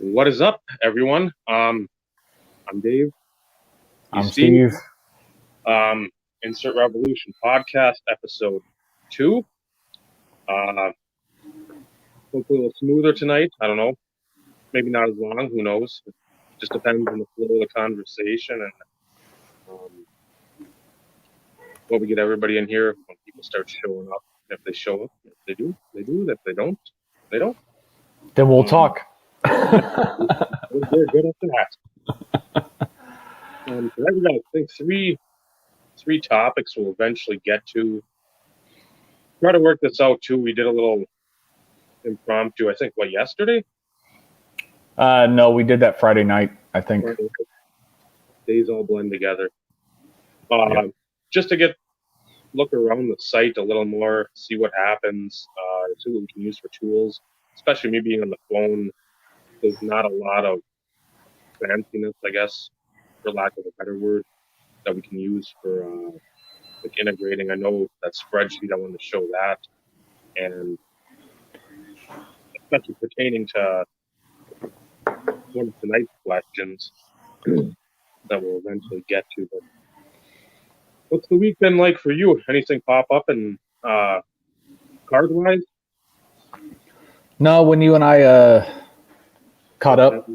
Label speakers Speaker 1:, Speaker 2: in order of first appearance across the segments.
Speaker 1: What is up, everyone? I'm Dave.
Speaker 2: I'm Steve.
Speaker 1: Um, Insert Revolution podcast episode 2. Hopefully a little smoother tonight. I don't know. Maybe not as long. Who knows? It just depends on the flow of the conversation and what we get everybody in here when people start showing up. If they show up, if they do, they do. If they don't, they don't.
Speaker 2: Then we'll talk.
Speaker 1: We're good at that. Tonight we got, I think, three topics we'll eventually get to. Try to work this out too. We did a little impromptu, I think, yesterday?
Speaker 2: No, we did that Friday night, I think.
Speaker 1: Days all blend together. Just to look around the site a little more, see what happens, see what we can use for tools, especially me being on the phone. There's not a lot of fanciness, I guess, for lack of a better word, that we can use for like integrating. I know that spreadsheet, I wanted to show that, and especially pertaining to one of tonight's questions that we'll eventually get to. But what's the week been like for you? Anything pop up in card-wise?
Speaker 2: No, when you and I caught up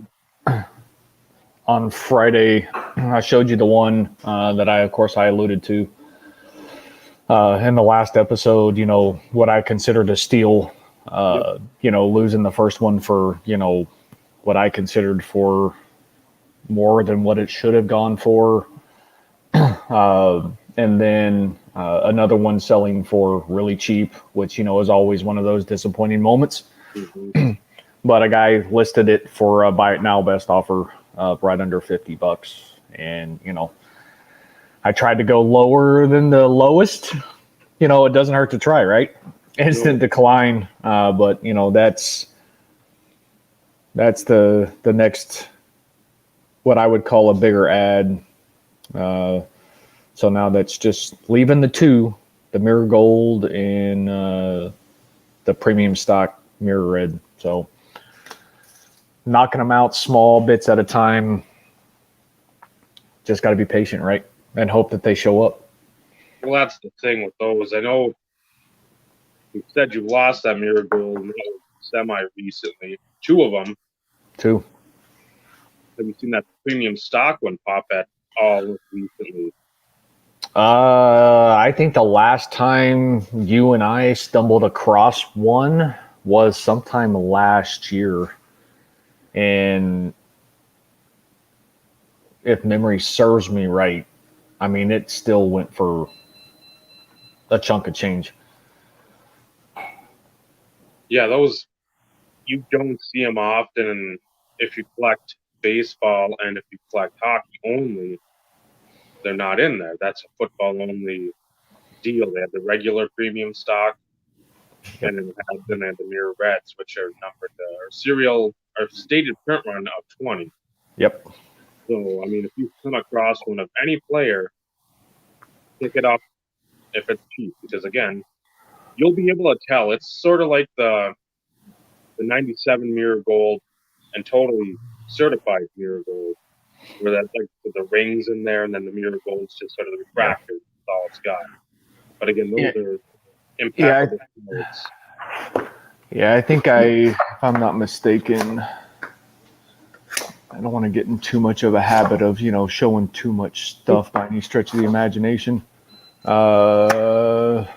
Speaker 2: on Friday, I showed you the one that I alluded to in the last episode, what I considered a steal, losing the first one for, what I considered for more than what it should have gone for. And then another one selling for really cheap, which, is always one of those disappointing moments. Mm-hmm. But a guy listed it for a buy it now best offer right under $50. And, I tried to go lower than the lowest. It doesn't hurt to try, right? Instant decline. But, that's the next, what I would call a bigger ad. So now that's just leaving the mirror gold and the premium stock mirror red. So knocking them out small bits at a time. Just got to be patient, right? And hope that they show up.
Speaker 1: Well, that's the thing with those. I know you said you lost that mirror gold semi-recently. 2 of them.
Speaker 2: 2.
Speaker 1: Have you seen that premium stock one pop at all recently?
Speaker 2: I think the last time you and I stumbled across one was sometime last year. And if memory serves me right, I mean, it still went for a chunk of change.
Speaker 1: Yeah, those, you don't see them often. If you collect baseball and if you collect hockey only, they're not in there. That's a football only deal. They have the regular premium stock, and then they have the mirror reds, which are numbered serial or stated print run of 20.
Speaker 2: Yep.
Speaker 1: So I mean, if you come across one of any player, pick it up if it's cheap, because again, you'll be able to tell. It's sort of like the 97 mirror gold and totally certified mirror gold, where that's like the rings in there, and then the mirror gold's just sort of the refractor. That's all it's got. But again, those are impeccable notes.
Speaker 2: Yeah, I think if I'm not mistaken, I don't want to get in too much of a habit of, showing too much stuff by any stretch of the imagination. I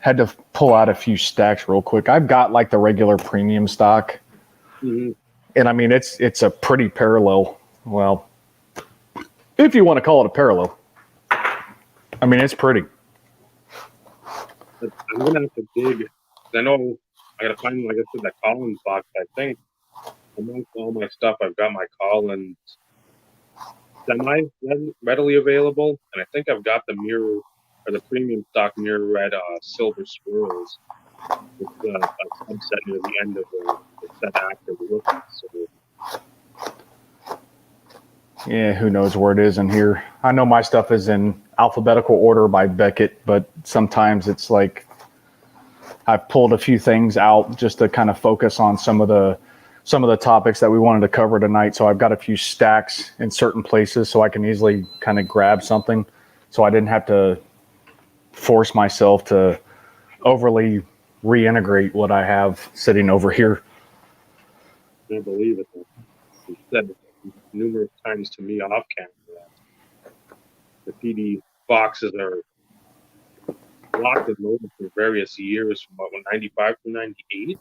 Speaker 2: had to pull out a few stacks real quick. I've got like the regular premium stock. Mm-hmm. And I mean, it's a pretty parallel. Well, if you want to call it a parallel. I mean, it's pretty.
Speaker 1: I'm going to have to dig. I know I got to find, like I said, that Collins box. I think amongst all my stuff, I've got my Collins semi-readily available. And I think I've got the mirror or the premium stock mirror red silver swirls. It's a subset near the end of the set after the rookie. So.
Speaker 2: Yeah, who knows where it is in here. I know my stuff is in alphabetical order by Beckett, but sometimes it's like I've pulled a few things out just to kind of focus on some of the topics that we wanted to cover tonight. So I've got a few stacks in certain places so I can easily kind of grab something. So I didn't have to force myself to overly reintegrate what I have sitting over here.
Speaker 1: I can't believe it. You said it numerous times to me off camera that the PD boxes are locked and loaded for various years from what, 95 to 98?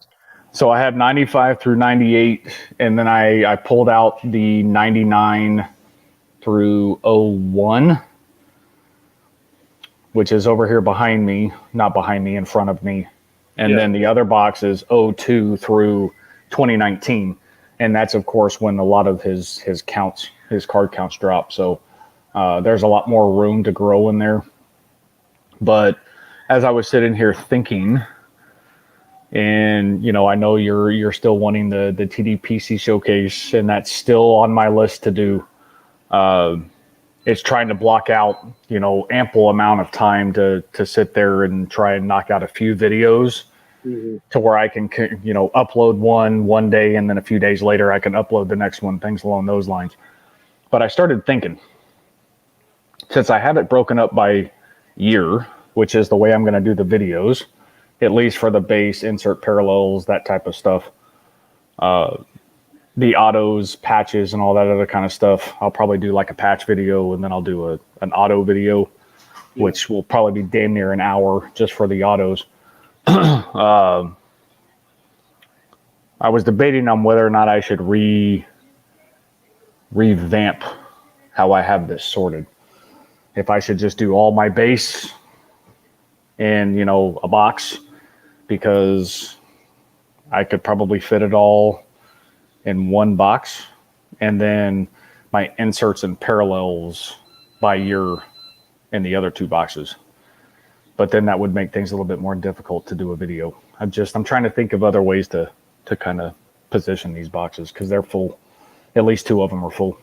Speaker 2: So I have 95 through 98, and then I pulled out the 99 through 01, which is over here behind me, not behind me, in front of me. And then the other box is 02 through 2019. And that's, of course, when a lot of his card counts drop. So there's a lot more room to grow in there. But as I was sitting here thinking, and I know you're still wanting the TDPC showcase, and that's still on my list to do. It's trying to block out ample amount of time to sit there and try and knock out a few videos to where I can upload one day, and then a few days later I can upload the next one, things along those lines. But I started thinking, since I have it broken up by year, which is the way I'm going to do the videos, at least for the base, insert parallels, that type of stuff. The autos, patches, and all that other kind of stuff, I'll probably do like a patch video, and then I'll do an auto video, which will probably be damn near an hour just for the autos. I was debating on whether or not I should revamp how I have this sorted. If I should just do all my base in a box, because I could probably fit it all in one box, and then my inserts and parallels by year in the other two boxes. But then that would make things a little bit more difficult to do a video. I'm trying to think of other ways to kind of position these boxes, because they're full. At least two of them are full.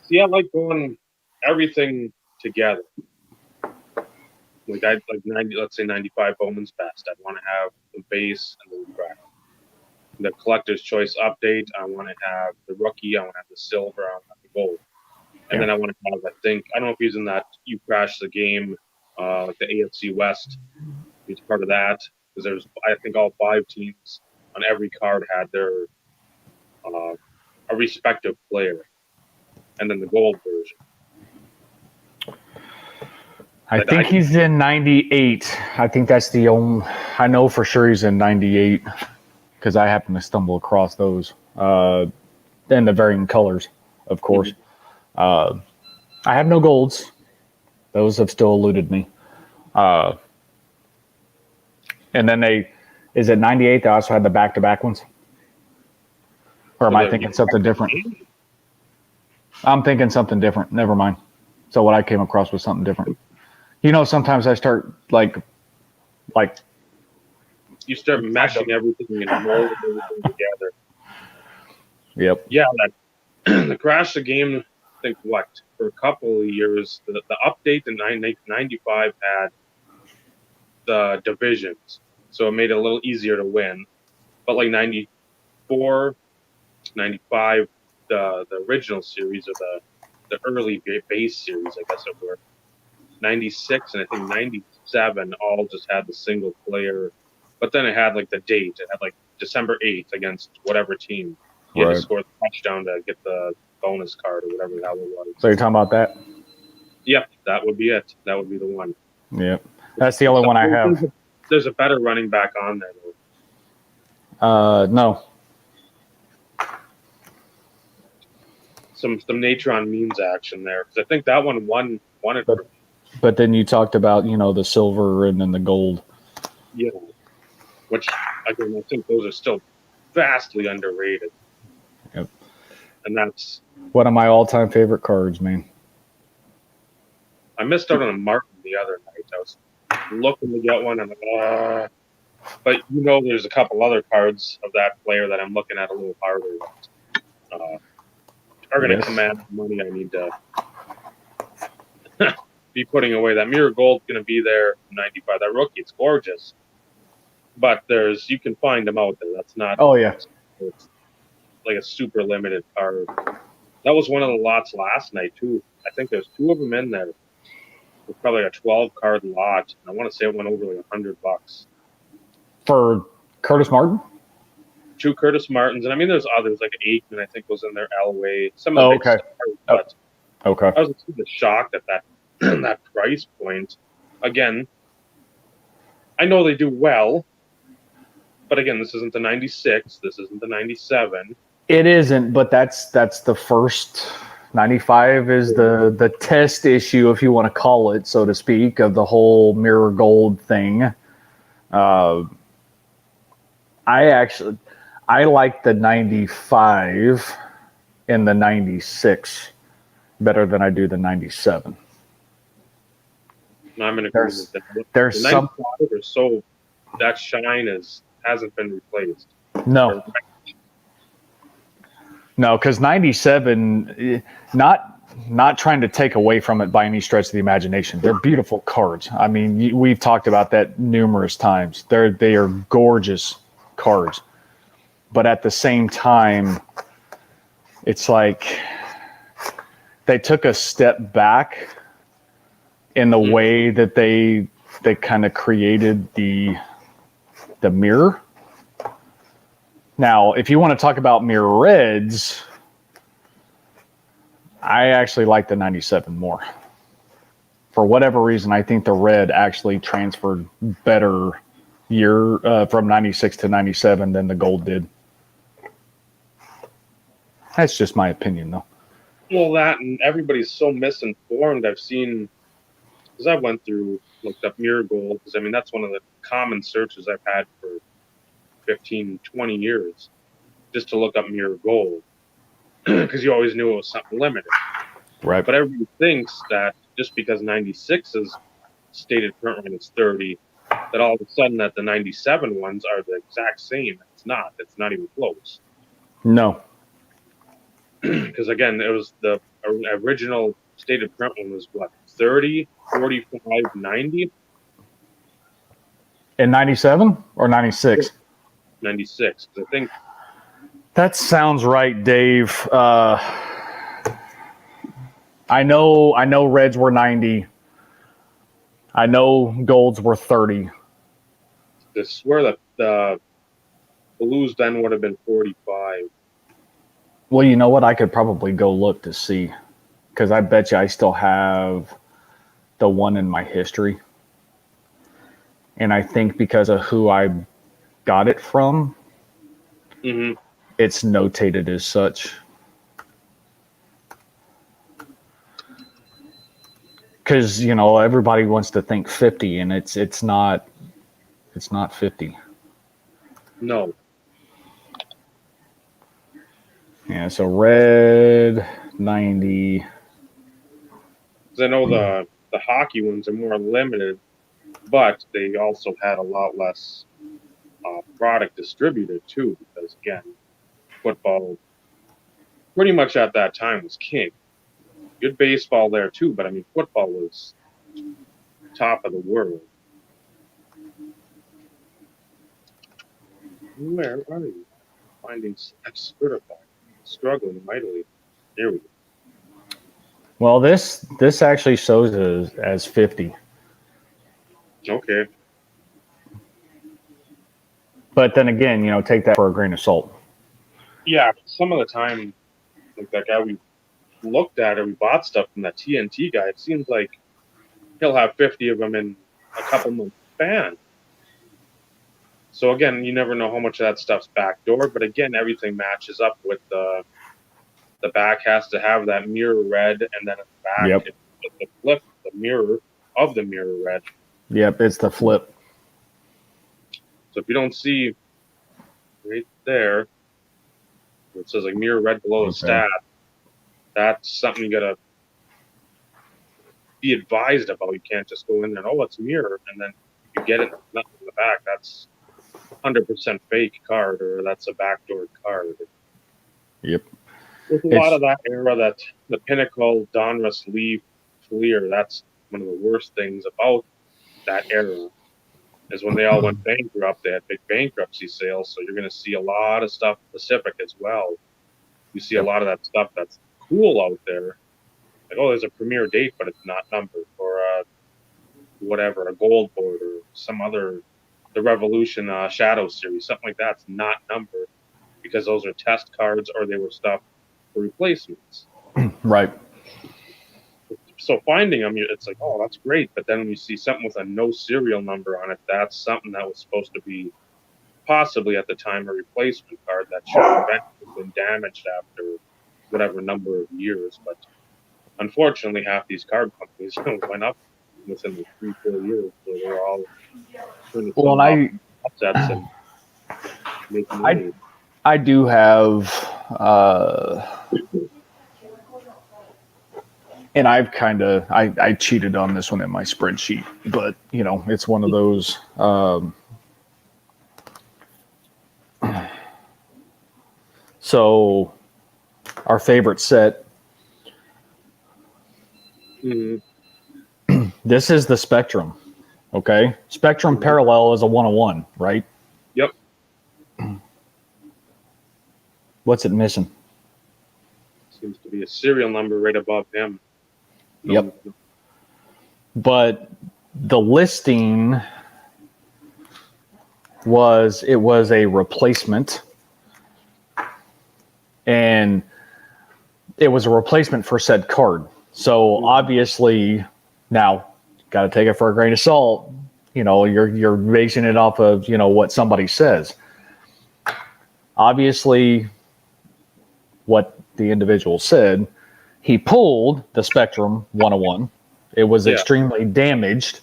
Speaker 1: See, I like going everything together. Like 90, let's say 95 Bowman's Best. I'd want to have the base and the refractor. The collector's choice update, I want to have the rookie, I want to have the silver, I want to have the gold. And then I want to have, I don't know if he's in that you crash the game, like the AFC West. He's part of that, because there's, I think, all 5 teams on every card had their a respective player, and then the gold version.
Speaker 2: I think he's in 98. I think that's the only. I know for sure he's in 98, because I happen to stumble across those. And the varying colors, of course. I have no golds. Those have still eluded me. And then is it 98 they also had the back-to-back ones? Or am I thinking something different? I'm thinking something different. Never mind. So what I came across was something different. Sometimes I start like
Speaker 1: you start meshing everything and molding everything together.
Speaker 2: Yep.
Speaker 1: Yeah, the crash the game. I think for a couple of years, the update in 95 had the divisions, so it made it a little easier to win. But like 94, 95, the original series, or the early base series, I guess it were, 96 and I think 97 all just had the single player, but then it had like the date. It had like December 8th against whatever team. You had to score the touchdown to get the bonus card or whatever the hell it was.
Speaker 2: So you're talking about that?
Speaker 1: Yep, that would be it. That would be the one.
Speaker 2: Yep. That's the only one I have.
Speaker 1: There's a better running back on there,
Speaker 2: though. No.
Speaker 1: Some nature on means action there, because I think that one won it.
Speaker 2: But then you talked about the silver and then the gold.
Speaker 1: Yeah, which again I think those are still vastly underrated.
Speaker 2: Yep.
Speaker 1: And that's
Speaker 2: one of my all-time favorite cards, man.
Speaker 1: I missed out on a Martin the other night. I was looking to get one, and but there's a couple other cards of that player that I'm looking at a little harder. Are going to command the money I need to be putting away. That Mirror Gold's going to be there in 95. That rookie, it's gorgeous. but you can find them out there. That's not,
Speaker 2: Oh yeah.
Speaker 1: it's like a super limited card. That was one of the lots last night too. I think there's two of them in there. It's probably a 12 card lot. I want to say it went over like $100.
Speaker 2: For Curtis Martin?
Speaker 1: Two Curtis Martins, and I mean there's others like Aikman. I think was in there. Elway, some of the
Speaker 2: Oh,
Speaker 1: big
Speaker 2: okay.
Speaker 1: stars.
Speaker 2: Oh,
Speaker 1: But
Speaker 2: okay.
Speaker 1: I was shocked at that that price point. Again, I know they do well, but again, this isn't the '96. This isn't the '97.
Speaker 2: It isn't, but that's the first 95 is the test issue, if you want to call it, so to speak, of the whole mirror gold thing. I actually I like the 95 and the 96 better than I do the 97.
Speaker 1: No, I'm in agreement with that.
Speaker 2: There's
Speaker 1: The
Speaker 2: some
Speaker 1: 95 or so, that shine hasn't been replaced.
Speaker 2: no. No, because 97, not trying to take away from it by any stretch of the imagination. They're beautiful cards. I mean, we've talked about that numerous times. They are gorgeous cards, but at the same time, it's like they took a step back in the way that they kind of created the mirror. Now, if you want to talk about mirror reds, I actually like the 97 more. For whatever reason, I think the red actually transferred better from 96 to 97 than the gold did. That's just my opinion, though.
Speaker 1: Well, that and everybody's so misinformed. I've seen, because I looked up mirror gold, because I mean, that's one of the common searches I've had for 15, 20 years, just to look up mirror gold, because you always knew it was something limited.
Speaker 2: Right.
Speaker 1: But everybody thinks that just because 96's stated print run is 30, that all of a sudden that the 97 ones are the exact same. It's not. It's not even close.
Speaker 2: No.
Speaker 1: Because again, it was the original stated print one was what, 30, 45, 90?
Speaker 2: In 97 or 96?
Speaker 1: 96. I think
Speaker 2: that sounds right, Dave. I know reds were 90. I know golds were 30.
Speaker 1: I swear that the blues then would have been 45.
Speaker 2: Well, you know what? I could probably go look to see, because I bet you I still have the one in my history. And I think because of who I got it from, it's notated as such. Because everybody wants to think 50, and it's not 50.
Speaker 1: No.
Speaker 2: Yeah, so red 90.
Speaker 1: Because I know the hockey ones are more limited, but they also had a lot less product distributed too. Because again, football pretty much at that time was king. Good baseball there too, but I mean football was top of the world. Where are you? Finding certified. Struggling mightily. Here we go.
Speaker 2: Well, this actually shows as 50.
Speaker 1: Okay.
Speaker 2: But then again, take that for a grain of salt.
Speaker 1: Yeah, some of the time, like that guy we looked at or we bought stuff from that TNT guy, it seems like he'll have 50 of them in a couple months span. So again, you never know how much of that stuff's backdoor, but again, everything matches up with the back has to have that mirror red, and then at the back
Speaker 2: Yep.
Speaker 1: it's the flip, the mirror of the mirror red.
Speaker 2: Yep, it's the flip.
Speaker 1: So if you don't see right there, it says like mirror red below the stat, that's something you gotta be advised about. You can't just go in there and, oh, it's mirror, and then you get it, nothing in the back. That's 100% fake card, or that's a backdoor card.
Speaker 2: Yep.
Speaker 1: There's a lot of that era, that the Pinnacle, Donruss, Leaf, Fleer, that's one of the worst things about that era. is when they all went bankrupt. They had big bankruptcy sales, so you're going to see a lot of stuff Pacific as well. You see a
Speaker 2: Yep.
Speaker 1: lot of that stuff that's cool out there. Like, oh, there's a premiere date, but it's not numbered, or whatever, a gold board, or some other, the Revolution Shadow series, something like that's not numbered because those are test cards or they were stuff for replacements.
Speaker 2: Right.
Speaker 1: So finding them, it's like, oh, that's great. But then when you see something with a no serial number on it, that's something that was supposed to be possibly at the time a replacement card that should have eventually been damaged after whatever number of years. But unfortunately, half these card companies went up within the 3-4 years, so they're all trying to
Speaker 2: Well,
Speaker 1: sell off
Speaker 2: and
Speaker 1: assets and making
Speaker 2: I
Speaker 1: money.
Speaker 2: I do have, and I've kind of I cheated on this one in my spreadsheet, but it's one of those. So our favorite set.
Speaker 1: Mm-hmm.
Speaker 2: This is the Spectrum. Okay, Spectrum
Speaker 1: Mm-hmm.
Speaker 2: Parallel is a 101, right?
Speaker 1: Yep.
Speaker 2: What's it missing?
Speaker 1: Seems to be a serial number right above him.
Speaker 2: Yep. But the listing was a replacement, and it was a replacement for said card. So obviously, now got to take it for a grain of salt. You're basing it off of what somebody says. Obviously, what the individual said, he pulled the Spectrum 101. It was extremely damaged,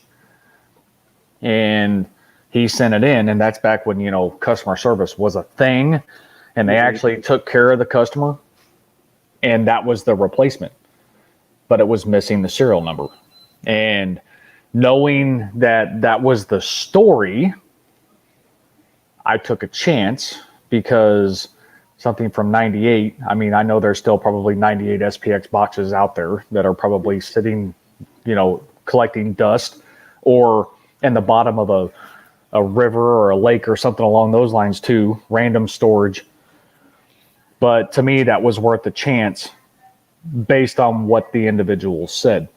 Speaker 2: and he sent it in. And that's back when customer service was a thing, and they actually took care of the customer, and that was the replacement. But it was missing the serial number. And knowing that that was the story, I took a chance because something from 98, I mean, I know there's still probably 98 SPX boxes out there that are probably sitting, collecting dust or in the bottom of a river or a lake or something along those lines too, random storage. But to me, that was worth the chance based on what the individual said,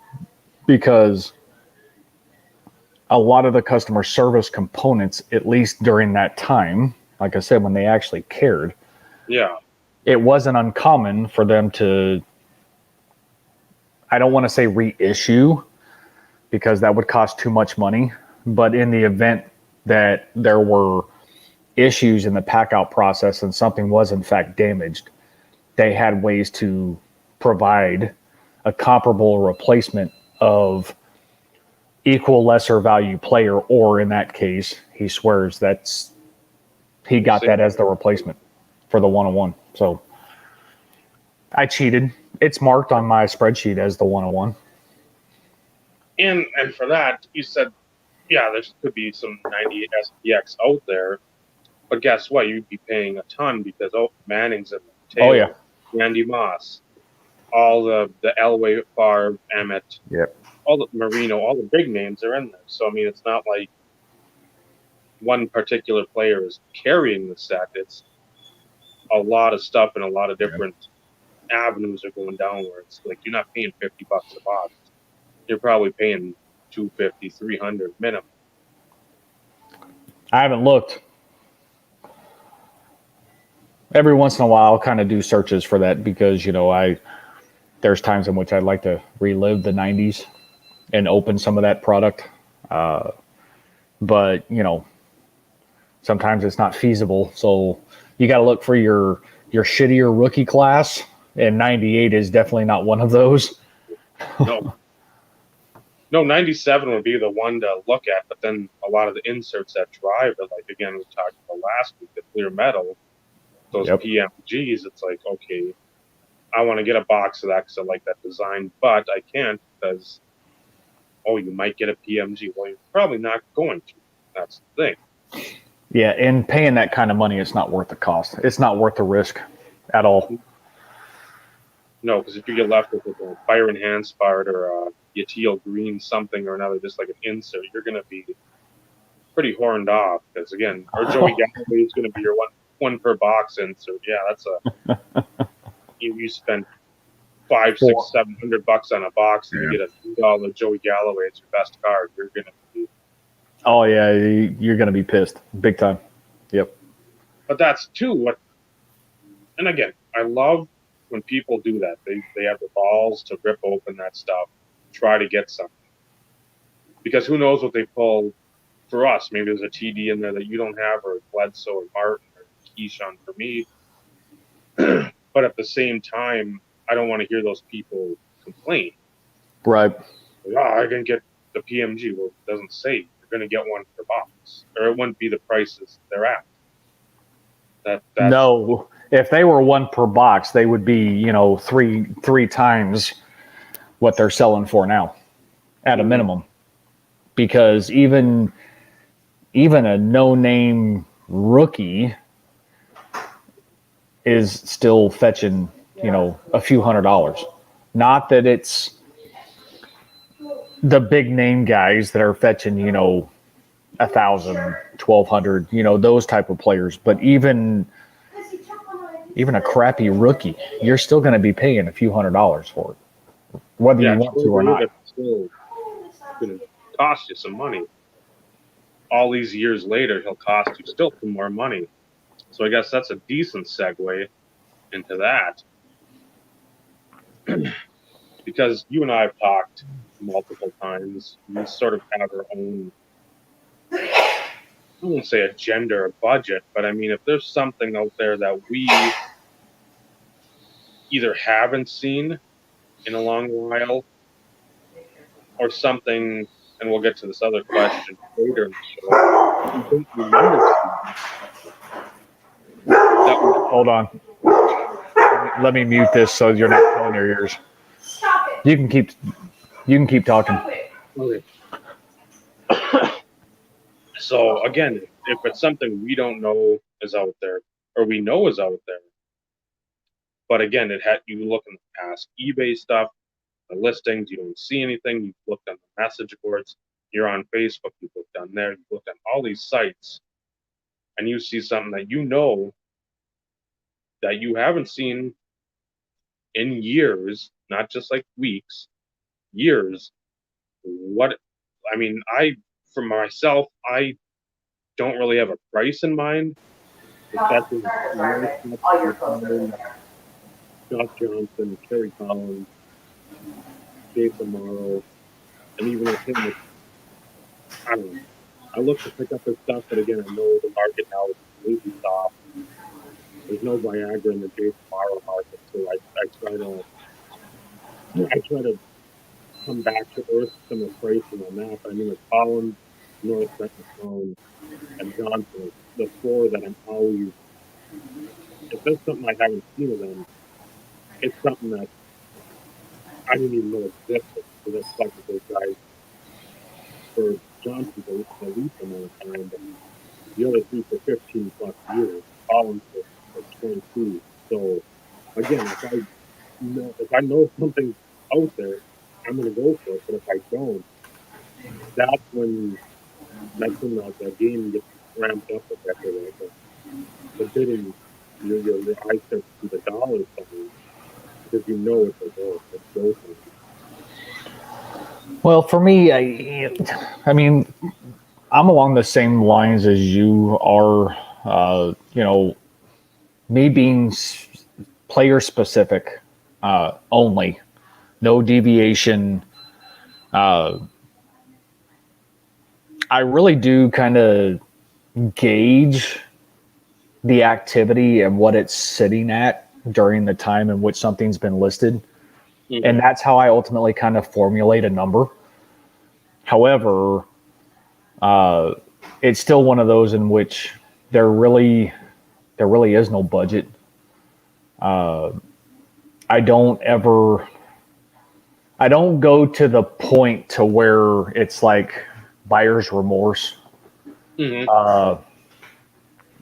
Speaker 2: because a lot of the customer service components, at least during that time, like I said, when they actually cared, it wasn't uncommon for them to, I don't want to say reissue because that would cost too much money, but in the event that there were issues in the pack out process and something was in fact damaged, they had ways to provide a comparable replacement of equal lesser value player, or in that case, he swears he got that as the replacement for the 101. So I cheated. It's marked on my spreadsheet as the 101.
Speaker 1: And for that, you said, yeah, there could be some 98 SPX out there, but guess what? You'd be paying a ton because Manning's in the Taylor, Randy Moss, all the Elway, Favre, Emmett, all the Marino, all the big names are in there. So I mean, it's not like one particular player is carrying the set. It's a lot of stuff and a lot of different avenues are going down where it's like you're not paying $50 a box. You're probably paying $250, $300 minimum.
Speaker 2: I haven't looked. Every once in a while, I'll kind of do searches for that because there's times in which I'd like to relive the 90s and open some of that product. But sometimes it's not feasible. So you got to look for your shittier rookie class, and 98 is definitely not one of those.
Speaker 1: No, 97 would be the one to look at, but then a lot of the inserts that drive it, like again, we talked about last week, the clear metal, those PMGs, it's like, okay, I want to get a box of that because I like that design, but I can't because, you might get a PMG. Well, you're probably not going to. That's the thing.
Speaker 2: Yeah, and paying that kind of money, it's not worth the cost. It's not worth the risk at all.
Speaker 1: No, because if you get left with a fire enhanced part or a teal green something or another, just like an insert, you're going to be pretty horned off because again, or Joey Galloway is going to be your one per box insert. Yeah, that's you spend five,
Speaker 2: Four.
Speaker 1: six, $700 on a box and
Speaker 3: Yeah.
Speaker 1: you get a $2 Joey Galloway. It's your best card. You're going to be.
Speaker 2: Oh yeah, you're gonna be pissed big time. Yep.
Speaker 1: But that's too what. And again, I love when people do that. They have the balls to rip open that stuff, try to get something. Because who knows what they pull for us? Maybe there's a TD in there that you don't have, or Bledsoe or Martin or Keyshawn for me. But at the same time, I don't want to hear those people complain.
Speaker 2: Right.
Speaker 1: Like, oh, I didn't get the PMG. Well, it doesn't say you're going to get one per box, or it wouldn't be the prices they're at. That's
Speaker 2: No, if they were one per box, they would be three times what they're selling for now, at a minimum. Because even a no-name rookie is still fetching a few $100s. Not that it's the big name guys that are fetching 1,000, 1,200, those type of players. But even a crappy rookie, you're still going to be paying a few $100s for it, whether you want to or not.
Speaker 1: It's still going to cost you some money. All these years later, he'll cost you still some more money. So I guess that's a decent segue into that. Because you and I have talked multiple times. We sort of have our own, I won't say agenda or budget, but I mean, if there's something out there that we either haven't seen in a long while or something, and we'll get to this other question later in the show, we don't remember
Speaker 2: Hold on. Let me mute this so you're not filling your ears.
Speaker 4: Stop it.
Speaker 2: You can keep talking.
Speaker 1: Okay. So again, if it's something we don't know is out there, or we know is out there, but again, you look in the past eBay stuff, the listings, you don't see anything. You've looked on the message boards, you're on Facebook, you've looked on there, you've looked on all these sites, and you see something that you know that you haven't seen in years, not just like weeks, years. For myself, I don't really have a price in mind. Josh Johnson, Kerry Collins, Jason Morrow, and even with him, I don't know. I look to pick up his stuff, but again, I know the market now is completely soft. There's no Viagra in the Jason Morrow market, so I try to come back to earth some of the pricing on that. But I mean, with Collins, North, Stone, and Johnson, the four that I'm always, if there's something I haven't seen of them, it's something that I didn't even know existed. So that's like those guys for Johnson for a least amount of time, but the other three for 15 plus years, Collins for 22. So again, if I know something's out there, I'm gonna go for it. But if I don't, that's when the game gets ramped up a bit. Like the bidding, your eyes start to see the dollars coming because you know it's a go for.
Speaker 2: Well, for me, I mean, I'm along the same lines as you are. Me being player specific only, no deviation. I really do kind of gauge the activity and what it's sitting at during the time in which something's been listed. Mm-hmm. And that's how I ultimately kind of formulate a number. However, it's still one of those in which there really is no budget. I don't go to the point to where it's like buyer's remorse. Mm-hmm.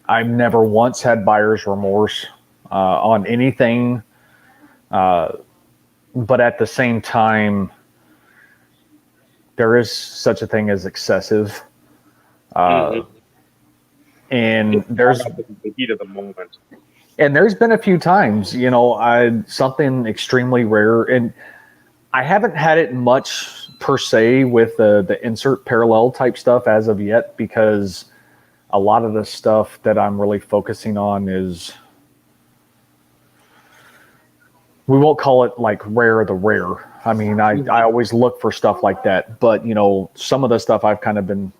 Speaker 2: I've never once had buyer's remorse on anything. But at the same time, there is such a thing as excessive.
Speaker 1: Mm-hmm.
Speaker 2: And
Speaker 1: It's caught up in the heat of the moment.
Speaker 2: there's been a few times, something extremely rare, and I haven't had it much per se with the insert parallel type stuff as of yet, because a lot of the stuff that I'm really focusing on is, we won't call it like rare of the rare. I mean, I always look for stuff like that, but some of the stuff I've kind of been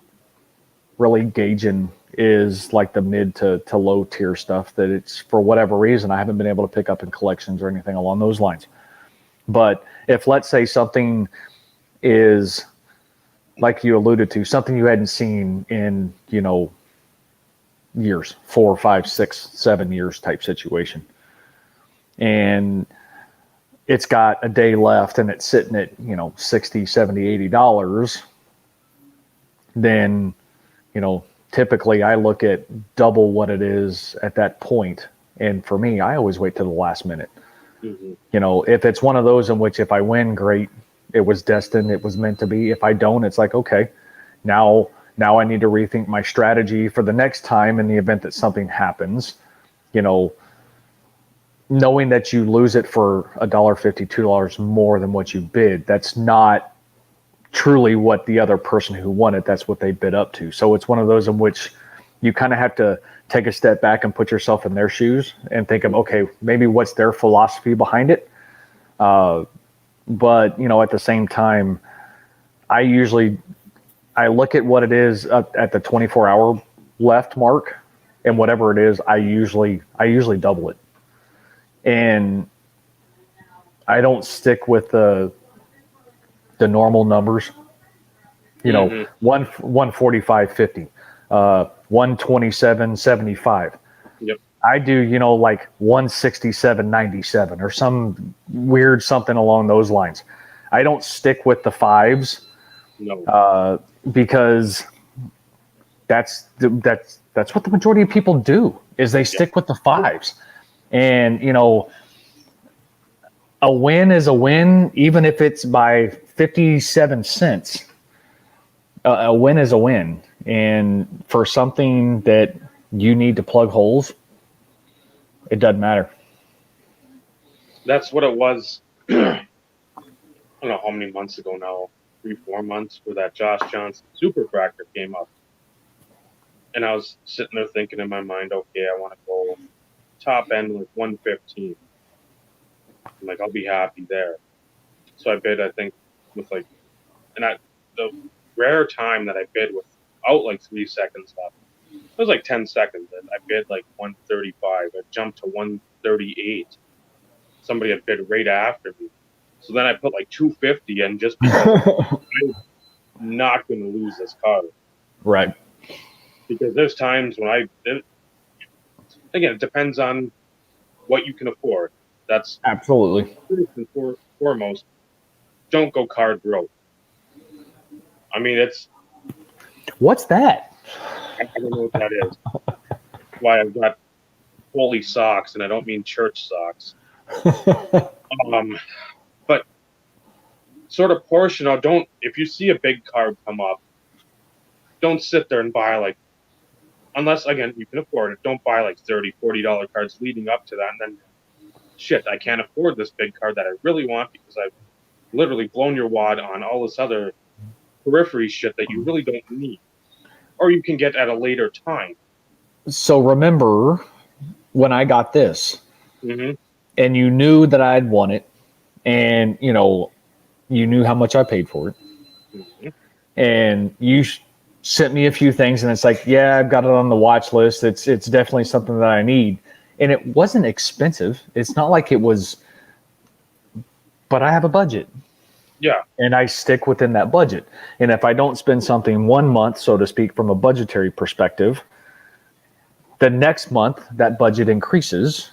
Speaker 2: really gauging is like the mid to low tier stuff that it's, for whatever reason, I haven't been able to pick up in collections or anything along those lines. But if, let's say, something is, like you alluded to, something you hadn't seen in, years, 4, 5, 6, 7 years type situation, and it's got a day left and it's sitting at, 60, 70, $80, then, typically I look at double what it is at that point. And for me, I always wait to the last minute.
Speaker 1: Mm-hmm.
Speaker 2: If it's one of those in which if I win, great, it was destined, it was meant to be. If I don't, it's like, okay, now I need to rethink my strategy for the next time in the event that something happens. Knowing that you lose it for $1.50, $2 more than what you bid, that's not truly what the other person who won it, that's what they bid up to. So it's one of those in which you kind of have to take a step back and put yourself in their shoes and think of, okay, maybe what's their philosophy behind it. But at the same time, I look at what it is at the 24-hour left mark, and whatever it is, I usually double it. And I don't stick with the normal numbers.
Speaker 1: Mm-hmm.
Speaker 2: 145.50, 127.75.
Speaker 1: Yep.
Speaker 2: I do, like 167.97 or some weird something along those lines. I don't stick with the fives.
Speaker 1: No.
Speaker 2: Because that's what the majority of people do, is they
Speaker 1: Yep.
Speaker 2: stick with the fives. And a win is a win, even if it's by 57 cents. A win is a win. And for something that you need to plug holes, it doesn't matter.
Speaker 1: That's what it was. I don't know how many months ago now, 3, 4 months, where that Josh Johnson super fractor came up. And I was sitting there thinking in my mind, okay, I want to go top end like 115. I'm like, I'll be happy there. So I bid, I think, with like, the rare time that I bid without like 3 seconds left, it was like 10 seconds. And I bid like 135. I jumped to 138. Somebody had bid right after me. So then I put like 250 in, just because I'm not going to lose this card.
Speaker 2: Right.
Speaker 1: Because there's times when again, it depends on what you can afford. That's
Speaker 2: Absolutely.
Speaker 1: first and foremost. Don't go card broke. I mean,
Speaker 2: What's that?
Speaker 1: I don't know what that is. Why I've got holy socks, and I don't mean church socks. But sort of portion out. Don't, if you see a big card come up, don't sit there and buy like, unless again you can afford it. Don't buy like $30, $40 cards leading up to that, and then shit, I can't afford this big card that I really want because I've literally blown your wad on all this other periphery shit that you really don't need, or you can get at a later time.
Speaker 2: So remember when I got this,
Speaker 1: Mm-hmm.
Speaker 2: and you knew that I'd won it, and you knew how much I paid for it,
Speaker 1: Mm-hmm.
Speaker 2: and you sent me a few things, and it's like, yeah, I've got it on the watch list. It's definitely something that I need, and it wasn't expensive. It's not like it was, but I have a budget.
Speaker 1: Yeah.
Speaker 2: And I stick within that budget. And if I don't spend something 1 month, so to speak, from a budgetary perspective, the next month that budget increases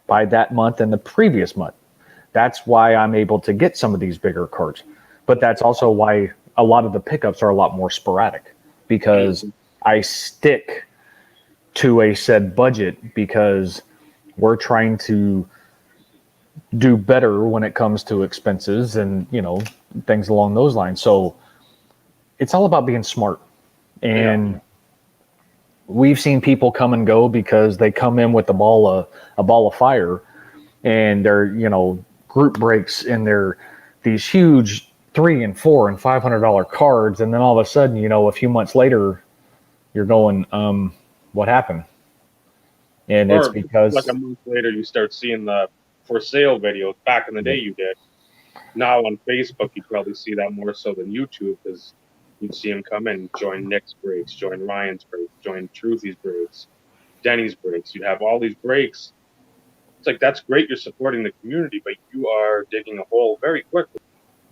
Speaker 2: by that month and the previous month. That's why I'm able to get some of these bigger cards. But that's also why a lot of the pickups are a lot more sporadic, because
Speaker 1: Mm-hmm.
Speaker 2: I stick to a said budget, because we're trying to do better when it comes to expenses and things along those lines. So it's all about being smart.
Speaker 1: Yeah.
Speaker 2: And we've seen people come and go because they come in with a ball of fire, and they're, group breaks, and they're these huge $300 and $400 and $500 cards, and then all of a sudden, a few months later, you're going, what happened? And it's
Speaker 1: Or like a
Speaker 2: because
Speaker 1: month later, you start seeing the for sale videos. Back in the day, you did. Now on Facebook, you probably see that more so than YouTube, because you'd see them come in, join Nick's breaks, join Ryan's breaks, join Truthy's breaks, Denny's breaks. You'd have all these breaks. It's like, that's great, you're supporting the community, but you are digging a hole very quickly.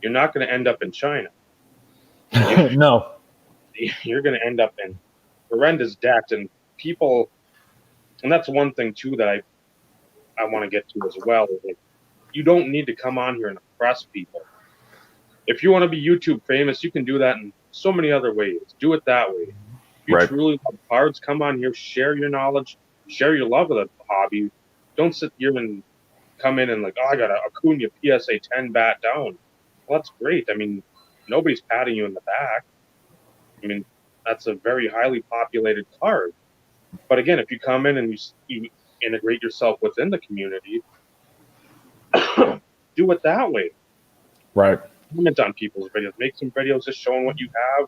Speaker 1: You're not going to end up in China.
Speaker 2: no,
Speaker 1: You're going to end up in horrendous debt, and people. And that's one thing too that I want to get to as well. Is like, you don't need to come on here and oppress people. If you want to be YouTube famous, you can do that in so many other ways. Do it that way. If you
Speaker 2: right,
Speaker 1: truly love cards, come on here, share your knowledge, share your love of the hobby. Don't sit here and come in and like, oh, I got a Acuna PSA 10 bat down. Well, that's great. I mean, nobody's patting you in the back. I mean, that's a very highly populated card. But again, if you come in and you integrate yourself within the community, do it that way.
Speaker 2: right.
Speaker 1: Comment on people's videos. Make some videos just showing what you have.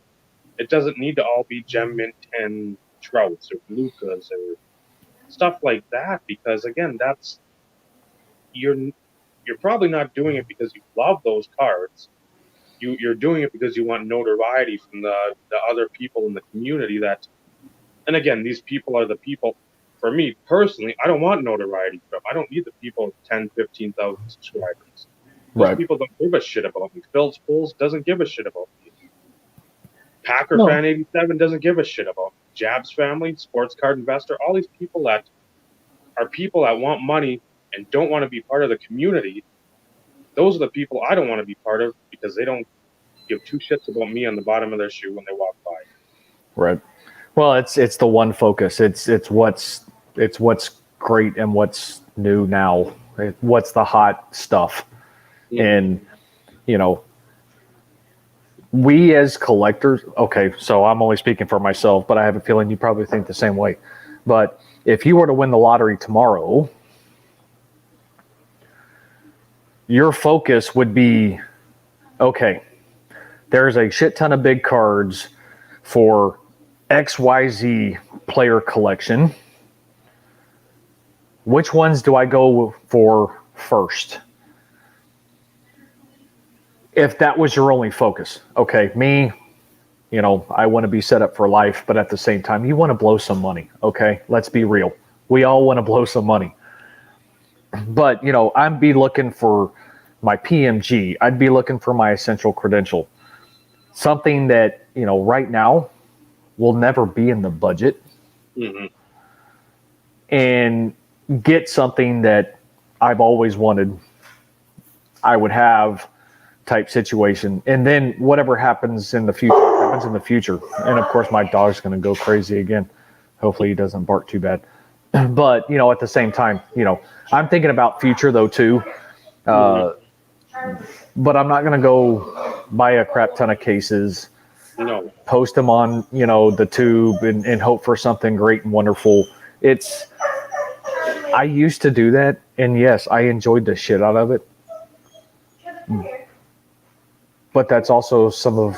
Speaker 1: It doesn't need to all be Gem Mint 10 Trouts or Lucas or stuff like that, because again, that's you're probably not doing it because you love those cards. You're doing it because you want notoriety from the other people in the community that. And again, these people are the people. For me personally, I don't want notoriety from. I don't need the people with 10, 15,000 subscribers. Those
Speaker 2: Right.
Speaker 1: people don't give a shit about me. Phil's Pools doesn't give a shit about me. Packer
Speaker 2: No.
Speaker 1: Fan 87 doesn't give a shit about me. Jabs Family, Sports Card Investor, all these people that are people that want money and don't want to be part of the community. Those are the people I don't want to be part of, because they don't give two shits about me on the bottom of their shoe when they walk by.
Speaker 2: Right. Well, it's the one focus. It's what's great and what's new now. What's the hot stuff. And we as collectors, okay, so I'm only speaking for myself, but I have a feeling you probably think the same way. But if you were to win the lottery tomorrow, your focus would be, okay, there's a shit ton of big cards for XYZ player collection. Which ones do I go for first? If that was your only focus. Okay, me, I want to be set up for life, but at the same time, you want to blow some money. Okay, let's be real. We all want to blow some money. But, I'd be looking for my PMG. I'd be looking for my essential credential. Something that, right now will never be in the budget.
Speaker 1: Mm-hmm.
Speaker 2: And get something that I've always wanted, I would have, type situation. And then whatever happens in the future. And of course, my dog's going to go crazy again. Hopefully he doesn't bark too bad. But, at the same time, I'm thinking about future though too. But I'm not going to go buy a crap ton of cases,
Speaker 1: No.
Speaker 2: post them on, the tube and hope for something great and wonderful. I used to do that, and yes, I enjoyed the shit out of it. But that's also some of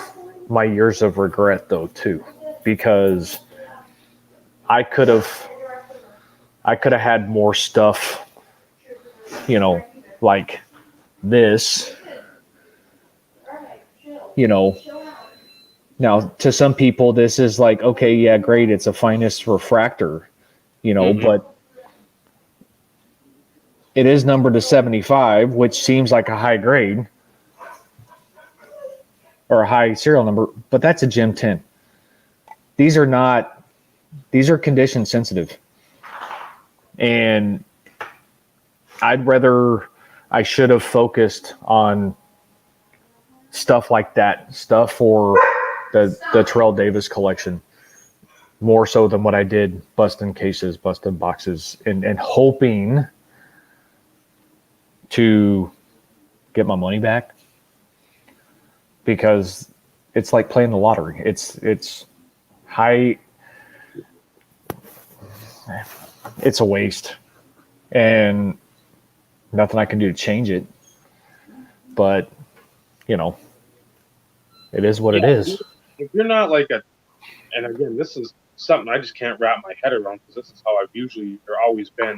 Speaker 2: my years of regret though too, because I could have had more stuff, like this, Now, to some people, this is like, okay, yeah, great, it's a finest refractor, but it is numbered to 75, which seems like a high grade or a high serial number, but that's a Gem 10. These are condition sensitive. And I should have focused on stuff like that, stuff for the Terrell Davis collection, more so than what I did busting cases, busting boxes, and hoping to get my money back, because it's like playing the lottery. It's high. it's a waste, and nothing I can do to change it. But you know, it is what
Speaker 1: Yeah,
Speaker 2: it is.
Speaker 1: if you're not like a, and again, this is something I just can't wrap my head around because this is how I've usually or always been.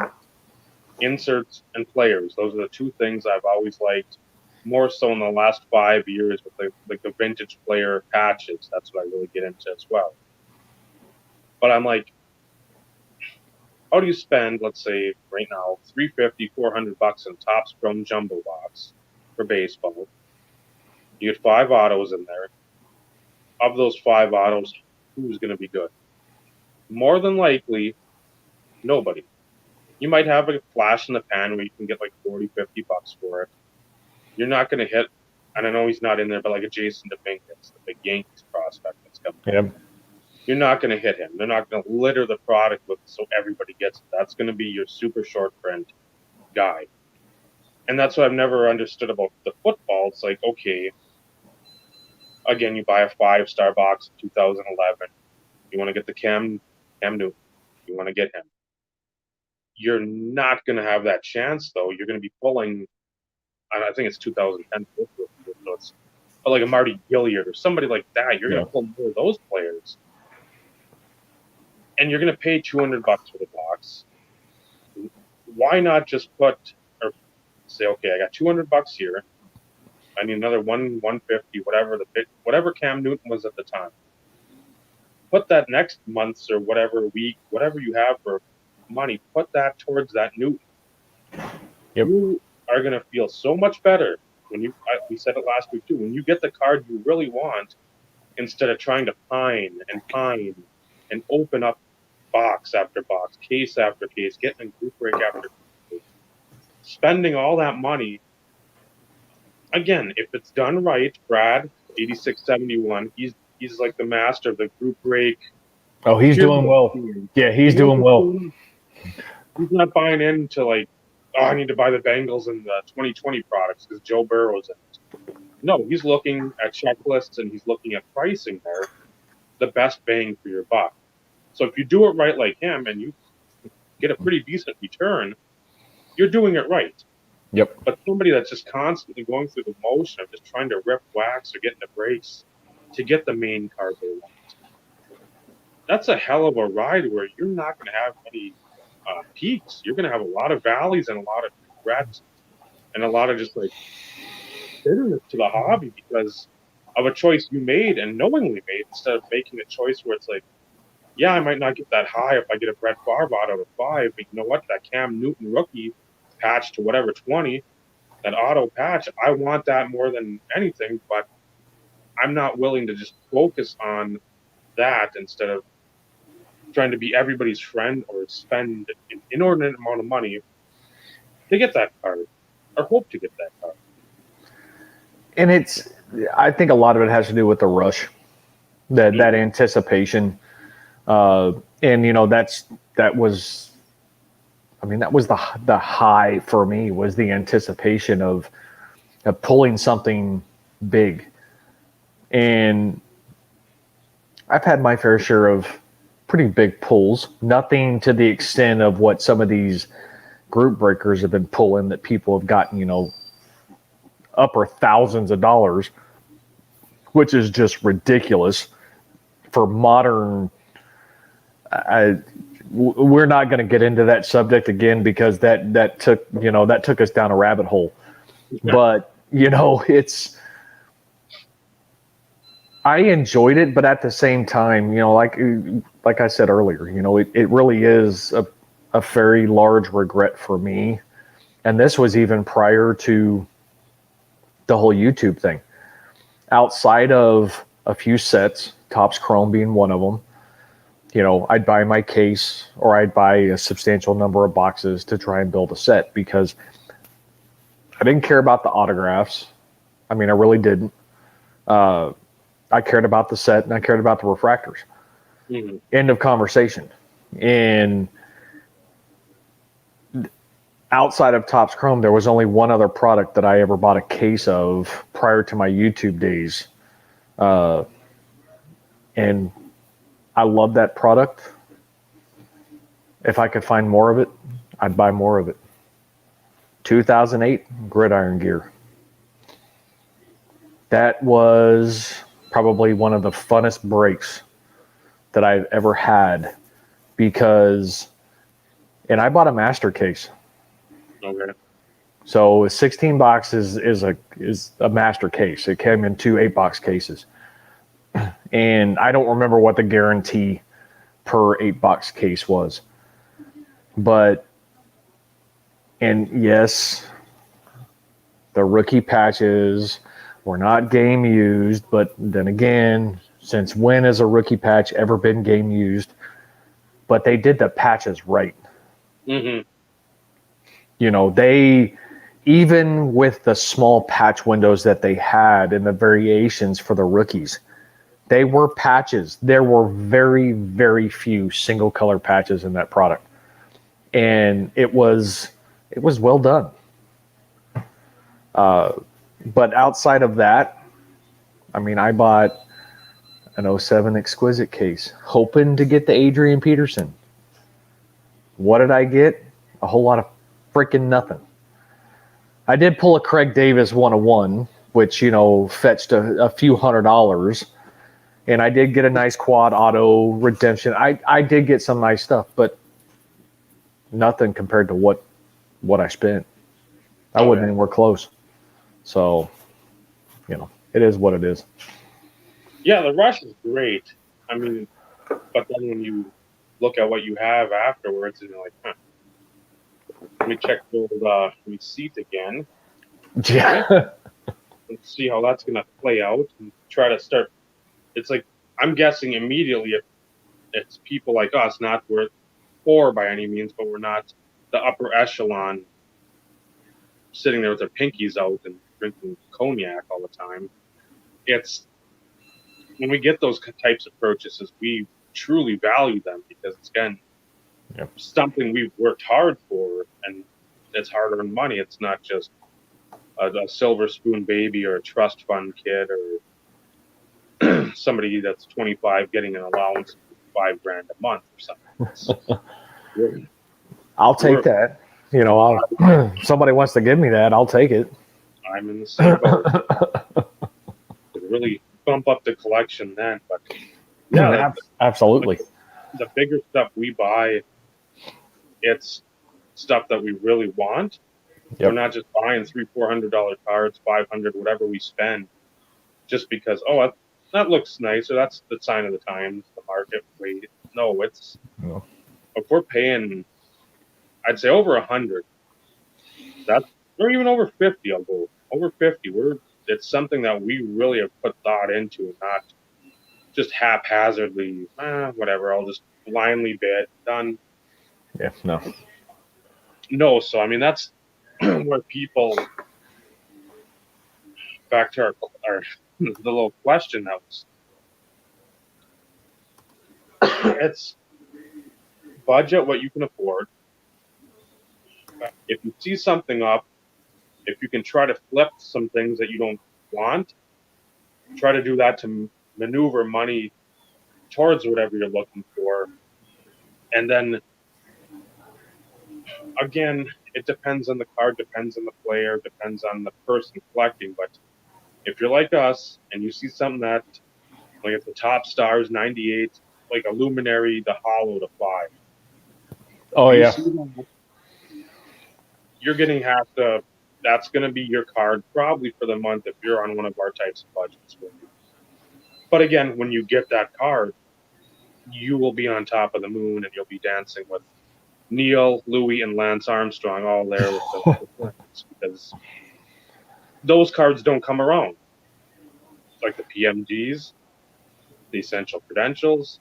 Speaker 1: Inserts and players; those are the two things I've always liked. More so in the last 5 years with like the vintage player patches. That's what I really get into as well. But I'm like, how do you spend, let's say, right now, 350, $400 in Topps Chrome Jumbo Box for baseball? You get 5 autos in there. Of those 5 autos, who's going to be good? More than likely, nobody. You might have a flash in the pan where you can get like 40, $50 for it. You're not going to hit, and I know he's not in there, but like a Jason Dominguez, the big Yankees prospect that's coming.
Speaker 2: Yep.
Speaker 1: You're not going to hit him. They're not going to litter the product with so everybody gets it. That's going to be your super short print guy. And that's what I've never understood about the football. It's like, okay, again, you buy a 5-star box in 2011. You want to get the Cam Newton. You want to get him. You're not going to have that chance, though. You're going to be pulling, I think it's 2010, so it's like a Marty Gilliard or somebody like that. You're going
Speaker 2: Yeah.
Speaker 1: to pull more of those players. And you're going to pay $200 for the box. Why not just put, or say, okay, I got $200 here. I need another 150, whatever Cam Newton was at the time. Put that next month's or whatever week, whatever you have for money, put that towards that Newton.
Speaker 2: Yep.
Speaker 1: You are going to feel so much better when we said it last week too, when you get the card you really want instead of trying to pine and open up box after box, case after case, getting a group break after group break, spending all that money. Again, if it's done right, Brad, 8671, he's like the master of the group break.
Speaker 2: Oh, he's doing well. Yeah, he's doing well.
Speaker 1: He's not buying into like, oh, I need to buy the Bengals and the 2020 products because Joe Burrow's in it. No, he's looking at checklists and he's looking at pricing there, the best bang for your buck. So if you do it right like him and you get a pretty decent return, you're doing it right.
Speaker 2: Yep.
Speaker 1: But somebody that's just constantly going through the motion of just trying to rip wax or get into breaks to get the main card they want, that's a hell of a ride where you're not going to have any peaks. You're going to have a lot of valleys and a lot of regrets and a lot of just like bitterness to the hobby because of a choice you made and knowingly made instead of making a choice where it's like, yeah, I might not get that high if I get a Brett Favre out of 5, but you know what? That Cam Newton rookie patch to whatever 20, that auto patch, I want that more than anything, but I'm not willing to just focus on that instead of trying to be everybody's friend or spend an inordinate amount of money to get that card or hope to get that card.
Speaker 2: And I think a lot of it has to do with the rush, that anticipation. And that was the high for me, was the anticipation of pulling something big. And I've had my fair share of pretty big pulls, nothing to the extent of what some of these group breakers have been pulling that people have gotten, upper thousands of dollars, which is just ridiculous for modern. We're not going to get into that subject again because that took us down a rabbit hole. Yeah. But I enjoyed it, but at the same time, like I said earlier, it really is a very large regret for me. And this was even prior to the whole YouTube thing. Outside of a few sets, Topps Chrome being one of them, I'd buy my case or I'd buy a substantial number of boxes to try and build a set because I didn't care about the autographs. I mean, I really didn't. I cared about the set and I cared about the refractors. Mm-hmm. End of conversation. And outside of Topps Chrome, there was only one other product that I ever bought a case of prior to my YouTube days. And I love that product. If I could find more of it, I'd buy more of it. 2008 gridiron gear. That was probably one of the funnest breaks that I've ever had because, and I bought a master case.
Speaker 1: Okay.
Speaker 2: So 16 boxes is a master case. It came in 2 8-box cases. And I don't remember what the guarantee per 8-box case was. But, and yes, the rookie patches were not game used, but then again, since when has a rookie patch ever been game used? But they did the patches right.
Speaker 1: Mm-hmm.
Speaker 2: You know, they, even with the small patch windows that they had and the variations for the rookies, they were patches. There were very, very few single color patches in that product. And it was well done. But outside of that, I mean, I bought an '07 Exquisite case, hoping to get the Adrian Peterson. What did I get? A whole lot of freaking nothing. I did pull a Craig Davis 101, which, you know, fetched a few $100s. And I did get a nice quad auto redemption. I did get some nice stuff, but nothing compared to what I spent. I
Speaker 1: Oh,
Speaker 2: wasn't
Speaker 1: yeah.
Speaker 2: anywhere close. So, you know, it is what it is.
Speaker 1: Yeah, the rush is great. I mean, but then when you look at what you have afterwards, and you're like, huh, let me check the old receipt again. Okay,
Speaker 2: Yeah.
Speaker 1: let's see how that's going to play out and try to start. It's like, I'm guessing immediately if it's people like us, not we're poor by any means, but we're not the upper echelon sitting there with their pinkies out and drinking cognac all the time. It's when we get those types of purchases, we truly value them because it's, again,
Speaker 2: Yep.
Speaker 1: something we've worked hard for, and it's hard earned money. It's not just a silver spoon baby or a trust fund kid or somebody that's 25 getting an allowance of $5,000 a month or something. We're,
Speaker 2: I'll take
Speaker 1: we're
Speaker 2: that. You know, I'll somebody wants to give me that, I'll take it.
Speaker 1: I'm in the same boat. Could really bump up the collection then, but yeah, like
Speaker 2: Absolutely.
Speaker 1: the bigger stuff we buy, it's stuff that we really want. We're
Speaker 2: Yep.
Speaker 1: not just buying $300-400 cards, 500, whatever we spend, just because that looks nice or that's the sign of the times, the market rate. No, it's
Speaker 2: No.
Speaker 1: if we're paying, I'd say over 100. That or even over 50. I'll go over 50. It's something that we really have put thought into, and not just haphazardly. Whatever. I'll just blindly bid done.
Speaker 2: Yeah. No.
Speaker 1: No, so I mean that's where people back to our the little question that was it's budget what you can afford. If you see something up, if you can try to flip some things that you don't want, try to do that to maneuver money towards whatever you're looking for. And then again, it depends on the card, depends on the player, depends on the person collecting. But if you're like us and you see something that, like at the top stars, 98, like a luminary, the hollow to 5,
Speaker 2: Oh
Speaker 1: you
Speaker 2: yeah.
Speaker 1: see that, you're getting half the. That's going to be your card probably for the month if you're on one of our types of budgets. But again, when you get that card, you will be on top of the moon and you'll be dancing with Neil, Louis, and Lance Armstrong all there with the friends because those cards don't come around. Like the PMGs, the essential credentials,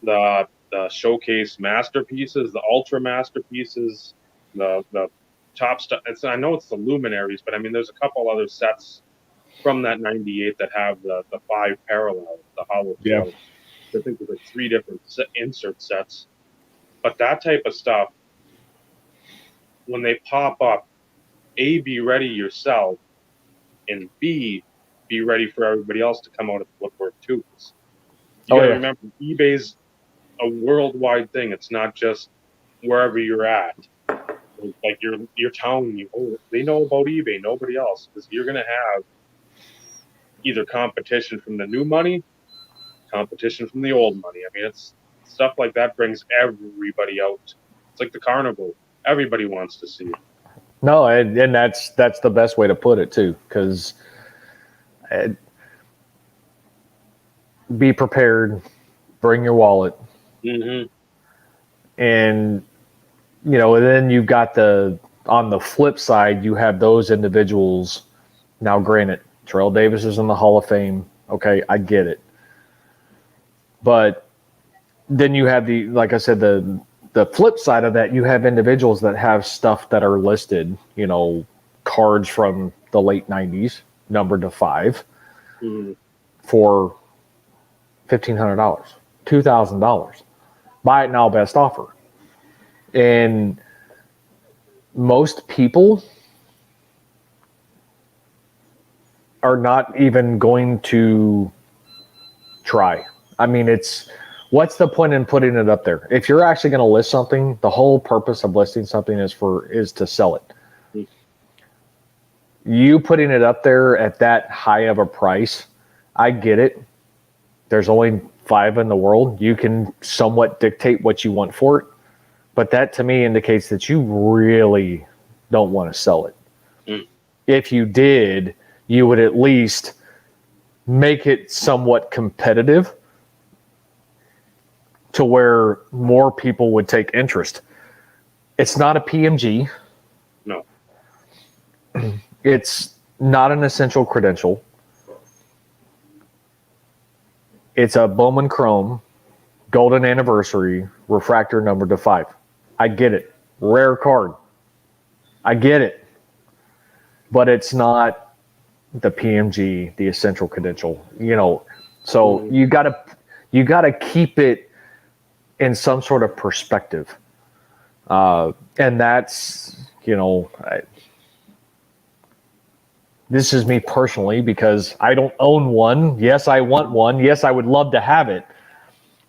Speaker 1: the showcase masterpieces, the ultra masterpieces, the top stuff. I know it's the luminaries, but I mean there's a couple other sets from that 98 that have the 5 parallel, the hollow
Speaker 2: Yeah.
Speaker 1: flow. I think there's like 3 different insert sets. But that type of stuff, when they pop up, A, be ready yourself, and B, be ready for everybody else to come out of the woodwork too. 'Cause you
Speaker 2: Oh
Speaker 1: got to
Speaker 2: yeah.
Speaker 1: remember, eBay's a worldwide thing. It's not just wherever you're at. Like your town, they know about eBay, nobody else, because you're gonna have either competition from the new money, competition from the old money. I mean, it's stuff like that brings everybody out. It's like the carnival. Everybody wants to see it.
Speaker 2: No, and that's the best way to put it too, because be prepared, bring your wallet,
Speaker 1: Mm-hmm.
Speaker 2: and and then you've got on the flip side, you have those individuals. Now, granted, Terrell Davis is in the Hall of Fame. Okay, I get it, but then you have like I said, the flip side of that, you have individuals that have stuff that are listed, cards from the late '90s, numbered to 5,
Speaker 1: Mm-hmm.
Speaker 2: for $1,500, $2,000. Buy it now, best offer. And most people are not even going to try. I mean, what's the point in putting it up there? If you're actually going to list something, the whole purpose of listing something is to sell it. You putting it up there at that high of a price, I get it. There's only 5 in the world. You can somewhat dictate what you want for it, but that to me indicates that you really don't want to sell it.
Speaker 1: Mm.
Speaker 2: If you did, you would at least make it somewhat competitive to where more people would take interest. It's not a PMG.
Speaker 1: No.
Speaker 2: It's not an essential credential. It's a Bowman Chrome, golden anniversary, refractor number to 5. I get it. Rare card. I get it. But it's not the PMG, the essential credential. So you gotta keep it in some sort of perspective. And that's, this is me personally, because I don't own one. Yes, I want one. Yes, I would love to have it.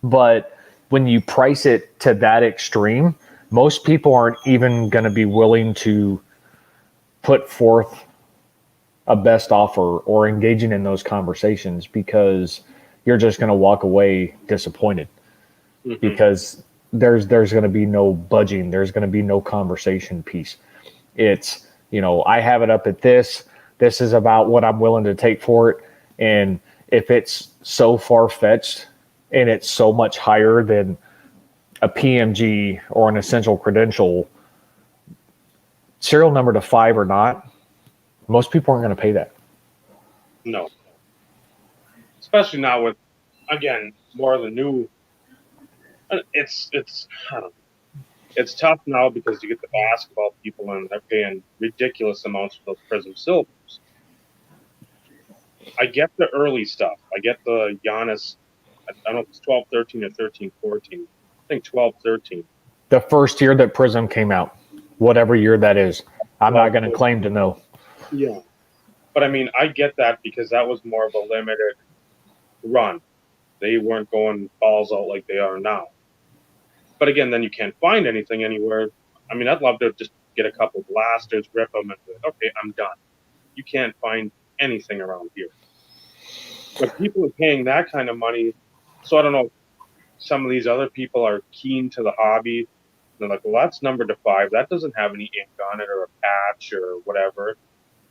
Speaker 2: But when you price it to that extreme, most people aren't even going to be willing to put forth a best offer or engaging in those conversations, because you're just going to walk away disappointed. Mm-hmm. Because there's going to be no budging. There's going to be no conversation piece. It's, I have it up at this. This is about what I'm willing to take for it. And if it's so far-fetched and it's so much higher than a PMG or an essential credential, serial number to 5 or not, most people aren't going to pay that.
Speaker 1: No. Especially now with, again, more of the new. It's I don't know. It's tough now because you get the basketball people and they're paying ridiculous amounts for those Prism Silvers. I get the early stuff. I get the Giannis. I don't know if it's 12-13 or 13-14. I think 12-13.
Speaker 2: The first year that Prism came out, whatever year that is, I'm not going to claim to know.
Speaker 1: Yeah. But I mean, I get that because that was more of a limited run. They weren't going balls out like they are now. But again, then you can't find anything anywhere. I mean, I'd love to just get a couple blasters, rip them, and be like, okay, I'm done. You can't find anything around here. But people are paying that kind of money. So I don't know. Some of these other people are keen to the hobby. They're like, well, that's numbered to 5. That doesn't have any ink on it or a patch or whatever.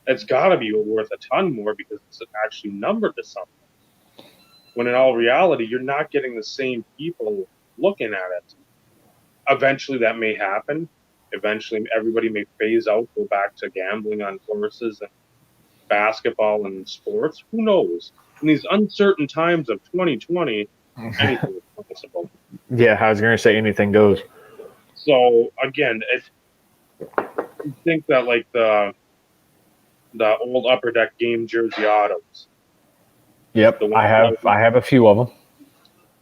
Speaker 1: It's got to be worth a ton more because it's actually numbered to something. When in all reality, you're not getting the same people looking at it. Eventually, that may happen. Eventually, everybody may phase out, go back to gambling on horses and basketball and sports. Who knows? In these uncertain times of 2020, anything is possible.
Speaker 2: Yeah, I was going to say anything goes.
Speaker 1: So again, you think that like the old Upper Deck game jersey autos.
Speaker 2: Yep, I have a few of them.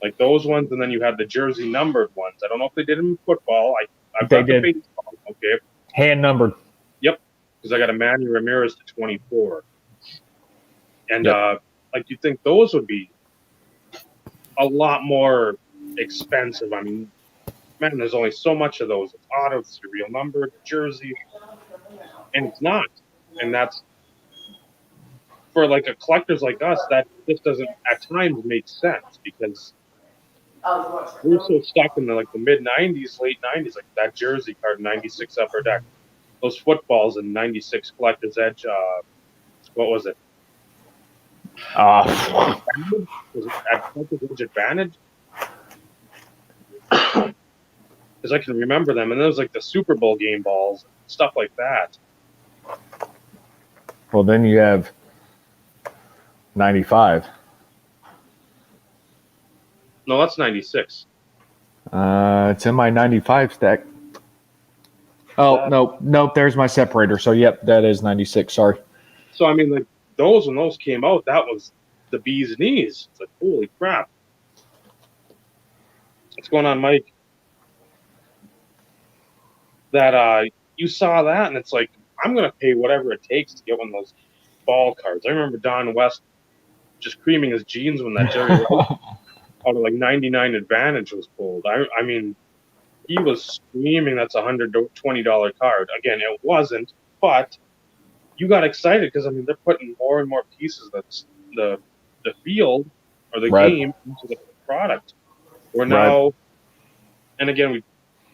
Speaker 1: Like those ones, and then you had the jersey numbered ones. I don't know if they did them in football. I've got the baseball. Okay,
Speaker 2: hand numbered.
Speaker 1: Yep, because I got a Manny Ramirez to 24, and like you think those would be a lot more expensive. I mean, man, there's only so much of those. It's auto, serial number, jersey, and it's not. And that's for like a collectors like us, that just doesn't at times make sense because we're so stuck in the mid '90s, late '90s, like that jersey card, '96 Upper Deck, those footballs in '96 Collector's Edge. What was it?
Speaker 2: Uh,
Speaker 1: Was it at Collector's Edge Advantage? Because I can remember them, and there was like the Super Bowl game balls, stuff like that.
Speaker 2: well, then you have 95.
Speaker 1: No, that's '96.
Speaker 2: It's in my 95 stack. Oh, nope. There's my separator. So, yep, that is 96. Sorry.
Speaker 1: So I mean, like those when those came out, that was the bee's knees. It's like holy crap. What's going on, Mike? That you saw that, and it's like I'm gonna pay whatever it takes to get one of those ball cards. I remember Don West just creaming his jeans when that Jerry Rice out of like 99 Advantage was pulled. I mean, he was screaming that's $120 card. Again, it wasn't, but you got excited because I mean they're putting more and more pieces that's the field or the
Speaker 2: Right.
Speaker 1: game into the product. We're
Speaker 2: Right.
Speaker 1: now, and again we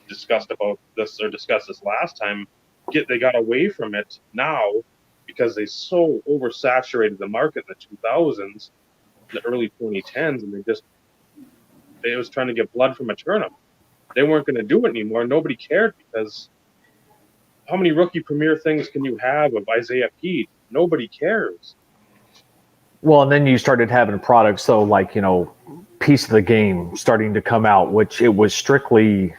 Speaker 1: discussed this last time. They got away from it now because they so oversaturated the market in the 2000s, the early 2010s, and they was trying to get blood from a turnip. They weren't going to do it anymore. Nobody cared because how many rookie premier things can you have of Isaiah Pete? Nobody cares.
Speaker 2: Well, and then you started having products, so like, piece of the game starting to come out, which it was strictly,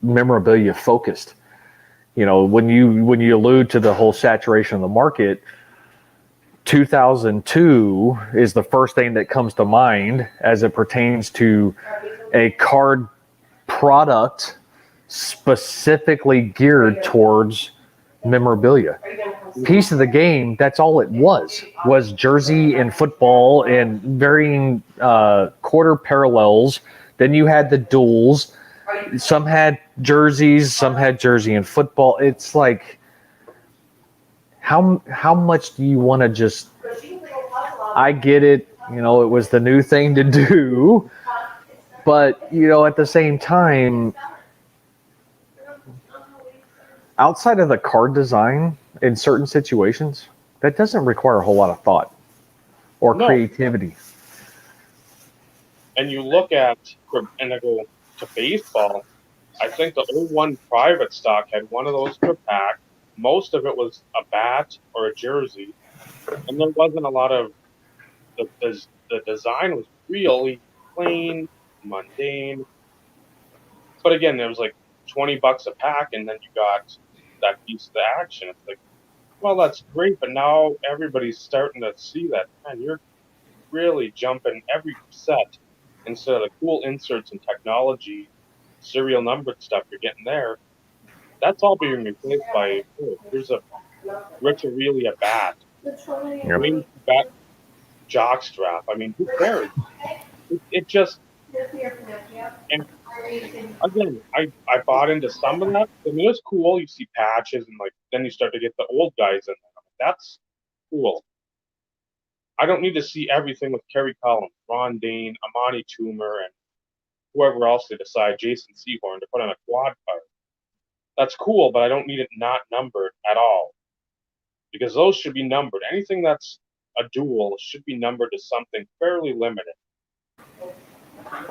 Speaker 2: memorabilia focused. When you allude to the whole saturation of the market, 2002 is the first thing that comes to mind as it pertains to a card product specifically geared towards memorabilia. Piece of the game, that's all it was jersey and football and varying quarter parallels. Then you had the duels. Some had jerseys, some had jersey and football. It's like, how much do you want to just, I get it, it was the new thing to do, but at the same time, outside of the card design in certain situations, that doesn't require a whole lot of thought or creativity.
Speaker 1: And you look at, and I go to baseball, I think the 01 private stock had one of those per pack. Most of it was a bat or a jersey. And there wasn't a lot of, the design was really plain, mundane. But again, there was like $20 a pack, and then you got that piece of the action. It's like, well, that's great, but now everybody's starting to see that, man, you're really jumping every set instead of the cool inserts and technology, serial numbered stuff you're getting there. That's all being replaced by, here's a Rich Aurelia bat. Wing bat jockstrap. I mean, who cares? It just, and again, I bought into some of that. I mean, it's cool. You see patches, and like then you start to get the old guys in there. That's cool. I don't need to see everything with Kerry Collins, Ron Dane, Amani Toomer, and whoever else they decide, Jason Sehorn, to put on a quad card. That's cool, but I don't need it not numbered at all. Because those should be numbered. Anything that's a dual should be numbered to something fairly limited.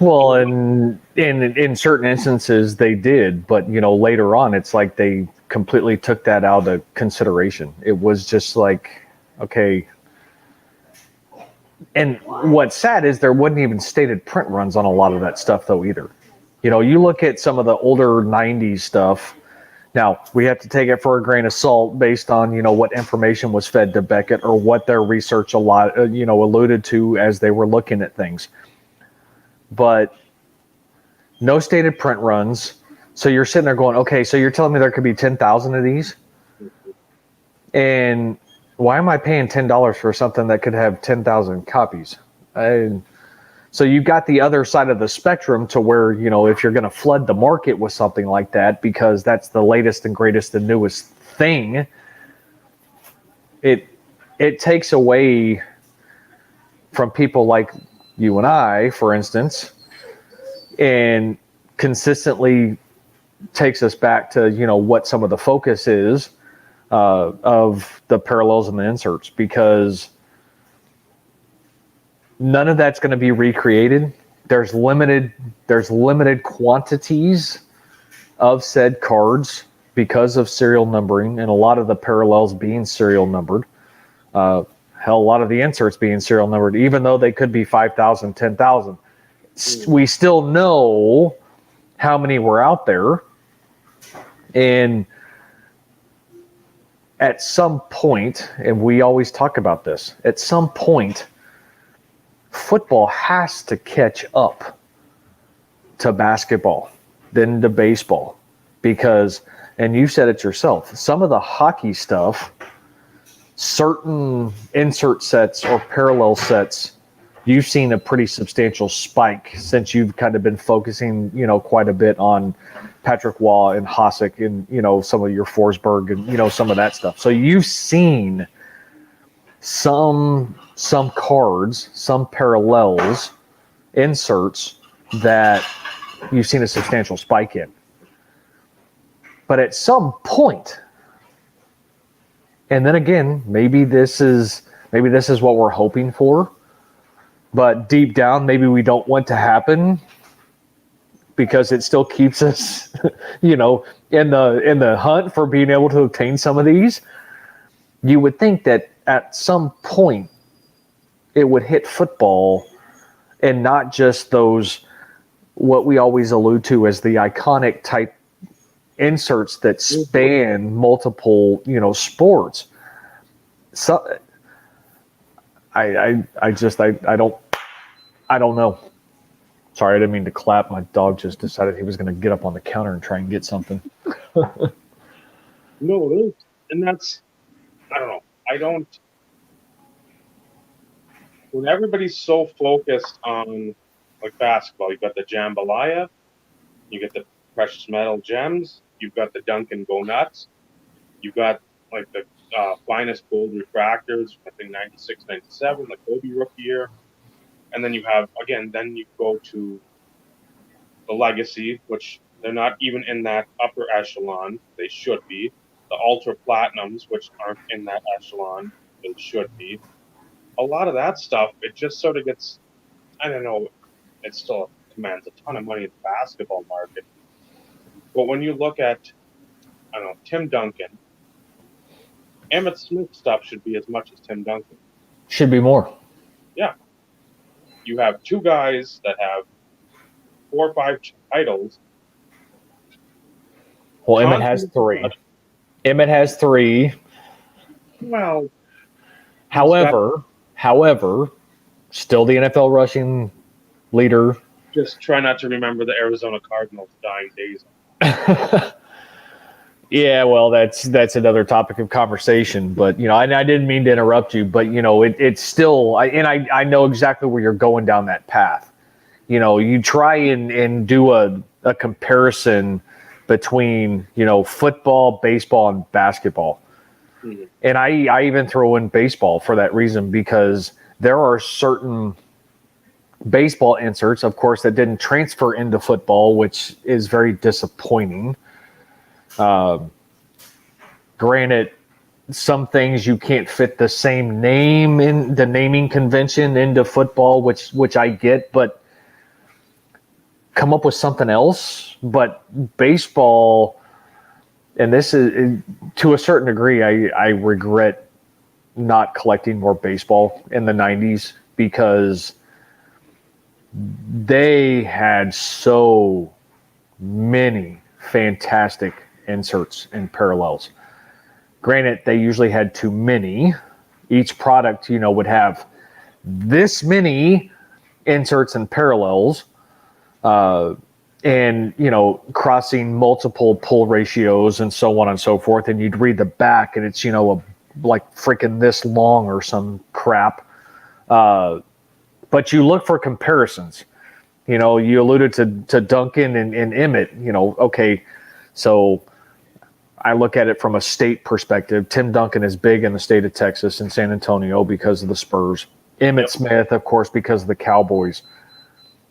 Speaker 2: Well, and in certain instances they did, but later on it's like they completely took that out of consideration. It was just like, okay. And what's sad is there wasn't even stated print runs on a lot of that stuff though either. You look at some of the older 90s stuff. Now, we have to take it for a grain of salt based on, what information was fed to Beckett or what their research alluded to as they were looking at things. But no stated print runs. So you're sitting there going, okay, so you're telling me there could be 10,000 of these? And why am I paying $10 for something that could have 10,000 copies? So you got the other side of the spectrum to where, if you're going to flood the market with something like that, because that's the latest and greatest and newest thing, it takes away from people like you and I, for instance, and consistently takes us back to, what some of the focus is of the parallels and the inserts, because none of that's going to be recreated. There's limited quantities of said cards because of serial numbering, and a lot of the parallels being serial numbered. Hell, a lot of the inserts being serial numbered, even though they could be 5,000, 10,000. We still know how many were out there. And at some point, and we always talk about this, at some point, football has to catch up to basketball, then to baseball. Because, and you said it yourself, some of the hockey stuff, certain insert sets or parallel sets, you've seen a pretty substantial spike since you've kind of been focusing, quite a bit on Patrick Waugh and Hasek and, some of your Forsberg and, some of that stuff. So you've seen some cards, some parallels, inserts that you've seen a substantial spike in. But at some point, and then again, maybe this is what we're hoping for, but deep down, maybe we don't want to happen, because it still keeps us, in the hunt for being able to obtain some of these. You would think that at some point it would hit football, and not just those, what we always allude to as the iconic type inserts that span multiple, sports. So I don't know. Sorry, I didn't mean to clap. My dog just decided he was going to get up on the counter and try and get something.
Speaker 1: No, it is. And that's, I don't know. When everybody's so focused on, like, basketball, you've got the jambalaya, you get the precious metal gems, you've got the Dunkin' Go Nuts, you've got, like, the finest gold refractors, I think 96, 97, the Kobe rookie year. And then you have, again, then you go to the Legacy, which they're not even in that upper echelon. They should be. The Ultra Platinums, which aren't in that echelon. They should be. A lot of that stuff, it just sort of gets, I don't know, it still commands a ton of money in the basketball market. But when you look at, I don't know, Tim Duncan, Emmitt Smith stuff should be as much as Tim Duncan.
Speaker 2: Should be more.
Speaker 1: Yeah. You have two guys that have 4 or 5 titles.
Speaker 2: Well, Emmitt has 3. Emmitt has 3.
Speaker 1: Well,
Speaker 2: however, still the NFL rushing leader.
Speaker 1: Just try not to remember the Arizona Cardinals' dying days.
Speaker 2: Yeah, well, that's another topic of conversation. But I didn't mean to interrupt you. But it's still, I know exactly where you're going down that path. You try and do a comparison between football, baseball, and basketball. Mm-hmm. And I even throw in baseball for that reason, because there are certain baseball inserts, of course, that didn't transfer into football, which is very disappointing. Granted, some things you can't fit the same name in the naming convention into football, which I get, but come up with something else. But baseball, and this is to a certain degree, I regret not collecting more baseball in the 90s, because they had so many fantastic inserts and parallels. Granted, they usually had too many. Each product, would have this many inserts and parallels, and crossing multiple pull ratios and so on and so forth. And you'd read the back, and it's like freaking this long or some crap. but you look for comparisons. You know, you alluded to Duncan and Emmett. You know, okay, so I look at it from a state perspective. Tim Duncan is big in the state of Texas and San Antonio because of the Spurs. Emmett Smith, of course, because of the Cowboys.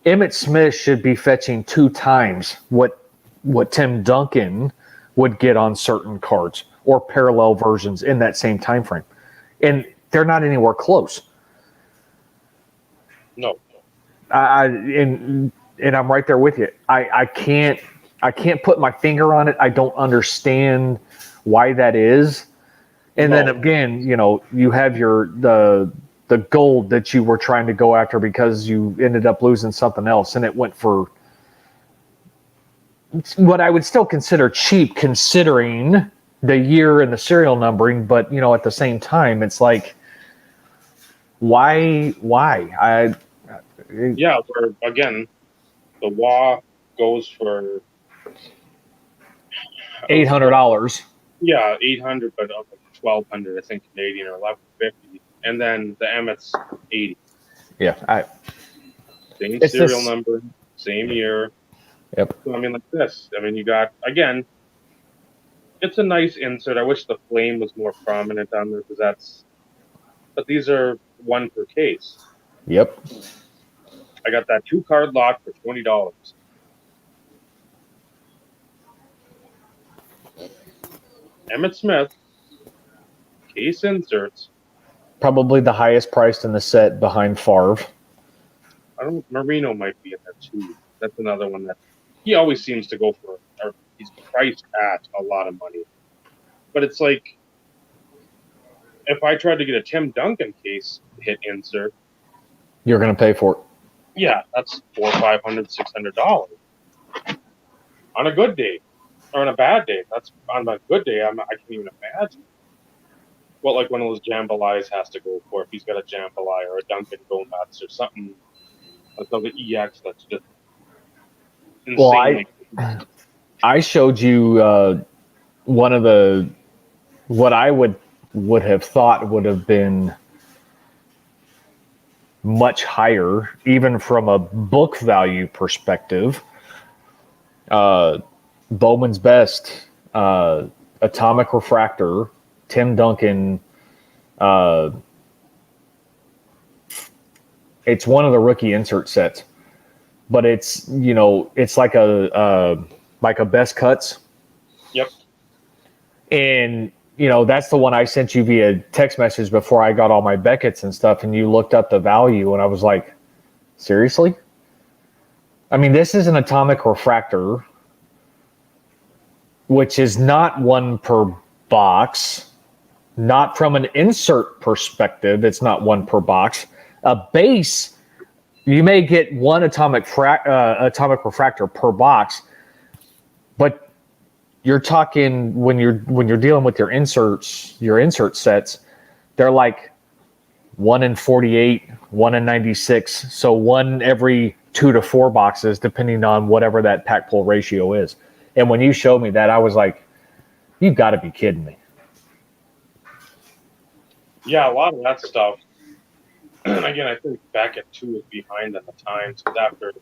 Speaker 2: Emmett Smith should be fetching 2 times what Tim Duncan would get on certain cards or parallel versions in that same time frame. And they're not anywhere close.
Speaker 1: No.
Speaker 2: And I'm right there with you. I can't put my finger on it. I don't understand why that is. And then again, you know, you have the gold that you were trying to go after because you ended up losing something else, and it went for what I would still consider cheap considering the year and the serial numbering. But you know, at the same time, it's like, why?
Speaker 1: Yeah, where again, the WA goes for
Speaker 2: $800.
Speaker 1: Yeah, 800, but up like 1,200, I think Canadian, or 1,150, and then the Emmett's 80.
Speaker 2: Yeah,
Speaker 1: Same serial number, same year.
Speaker 2: Yep.
Speaker 1: So, I mean, like this. I mean, you got, again, it's a nice insert. I wish the flame was more prominent on there because but these are 1 per case.
Speaker 2: Yep.
Speaker 1: I got that 2-card lot for $20. Emmett Smith, case inserts.
Speaker 2: Probably the highest priced in the set behind Favre.
Speaker 1: Marino might be in there too. That's another one that he always seems to go for, or he's priced at a lot of money. But it's like, if I tried to get a Tim Duncan case hit insert,
Speaker 2: you're going to pay for it.
Speaker 1: Yeah, that's $400, $500, $600 on a good day, or on a bad day. That's on a good day. I can't even imagine what like one of those jambalayas has to go for if he's got a jambalaya or a Dunkin' Donuts or something. That's like the EX. That's just insane.
Speaker 2: Well, I showed you one of what I would have thought would have been much higher, even from a book value perspective. Bowman's Best, Atomic Refractor, Tim Duncan. It's one of the rookie insert sets, but it's, you know, it's like a best cuts.
Speaker 1: Yep.
Speaker 2: And you know, that's the one I sent you via text message before I got all my Beckett's and stuff, and you looked up the value, and I was like, seriously? I mean, this is an Atomic Refractor, which is not 1 per box. Not from an insert perspective, it's not 1 per box. A base, you may get 1 Atomic Refractor per box, but you're talking when you're dealing with your insert sets, they're like 1 in 48, 1 in 96, so 1 every 2 to 4 boxes, depending on whatever that pack pull ratio is. And when you showed me that, I was like, "You've got to be kidding me!"
Speaker 1: Yeah, a lot of that stuff. Again, I think Beckett too is behind on the times, because after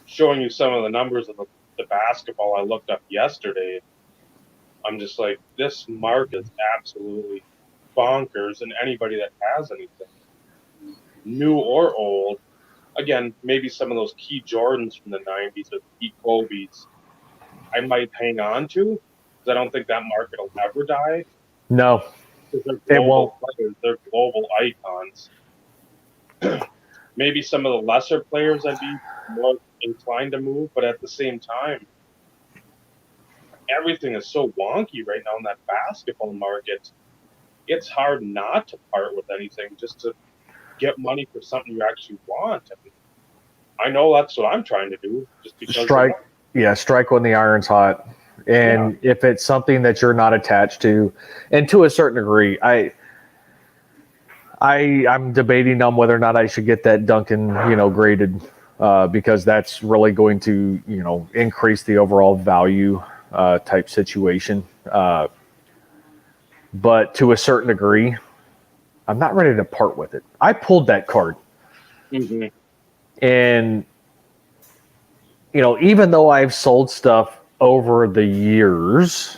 Speaker 1: showing you some of the numbers of the basketball I looked up yesterday, I'm just like, this mark is absolutely bonkers, and anybody that has anything, new or old, again, maybe some of those key Jordans from the 90s or the key Kobe's, I might hang on to, because I don't think that market will ever die.
Speaker 2: No,
Speaker 1: it won't. They're global icons. Maybe some of the lesser players I'd be more inclined to move, but at the same time, everything is so wonky right now in that basketball market. It's hard not to part with anything just to get money for something you actually want. I mean, I know that's what I'm trying to do. Just because
Speaker 2: strike when the iron's hot. And if it's something that you're not attached to, and to a certain degree, I'm debating on whether or not I should get that Duncan, graded, because that's really going to, increase the overall value type situation. But to a certain degree, I'm not ready to part with it. I pulled that card.
Speaker 1: Mm-hmm.
Speaker 2: And even though I've sold stuff over the years,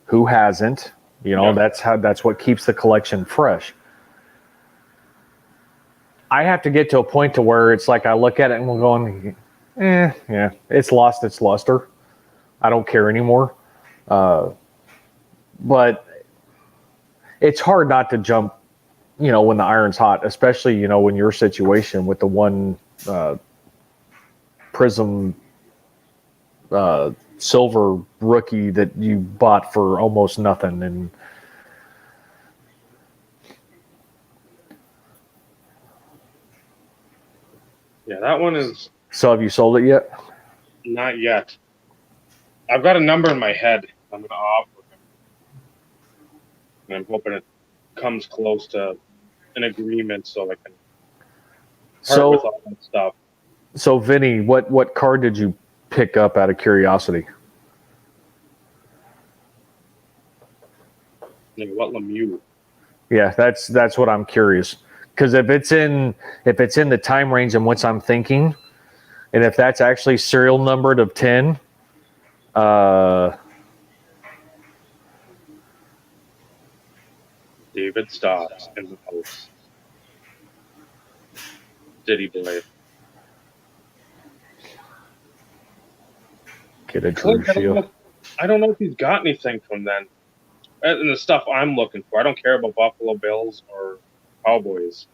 Speaker 2: who hasn't?
Speaker 1: Yep.
Speaker 2: That's what keeps the collection fresh. I have to get to a point to where it's like I look at it and we're going, yeah, it's lost its luster. I don't care anymore. But it's hard not to jump, when the iron's hot, especially, in your situation with the one Prism silver rookie that you bought for almost nothing. And
Speaker 1: Yeah, that one is
Speaker 2: so have you sold it yet?
Speaker 1: not yet. I've got a number in my head I'm going to offer him, and I'm hoping it comes close to an agreement so I can part with
Speaker 2: So,
Speaker 1: all that stuff.
Speaker 2: so Vinny, what card did you pick up out of curiosity?
Speaker 1: What Lemieux?
Speaker 2: Yeah, that's what I'm curious. Because if it's in the time range in which I'm thinking, and if that's actually serial numbered of 10, uh,
Speaker 1: David Stotts in the house. City boy.
Speaker 2: get a Drew
Speaker 1: Clint,
Speaker 2: Shield.
Speaker 1: I don't know if he's got anything from then. And the stuff I'm looking for. I don't care about Buffalo Bills or Cowboys.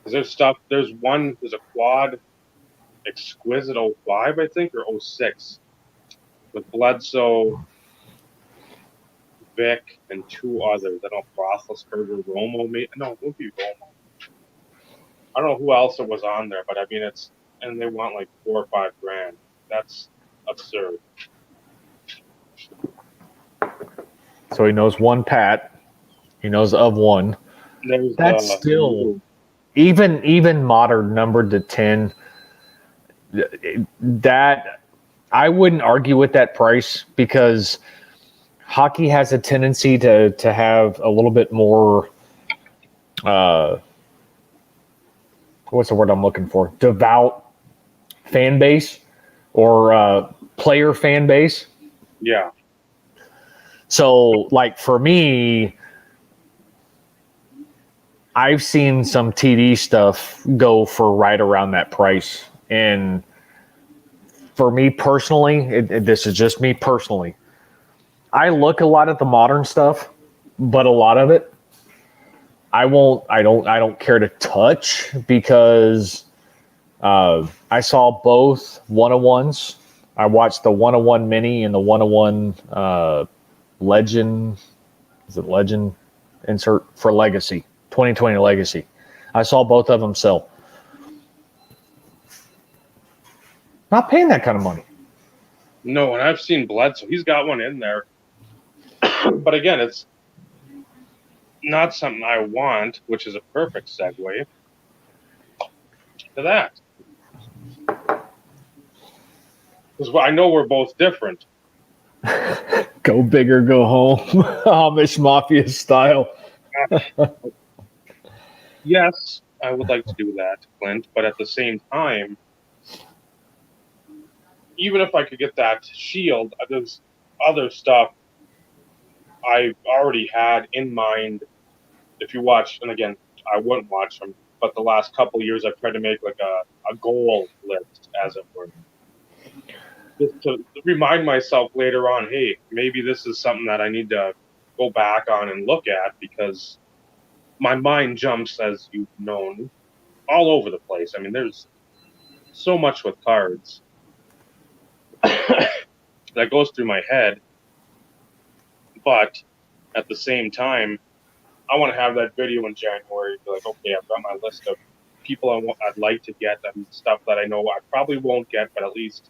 Speaker 1: There's there's a quad exquisite 05, I think, or 06 with Bledsoe, Vic, and two others. I don't know, Roethlisberger, Romo, maybe. No, it won't be Romo. I don't know who else it was on there, but I mean, and they want like $4 or $5,000. That's absurd.
Speaker 2: So he knows one Pat. He knows of one.
Speaker 1: There's
Speaker 2: That's still even modern numbered to 10. That I wouldn't argue with that price because hockey has a tendency to have a little bit more what's the word I'm looking for? Devout fan base or player fan base.
Speaker 1: yeah.
Speaker 2: So, like for me, I've seen some TD stuff go for right around that price. And for me personally, this is just me personally. I look a lot at the modern stuff, but a lot of it I don't care to touch because I saw both 101s. I watched the 101 mini and the 101 legend. Is it legend? Insert for legacy 2020 legacy. I saw both of them sell. Not paying that kind of money.
Speaker 1: No, and I've seen Bledsoe. He's got one in there. But again, it's not something I want, which is a perfect segue to that. Because I know we're both different.
Speaker 2: Go big or go home. Amish Mafia style.
Speaker 1: Yes, I would like to do that, Clint, but at the same time, even if I could get that shield, there's other stuff I've already had in mind. If you watch, and again, I wouldn't watch them, but the last couple of years I've tried to make like a goal list, as it were. Just to remind myself later on, hey, maybe this is something that I need to go back on and look at because my mind jumps, as you've known, all over the place. I mean, there's so much with cards that goes through my head, but at the same time, I want to have that video in January. Be like, okay, I've got my list of people I'd like to get and stuff that I know I probably won't get, but at least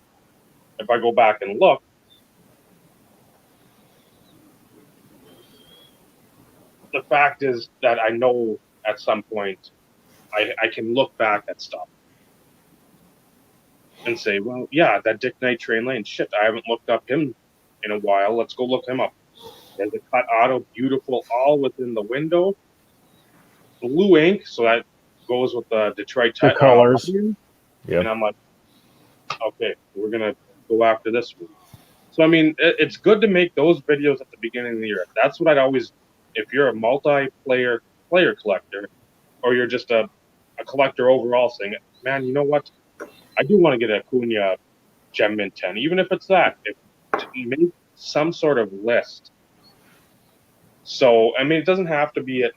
Speaker 1: if I go back and look, the fact is that I know at some point I can look back at stuff and say, well, yeah, that Dick Knight Train Lane, shit, I haven't looked up him in a while. Let's go look him up. There's a cut auto, beautiful, all within the window. Blue ink, so that goes with the Detroit
Speaker 2: The colors.
Speaker 1: Lions,
Speaker 2: Yeah.
Speaker 1: and I'm like, okay, we're gonna go after this one. So I mean, it's good to make those videos at the beginning of the year. That's what I'd always. If you're a multiplayer player collector, or you're just a collector overall, saying, man, you know what? I do want to get a Acuna Gem Mint 10, even if it's that. If to make some sort of list. So I mean, it doesn't have to be a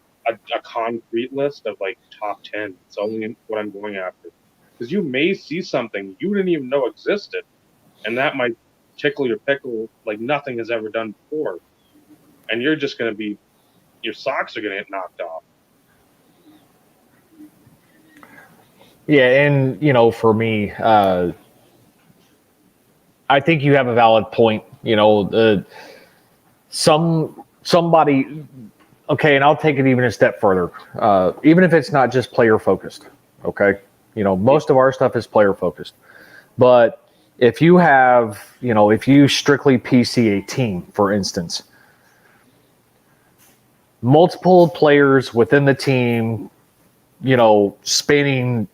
Speaker 1: concrete list of like top 10. It's only what I'm going after, because you may see something you didn't even know existed, and that might tickle your pickle like nothing has ever done before, and you're just going to be your socks are going to get knocked off.
Speaker 2: Yeah, and for me, I think you have a valid point. Somebody. Okay, and I'll take it even a step further. Even if it's not just player focused. Okay, most of our stuff is player focused, but if you have, if you strictly PC a team, for instance, multiple players within the team, spanning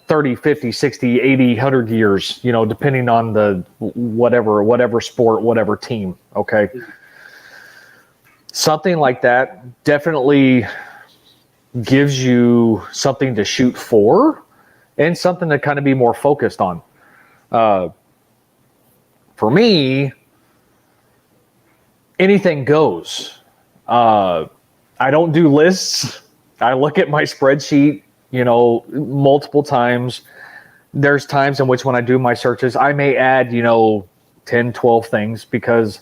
Speaker 2: 30, 50, 60, 80, 100 years, depending on the whatever sport, whatever team, okay? Something like that definitely gives you something to shoot for and something to kind of be more focused on. For me, anything goes. I don't do lists. I look at my spreadsheet, multiple times. There's times in which when I do my searches, I may add, 10, 12 things because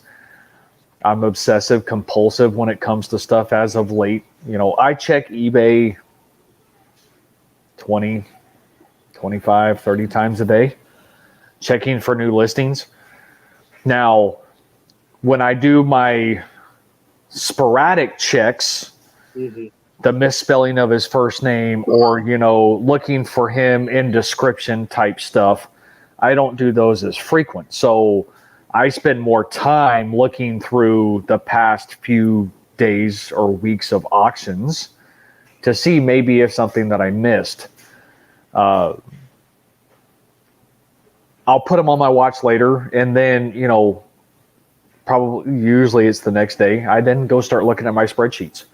Speaker 2: I'm obsessive compulsive when it comes to stuff as of late. I check eBay 20, 25, 30 times a day, checking for new listings. Now, when I do my sporadic checks, the misspelling of his first name or, looking for him in description type stuff, I don't do those as frequent. So I spend more time looking through the past few days or weeks of auctions to see maybe if something that I missed. I'll put them on my watch later, and then, probably usually it's the next day. I then go start looking at my spreadsheets,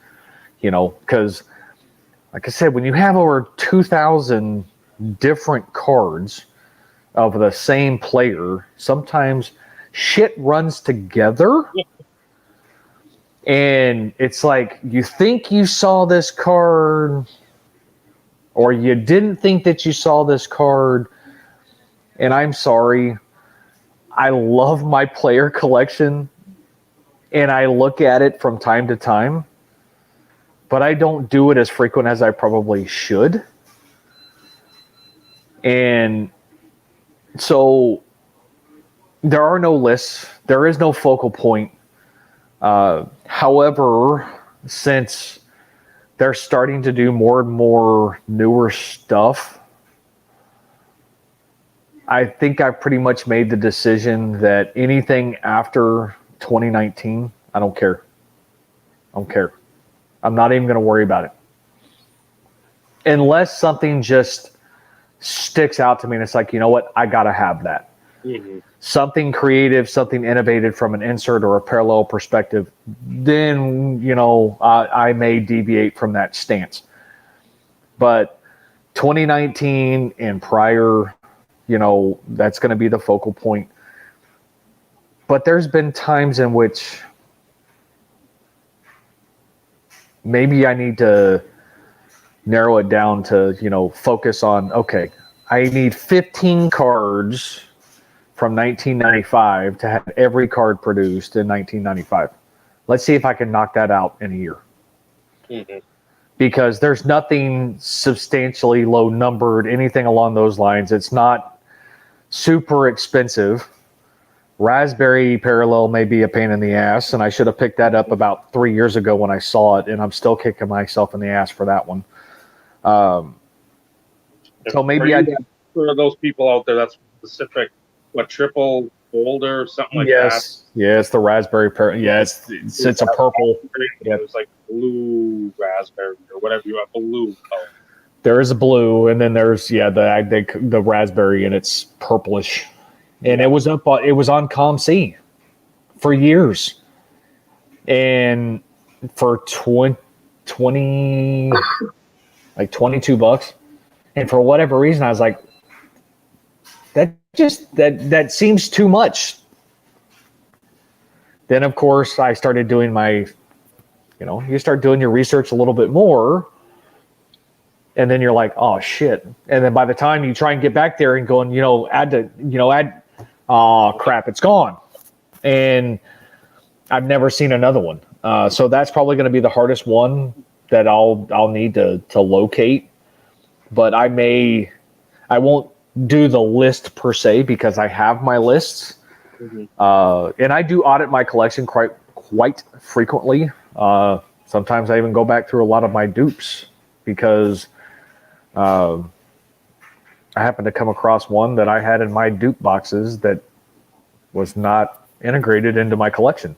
Speaker 2: because like I said, when you have over 2,000 different cards of the same player, sometimes shit runs together. And it's like you think you saw this card or you didn't think that you saw this card. And I'm sorry, I love my player collection and I look at it from time to time, but I don't do it as frequent as I probably should. And so there are no lists. There is no focal point. However, since they're starting to do more and more newer stuff, I think I pretty much made the decision that anything after 2019, I don't care. I'm not even going to worry about it. Unless something just sticks out to me and it's like, you know what, I got to have that. Something creative, something innovative from an insert or a parallel perspective, then, I may deviate from that stance. But 2019 and prior, that's going to be the focal point. But there's been times in which maybe I need to narrow it down to, focus on, okay, I need 15 cards from 1995 to have every card produced in 1995. Let's see if I can knock that out in a year. Because there's nothing substantially low numbered, anything along those lines. It's not super expensive. Raspberry Parallel may be a pain in the ass, and I should have picked that up about 3 years ago when I saw it, and I'm still kicking myself in the ass for that one. So maybe
Speaker 1: for those people out there, that's specific. What triple folder or something like that.
Speaker 2: Yes, the raspberry pear. Yes, it's a purple. Yep.
Speaker 1: There's like blue raspberry or whatever you want, blue color.
Speaker 2: There is a blue, and then there's the raspberry, and it's purplish. And it was on ComC for years, and for 20 like $22, and for whatever reason, I was like, that seems too much. Then of course I started doing you start doing your research a little bit more, and then you're like, oh shit. And then by the time you try and get back there and going, oh crap, it's gone. And I've never seen another one. So that's probably going to be the hardest one that I'll need to locate. But I won't do the list per se because I have my lists. Mm-hmm. And I do audit my collection quite frequently. Sometimes I even go back through a lot of my dupes because I happened to come across one that I had in my dupe boxes that was not integrated into my collection.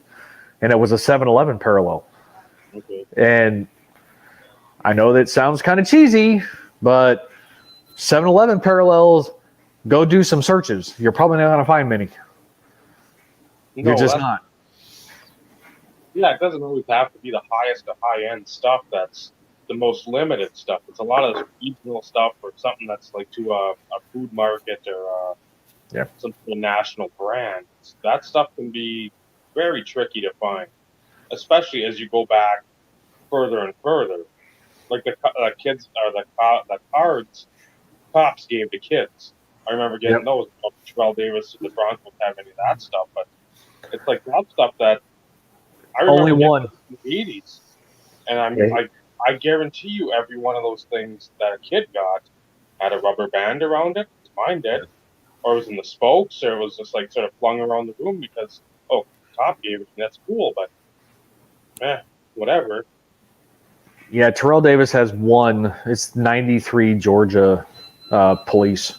Speaker 2: And it was a 7-Eleven parallel. Okay. And I know that sounds kind of cheesy, but 7-Eleven parallels, go do some searches. You're probably not going to find many. You're just not.
Speaker 1: Yeah, it doesn't always have to be the highest of high-end stuff that's the most limited stuff. It's a lot of regional stuff or something that's like to a food market or some national brand. That stuff can be very tricky to find, especially as you go back further and further. Like the kids or the cards Pops gave to kids. I remember getting those. Terrell Davis, the Broncos have any of that stuff, but it's like that stuff that I remember
Speaker 2: only one
Speaker 1: in the 80s. And I guarantee you every one of those things that a kid got had a rubber band around it. Mine did. Or it was in the spokes, or it was just like sort of flung around the room because, Top gave it, and that's cool, but whatever.
Speaker 2: Yeah, Terrell Davis has one. It's 93 Georgia Police.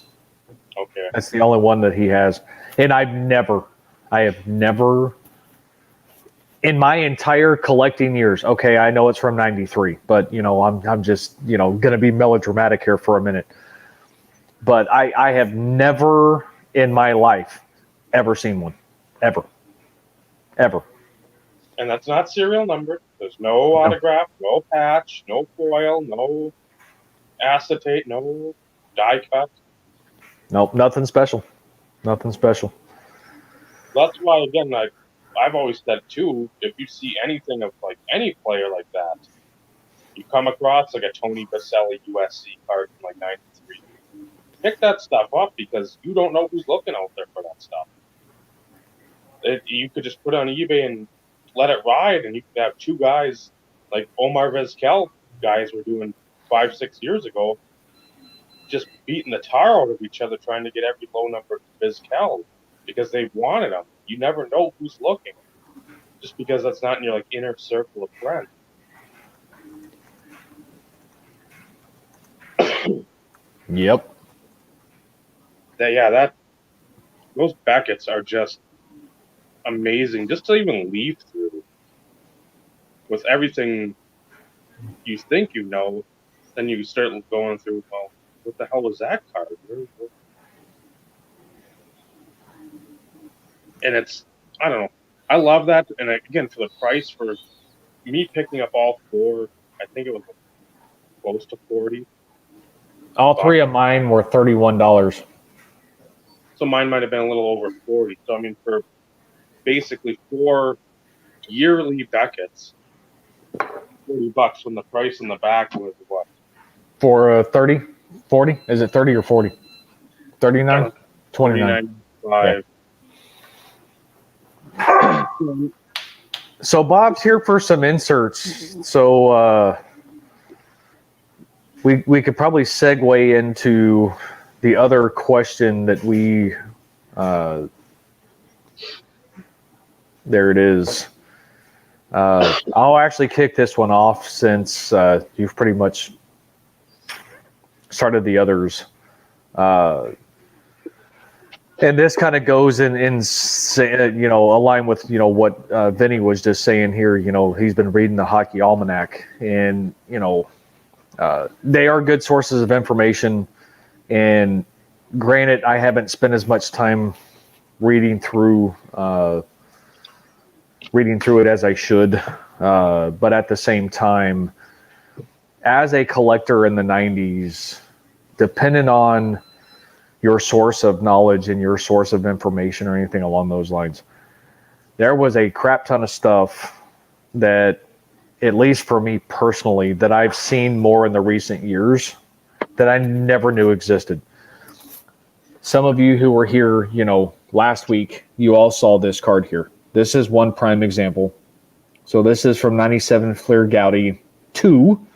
Speaker 1: Okay.
Speaker 2: That's the only one that he has. And I have never in my entire collecting years, okay, I know it's from 93, but I'm just, gonna be melodramatic here for a minute. But I have never in my life ever seen one. Ever.
Speaker 1: And that's not serial numbered. There's no autograph, no patch, no foil, no acetate, no die cut.
Speaker 2: Nope, nothing special.
Speaker 1: That's why, again, I've always said too, if you see anything of like any player like that, you come across like a Tony Baselli USC card from like 93, pick that stuff up because you don't know who's looking out there for that stuff. You could just put it on eBay and let it ride, and you could have two guys like Omar Vizquel guys were doing 5-6 years ago, just beating the tar out of each other trying to get every low number Vizquel because they wanted them. You never know who's looking, just because that's not in your like inner circle of friends.
Speaker 2: Yep.
Speaker 1: Those Beckett's are just amazing, just to even leaf through with everything you think you know. Then you start going through, well, what the hell was that card? And it's, I don't know. I love that. And again, for the price, for me picking up all four, I think it was close to 40.
Speaker 2: All three of mine were $31.
Speaker 1: So mine might have been a little over 40. So, I mean, for basically 4 yearly Beckett's, $40 when the price in the back was what?
Speaker 2: For 30? 40? Is it 30 or 40? 39? 29.
Speaker 1: 5.
Speaker 2: So Bob's here for some inserts. So we could probably segue into the other question that we there it is. I'll actually kick this one off since you've pretty much started the others. And this kind of goes in align with what Vinny was just saying here. He's been reading the Hockey Almanac, and they are good sources of information. And granted, I haven't spent as much time reading through it as I should, but at the same time, as a collector in the 90s, depending on your source of knowledge and your source of information or anything along those lines, there was a crap ton of stuff that, at least for me personally, that I've seen more in the recent years that I never knew existed. Some of you who were here, last week, you all saw this card here. This is one prime example. So this is from 97 Fleer Gaudy 2.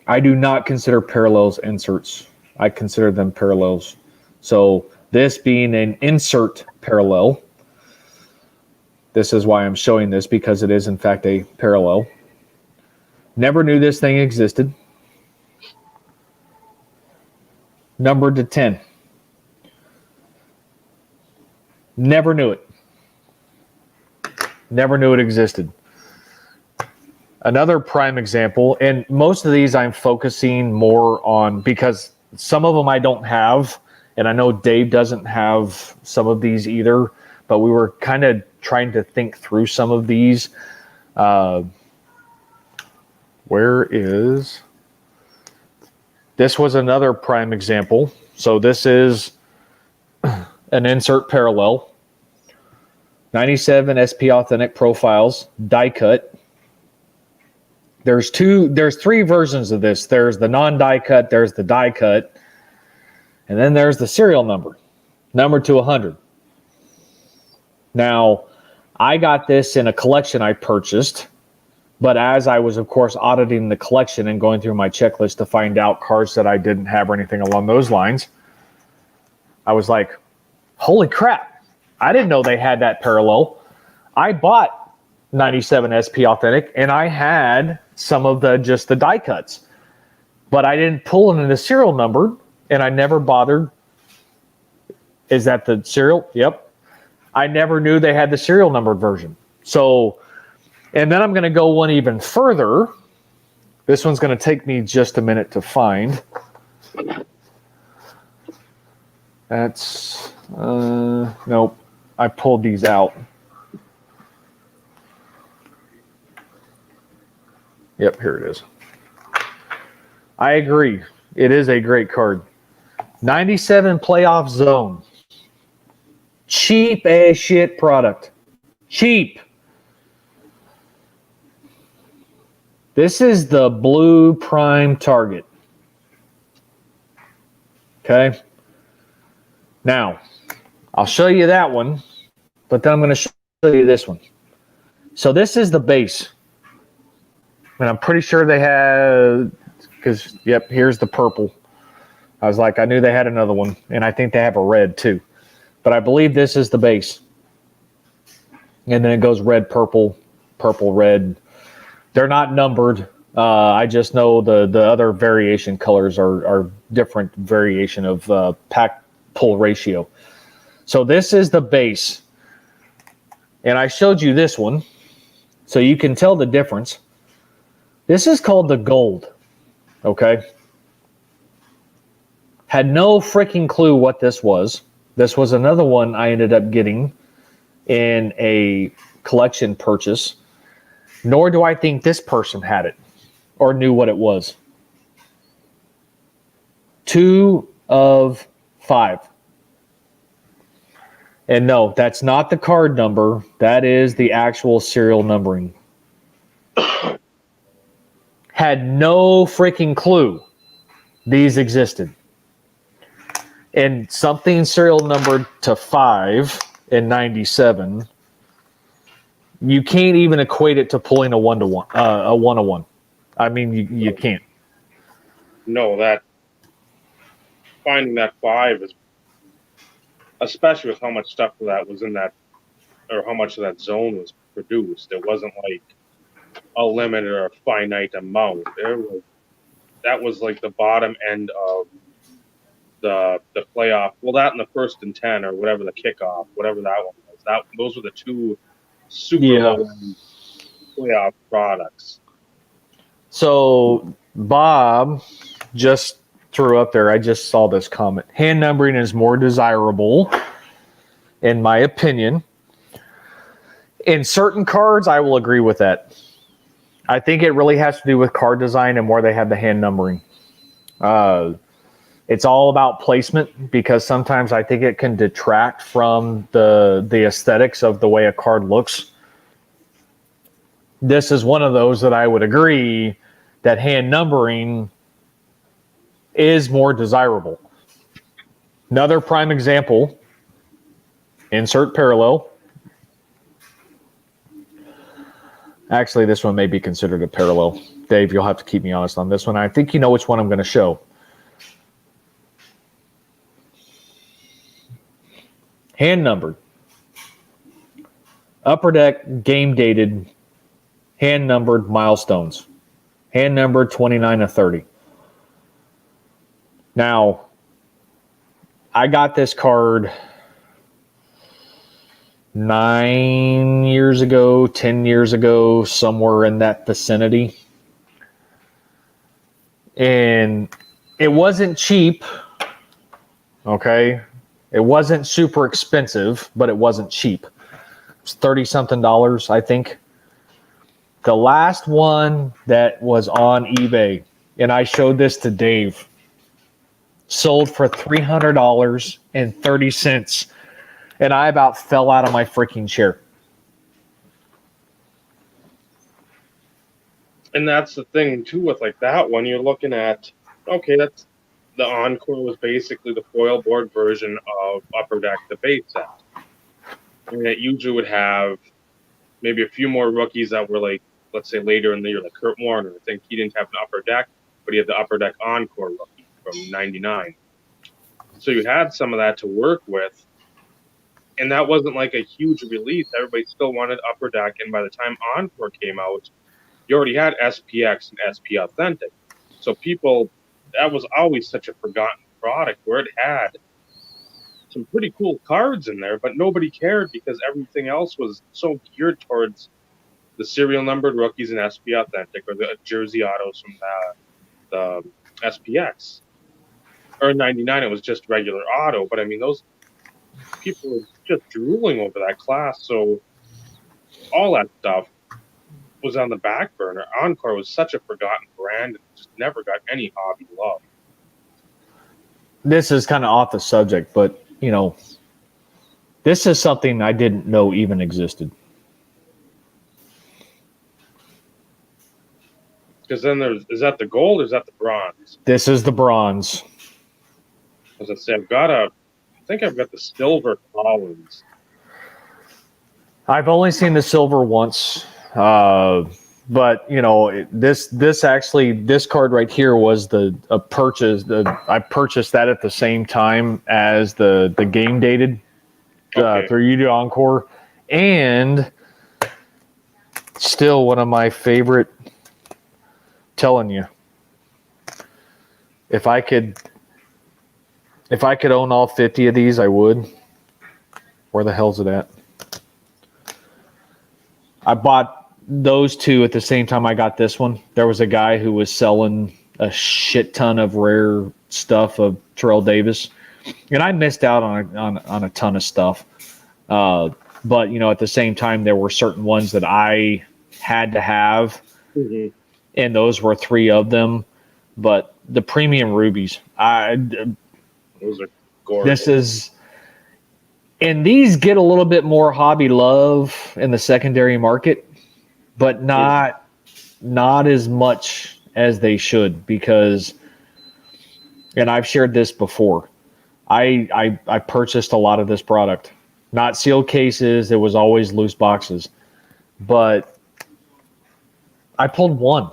Speaker 2: I do not consider parallels inserts. I consider them parallels. So this being an insert parallel, this is why I'm showing this, because it is in fact a parallel. Never knew this thing existed. Numbered to 10. Never knew it. Never knew it existed. Another prime example, and most of these I'm focusing more on because some of them I don't have, and I know Dave doesn't have some of these either, but we were kind of trying to think through some of these. Where is... This was another prime example. So this is an insert parallel. 97 SP Authentic Profiles, die cut. There's three versions of this. There's the non-die cut, there's the die cut, and then there's the serial number, numbered to 100. Now, I got this in a collection I purchased, but as I was, of course, auditing the collection and going through my checklist to find out cards that I didn't have or anything along those lines, I was like, holy crap, I didn't know they had that parallel. I bought 97 SP Authentic, and I had some of just the die cuts, but I didn't pull it in the serial number, and I never bothered. Is that the serial? Yep. I never knew they had the serial numbered version. So, and then I'm going to go one even further. This one's going to take me just a minute to find. That's, nope. I pulled these out. Yep, here it is. I agree. It is a great card. 97 Playoff Zone. Cheap as shit product. Cheap. This is the blue prime target. Okay. Now, I'll show you that one, but then I'm going to show you this one. So this is the base. And I'm pretty sure they had, because, yep, here's the purple. I was like, I knew they had another one, and I think they have a red too. But I believe this is the base. And then it goes red, purple, purple, red. They're not numbered. I just know the other variation colors are different variation of pack pull ratio. So this is the base. And I showed you this one, so you can tell the difference. This is called the gold, okay? Had no freaking clue what this was. This was another one I ended up getting in a collection purchase. Nor do I think this person had it or knew what it was. 2 of 5. And no, that's not the card number. That is the actual serial numbering. Had no freaking clue these existed. And something serial numbered to 5 in 97, you can't even equate it to pulling a 1-to-1, a 1-to-1. I mean, you can't.
Speaker 1: No, that finding that 5 is, especially with how much stuff that was in that, or how much of that zone was produced. It wasn't like a limited or a finite amount. That was like the bottom end of the playoff. Well, that and the 1st and 10 or whatever the kickoff, whatever that one was. Those were the two super
Speaker 2: Yeah.
Speaker 1: low end playoff products.
Speaker 2: So Bob just threw up there. I just saw this comment. Hand numbering is more desirable, in my opinion. In certain cards, I will agree with that. I think it really has to do with card design and where they have the hand numbering. It's all about placement because sometimes I think it can detract from the aesthetics of the way a card looks. This is one of those that I would agree that hand numbering is more desirable. Another prime example, insert parallel. Actually, this one may be considered a parallel. Dave, you'll have to keep me honest on this one. I think you know which one I'm going to show. Hand numbered. Upper Deck game dated hand numbered milestones. Hand numbered 29 to 30. Now, I got this card 9 years ago, 10 years ago, somewhere in that vicinity. And it wasn't cheap. Okay. It wasn't super expensive, but it wasn't cheap. It was 30 something dollars, I think. The last one that was on eBay, and I showed this to Dave, sold for $300.30. And I about fell out of my freaking chair.
Speaker 1: And that's the thing too with like that one. You're looking at, okay, that's the Encore was basically the foil board version of Upper Deck, the base set. And it usually would have maybe a few more rookies that were like, let's say later in the year, like Kurt Warner. I think he didn't have an Upper Deck, but he had the Upper Deck Encore rookie from '99. So you had some of that to work with. And that wasn't like a huge release. Everybody still wanted Upper Deck. And by the time Encore came out, you already had SPX and SP Authentic. So people, that was always such a forgotten product where it had some pretty cool cards in there, but nobody cared because everything else was so geared towards the serial numbered rookies and SP Authentic or the jersey autos from the SPX. Or 99, it was just regular auto. But I mean, those people were just drooling over that class. So all that stuff was on the back burner. Encore was such a forgotten brand and just never got any hobby love.
Speaker 2: This is kind of off the subject, but, you know, this is something I didn't know even existed.
Speaker 1: Because then is that the gold or is that the bronze?
Speaker 2: This is the bronze.
Speaker 1: As I say, I think I've got the silver Collins.
Speaker 2: I've only seen the silver once, but you know this card right here was a purchase. I purchased that at the same time as the game dated through UD Encore, and still one of my favorite. Telling you, if I could own all 50 of these, I would. Where the hell's it at? I bought those two at the same time I got this one. There was a guy who was selling a shit ton of rare stuff of Terrell Davis, and I missed out on a ton of stuff. But you know, at the same time, there were certain ones that I had to have, and those were 3 of them. But the premium rubies,
Speaker 1: those are gorgeous.
Speaker 2: And these get a little bit more hobby love in the secondary market, but not as much as they should, because, and I've shared this before, I purchased a lot of this product. Not sealed cases, it was always loose boxes. But I pulled one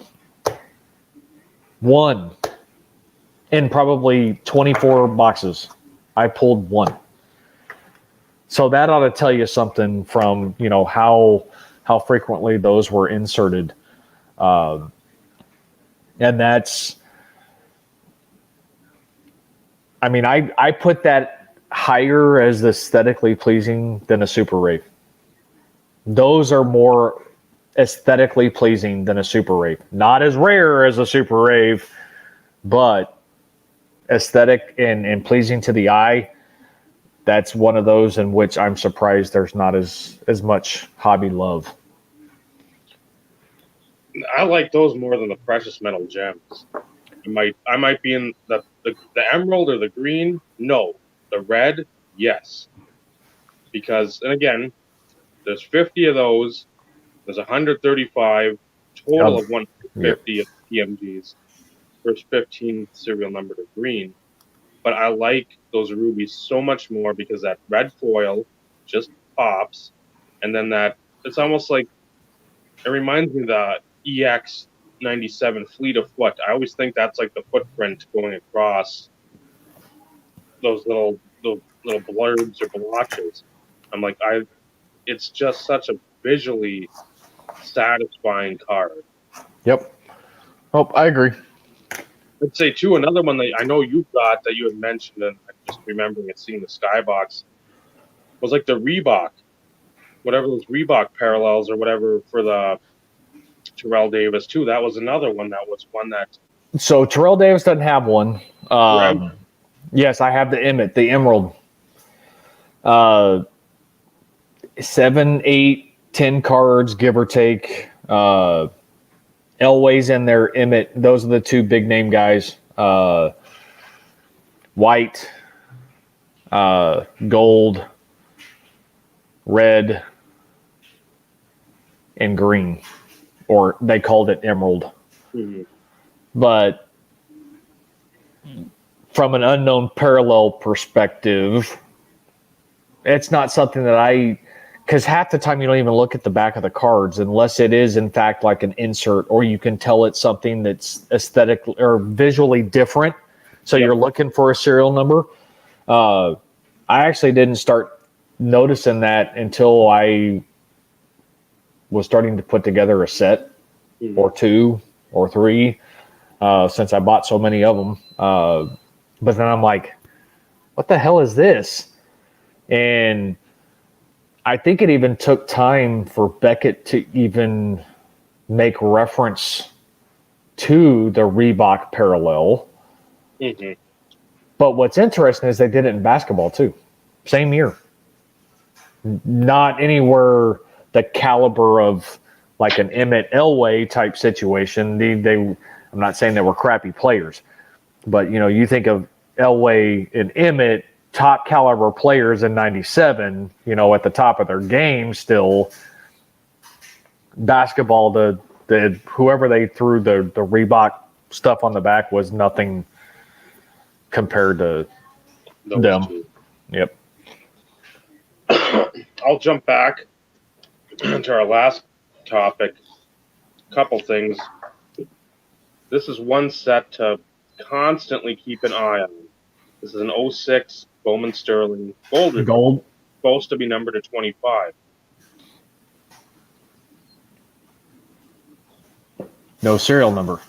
Speaker 2: in probably 24 boxes. I pulled one. So that ought to tell you something from, you know, how frequently those were inserted. And that's, I mean, I put that higher as aesthetically pleasing than a Super Rave. Those are more aesthetically pleasing than a Super Rave. Not as rare as a Super Rave, but aesthetic and pleasing to the eye. That's one of those in which I'm surprised there's not as much hobby love.
Speaker 1: I like those more than the precious metal gems. I might be in the emerald or the green. No, the red. Yes, because and again, there's 50 of those. There's 135 total of
Speaker 2: Yep.
Speaker 1: 150 of PMGs. First 15 serial number to green. But I like those rubies so much more because that red foil just pops, and then that it's almost like it reminds me of the EX 97 Fleet of Foot. I always think that's like the footprint going across those little blurbs or blotches. I'm like it's just such a visually satisfying card.
Speaker 2: Yep. Oh, I agree.
Speaker 1: I'd say too another one that I know you've got that you had mentioned, and I'm just remembering it seeing the skybox was like the Reebok, whatever those Reebok parallels or whatever for the Terrell Davis too. That was another one that was one that
Speaker 2: So Terrell Davis doesn't have one.
Speaker 1: for
Speaker 2: Yes, I have the Emmett, the Emerald. Uh, 7, 8, 10 cards, give or take. Elway's in there, Emmett. Those are the two big name guys. White, gold, red, and green. Or they called it emerald.
Speaker 1: mm-hmm.
Speaker 2: But from an unknown parallel perspective, it's not something that because half the time you don't even look at the back of the cards unless it is in fact like an insert, or you can tell it's something that's aesthetically or visually different. So
Speaker 1: Yep.
Speaker 2: you're looking for a serial number. I actually didn't start noticing that until I was starting to put together a set
Speaker 1: Mm-hmm.
Speaker 2: or two or three, since I bought so many of them. But then I'm like, what the hell is this? And I think it even took time for Beckett to even make reference to the Reebok parallel.
Speaker 1: Mm-hmm.
Speaker 2: But what's interesting is they did it in basketball too. Same year. Not anywhere the caliber of like an Emmett Elway type situation. I'm not saying they were crappy players, but you think of Elway and Emmett, top caliber players in 97, at the top of their game still. Basketball, the whoever they threw the Reebok stuff on the back was nothing compared to
Speaker 1: Those
Speaker 2: them.
Speaker 1: two.
Speaker 2: Yep.
Speaker 1: I'll jump back to our last topic. Couple things. This is one set to constantly keep an eye on. This is an 06 Bowman Sterling Gold.
Speaker 2: Gold.
Speaker 1: Supposed to be numbered to 25.
Speaker 2: No serial number.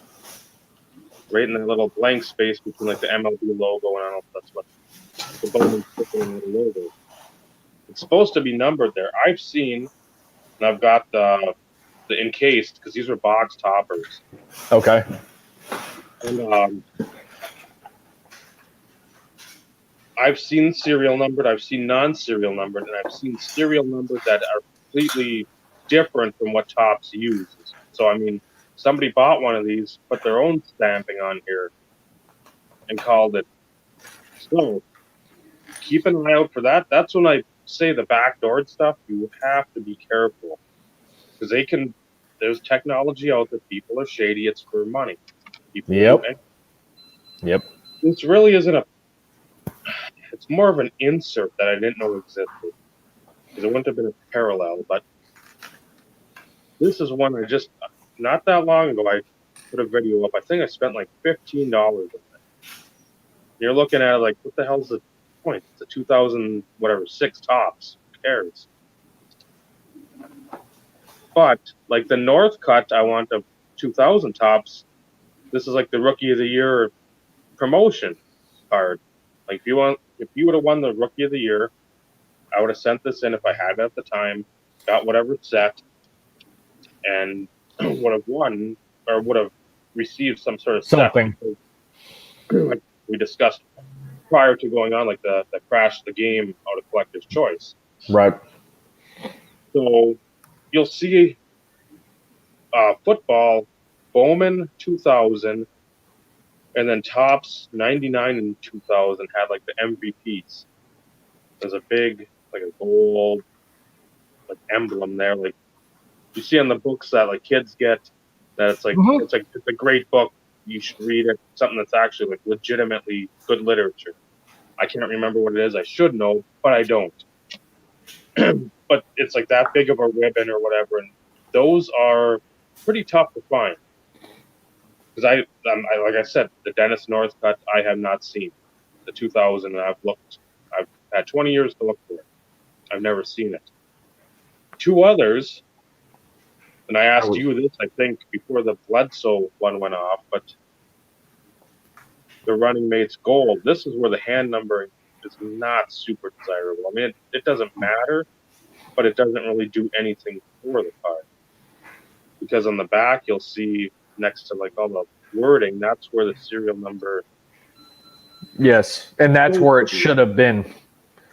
Speaker 1: Right in that little blank space between like the MLB logo and I don't know if that's what the Bowman logo. It's supposed to be numbered there. I've seen, and I've got the encased because these are box toppers.
Speaker 2: Okay.
Speaker 1: And I've seen serial numbered, I've seen non-serial numbered, and I've seen serial numbered that are completely different from what Topps uses. So I mean, somebody bought one of these, put their own stamping on here, and called it. So keep an eye out for that. That's when I say the backdoored stuff. You have to be careful because they can. There's technology out there. People are shady. It's for money. People
Speaker 2: Yep.
Speaker 1: do it.
Speaker 2: Yep.
Speaker 1: This really isn't a. It's more of an insert that I didn't know existed because it wouldn't have been a parallel. But this is one I just not that long ago. I put a video up. I think I spent like $15 on it. You're looking at it like, what the hell's the point? It's a 2000 whatever 6 Topps. Who cares? But like the North Cut, I want a 2000 Topps. This is like the Rookie of the Year promotion card. Like if you would have won the Rookie of the Year, I would have sent this in if I had it at the time, got whatever set, and would have won or would have received some sort of set
Speaker 2: Something.
Speaker 1: because, like we discussed prior to going on, like the crash the game out of collector's choice.
Speaker 2: Right.
Speaker 1: So you'll see football, Bowman 2000, and then Tops 99 and 2000 had like the MVPs. There's a big, like a gold, like emblem there. Like you see on the books that like kids get, that
Speaker 2: Mm-hmm.
Speaker 1: it's a great book. You should read it. Something that's actually like legitimately good literature. I can't remember what it is. I should know, but I don't. But it's like that big of a ribbon or whatever, and those are pretty tough to find. Because like I said, the Dennis Northcutt I have not seen. The 2000 I've looked. I've had 20 years to look for it. I've never seen it. Two others, and I asked you this, I think, before the Bledsoe one went off, but the running mates gold. This is where the hand numbering is not super desirable. I mean, it doesn't matter, but it doesn't really do anything for the card. Because on the back, you'll see next to like all the wording, that's where the serial number.
Speaker 2: Yes, and that's where it should have been.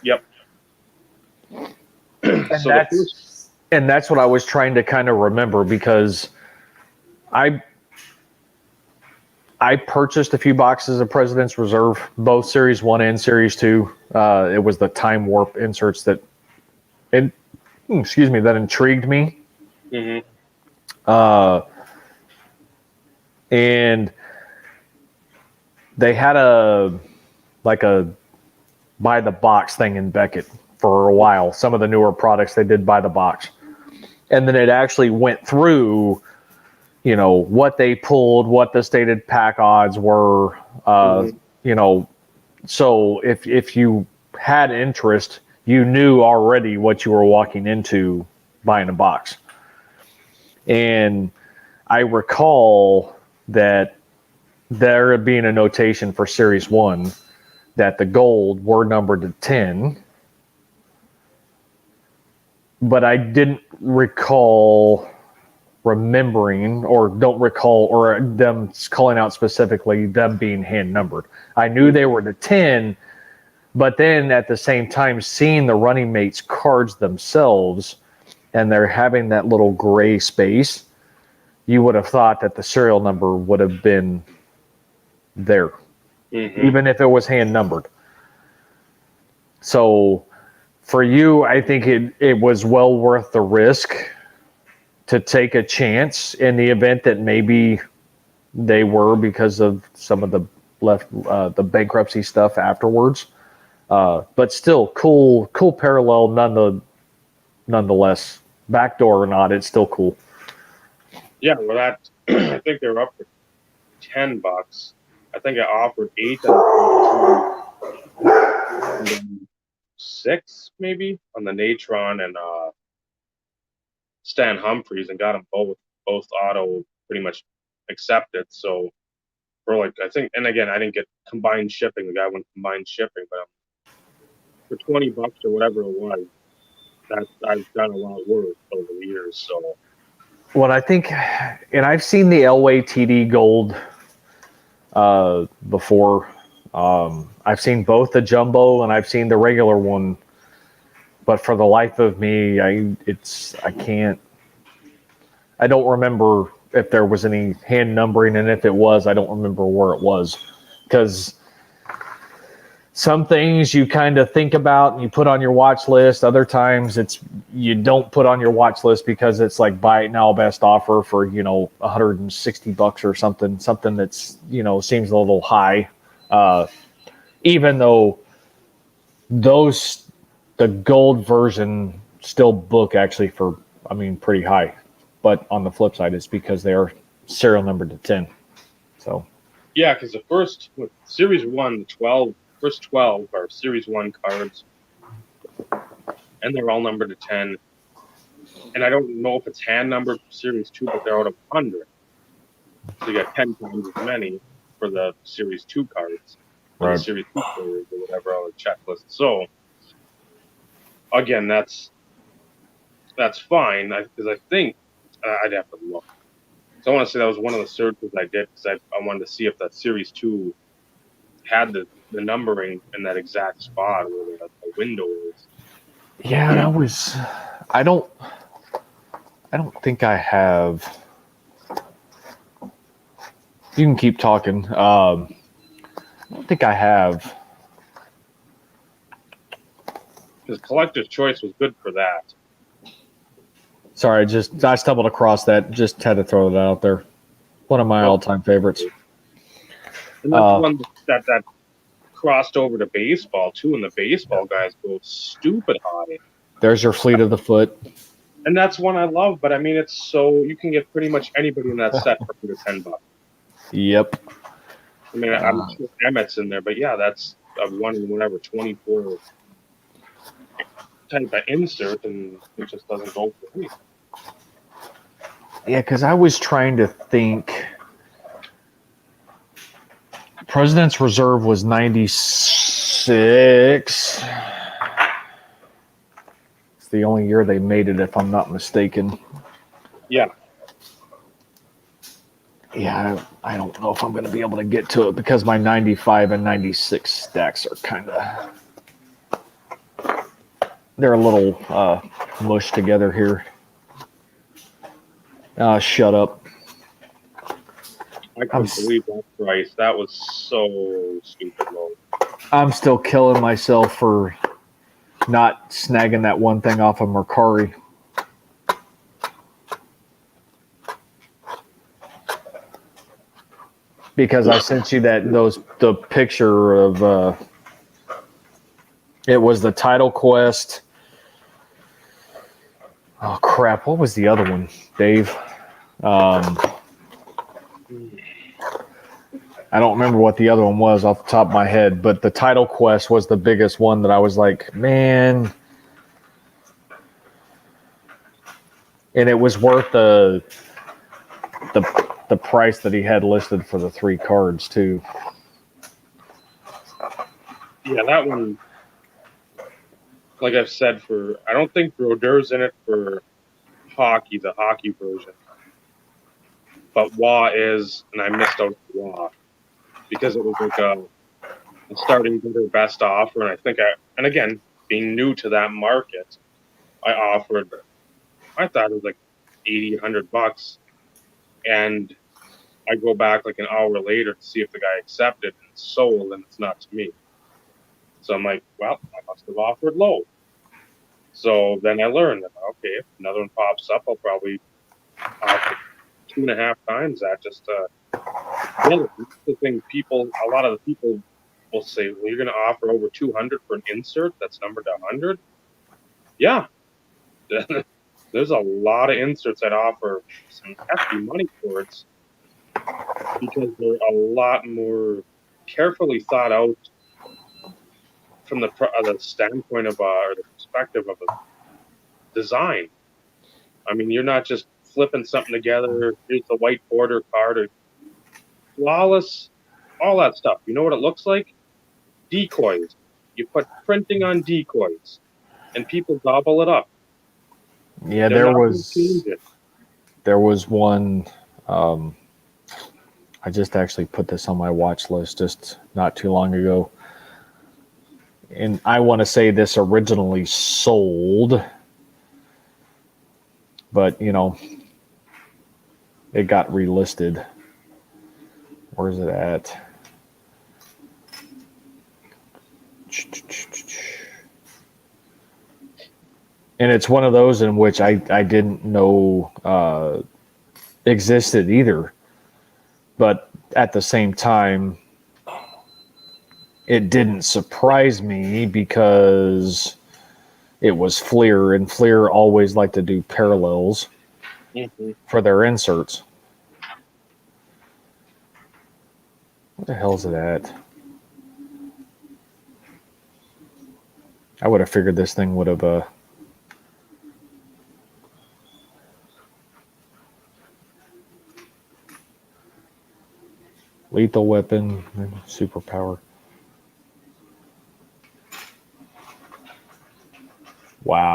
Speaker 1: Yep.
Speaker 2: And
Speaker 1: So the first,
Speaker 2: that's what I was trying to kind of remember, because I purchased a few boxes of President's Reserve, both Series 1 and Series 2. It was the Time Warp inserts that that intrigued me.
Speaker 1: mm-hmm.
Speaker 2: And they had a buy the box thing in Beckett for a while. Some of the newer products they did buy the box. And then it actually went through, what they pulled, what the stated pack odds were, so if you had interest, you knew already what you were walking into buying a box. And I recall that there being a notation for Series 1 that the gold were numbered to 10, but I didn't recall remembering or don't recall or them calling out specifically them being hand numbered. I knew they were to 10, but then at the same time seeing the running mates cards themselves and they're having that little gray space, you would have thought that the serial number would have been there, even if it was hand numbered. So for you, I think it was well worth the risk to take a chance in the event that maybe they were, because of some of the the bankruptcy stuff afterwards. But still, cool parallel nonetheless. Backdoor or not, it's still cool.
Speaker 1: Yeah, well, that I think they were up for $10. I think I offered 8 and then 6 maybe on the Natron and Stan Humphreys, and got them both auto pretty much accepted. So for like I think, and again I didn't get combined shipping. The guy went combined shipping, but for $20 or whatever it was, that I've done a lot of work over the years. So
Speaker 2: What I think, and I've seen the Elway TD Gold before. I've seen both the jumbo and I've seen the regular one, but for the life of me, I don't remember if there was any hand numbering, and if it was, I don't remember where it was, because some things you kind of think about and you put on your watch list. Other times you don't put on your watch list because it's like buy it now, best offer for $160 or something that's seems a little high, even though the gold version still book actually for pretty high, but on the flip side it's because they are serial numbered to 10. So
Speaker 1: yeah, because the first Series 1, first 12 are Series 1 cards, and they're all numbered to 10. And I don't know if it's hand numbered for Series 2, but they're out of 100. So you got 10 times as many for the Series 2 cards. for the
Speaker 2: Right.
Speaker 1: Series 2 players or whatever on the checklist. So, again, that's fine because I think I'd have to look. So I want to say that was one of the searches I did because I wanted to see if that Series 2 had the numbering in that exact spot where the window is.
Speaker 2: Yeah, and I don't think I have. You can keep talking. I don't think I have.
Speaker 1: Because Collector's Choice was good for that.
Speaker 2: Sorry, I stumbled across that. Just had to throw that out there. One of my
Speaker 1: Well,
Speaker 2: all-time favorites.
Speaker 1: and that's one that crossed over to baseball too, and the baseball guys go stupid high.
Speaker 2: There's your Fleet of the Foot.
Speaker 1: And that's one I love, but I mean, it's so you can get pretty much anybody in that set for under $10.
Speaker 2: Yep.
Speaker 1: I mean, I'm sure Emmett's in there, but yeah, that's a one in whatever 24 type of insert, and it just doesn't go for me.
Speaker 2: Yeah, because I was trying to think. President's Reserve was 96. It's the only year they made it, if I'm not mistaken.
Speaker 1: Yeah.
Speaker 2: Yeah, I don't know if I'm going to be able to get to it because my 95 and 96 stacks are kind of. They're a little mushed together here. Shut up.
Speaker 1: I couldn't believe that price. That was so stupid low.
Speaker 2: I'm still killing myself for not snagging that one thing off of Mercari. Because I sent you the picture of it was the Title Quest. Oh crap! What was the other one, Dave? I don't remember what the other one was off the top of my head, but the Title Quest was the biggest one that I was like, man. And it was worth the price that he had listed for the 3 cards too.
Speaker 1: Yeah, that one, like I've said, I don't think Brodeur's in it for hockey, the hockey version. But Wah is, and I missed out Wah because it was like a starting bidder best offer. And I think and again, being new to that market, I thought it was like 80, $100. And I go back like an hour later to see if the guy accepted and it's sold, and it's not to me. So I'm like, well, I must have offered low. So then I learned that, okay, if another one pops up, I'll probably offer 2.5 times that just to get it. The thing a lot of the people will say, well, you're going to offer over 200 for an insert that's numbered to 100. Yeah. There's a lot of inserts that offer some hefty money towards because they're a lot more carefully thought out from the standpoint of or the perspective of a design. I mean, you're not just flipping something together. Here's the white border card, or flawless, all that stuff. You know what it looks like? Decoys. You put printing on decoys, and people gobble it up.
Speaker 2: Yeah,
Speaker 1: They're not going to change it.
Speaker 2: there was one. I just actually put this on my watch list just not too long ago. And I want to say this originally sold, but it got relisted. Where's it at? And it's one of those in which I didn't know existed either. But at the same time, it didn't surprise me because it was Fleer, and Fleer always like to do parallels for their inserts. What the hell is it at? I would have figured this thing would have. Lethal Weapon, Superpower.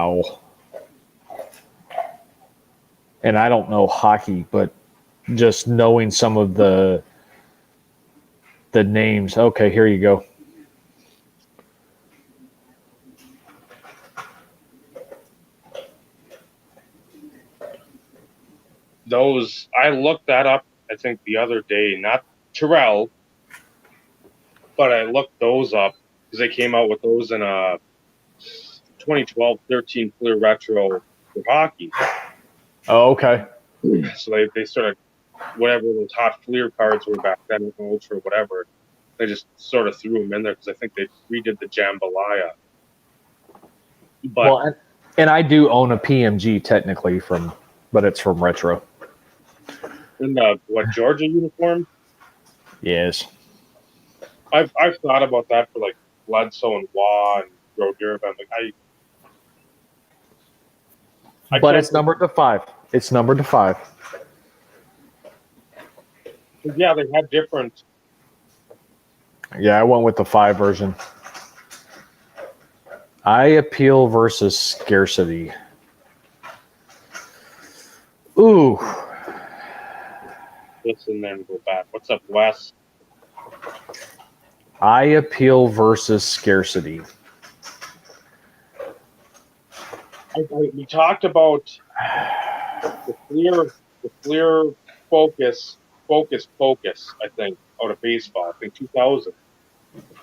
Speaker 2: Wow. And I don't know hockey, but just knowing some of the names. Okay, here you go.
Speaker 1: Those I looked that up. I think the other day, not Terrell, but I looked those up because they came out with those in a 2012-13 Fleer Retro for hockey.
Speaker 2: Oh, okay.
Speaker 1: So they sort of whatever those hot Fleer cards were back then, Ultra, whatever. They just sort of threw them in there because I think they redid the Jambalaya. But
Speaker 2: Well, and I do own a PMG technically but it's from Retro.
Speaker 1: in the Georgia uniform,
Speaker 2: Yes.
Speaker 1: I've thought about that for like Bledsoe and Waugh and Brodeur, but I'm like I
Speaker 2: But
Speaker 1: can't.
Speaker 2: it's numbered to 5. It's numbered to 5.
Speaker 1: Yeah, they had different.
Speaker 2: Yeah, I went with the 5 version. Eye appeal versus scarcity. Ooh.
Speaker 1: Listen, then go back. What's up, Wes?
Speaker 2: Eye appeal versus scarcity.
Speaker 1: We talked about the clear focus. I think out of baseball. I think 2000,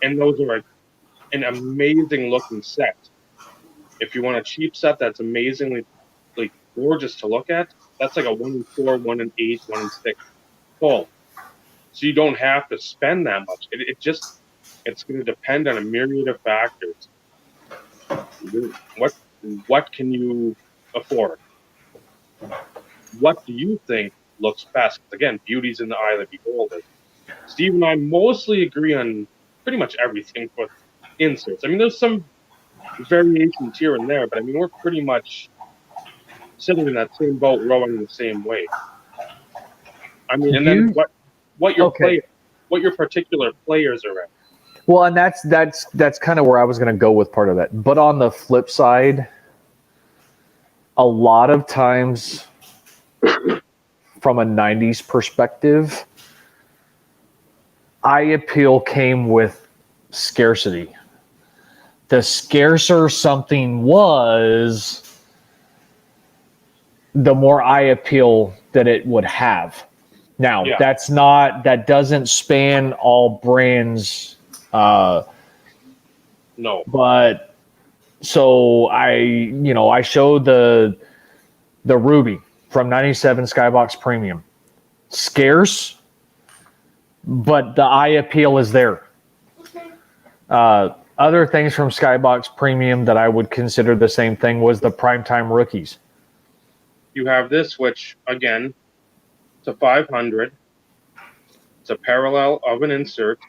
Speaker 1: and those are an amazing looking set. If you want a cheap set that's amazingly like gorgeous to look at, that's like a 1-in-4, 1-in-8, 1-in-6 pull. So you don't have to spend that much. It's going to depend on a myriad of factors. What can you afford? What do you think looks best? Again, beauty's in the eye of the beholder. Steve and I mostly agree on pretty much everything with inserts. I mean, there's some variations here and there, but I mean, we're pretty much sitting in that same boat, rowing the same way. I mean, and then what your
Speaker 2: Okay.
Speaker 1: what your particular players are at.
Speaker 2: Well, and that's kind of where I was going to go with part of that. But on the flip side, a lot of times from a 90s perspective, eye appeal came with scarcity. The scarcer something was, the more eye appeal that it would have. Now,
Speaker 1: Yeah,
Speaker 2: that doesn't span all brands.
Speaker 1: no,
Speaker 2: But so I showed the Ruby from 97 Skybox Premium. Scarce, but the eye appeal is there. Other things from Skybox Premium that I would consider the same thing was the Primetime Rookies.
Speaker 1: you have this, which again, it's a 500. It's a parallel of an insert,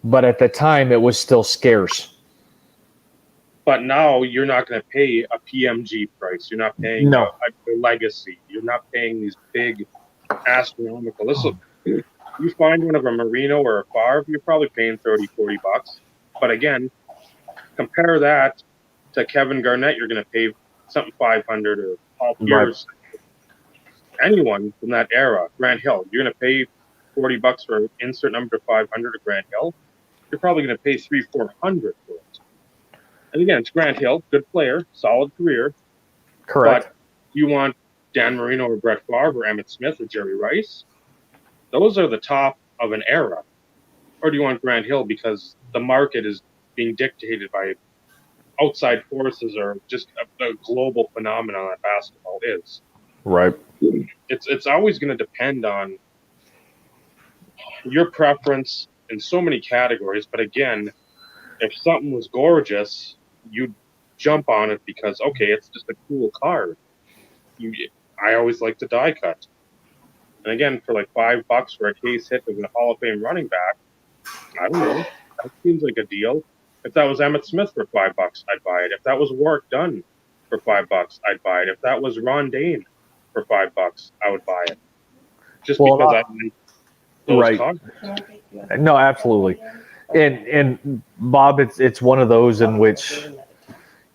Speaker 2: But at the time, it was still scarce.
Speaker 1: but now you're not going to pay a PMG price. You're not paying
Speaker 2: No.
Speaker 1: a legacy. You're not paying these big astronomical. You find one of a Marino or a Favre, you're probably paying $30-$40. But again, compare that to Kevin Garnett, you're going to pay something 500, or Paul Pierce, anyone from that era. Grant Hill, you're going to pay $40 for insert number 500 of Grant Hill. You're probably going to pay $300-$400 for it. And again, it's Grant Hill, good player, solid career.
Speaker 2: Correct.
Speaker 1: But you want Dan Marino or Brett Favre or Emmitt Smith or Jerry Rice? Those are the top of an era. Or do you want Grant Hill because the market is being dictated by outside forces or just a global phenomenon that basketball is?
Speaker 2: Right.
Speaker 1: It's always going to depend on your preference in so many categories. But again, if something was gorgeous, you'd jump on it because, okay, it's just a cool card. I always like the die cut. And again, for like $5 for a case hit of a Hall of Fame running back, I don't know. That seems like a deal. If that was Emmitt Smith for $5, I'd buy it. If that was Warwick Dunn for $5, I'd buy it. If that was Ron Dane for $5, I would buy it. Just because I like those cards.
Speaker 2: No, absolutely. And Bob, it's one of those in which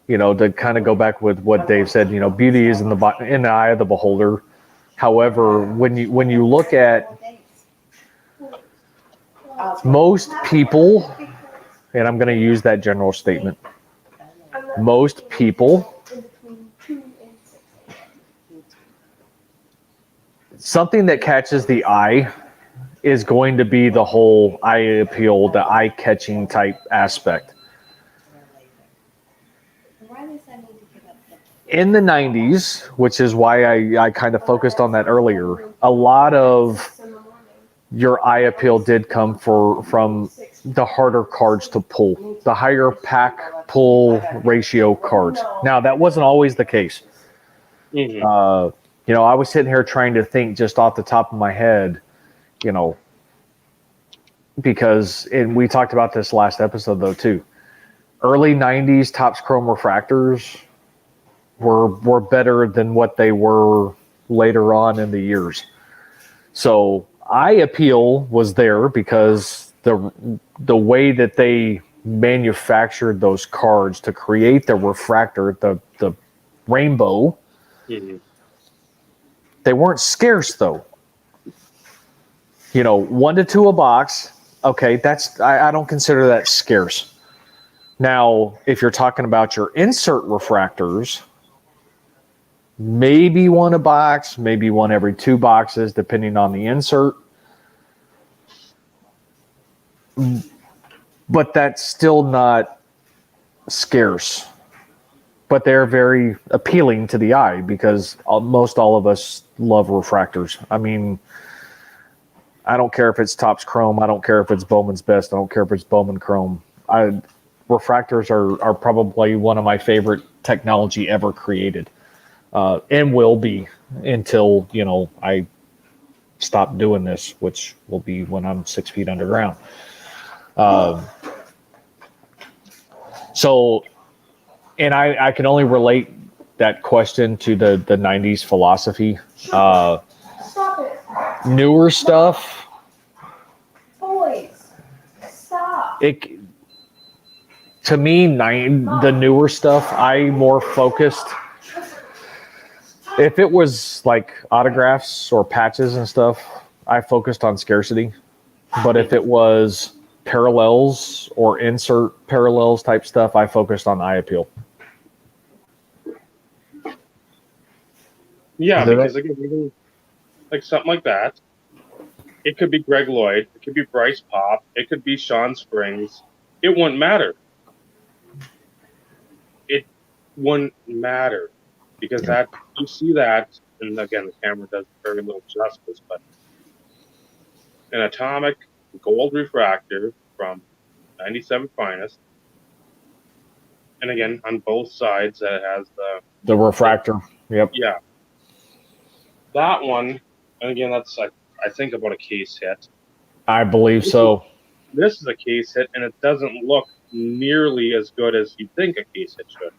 Speaker 2: to kind of go back with what Dave said, beauty is in the eye of the beholder. However, when you look at most people, and I'm going to use that general statement, most people, something that catches the eye is going to be the whole eye appeal, the eye catching type aspect. In the 90s, which is why I kind of focused on that earlier, a lot of your eye appeal did come from the harder cards to pull, the higher pack pull ratio cards. Now, that wasn't always the case.
Speaker 1: Mm-hmm.
Speaker 2: I was sitting here trying to think just off the top of my head, because and we talked about this last episode though too. Early 90s Topps Chrome refractors were better than what they were later on in the years. So eye appeal was there because the way that they manufactured those cards to create the refractor, the rainbow,
Speaker 1: Mm-hmm.
Speaker 2: they weren't scarce though. 1 to 2 a box. Okay, I don't consider that scarce. Now, if you're talking about your insert refractors, maybe 1 a box, maybe 1 every 2 boxes, depending on the insert. But that's still not scarce. But they're very appealing to the eye because most all of us love refractors. I mean, I don't care if it's Topps Chrome. I don't care if it's Bowman's Best. I don't care if it's Bowman Chrome. Refractors are probably one of my favorite technology ever created, and will be until I stop doing this, which will be when I'm 6 feet underground. So, and I can only relate that question to the 90s philosophy.
Speaker 3: Stop it.
Speaker 2: Newer stuff.
Speaker 3: Boys, stop.
Speaker 2: To me, the newer stuff, I more focused. If it was like autographs or patches and stuff, I focused on scarcity. But if it was parallels or insert parallels type stuff, I focused on eye appeal.
Speaker 1: Yeah, because again, even like something like that, it could be Greg Lloyd, it could be Bryce Pop, it could be Sean Springs. It wouldn't matter. It wouldn't matter because that you see that, and again, the camera does very little justice, but an atomic gold refractor from 97 Finest, and again, on both sides, that it has
Speaker 2: the refractor. Yep.
Speaker 1: Yeah. That one, and again, that's I think about a case hit.
Speaker 2: I believe so.
Speaker 1: This is a case hit, and it doesn't look nearly as good as you think a case hit should.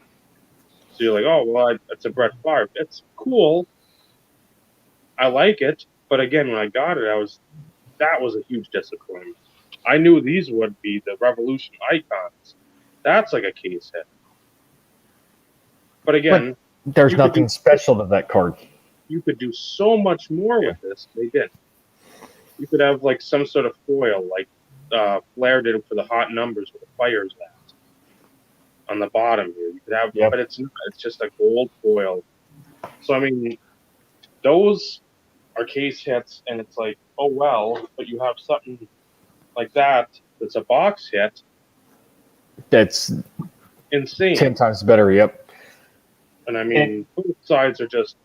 Speaker 1: So you're like, oh, well, it's a Brett Favre. It's cool. I like it. But again, when I got it, that was a huge disappointment. I knew these would be the Revolution icons. That's like a case hit. But again,
Speaker 2: there's nothing special to that card.
Speaker 1: You could do so much more with this. They did. You could have like some sort of foil, like Flair did for the hot numbers with the fires at on the bottom here. You could have, but it's not. It's just a gold foil. So I mean, those are case hits, and it's like, oh well, but you have something like that's a box hit.
Speaker 2: That's
Speaker 1: insane.
Speaker 2: 10 times better. Yep.
Speaker 1: And I mean, both sides are just.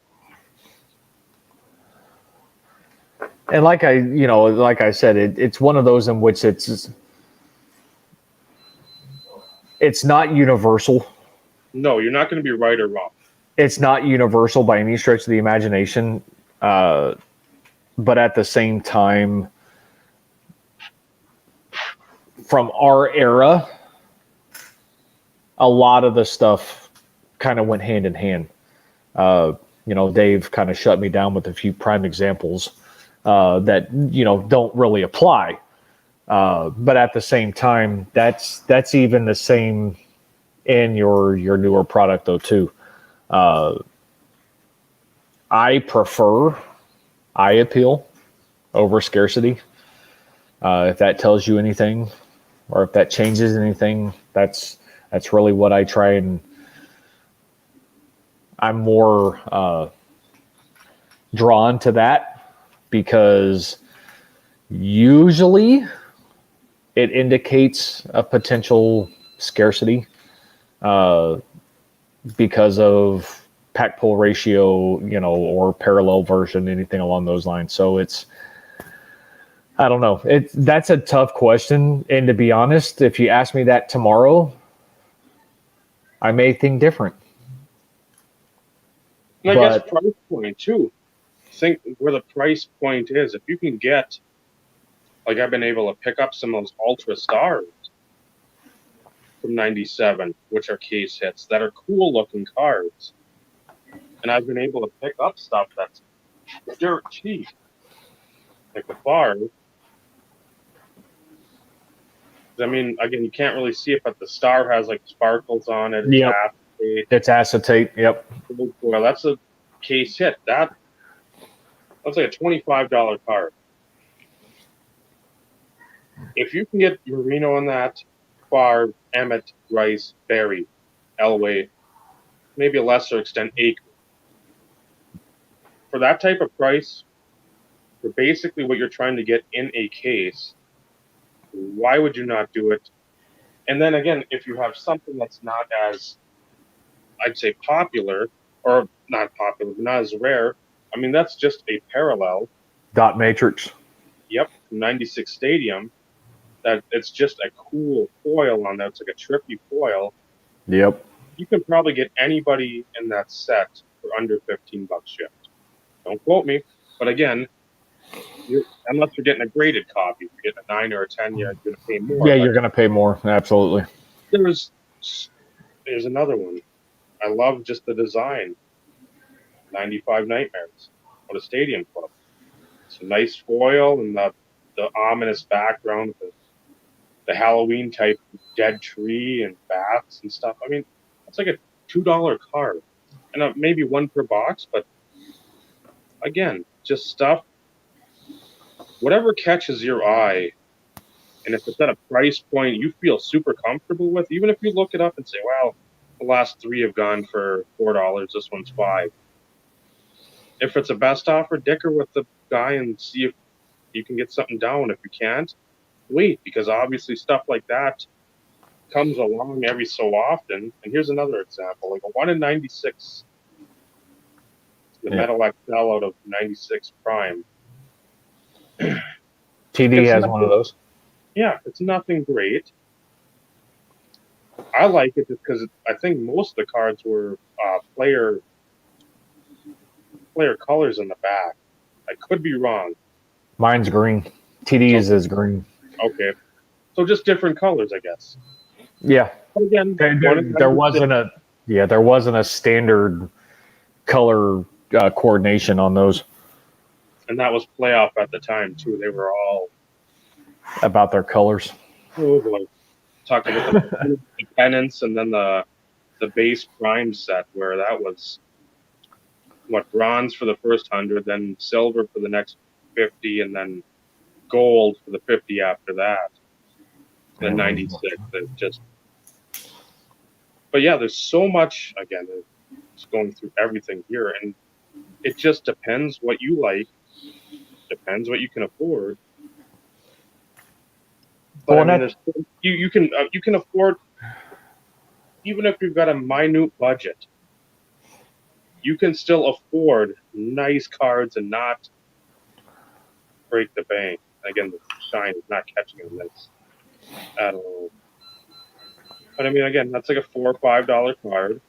Speaker 2: And like I said, it's one of those in which it's not universal.
Speaker 1: No, you're not going to be right or wrong.
Speaker 2: It's not universal by any stretch of the imagination. But at the same time, from our era, a lot of the stuff kind of went hand in hand. Dave kind of shut me down with a few prime examples that don't really apply. But at the same time, that's even the same in your newer product though too. I prefer eye appeal over scarcity. If that tells you anything, or if that changes anything, that's really what I try, and I'm more drawn to that because usually it indicates a potential scarcity because of pack pull ratio, or parallel version, anything along those lines. So I don't know. That's a tough question, and to be honest, if you ask me that tomorrow, I may think different.
Speaker 1: And I guess
Speaker 2: But
Speaker 1: price point too. Think where the price point is. If you can get, like I've been able to pick up some of those Ultra Stars from '97, which are case hits that are cool looking cards, and I've been able to pick up stuff that's dirt cheap, like the Far. I mean, again, you can't really see it, but the Star has like sparkles on it. It's
Speaker 2: yep,
Speaker 1: acetate.
Speaker 2: it's acetate. Yep.
Speaker 1: Well, that's a case hit. That's like a $25 card. If you can get Marino on that, Favre, Emmett, Rice, Barry, Elway, maybe a lesser extent, Acre. For that type of price, for basically what you're trying to get in a case, why would you not do it? And then again, if you have something that's not as, I'd say, popular, or not popular, but not as rare, I mean, that's just a parallel.
Speaker 2: Dot matrix.
Speaker 1: Yep, 96 Stadium. That it's just a cool foil on that. It's like a trippy foil.
Speaker 2: Yep.
Speaker 1: You can probably get anybody in that set for under $15 shipped. Don't quote me, but again, unless you're getting a graded copy, if you're getting a 9 or a 10, you're going to pay more.
Speaker 2: Yeah,
Speaker 1: But
Speaker 2: you're going to pay more. Absolutely.
Speaker 1: there's another one. I love just the design. 95 Nightmares. What a stadium club. It's a nice foil and the ominous background with the Halloween type dead tree and bats and stuff. I mean, it's like a $2 card, and maybe one per box. But again, just stuff. Whatever catches your eye, and if it's at a price point you feel super comfortable with, even if you look it up and say, "Well, the last three have gone for $4. This one's $5." If it's a best offer, dicker with the guy and see if you can get something down. If you can't, wait, because obviously stuff like that comes along every so often. And here's another example, like a 1 in 96, the Metal XL out of 96 Prime.
Speaker 2: TD has one of those.
Speaker 1: Yeah, it's nothing great. I like it just because I think most of the cards were player colors in the back. I could be wrong.
Speaker 2: Mine's green. TD's is green.
Speaker 1: Okay, so just different colors, I guess.
Speaker 2: Yeah.
Speaker 1: But again,
Speaker 2: There wasn't a standard color coordination on those.
Speaker 1: And that was playoff at the time too. They were all
Speaker 2: about their colors.
Speaker 1: Oh boy, talking about the pennants and then the base prime set where that was what, bronze for the first 100, then silver for the next 50, and then gold for the 50 after that. Then 96. It's just, but yeah, there's so much. Again, it's going through everything here, and it just depends what you like. Depends what you can afford. But I mean, you can afford, even if you've got a minute budget, you can still afford nice cards and not break the bank. Again, the shine is not catching on this at all. But I mean, again, that's like a $4 or $5 card.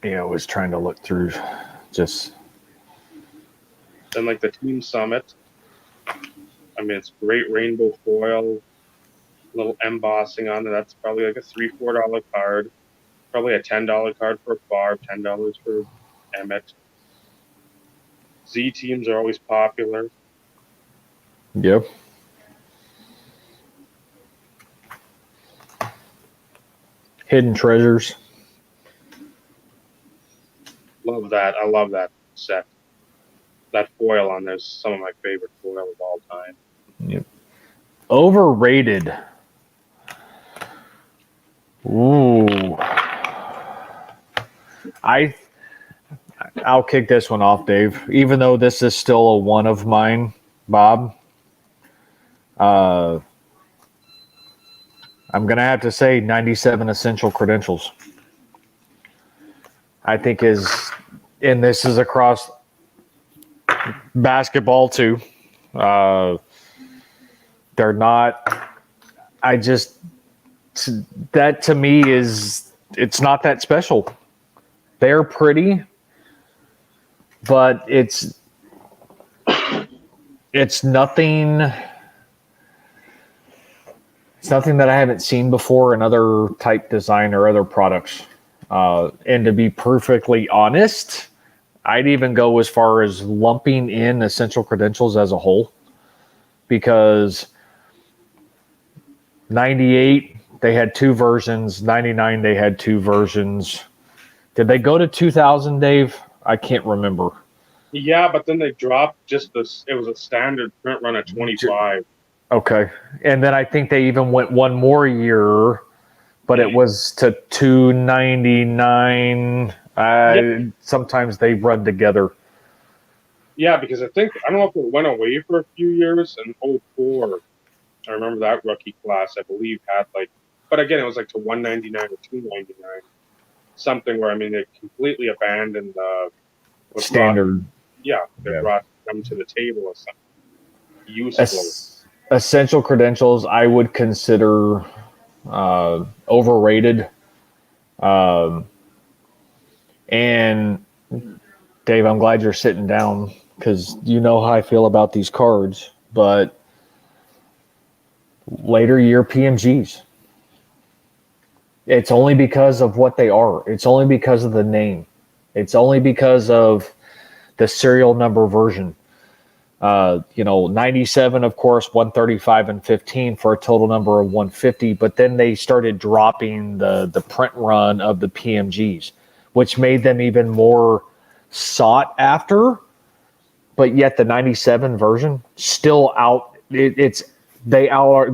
Speaker 2: Yeah, I was trying to look through just.
Speaker 1: Then like the Team Summit. I mean, it's great rainbow foil, little embossing on it. That's probably like a $3 or $4 card. Probably a $10 card for Favre, $10 for Emmett. Z teams are always popular.
Speaker 2: Yep. Hidden Treasures.
Speaker 1: Love that. I love that set. That foil on there's some of my favorite foil of all time.
Speaker 2: Yep. Overrated. Ooh. I'll kick this one off, Dave. Even though this is still a one of mine, Bob. I'm gonna have to say 97 Essential Credentials. I think and this is across basketball too. They're not. That to me it's not that special. They're pretty, but it's nothing. It's nothing that I haven't seen before in other type design or other products. And to be perfectly honest, I'd even go as far as lumping in Essential Credentials as a whole, because 98 they had two versions, 99 they had two versions. Did they go to 2000, Dave? I can't remember.
Speaker 1: Yeah, but then they dropped just this. It was a standard print run at 25.
Speaker 2: Okay. And then I think they even went one more year, but it was to 299. Sometimes they run together.
Speaker 1: Yeah, because I don't know if it went away for a few years in 04. I remember that rookie class, I believe, had but again, it was like to 199 or 299. Something where, I mean, they completely abandoned
Speaker 2: Standard.
Speaker 1: They brought them to the table as something useful.
Speaker 2: Essential Credentials, I would consider overrated. And Dave, I'm glad you're sitting down because you know how I feel about these cards. But later year PMGs, it's only because of what they are. It's only because of the name. It's only because of the serial number version. 97, of course, 135 and 15 for a total number of 150. But then they started dropping the print run of the PMGs, which made them even more sought after. But yet the 97 version still out. They are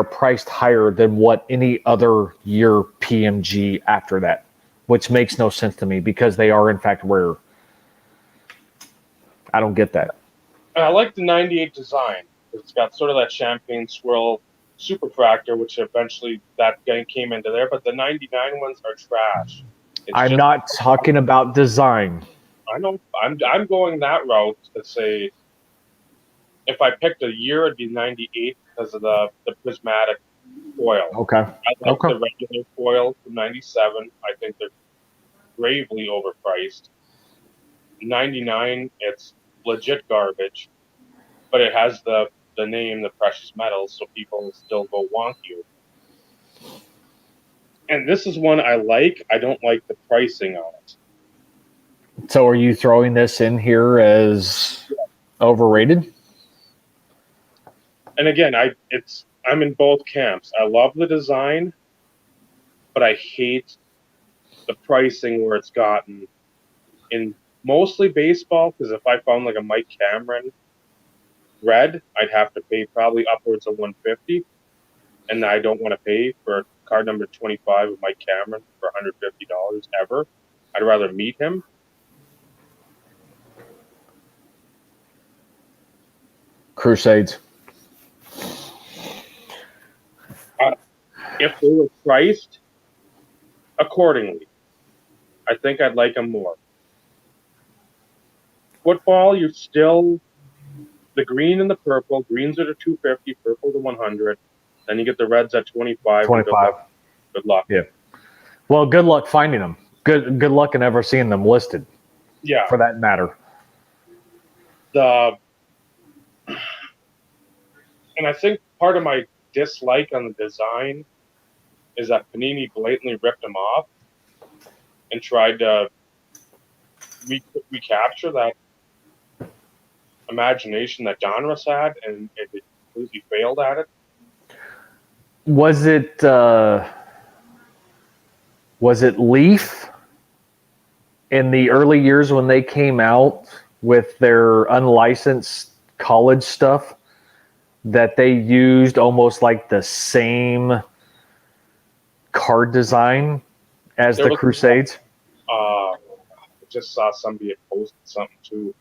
Speaker 2: priced higher than what any other year PMG after that, which makes no sense to me because they are in fact rare. I don't get that.
Speaker 1: I like the 98 design. It's got sort of that champagne swirl superfractor, which eventually that game came into there. But the 99 ones are trash.
Speaker 2: I'm not talking about design.
Speaker 1: I know. I'm going that route to say if I picked a year, it'd be 98 because of the prismatic foil.
Speaker 2: Okay.
Speaker 1: I like the regular foil from 97. I think they're gravely overpriced. 99, it's legit garbage, but it has the name, the precious metals, so people still go wonky. And this is one I like. I don't like the pricing on it.
Speaker 2: So are you throwing this in here as overrated?
Speaker 1: And again, I'm in both camps. I love the design, but I hate the pricing where it's gotten in mostly baseball, because if I found like a Mike Cameron red, I'd have to pay probably upwards of 150, and I don't want to pay for card number 25 of Mike Cameron for $150 ever. I'd rather meet him.
Speaker 2: Crusades.
Speaker 1: If they were priced accordingly, I think I'd like them more. Football, you still the green and the purple. Greens are the 250, purple to 100. Then you get the reds at 25.
Speaker 2: 25.
Speaker 1: Good luck.
Speaker 2: Yeah. Well, good luck finding them. Good luck in ever seeing them listed.
Speaker 1: Yeah.
Speaker 2: For that matter.
Speaker 1: And I think part of my dislike on the design is that Panini blatantly ripped them off and tried to recapture that imagination that Donruss had, and it completely failed at it.
Speaker 2: Was it Was it Leaf in the early years when they came out with their unlicensed college stuff that they used almost like the same card design as
Speaker 1: There
Speaker 2: the
Speaker 1: was
Speaker 2: Crusades?
Speaker 1: I just saw somebody had posted something too.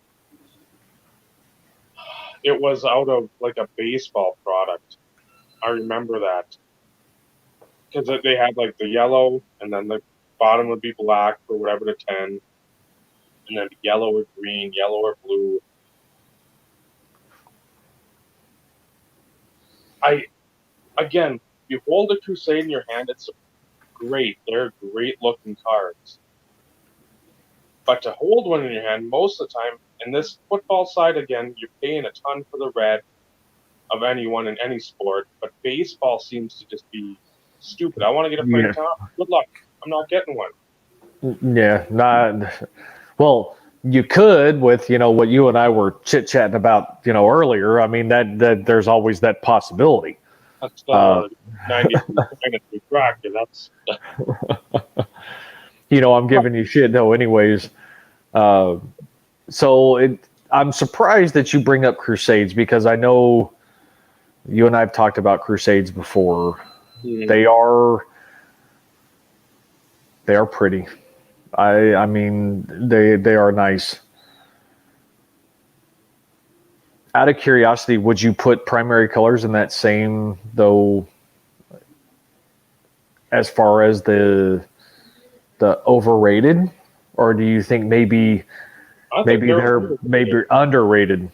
Speaker 1: It was out of like a baseball product. I remember that because they had like the yellow, and then the bottom would be black for whatever the 10, and then yellow or green, yellow or blue. I again, you hold a Crusade in your hand, it's great. They're great looking cards. But to hold one in your hand, most of the time, in this football side, again, you're paying a ton for the red of anyone in any sport. But baseball seems to just be stupid. I want to get a Frank
Speaker 2: Yeah.
Speaker 1: Thomas. Good luck. I'm not getting one.
Speaker 2: Yeah, not well. You could with what you and I were chit chatting about earlier. I mean that there's always that possibility.
Speaker 1: That's
Speaker 2: Uh,
Speaker 1: 93 Dynasty Cracker. That's
Speaker 2: I'm giving you shit though, anyways. Uh, I'm surprised that you bring up Crusades because I know you and I have talked about Crusades before. They are pretty. I mean they are nice. Out of curiosity, would you put primary colors in that same though? As far as the overrated, or do you think maybe
Speaker 1: I think
Speaker 2: they're maybe underrated?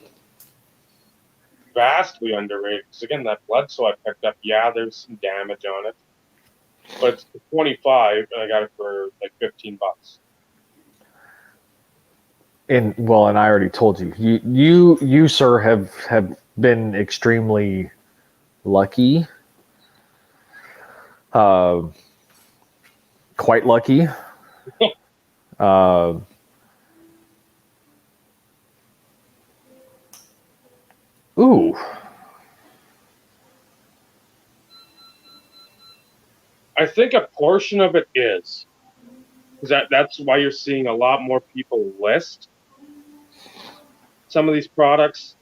Speaker 1: vastly underrated. Because again, that Bledsoe I picked up, yeah, there's some damage on it, but it's 25, and I got it for like $15.
Speaker 2: And I already told you, you sir have been extremely lucky, uh, quite lucky. Uh, ooh,
Speaker 1: I think a portion of it is because that's why you're seeing a lot more people list some of these products.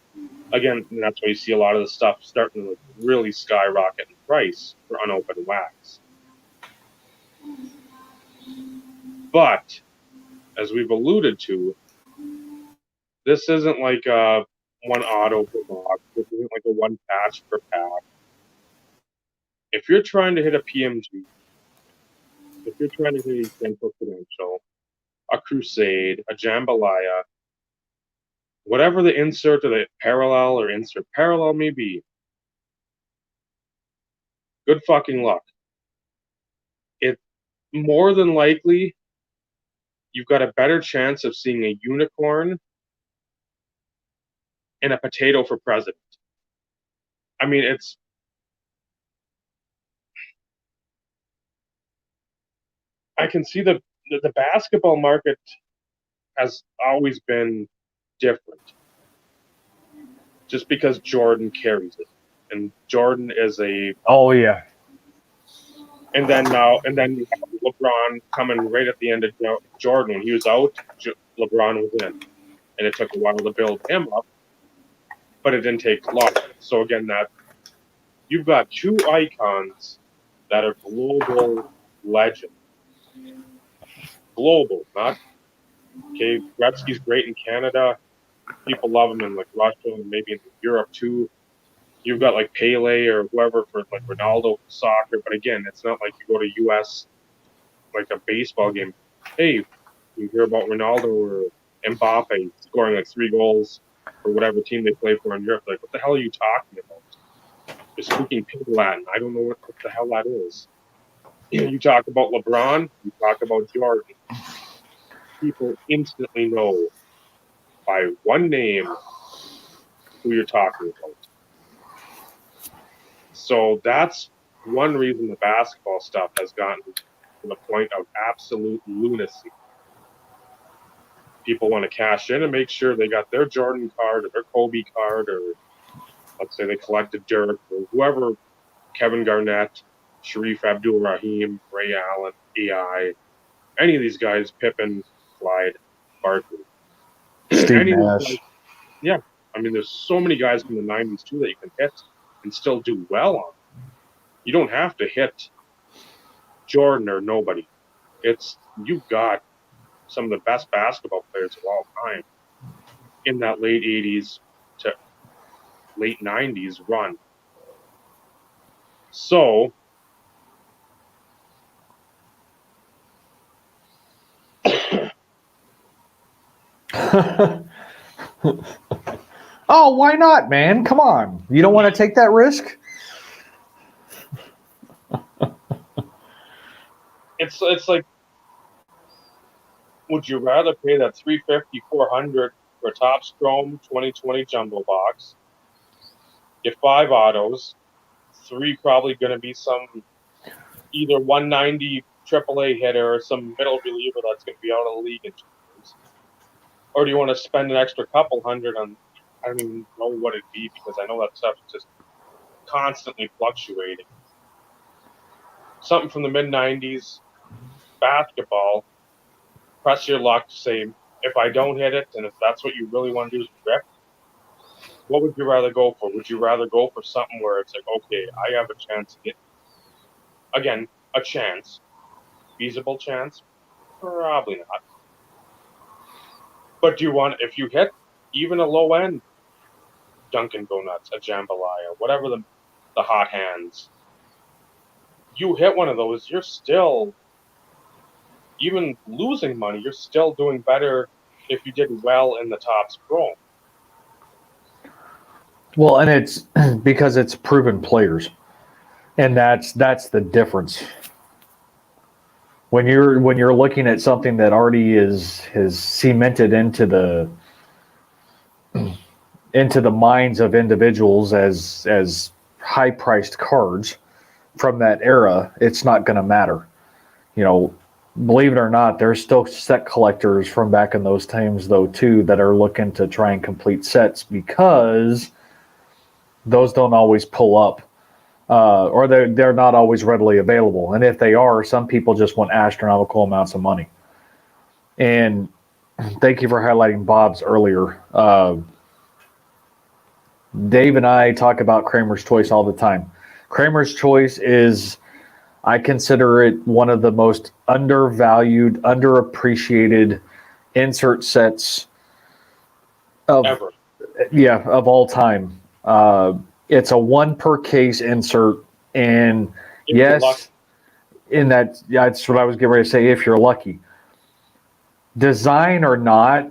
Speaker 1: Again, and that's why you see a lot of the stuff starting to like really skyrocket in price for unopened wax. But as we've alluded to, this isn't like a one auto per box. This isn't like a one patch per pack. If you're trying to hit a PMG, if you're trying to hit a Central Credential, a Crusade, a Jambalaya, whatever the insert or the parallel or insert parallel may be, good fucking luck. It more than likely you've got a better chance of seeing a unicorn and a potato for president. I mean, I can see the basketball market has always been different just because Jordan carries it. And Jordan is a
Speaker 2: oh yeah,
Speaker 1: and then you have LeBron coming right at the end of Jordan. When he was out, LeBron was in. And it took a while to build him up, but it didn't take long. So again, that you've got two icons that are global legends. Global, not okay. Gretzky's great in Canada. People love him in like Russia and maybe in Europe too. You've got like Pele or whoever for like Ronaldo for soccer, but again, it's not like you go to US like a baseball game. Hey, you hear about Ronaldo or Mbappe scoring like 3 goals for whatever team they play for in Europe. Like, what the hell are you talking about? You're speaking pig Latin. I don't know what the hell that is. You talk about LeBron, you talk about Jordan. People instantly know by one name who you're talking about. So that's one reason the basketball stuff has gotten to the point of absolute lunacy. People want to cash in and make sure they got their Jordan card or their Kobe card, or let's say they collected Dirk or whoever, Kevin Garnett, Sharif Abdul Rahim, Ray Allen. AI, any of these guys, Pippen, Clyde, Barkley,
Speaker 2: Steve
Speaker 1: any of these guys.
Speaker 2: Nash.
Speaker 1: Yeah, I mean, there's so many guys from the '90s too that you can hit and still do well on. You don't have to hit Jordan or nobody. You've got some of the best basketball players of all time in that late '80s to late '90s run. So
Speaker 2: Oh, why not, man? Come on. You don't want to take that risk?
Speaker 1: it's like, would you rather pay that 350, 400 for a Topps Chrome 2020 jumbo box? Get 5 autos, 3 probably going to be some either 190 AAA hitter or some middle reliever that's going to be out of the league in 2 years? Or do you want to spend an extra couple hundred on, I don't even know what it'd be because I know that stuff is just constantly fluctuating. Something from the mid 90s, basketball, press your luck, say, if I don't hit it, and if that's what you really want to do is rip, what would you rather go for? Would you rather go for something where it's like, okay, I have a chance to get, again, a chance, feasible chance? Probably not. But do you want, if you hit even a low end Dunkin' Donuts, a jambalaya, whatever the hot hands, you hit one of those, you're still, even losing money, you're still doing better if you did well in the Topps Chrome.
Speaker 2: Well, and it's because it's proven players. And that's the difference. When you're looking at something that already is cemented into the minds of individuals as high priced cards from that era, it's not going to matter. You know, believe it or not, there's still set collectors from back in those times though too that are looking to try and complete sets because those don't always pull up. Or they're not always readily available. And if they are, some people just want astronomical amounts of money. And thank you for highlighting Bob's earlier. Dave and I talk about Kramer's Choice all the time. Kramer's Choice is, I consider it one of the most undervalued, underappreciated insert sets of
Speaker 1: Ever.
Speaker 2: of all time. It's a 1 per case insert, and
Speaker 1: If you're lucky.
Speaker 2: yes, in that, yeah, that's what I was getting ready to say. If you're lucky, design or not,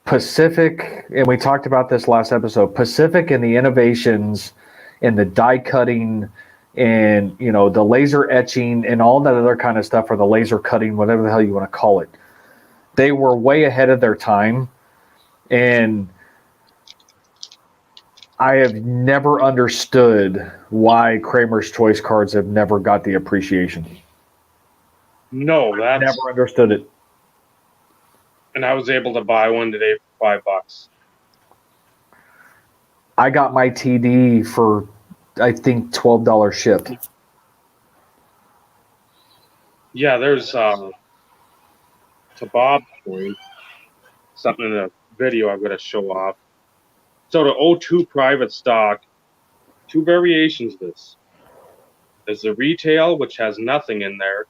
Speaker 2: Pacific, and we talked about this last episode. Pacific and the innovations in the die cutting, and the laser etching and all that other kind of stuff, or the laser cutting, whatever the hell you want to call it. They were way ahead of their time, and I have never understood why Kramer's Choice cards have never got the appreciation.
Speaker 1: No, that's
Speaker 2: Never understood it.
Speaker 1: And I was able to buy one today for $5.
Speaker 2: I got my TD for, I think, $12 shipped.
Speaker 1: Yeah, there's to Bob's point, something in the video I'm going to show off. So the O2 private stock, 2 variations of this. There's the retail, which has nothing in there.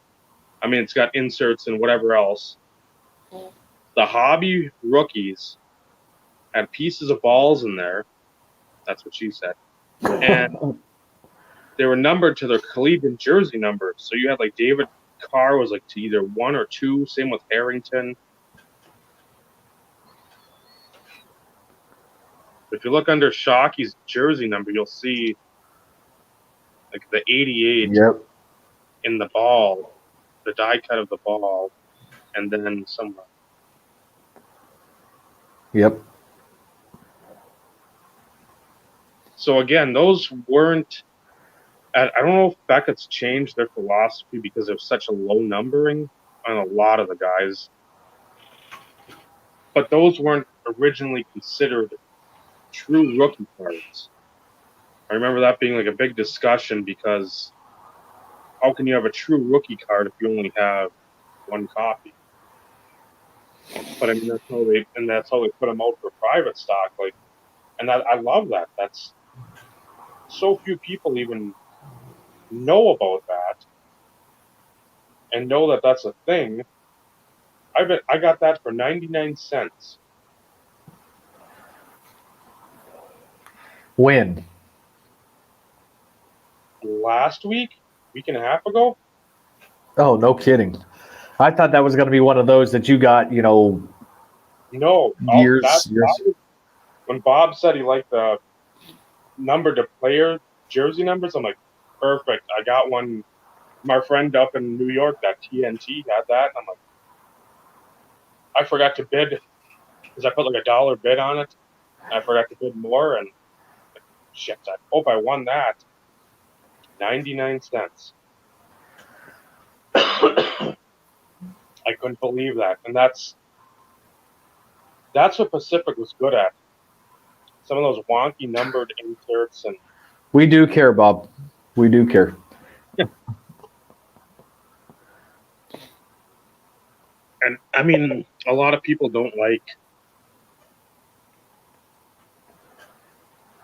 Speaker 1: I mean, it's got inserts and whatever else. The hobby rookies had pieces of balls in there. That's what she said. And they were numbered to their collegiate jersey number. So you had like David Carr was like to either 1 or 2. Same with Harrington. If you look under Shockey's jersey number, you'll see like the 88
Speaker 2: Yep.
Speaker 1: in the ball, the die cut of the ball, and then somewhere.
Speaker 2: Yep.
Speaker 1: So again, those weren't. I don't know if Beckett's changed their philosophy because there's such a low numbering on a lot of the guys, but those weren't originally considered true rookie cards. I remember that being like a big discussion because how can you have a true rookie card if you only have one copy? But I mean, that's how they put them out for private stock. Like, and I love that. That's so few people even know about that and know that that's a thing. I got that for 99 cents
Speaker 2: When?
Speaker 1: last week and a half ago.
Speaker 2: Oh, no kidding. I thought that was going to be one of those that you got,
Speaker 1: No,
Speaker 2: years.
Speaker 1: when Bob said he liked the number to player jersey numbers. I'm like, perfect. I got one. My friend up in New York, that TNT had that. And I'm like, I forgot to bid because I put like $1 bid on it. And I forgot to bid more, and shit, I hope I won that. 99 cents. I couldn't believe that, and that's what Pacific was good at. Some of those wonky numbered inserts, and
Speaker 2: We do care, Bob. We do care.
Speaker 1: I mean, a lot of people don't like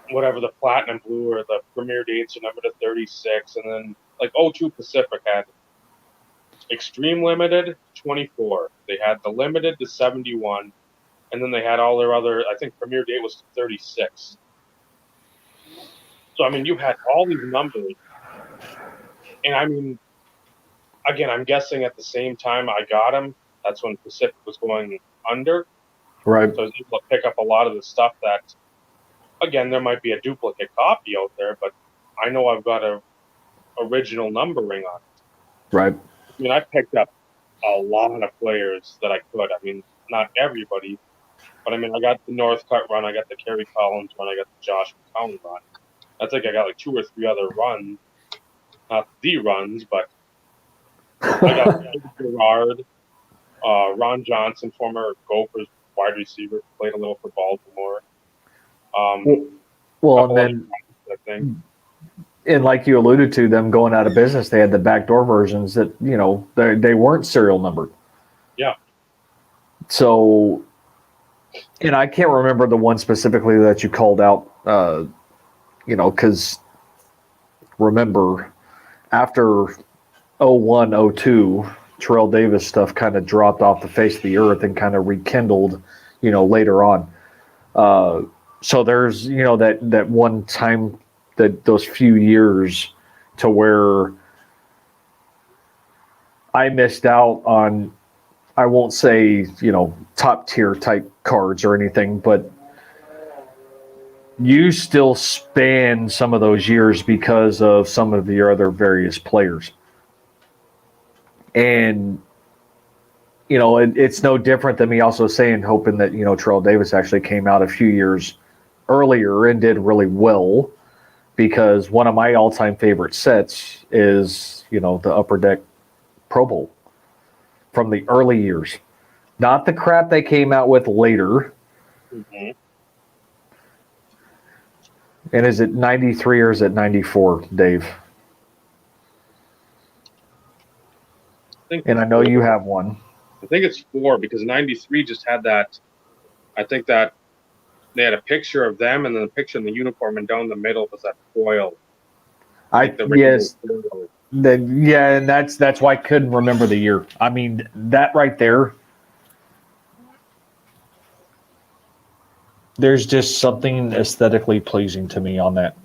Speaker 1: whatever the platinum blue or the premier dates are numbered to 36, and then like O2 Pacific had extreme limited 24. They had the limited to 71, and then they had all their other. I think premier date was 36. So I mean, you had all these numbers, and I mean, again, I'm guessing at the same time I got them, that's when Pacific was going under.
Speaker 2: Right.
Speaker 1: So I was able to pick up a lot of the stuff that, again, there might be a duplicate copy out there, but I know I've got a original numbering on it.
Speaker 2: Right.
Speaker 1: I mean, I picked up a lot of players that I could. I mean, not everybody, but I mean, I got the Northcutt run, I got the Kerry Collins run, I got the Josh McCown run. I think I got like 2 or 3 other runs, not the runs, but I got Gerard, Ron Johnson, former Gophers wide receiver, played a little for Baltimore.
Speaker 2: Well, and then,
Speaker 1: I think.
Speaker 2: and like you alluded to, them going out of business, they had the backdoor versions that they weren't serial numbered.
Speaker 1: Yeah.
Speaker 2: So, and I can't remember the one specifically that you called out. Because remember after 01, 02, Terrell Davis stuff kind of dropped off the face of the earth and kind of rekindled, later on. So there's, that one time, that those few years to where I missed out on, I won't say, top tier type cards or anything, but you still span some of those years because of some of your other various players. And, it's no different than me also saying, hoping that, Terrell Davis actually came out a few years earlier and did really well, because one of my all-time favorite sets is, the Upper Deck Pro Bowl from the early years. Not the crap they came out with later.
Speaker 1: Mm-hmm.
Speaker 2: And is it 93 or is it 94, Dave? And I know you have one.
Speaker 1: I think it's 4 because 93 just had that. I think that they had a picture of them and then a picture in the uniform, and down the middle was that foil.
Speaker 2: Yes. And that's why I couldn't remember the year. I mean, that right there. There's just something aesthetically pleasing to me on that.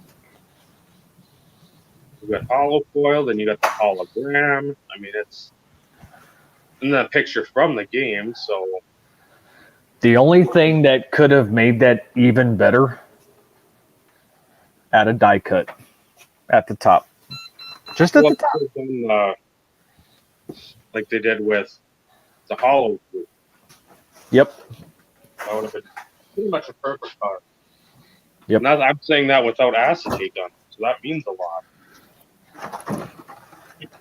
Speaker 1: You got hollow foil, then you got the hologram. I mean, it's in that picture from the game. So
Speaker 2: the only thing that could have made that even better, add a die cut at the top, just at the top,
Speaker 1: done, like they did with the hollow group.
Speaker 2: Yep,
Speaker 1: that would have been pretty much a perfect card.
Speaker 2: Yep.
Speaker 1: Now I'm saying that without acetate on it, so that means a lot.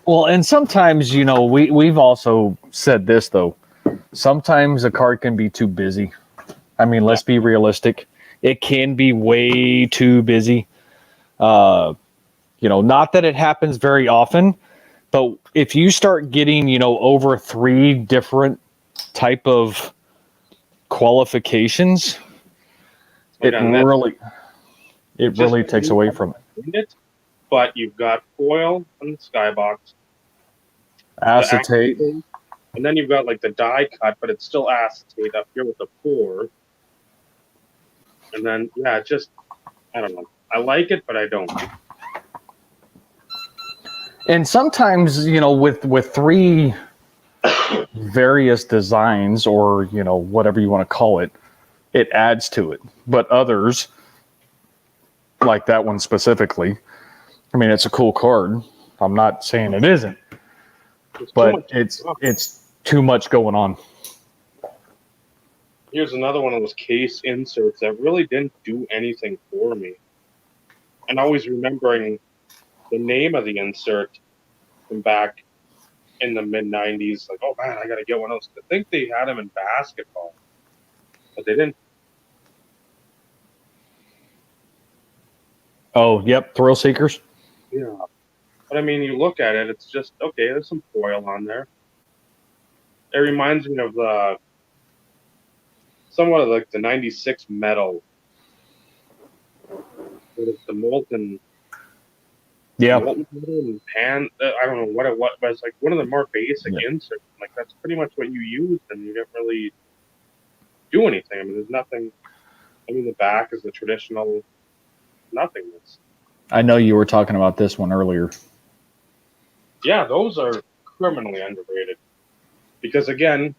Speaker 2: Well, and sometimes, we've also said this, though. Sometimes a card can be too busy. I mean, let's be realistic. It can be way too busy. Not that it happens very often, But if you start getting, over 3 different type of qualifications,
Speaker 1: Like
Speaker 2: it
Speaker 1: on that, just
Speaker 2: really takes away from
Speaker 1: it. But you've got foil on the skybox,
Speaker 2: it.
Speaker 1: the
Speaker 2: Acetate.
Speaker 1: acetate, and then you've got like the die cut, but it's still acetate up here with the pour. And then just I don't know. I like it, but I don't.
Speaker 2: And sometimes, with 3 various designs or, whatever you want to call it, it adds to it. But others, like that one specifically, I mean, it's a cool card. I'm not saying it isn't, but it's too much going on.
Speaker 1: Here's another one of those case inserts that really didn't do anything for me. And always remembering the name of the insert from back in the mid 90s, like, oh man, I got to get one of those. I think they had them in basketball, but they didn't.
Speaker 2: Oh, yep, Thrill Seekers.
Speaker 1: Yeah. But I mean, you look at it, it's just, okay, there's some foil on there. It reminds me of somewhat of like the 96 metal. It's the molten.
Speaker 2: Yeah.
Speaker 1: Molten metal and pan. I don't know what it was, but it's like one of the more basic inserts. Like, that's pretty much what you used, and you didn't really do anything. I mean, there's nothing. I mean, the back is the traditional nothingness.
Speaker 2: I know you were talking about this one earlier.
Speaker 1: Yeah, those are criminally underrated. Because again,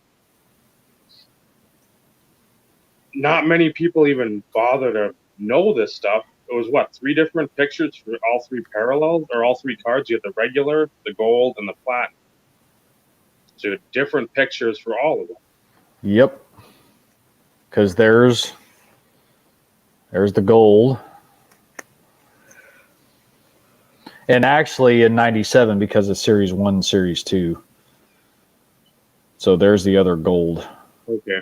Speaker 1: not many people even bother to know this stuff. It was 3 different pictures for all 3 parallels, or all 3 cards. You had the regular, the gold, and the platinum. So different pictures for all of them.
Speaker 2: Yep. Because there's the gold. And actually in 97, because of Series 1, Series 2. So there's the other gold.
Speaker 1: Okay.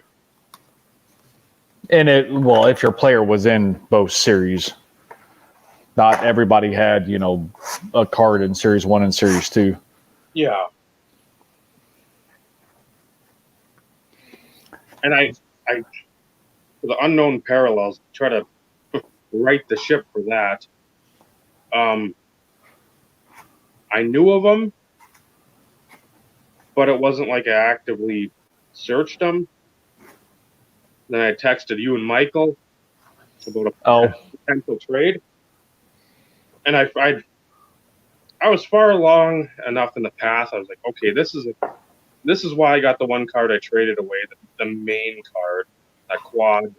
Speaker 2: And if your player was in both series, not everybody had, a card in Series 1 and Series 2.
Speaker 1: Yeah. And I for the unknown parallels, try to right the ship for that. I knew of them, but it wasn't like I actively searched them. Then I texted you and Michael about a potential trade, and I was far along enough in the path. I was like, okay, this is why I got the one card I traded away, the main card, that quad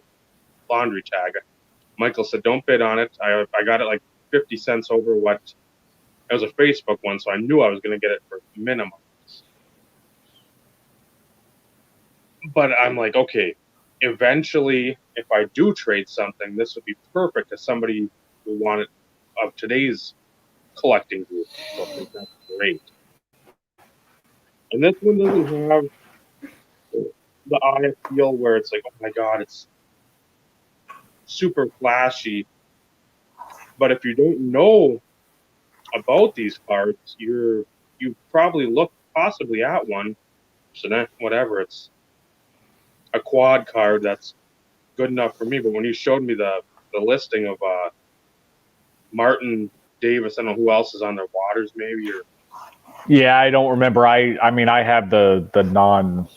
Speaker 1: laundry tag. Michael said, don't bid on it. I got it like 50 cents over what. It was a Facebook one, so I knew I was going to get it for minimum. But I'm like, okay, eventually, if I do trade something, this would be perfect to somebody who wanted of today's collecting group. So I think that's great. And this one doesn't have the eye feel where it's like, oh my god, it's super flashy. But if you don't know about these cards, you probably look possibly at one. So then, whatever, it's a quad card that's good enough for me. But when you showed me the listing of Martin Davis, I don't know who else is on their waters, maybe, or
Speaker 2: Yeah, I don't remember. I mean, I have the non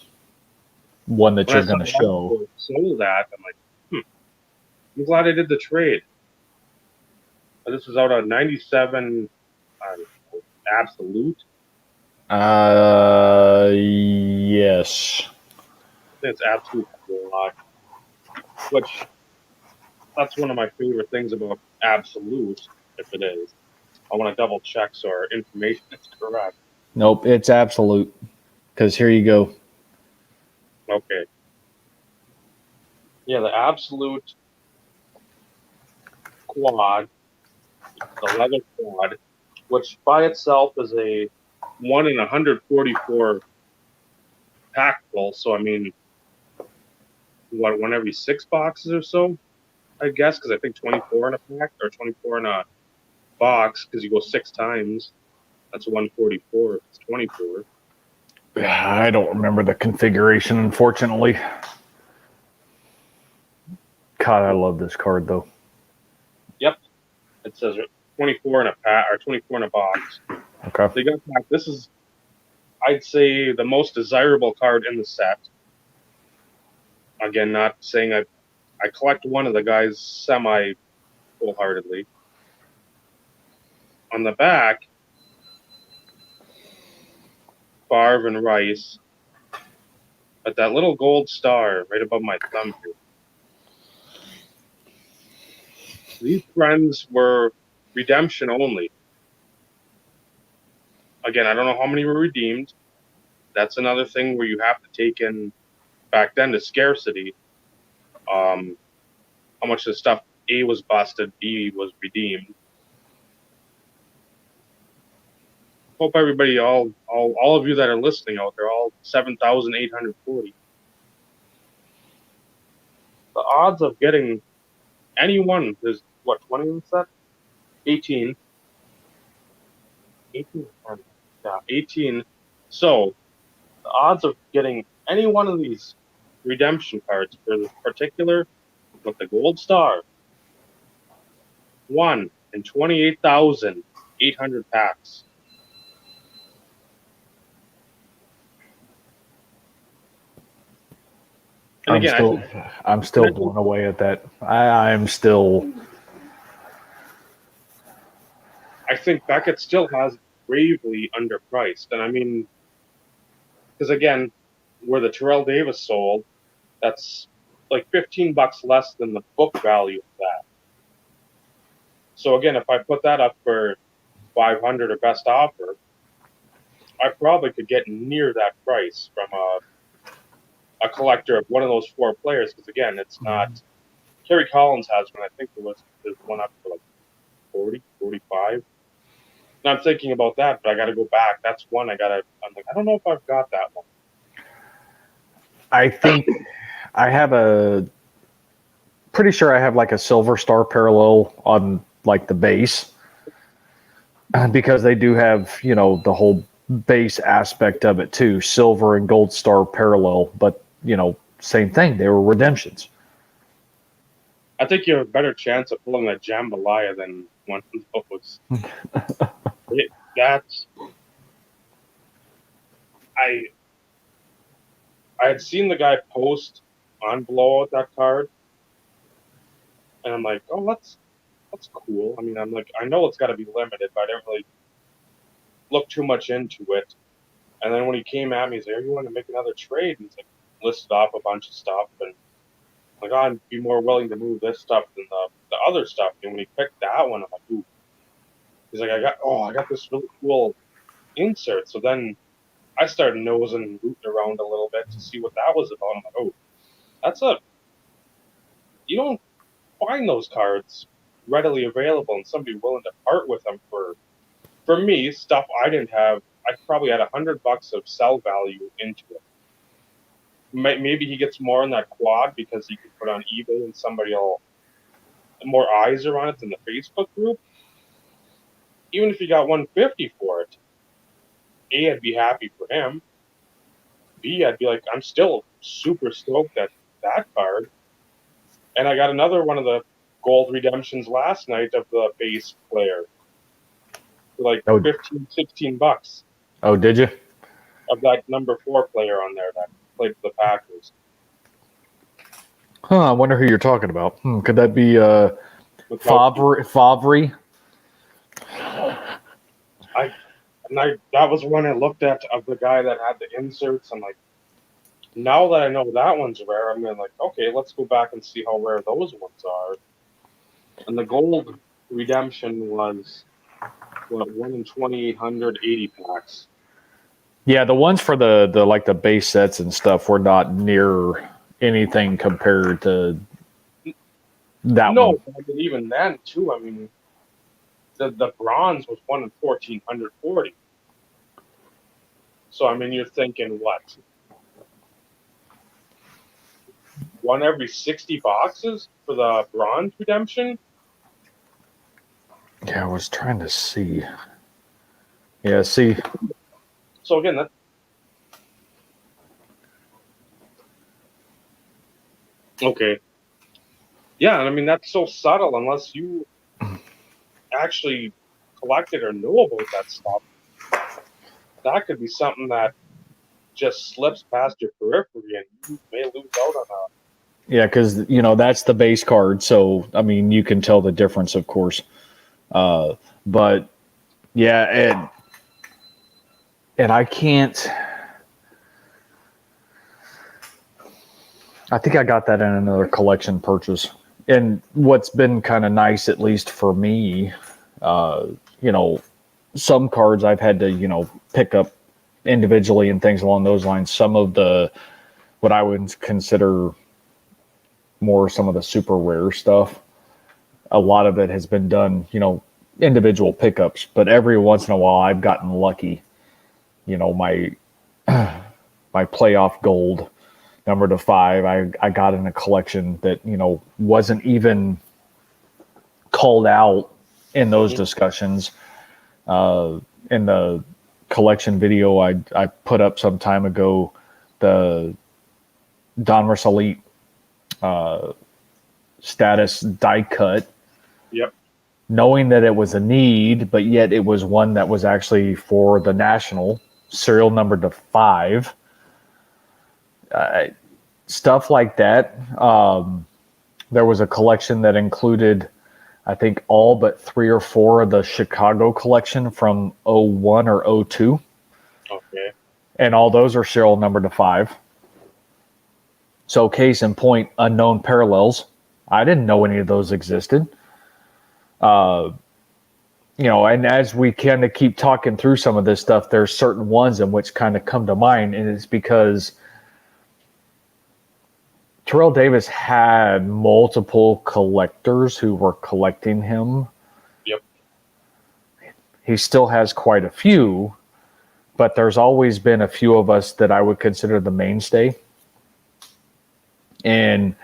Speaker 2: one that you're going to show.
Speaker 1: Sold that. I'm like, I'm glad I did the trade. This was out on 97 Absolute.
Speaker 2: Yes.
Speaker 1: I think it's Absolute Quad. Which, that's one of my favorite things about Absolute, if it is. I want to double check so our information is correct.
Speaker 2: Nope, it's Absolute. Because here you go.
Speaker 1: Okay. Yeah, the Absolute Quad, the leather quad, which by itself is a 1 in 144 pack full. So, I mean, one every 6 boxes or so, I guess, because I think 24 in a pack or 24 in a box because you go 6 times. That's 144 if it's 24.
Speaker 2: I don't remember the configuration, unfortunately. God, I love this card though.
Speaker 1: Yep, it says 24 in a pack or 24 in a box.
Speaker 2: Okay.
Speaker 1: They got back. This is, I'd say, the most desirable card in the set. Again, not saying I collect one of the guys semi wholeheartedly. On the back, Favre and Rice, but that little gold star right above my thumb here. These friends were redemption only. Again, I don't know how many were redeemed. That's another thing where you have to take in back then the scarcity. How much of the stuff A was busted, B was redeemed. Hope everybody, all of you that are listening out there, all 7,840. The odds of getting anyone, there's what, 20 in the set? 18. 18. Yeah, 18. So the odds of getting any one of these redemption cards for this particular with the gold star, 1 in 28,800 packs. And again,
Speaker 2: I'm still blown away at that. I'm still.
Speaker 1: I think Beckett still has gravely underpriced. And I mean, because again, where the Terrell Davis sold, that's like $15 less than the book value of that. So again, if I put that up for 500 or best offer, I probably could get near that price from a collector of one of those 4 players. Because again, it's not. Kerry Collins has one. I think there's one up for like 40, 45. And I'm thinking about that, but I got to go back. That's one I'm like, I don't know if I've got that one.
Speaker 2: I think I have pretty sure I have like a silver star parallel on like the base, because they do have, the whole base aspect of it too, silver and gold star parallel, but same thing, they were redemptions.
Speaker 1: I think you have a better chance of pulling a jambalaya than one of those. That's I had seen the guy post on Blowout that card, and I'm like, oh, that's cool. I mean, I'm like, I know it's got to be limited, but I didn't really look too much into it. And then when he came at me, he's like, "You want to make another trade?" And he's like, listed off a bunch of stuff, and I'm like, oh, I'd be more willing to move this stuff than the other stuff. And when he picked that one, I'm like, ooh. He's like, I got this really cool insert. So then I started nosing and rooting around a little bit to see what that was about. I'm like, oh, you don't find those cards readily available and somebody willing to part with them for me, stuff I didn't have. I probably had $100 of sell value into it. Maybe he gets more on that quad because he can put on eBay and somebody will, more eyes are on it than the Facebook group. Even if he got 150 for it, A, I'd be happy for him. B, I'd be like, I'm still super stoked at that card. And I got another one of the gold redemptions last night of the base player for like 15, $16.
Speaker 2: Oh, did you?
Speaker 1: Of that number 4 player on there that played for the Packers.
Speaker 2: I wonder who you're talking about. Could that be Favre?
Speaker 1: That was when I looked at of the guy that had the inserts. I'm like, now that I know that one's rare, I'm gonna like, okay, let's go back and see how rare those ones are. And the gold redemption was what, 1 in 2,880 packs.
Speaker 2: Yeah, the ones for the like the base sets and stuff were not near anything compared to that one.
Speaker 1: No, but even then too. I mean, the bronze was 1 in 1,440. So I mean, you're thinking what? 1 every 60 boxes for the bronze redemption?
Speaker 2: Yeah, I was trying to see. Yeah. See.
Speaker 1: So again, that. Okay. Yeah, and I mean that's so subtle unless you actually collect it or know about that stuff. That could be something that just slips past your periphery, and you may lose out on a.
Speaker 2: Yeah, because that's the base card. So I mean, you can tell the difference, of course. But yeah, and I can't. I think I got that in another collection purchase. And what's been kind of nice, at least for me, uh, you know, some cards I've had to, pick up individually and things along those lines. Some of the, what I would consider more some of the super rare stuff, a lot of it has been done, individual pickups. But every once in a while, I've gotten lucky. My playoff gold number to 5, I got in a collection that wasn't even called out in those
Speaker 1: Mhm.
Speaker 2: discussions. In the collection video I put up some time ago, the Donruss Elite status die cut,
Speaker 1: Yep.
Speaker 2: knowing that it was a need, but yet it was one that was actually for the national serial number to 5. Stuff like that. There was a collection that included, I think, all but 3 or 4 of the Chicago collection from '01 or '02.
Speaker 1: Okay.
Speaker 2: And all those are serial number to 5. So, case in point, unknown parallels. I didn't know any of those existed. And as we kind of keep talking through some of this stuff, there's certain ones in which kind of come to mind, and it's because Terrell Davis had multiple collectors who were collecting him.
Speaker 1: Yep.
Speaker 2: He still has quite a few, but there's always been a few of us that I would consider the mainstay. And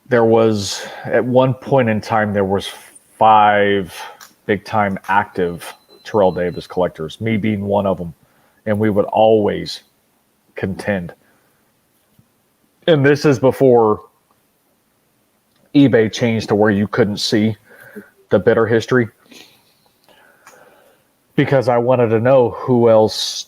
Speaker 2: there was, at one point in time, there was 5 big time active Terrell Davis collectors, me being one of them. And we would always contend. And this is before eBay changed to where you couldn't see the bidder history, because I wanted to know who else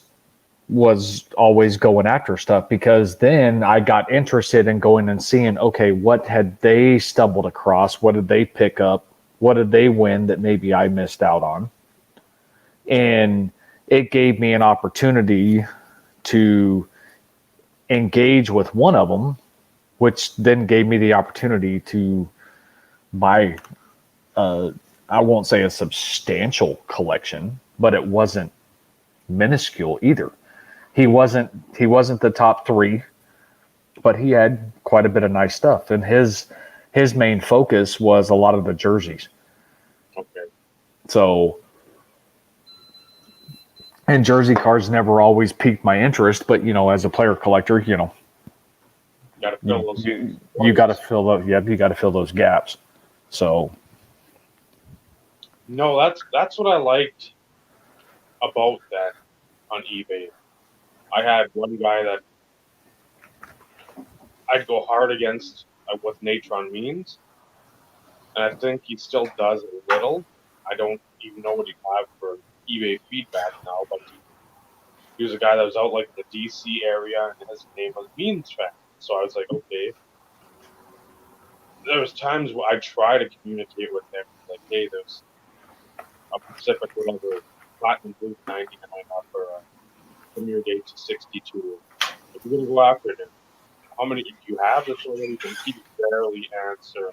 Speaker 2: was always going after stuff, because then I got interested in going and seeing, okay, what had they stumbled across? What did they pick up? What did they win that maybe I missed out on? And it gave me an opportunity to engage with one of them, which then gave me the opportunity to buy, I won't say a substantial collection, but it wasn't minuscule either. He wasn't the top 3, but he had quite a bit of nice stuff. And his main focus was a lot of the jerseys.
Speaker 1: Okay.
Speaker 2: So, and jersey cards never always piqued my interest, but as a player collector,
Speaker 1: Gotta fill those.
Speaker 2: you got to fill those. Yeah, you got to fill those gaps. So,
Speaker 1: No, that's what I liked about that on eBay. I had one guy that I'd go hard against with Natron means, and I think he still does a little. I don't even know what he have for eBay feedback now, but he was a guy that was out like in the DC area, and his name was Means Fan. So I was like, okay. There was times where I try to communicate with him, like, hey, there's a Pacific whatever platinum blue 99 offer a premier date to 62. If you're gonna go after him, how many? If you have this already, then he barely answer.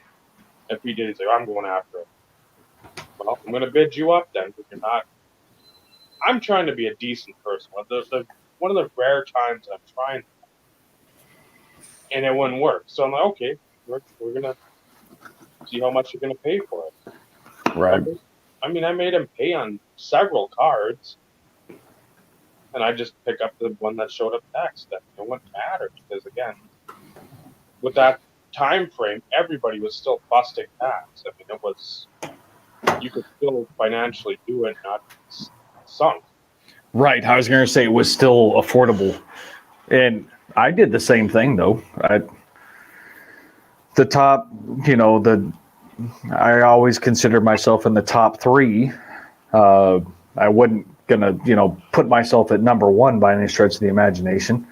Speaker 1: If he did, he's like, I'm going after it. Well, I'm gonna bid you up then, because you're not. I'm trying to be a decent person. One of the rare times I'm trying, and it wouldn't work. So I'm like, okay, we're gonna see how much you're gonna pay for it.
Speaker 2: right.
Speaker 1: I made him pay on several cards, and I just pick up the one that showed up next. That it wouldn't matter because again, with that time frame, everybody was still busting packs. I mean, it was you could still financially do it, not sunk.
Speaker 2: Right. I was going to say it was still affordable. And I did the same thing, though. The top, I always considered myself in the top three. I wasn't going to, put myself at number one by any stretch of the imagination,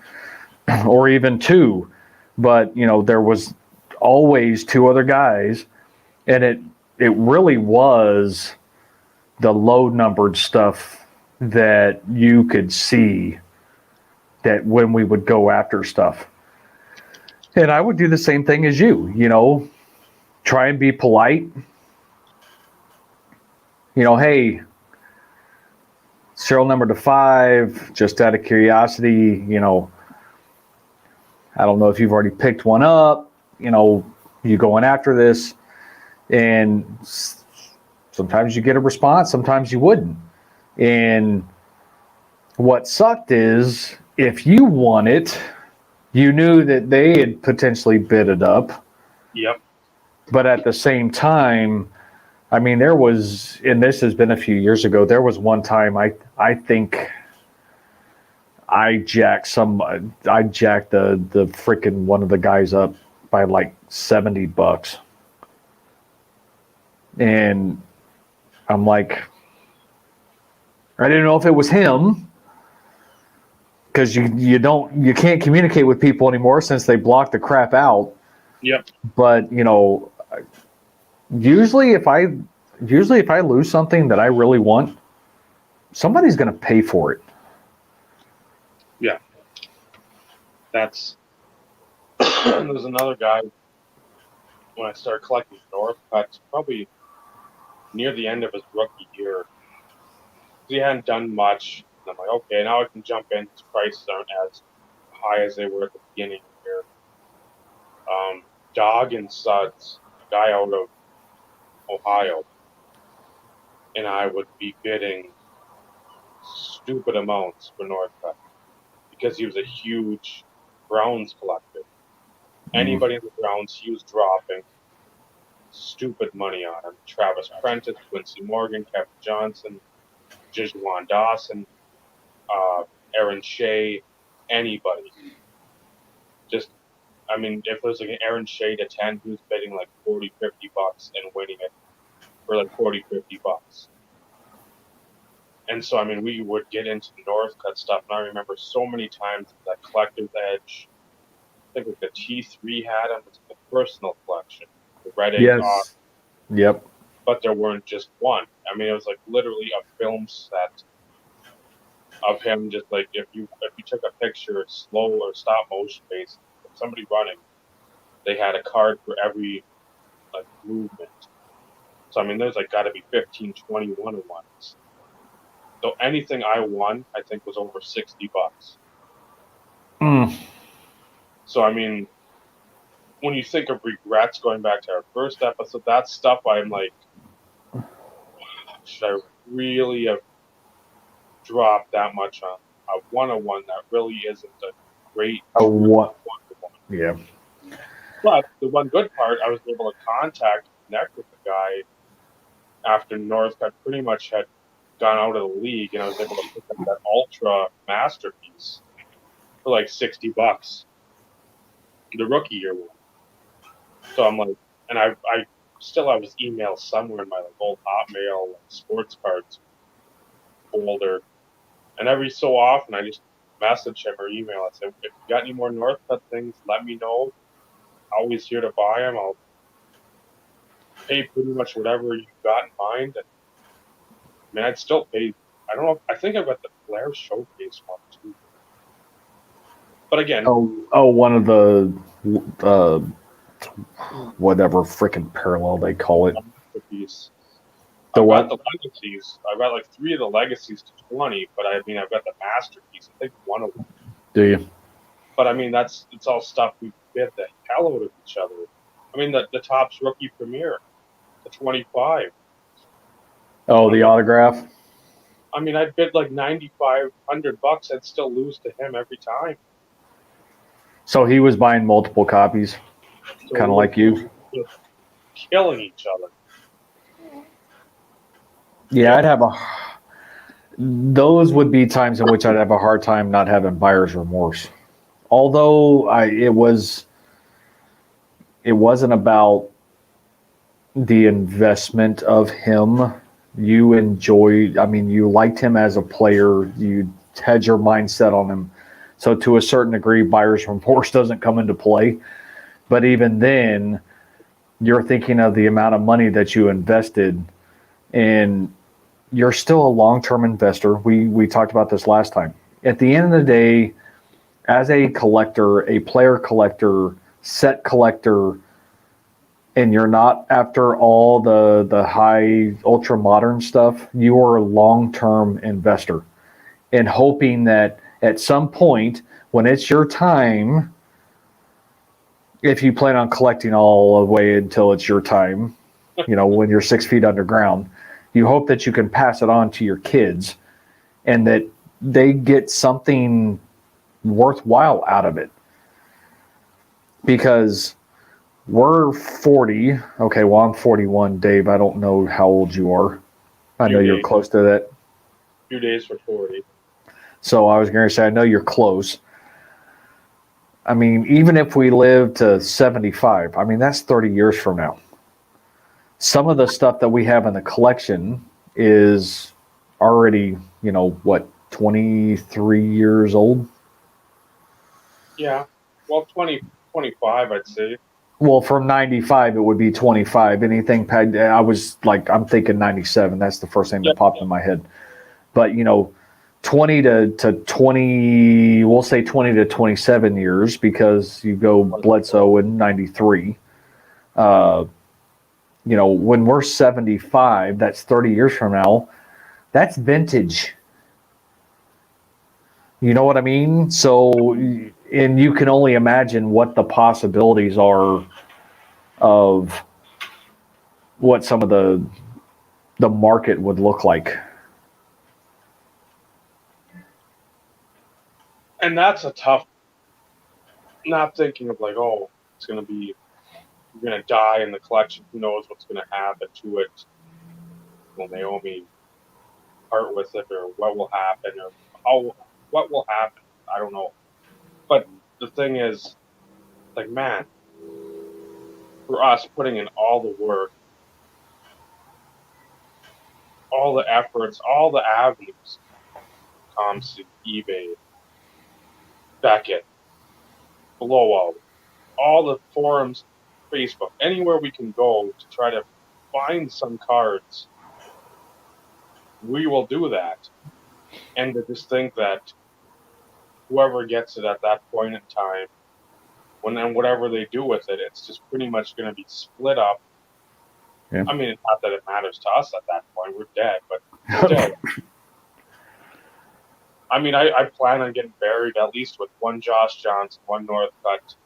Speaker 2: or even two. But, there was always two other guys. And it really was the low numbered stuff that you could see that when we would go after stuff. And I would do the same thing as you, try and be polite. Hey, serial number to 5, just out of curiosity, I don't know if you've already picked one up, you going after this. And sometimes you get a response, sometimes you wouldn't. And what sucked is if you won it, you knew that they had potentially bid it up.
Speaker 1: Yep.
Speaker 2: But at the same time, I mean, there was, and this has been a few years ago, there was one time I think I jacked the freaking one of the guys up by like $70. And I'm like, I didn't know if it was him, because you can't communicate with people anymore since they blocked the crap out.
Speaker 1: Yep.
Speaker 2: But usually if I lose something that I really want, somebody's going to pay for it.
Speaker 1: Yeah. That's there's another guy when I started collecting Northcuts, probably near the end of his rookie year. He hadn't done much. And I'm like, okay, now I can jump in. His prices aren't as high as they were at the beginning here. Dog and Suds, a guy out of Ohio, and I would be bidding stupid amounts for Northcutt because he was a huge Browns collector. Anybody in the Browns, he was dropping stupid money on him. Travis Prentice, Quincy Morgan, Kevin Johnson, Jijuan Dawson, Aaron Shea, anybody. Just, I mean, if it was like an Aaron Shea to 10, he was bidding like $40, $50 and winning it for like $40, $50. And so, I mean, we would get into the Northcutt stuff, and I remember so many times that Collector's Edge, I think like the T3 had him, it's the personal collection, the Red Egg.
Speaker 2: Yes. Yep.
Speaker 1: But there weren't just one. I mean, it was like literally a film set of him, just like if you took a picture slow or stop motion based of somebody running, they had a card for every like movement. So I mean, there's like got to be 15, 20 one-on-ones. So anything I won, I think, was over $60. So I mean, when you think of regrets, going back to our first episode, that stuff I'm like, should I really have dropped that much on a one-on-one that really isn't a great
Speaker 2: one-on-one?
Speaker 1: Yeah. But the one good part, I was able to connect with the guy after Northcutt pretty much had gone out of the league, and I was able to pick up that Ultra Masterpiece for like $60, the rookie year one. So I'm like, and I still have his email somewhere in my like old Hotmail like, sports cards folder, and every so often I just message him or email. I say, if you got any more Northcutt things, let me know. Always here to buy them. I'll pay pretty much whatever you got in mind. And I mean, I'd still pay. I don't know. I think I've got the Flair Showcase one too. But again,
Speaker 2: one of the whatever freaking parallel they call it.
Speaker 1: Piece.
Speaker 2: The
Speaker 1: I've
Speaker 2: what?
Speaker 1: got the legacies. I've got like 3 of the legacies to 20, but I mean, I've got the masterpiece. I think one of them.
Speaker 2: Do you?
Speaker 1: But I mean, it's all stuff we bid the hell out of each other. I mean, the Topps rookie premiere, the 25.
Speaker 2: Oh, the autograph.
Speaker 1: I mean, I'd bid like $9,500. I'd still lose to him every time.
Speaker 2: So he was buying multiple copies,
Speaker 1: So
Speaker 2: kind of like you.
Speaker 1: Killing each other.
Speaker 2: Yeah, those would be times in which I'd have a hard time not having buyer's remorse. Although it wasn't about the investment of him. You enjoyed, I mean, you liked him as a player. You had your mindset on him. So to a certain degree, buyer's remorse doesn't come into play. But even then, you're thinking of the amount of money that you invested, and you're still a long-term investor. We talked about this last time. At the end of the day, as a collector, a player collector, set collector, and you're not after all the high ultra modern stuff, you are a long-term investor and hoping that at some point when it's your time, if you plan on collecting all the way until it's your time, when you're 6 feet underground, you hope that you can pass it on to your kids and that they get something worthwhile out of it. Because we're 40. Okay, well, I'm 41, Dave. I don't know how old you are. I know you're close to that.
Speaker 1: 2 days for 40.
Speaker 2: So I was going to say, I know you're close. I mean, even if we live to 75, I mean, that's 30 years from now. Some of the stuff that we have in the collection is already, 23 years old?
Speaker 1: Yeah. Well, 25, I'd say.
Speaker 2: Well, from 95, it would be 25. Anything, I was like, I'm thinking 97. That's the first thing that popped in my head. But, 20 to 20, we'll say 20 to 27 years because you go Bledsoe in 93. When we're 75, that's 30 years from now, that's vintage. You know what I mean? So, and you can only imagine what the possibilities are of what some of the market would look like.
Speaker 1: And that's a tough, not thinking of like, oh, it's going to be, you're going to die in the collection. Who knows what's going to happen to it? Will Naomi part with it, or what will happen, or what will happen? I don't know. But the thing is, like, man, for us putting in all the work, all the efforts, all the avenues, Thompson, eBay, Beckett, Blowout, all the forums, Facebook, anywhere we can go to try to find some cards, we will do that. And to just think that whoever gets it at that point in time, then whatever they do with it, it's just pretty much going to be split up.
Speaker 2: Yeah.
Speaker 1: I mean, not that it matters to us at that point. We're dead, but still. I mean, I plan on getting buried at least with one Josh Johnson, one Northcutt,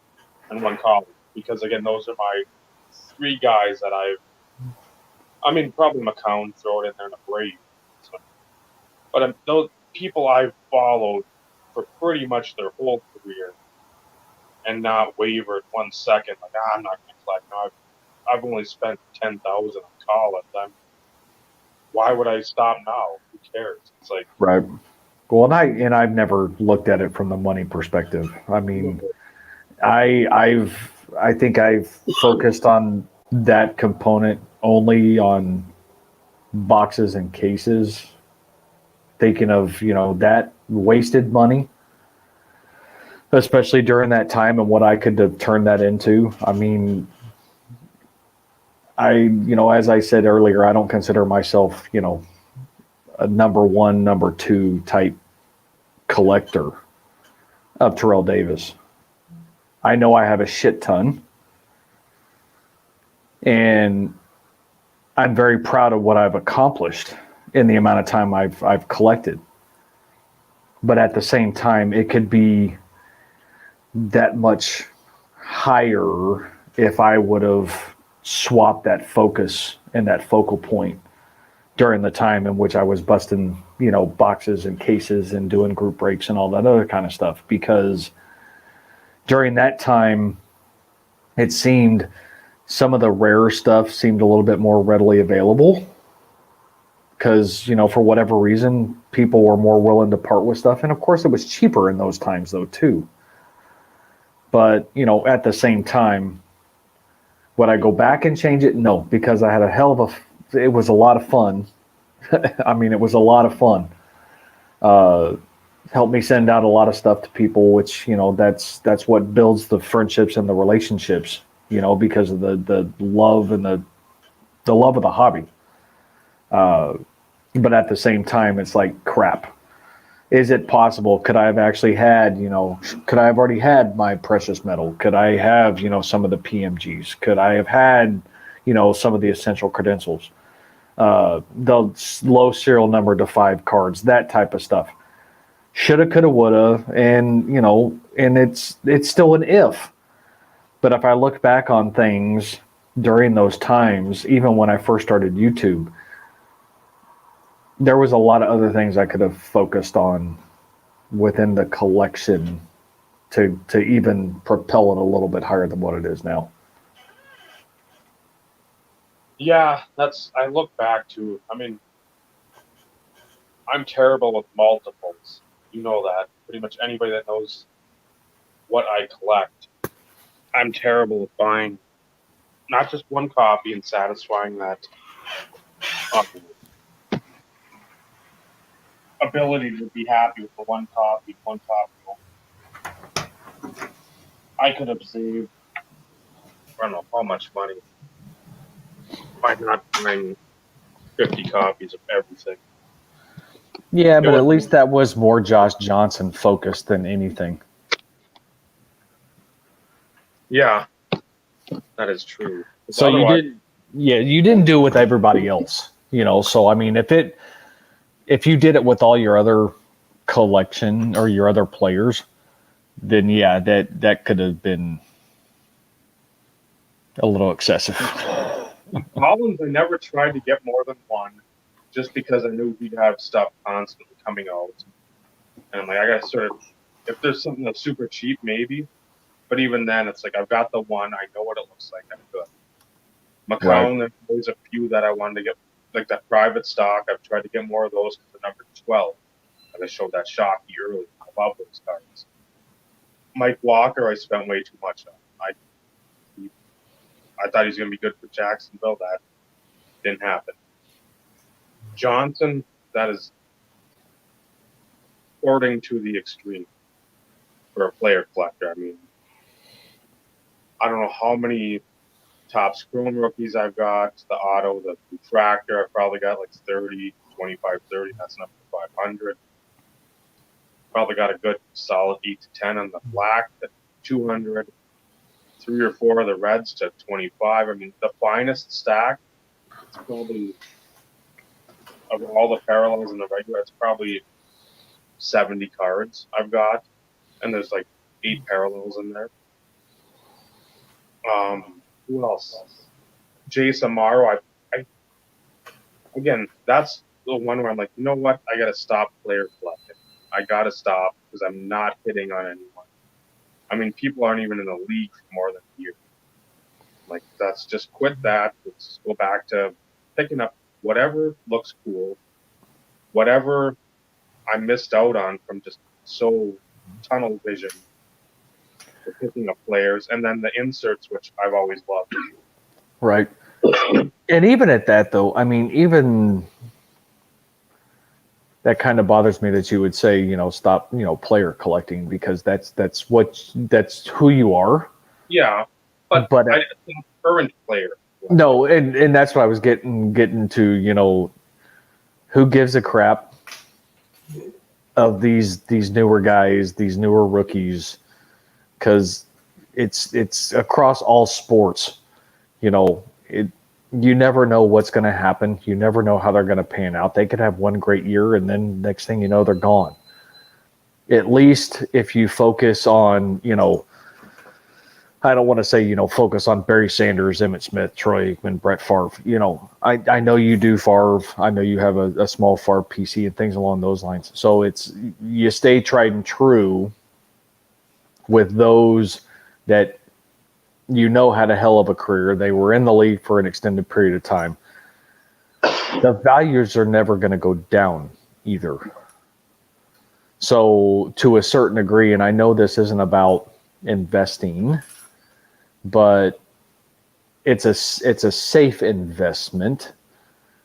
Speaker 1: and one Collins. Because, again, those are my 3 guys that probably McCown, throw it in there in a Brave. So, but those people I've followed for pretty much their whole career and not wavered 1 second. Like, I'm not going to collect. No, I've only spent $10,000 on Collins. Why would I stop now? Who cares? It's like,
Speaker 2: right. Well, and I've never looked at it from the money perspective. I mean, I think I've focused on that component only on boxes and cases, thinking of that wasted money, especially during that time and what I could have turned that into. I mean, as I said earlier, I don't consider myself a number 1, number 2 type collector of Terrell Davis. I know I have a shit ton, and I'm very proud of what I've accomplished in the amount of time I've collected. But at the same time, it could be that much higher if I would have swapped that focus and that focal point during the time in which I was busting, boxes and cases and doing group breaks and all that other kind of stuff. Because during that time, it seemed some of the rarer stuff seemed a little bit more readily available because, for whatever reason, people were more willing to part with stuff. And of course, it was cheaper in those times, though, too. But, at the same time, would I go back and change it? No, because I had a hell of it was a lot of fun. I mean, it was a lot of fun. Helped me send out a lot of stuff to people, which, that's what builds the friendships and the relationships, because of the love and the love of the hobby. But at the same time, it's like, crap. Is it possible? Could I have actually had, could I have already had my precious metal? Could I have, some of the PMGs? Could I have had, some of the essential credentials? The low serial number to 5 cards, that type of stuff. Shoulda, coulda, woulda, and, and it's still an if. But if I look back on things during those times, even when I first started YouTube, there was a lot of other things I could have focused on within the collection to even propel it a little bit higher than what it is now.
Speaker 1: Yeah, I look back to, I'm terrible with multiples. You know that. Pretty much anybody that knows what I collect, I'm terrible with buying not just one copy and satisfying that ability to be happy with the one copy only. I could have saved, I don't know how much money by not buying 50 copies of everything.
Speaker 2: Yeah, but at least that was more Josh Johnson focused than anything.
Speaker 1: Yeah, that is true.
Speaker 2: So you didn't do it with everybody else, So I mean, if you did it with all your other collection or your other players, then yeah, that could have been a little excessive.
Speaker 1: Collins, I never tried to get more than one, just because I knew he'd have stuff constantly coming out, and I'm like, I gotta sort of, if there's something that's super cheap, maybe. But even then, it's like I've got the one, I know what it looks like, I'm good. McCown, There's always a few that I wanted to get, like that private stock. I've tried to get more of those because the number 12, and I showed that Shockey early. I love those cards. Mike Walker, I spent way too much on. I thought he was going to be good for Jacksonville. That didn't happen. Johnson, that is hoarding to the extreme for a player collector. I mean, I don't know how many Topps Chrome rookies I've got. The auto, the refractor, I've probably got like 30, 25, 30. That's enough for 500. Probably got a good solid 8 to 10 on the black, the 200. 3 or 4 of the reds to 25. I mean, the finest stack, it's probably, of all the parallels in the regular, it's probably 70 cards I've got. And there's like 8 parallels in there. Who else? Jace Amaro. Again, that's the one where I'm like, you know what? I got to stop player collecting. I got to stop because I'm not hitting on anyone. I mean, people aren't even in the league for more than a year. Like, that's just quit that. Let's go back to picking up whatever looks cool, whatever I missed out on from just so tunnel vision for picking up players, and then the inserts, which I've always loved.
Speaker 2: Right. And even at that, though, I mean, even that kind of bothers me that you would say, stop, player collecting, because that's who you are.
Speaker 1: Yeah, but I think current player.
Speaker 2: No, and that's what I was getting to. Who gives a crap of these newer guys, these newer rookies? Because it's across all sports. You never know what's going to happen. You never know how they're going to pan out. They could have one great year, and then next thing you know, they're gone. At least if you focus on, I don't want to say, focus on Barry Sanders, Emmitt Smith, Troy Aikman, Brett Favre. I know you do Favre. I know you have a small Favre PC and things along those lines. So you stay tried and true with those that had a hell of a career. They were in the league for an extended period of time. the values are never going to go down either. So to a certain degree, and I know this isn't about investing, but it's a safe investment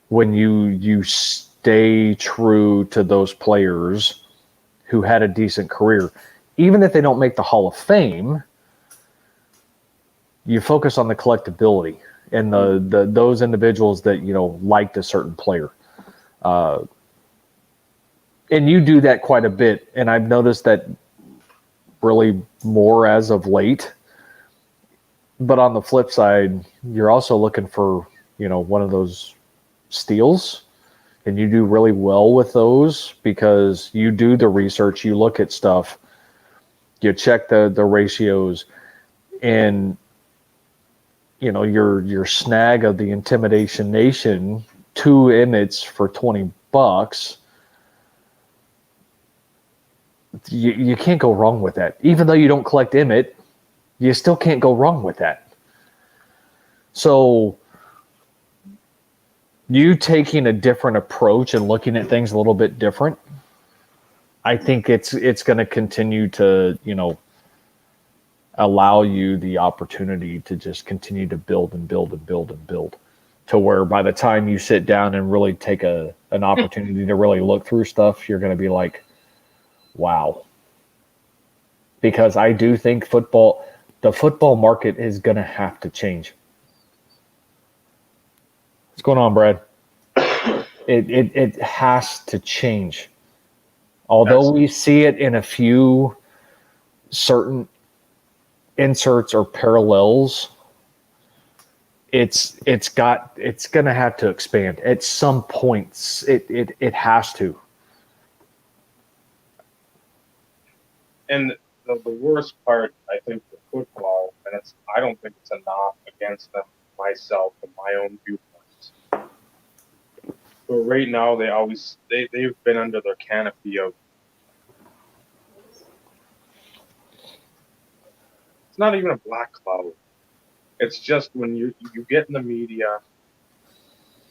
Speaker 2: when you stay true to those players who had a decent career. Even if they don't make the Hall of Fame, you focus on the collectability and the those individuals that liked a certain player. And you do that quite a bit, and I've noticed that really more as of late. But on the flip side, you're also looking for one of those steals, and you do really well with those because you do the research, you look at stuff, you check the ratios, and your snag of the Intimidation Nation 2 Emmets for $20. You can't go wrong with that. Even though you don't collect Emmett, you still can't go wrong with that. So you taking a different approach and looking at things a little bit different, I think it's going to continue to, allow you the opportunity to just continue to build and build and build and build to where by the time you sit down and really take an opportunity to really look through stuff, you're going to be like, wow. Because I do think the football market is going to have to change. What's going on, Brad? It has to change. Although we see it in a few certain inserts or parallels, it's going to have to expand at some points. It has to.
Speaker 1: And the worst part, I think, for football, and I don't think it's a knock against them myself and my own viewpoints. But right now, they've been under their canopy of. It's not even a black cloud. It's just when you get in the media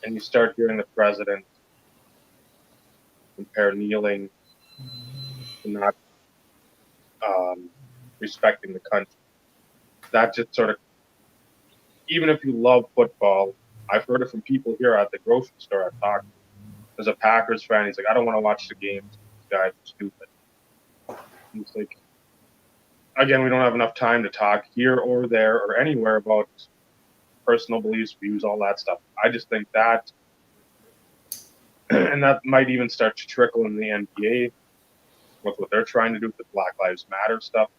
Speaker 1: and you start hearing the president compare kneeling to not respecting the country. That just sort of, even if you love football, I've heard it from people here at the grocery store I've talked to. There's a Packers fan, he's like, I don't want to watch the games. These guys are stupid. He's like, again, we don't have enough time to talk here or there or anywhere about personal beliefs, views, all that stuff. I just think that, and that might even start to trickle in the NBA with what they're trying to do with the Black Lives Matter stuff.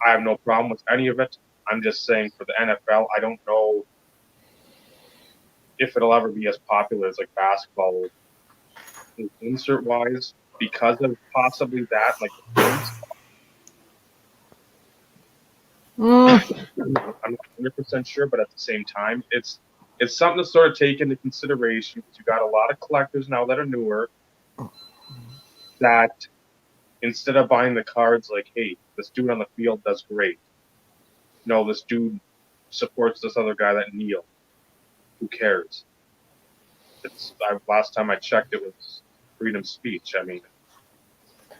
Speaker 1: I have no problem with any of it. I'm just saying for the NFL, I don't know if it'll ever be as popular as like basketball insert wise because of possibly that, like I'm not 100% sure, but at the same time, it's something to sort of take into consideration because you got a lot of collectors now that are newer that instead of buying the cards like, hey, this dude on the field does great. No, this dude supports this other guy that kneeled. Who cares? Last time I checked, it was freedom of speech. I mean,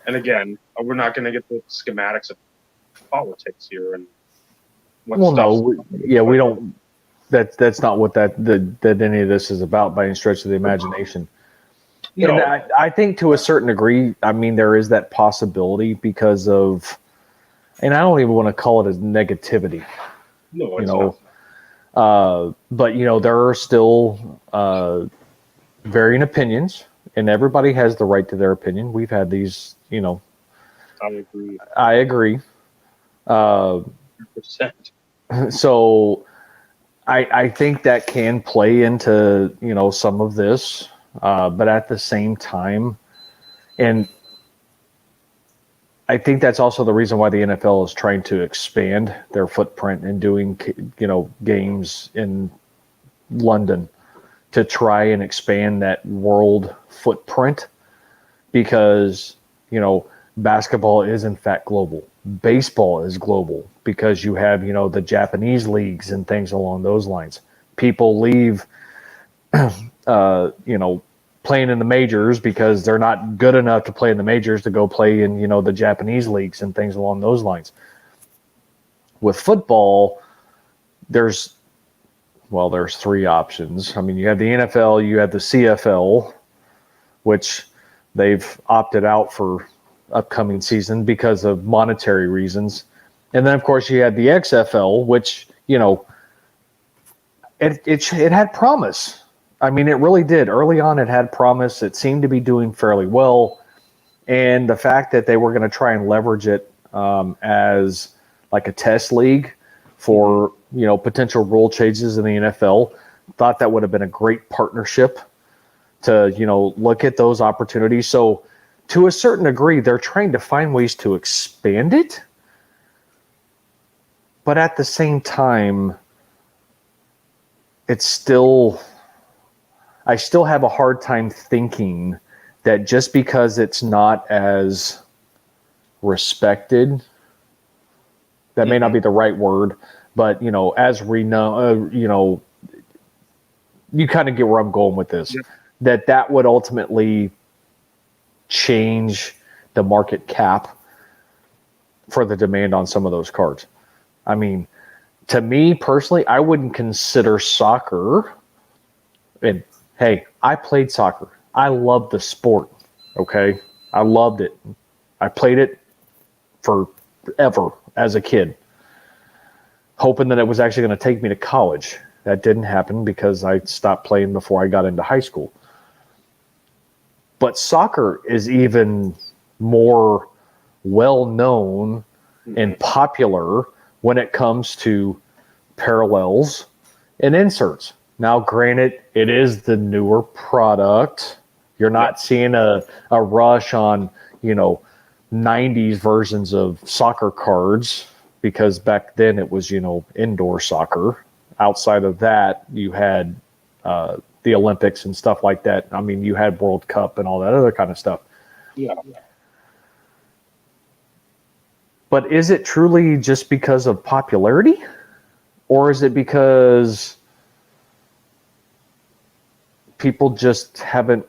Speaker 1: and again, we're not going to get the schematics of politics here and what
Speaker 2: we don't. That's not what that any of this is about by any stretch of the imagination. No. And I think to a certain degree, I mean, there is that possibility because of, and I don't even want to call it as negativity.
Speaker 1: No, it's not.
Speaker 2: But there are still varying opinions, and everybody has the right to their opinion. We've had these, I agree.
Speaker 1: 100%.
Speaker 2: So I think that can play into, some of this, but at the same time, and I think that's also the reason why the NFL is trying to expand their footprint and doing, games in London to try and expand that world footprint because, basketball is in fact global. Baseball is global because you have, the Japanese leagues and things along those lines. People leave playing in the majors because they're not good enough to play in the majors to go play in, the Japanese leagues and things along those lines. With football, there's three options. I mean, you have the NFL, you have the CFL, which they've opted out for upcoming season because of monetary reasons. And then, of course, you had the XFL, which, it had promise. I mean, it really did. Early on, it had promise. It seemed to be doing fairly well. And the fact that they were going to try and leverage it as like a test league for, potential rule changes in the NFL, thought that would have been a great partnership to, look at those opportunities. So to a certain degree, they're trying to find ways to expand it. But at the same time, I still have a hard time thinking that just because it's not as respected, that may not be the right word, but as renowned, you kind of get where I'm going with this. Yep. That would ultimately change the market cap for the demand on some of those cards. I mean, to me personally, I wouldn't consider soccer. And hey, I played soccer. I loved the sport. Okay, I loved it. I played it forever as a kid, hoping that it was actually going to take me to college. That didn't happen because I stopped playing before I got into high school. But soccer is even more well-known and popular when it comes to parallels and inserts. Now, granted, it is the newer product. You're not seeing a rush on, 90s versions of soccer cards, because back then it was, indoor soccer. Outside of that, you had the Olympics and stuff like that. I mean, you had World Cup and all that other kind of stuff.
Speaker 1: Yeah.
Speaker 2: But is it truly just because of popularity? Or is it because people just haven't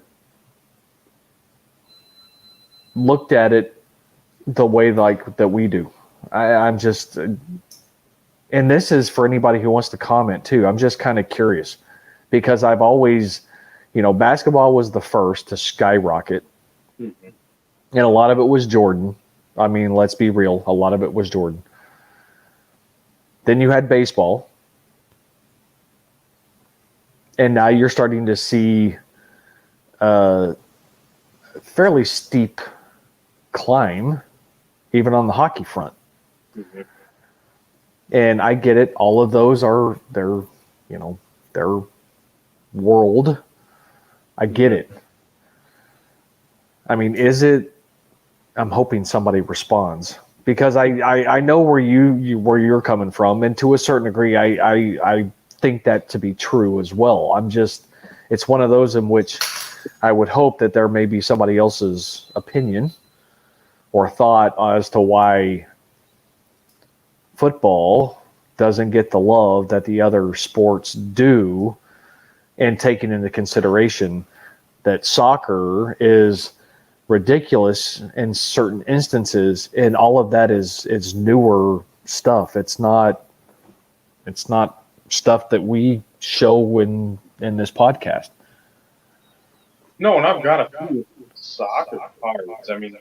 Speaker 2: looked at it the way that we do? I'm just, and this is for anybody who wants to comment too. I'm just kind of curious because I've always, basketball was the first to skyrocket. Mm-hmm. And a lot of it was Jordan. I mean, let's be real. A lot of it was Jordan. Then you had baseball. And now you're starting to see a fairly steep climb, even on the hockey front. Mm-hmm. And I get it. All of those are their world. I get it. I mean, is it? I'm hoping somebody responds because I know where where you're coming from, and to a certain degree, I think that to be true as well. It's one of those in which I would hope that there may be somebody else's opinion or thought as to why football doesn't get the love that the other sports do, and taking into consideration that soccer is ridiculous in certain instances, and all of that is newer stuff. It's not stuff that we show in this podcast.
Speaker 1: No, and I've got a few soccer cards. I mean,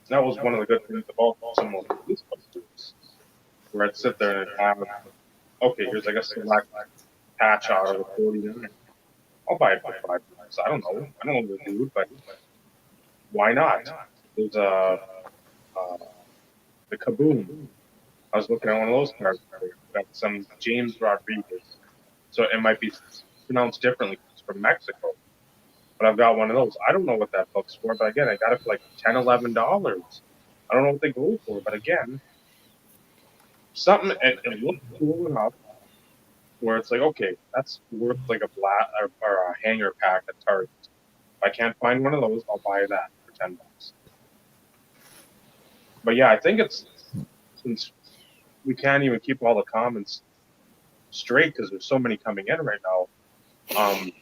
Speaker 1: that was one of the good things about some of these cards, where I'd sit there and have, okay, here's like a select patch out of the 49. I'll buy it for $5. I don't know the dude, but why not? There's the Kaboom. I was looking at one of those cards. Got some James Rodriguez. So it might be pronounced differently because it's from Mexico. But I've got one of those. I don't know what that book's for, but again, I got it for like $10, $11. I don't know what they go for, but again, something, it looks cool enough where it's like, okay, that's worth like a or a hanger pack at Target. If I can't find one of those, I'll buy that for $10. But yeah, I think it's, since we can't even keep all the comments straight because there's so many coming in right now, I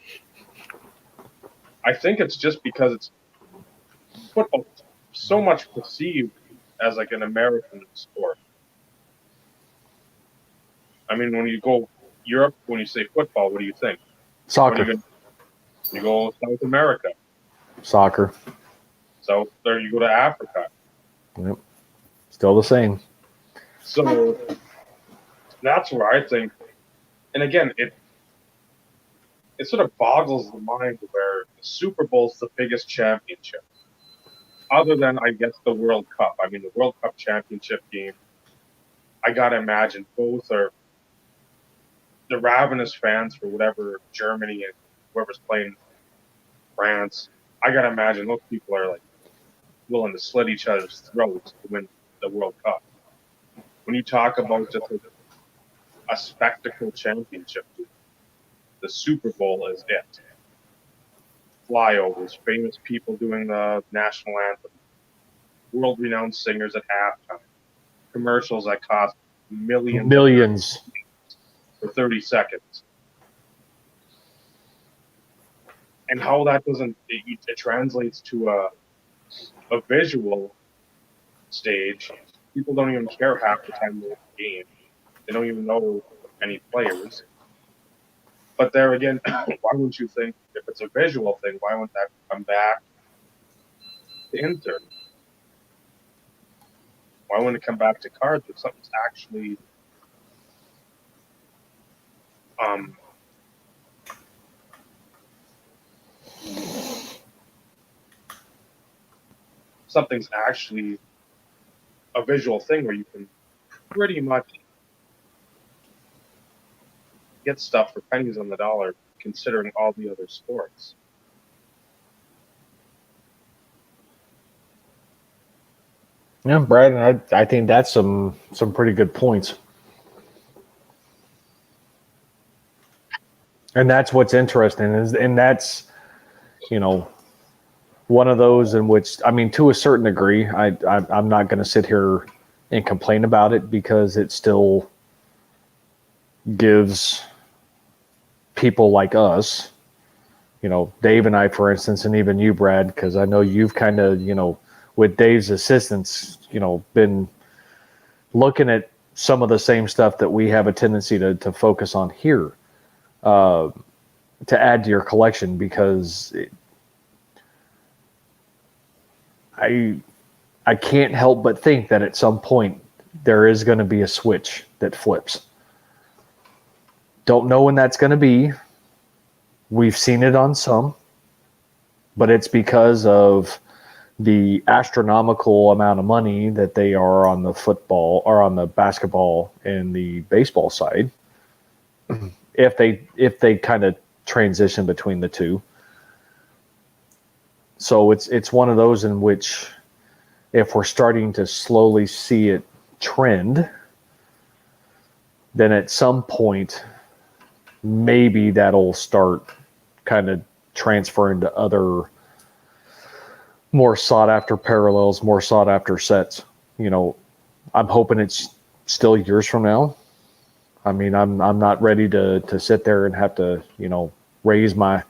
Speaker 1: think it's just because it's football so much perceived as like an American sport. I mean, when you go Europe, when you say football, what do you think? When
Speaker 2: Soccer.
Speaker 1: you go South America,
Speaker 2: Soccer.
Speaker 1: South there you go to Africa.
Speaker 2: Yep. Still the same.
Speaker 1: So that's where I think, and again, it sort of boggles the mind where the Super Bowl's the biggest championship, other than I guess the World Cup. I mean, the World Cup championship game. I gotta imagine both are the ravenous fans for whatever Germany and whoever's playing France. I gotta imagine those people are like willing to slit each other's throats to win the World Cup. When you talk about just a spectacle championship, the Super Bowl is it. Flyovers, famous people doing the national anthem, world-renowned singers at halftime, commercials that cost millions for 30 seconds. And how that doesn't, it translates to a visual stage. People don't even care half the time they're in the game. They don't even know any players. But there again, why wouldn't you think if it's a visual thing, why wouldn't that come back to insert? Why wouldn't it come back to cards if something's actually something's actually a visual thing where you can pretty much get stuff for pennies on the dollar, considering all the other sports.
Speaker 2: Yeah, Brad, I think that's some pretty good points. And that's what's interesting and that's, one of those in which, I mean, to a certain degree, I'm not going to sit here and complain about it because it still gives people like us, Dave and I, for instance, and even you, Brad, because I know you've kind of, with Dave's assistance, been looking at some of the same stuff that we have a tendency to focus on here, to add to your collection because I can't help but think that at some point there is going to be a switch that flips. Don't know when that's going to be. We've seen it on some, but it's because of the astronomical amount of money that they are on the football or on the basketball and the baseball side. If they kind of transition between the two. So it's one of those in which if we're starting to slowly see it trend, then at some point maybe that'll start kind of transferring to other more sought after parallels, more sought after sets. I'm hoping it's still years from now. I mean, I'm not ready to sit there and have to, raise my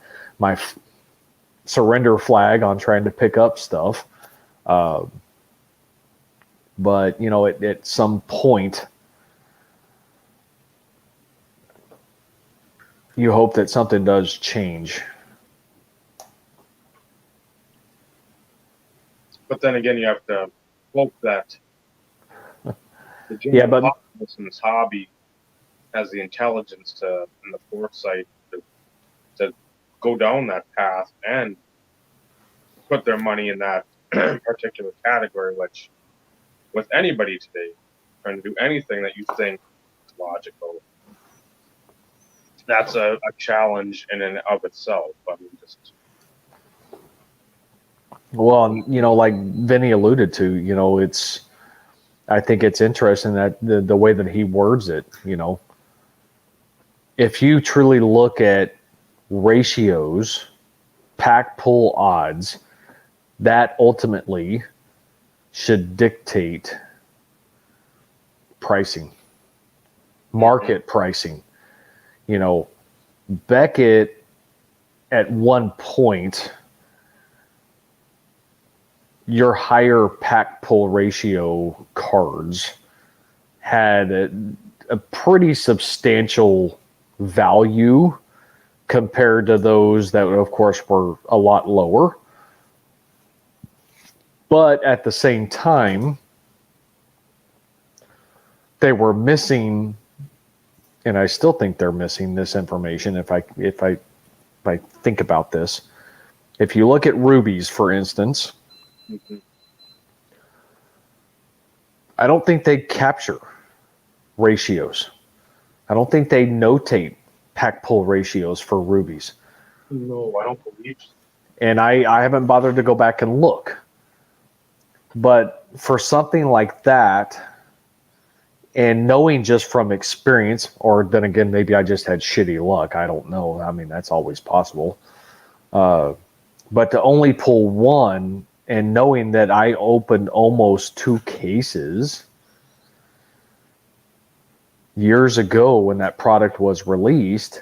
Speaker 2: surrender flag on trying to pick up stuff. But, at some point, you hope that something does change.
Speaker 1: But then again, you have to hope that the
Speaker 2: Yeah,
Speaker 1: general
Speaker 2: but
Speaker 1: populace in this hobby has the intelligence and the foresight to go down that path and put their money in that particular category, which with anybody today trying to do anything that you think is logical, that's a challenge in and of itself. I mean, just
Speaker 2: well, like Vinny alluded to, I think it's interesting that the way that he words it, if you truly look at ratios, pack pull odds, that ultimately should dictate pricing, market pricing. Beckett at one point, your higher pack pull ratio cards had a pretty substantial value compared to those that, of course, were a lot lower. But at the same time, they were missing, and I still think they're missing this information. If I think about this, if you look at rubies, for instance,
Speaker 1: Mm-hmm.
Speaker 2: I don't think they capture ratios. I don't think they notate pack pull ratios for rubies.
Speaker 1: No, I don't believe so.
Speaker 2: And I haven't bothered to go back and look. But for something like that, and knowing just from experience, or then again, maybe I just had shitty luck. I don't know. I mean, that's always possible. But to only pull one, and knowing that I opened almost 2 cases years ago when that product was released,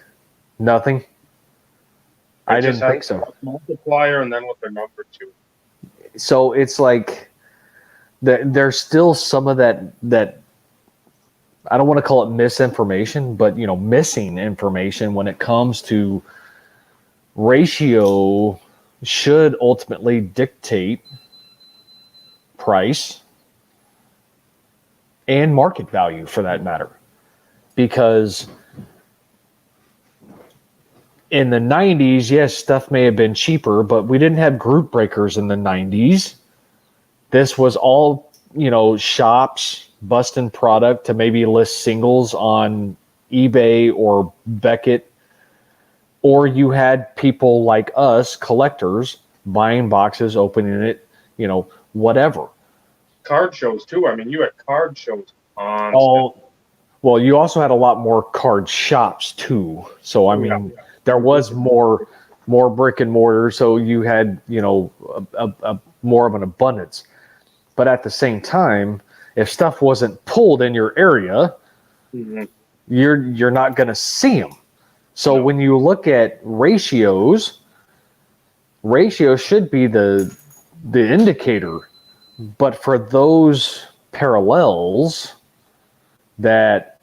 Speaker 2: nothing. I didn't think so.
Speaker 1: Multiplier and then with the number 2.
Speaker 2: So it's like there's still some of that I don't want to call it misinformation, but missing information when it comes to ratio should ultimately dictate price and market value, for that matter. Because in the 90s, yes, stuff may have been cheaper, but we didn't have group breakers in the 90s. This was all, shops busting product to maybe list singles on eBay or Beckett. Or you had people like us, collectors, buying boxes, opening it, whatever.
Speaker 1: Card shows too. I mean, you had card shows on.
Speaker 2: Oh, well, you also had a lot more card shops too. So I mean, there was more brick and mortar. So you had a more of an abundance. But at the same time, if stuff wasn't pulled in your area,
Speaker 1: Mm-hmm.
Speaker 2: you're not going to see them. So when you look at ratios should be the indicator. But for those parallels that,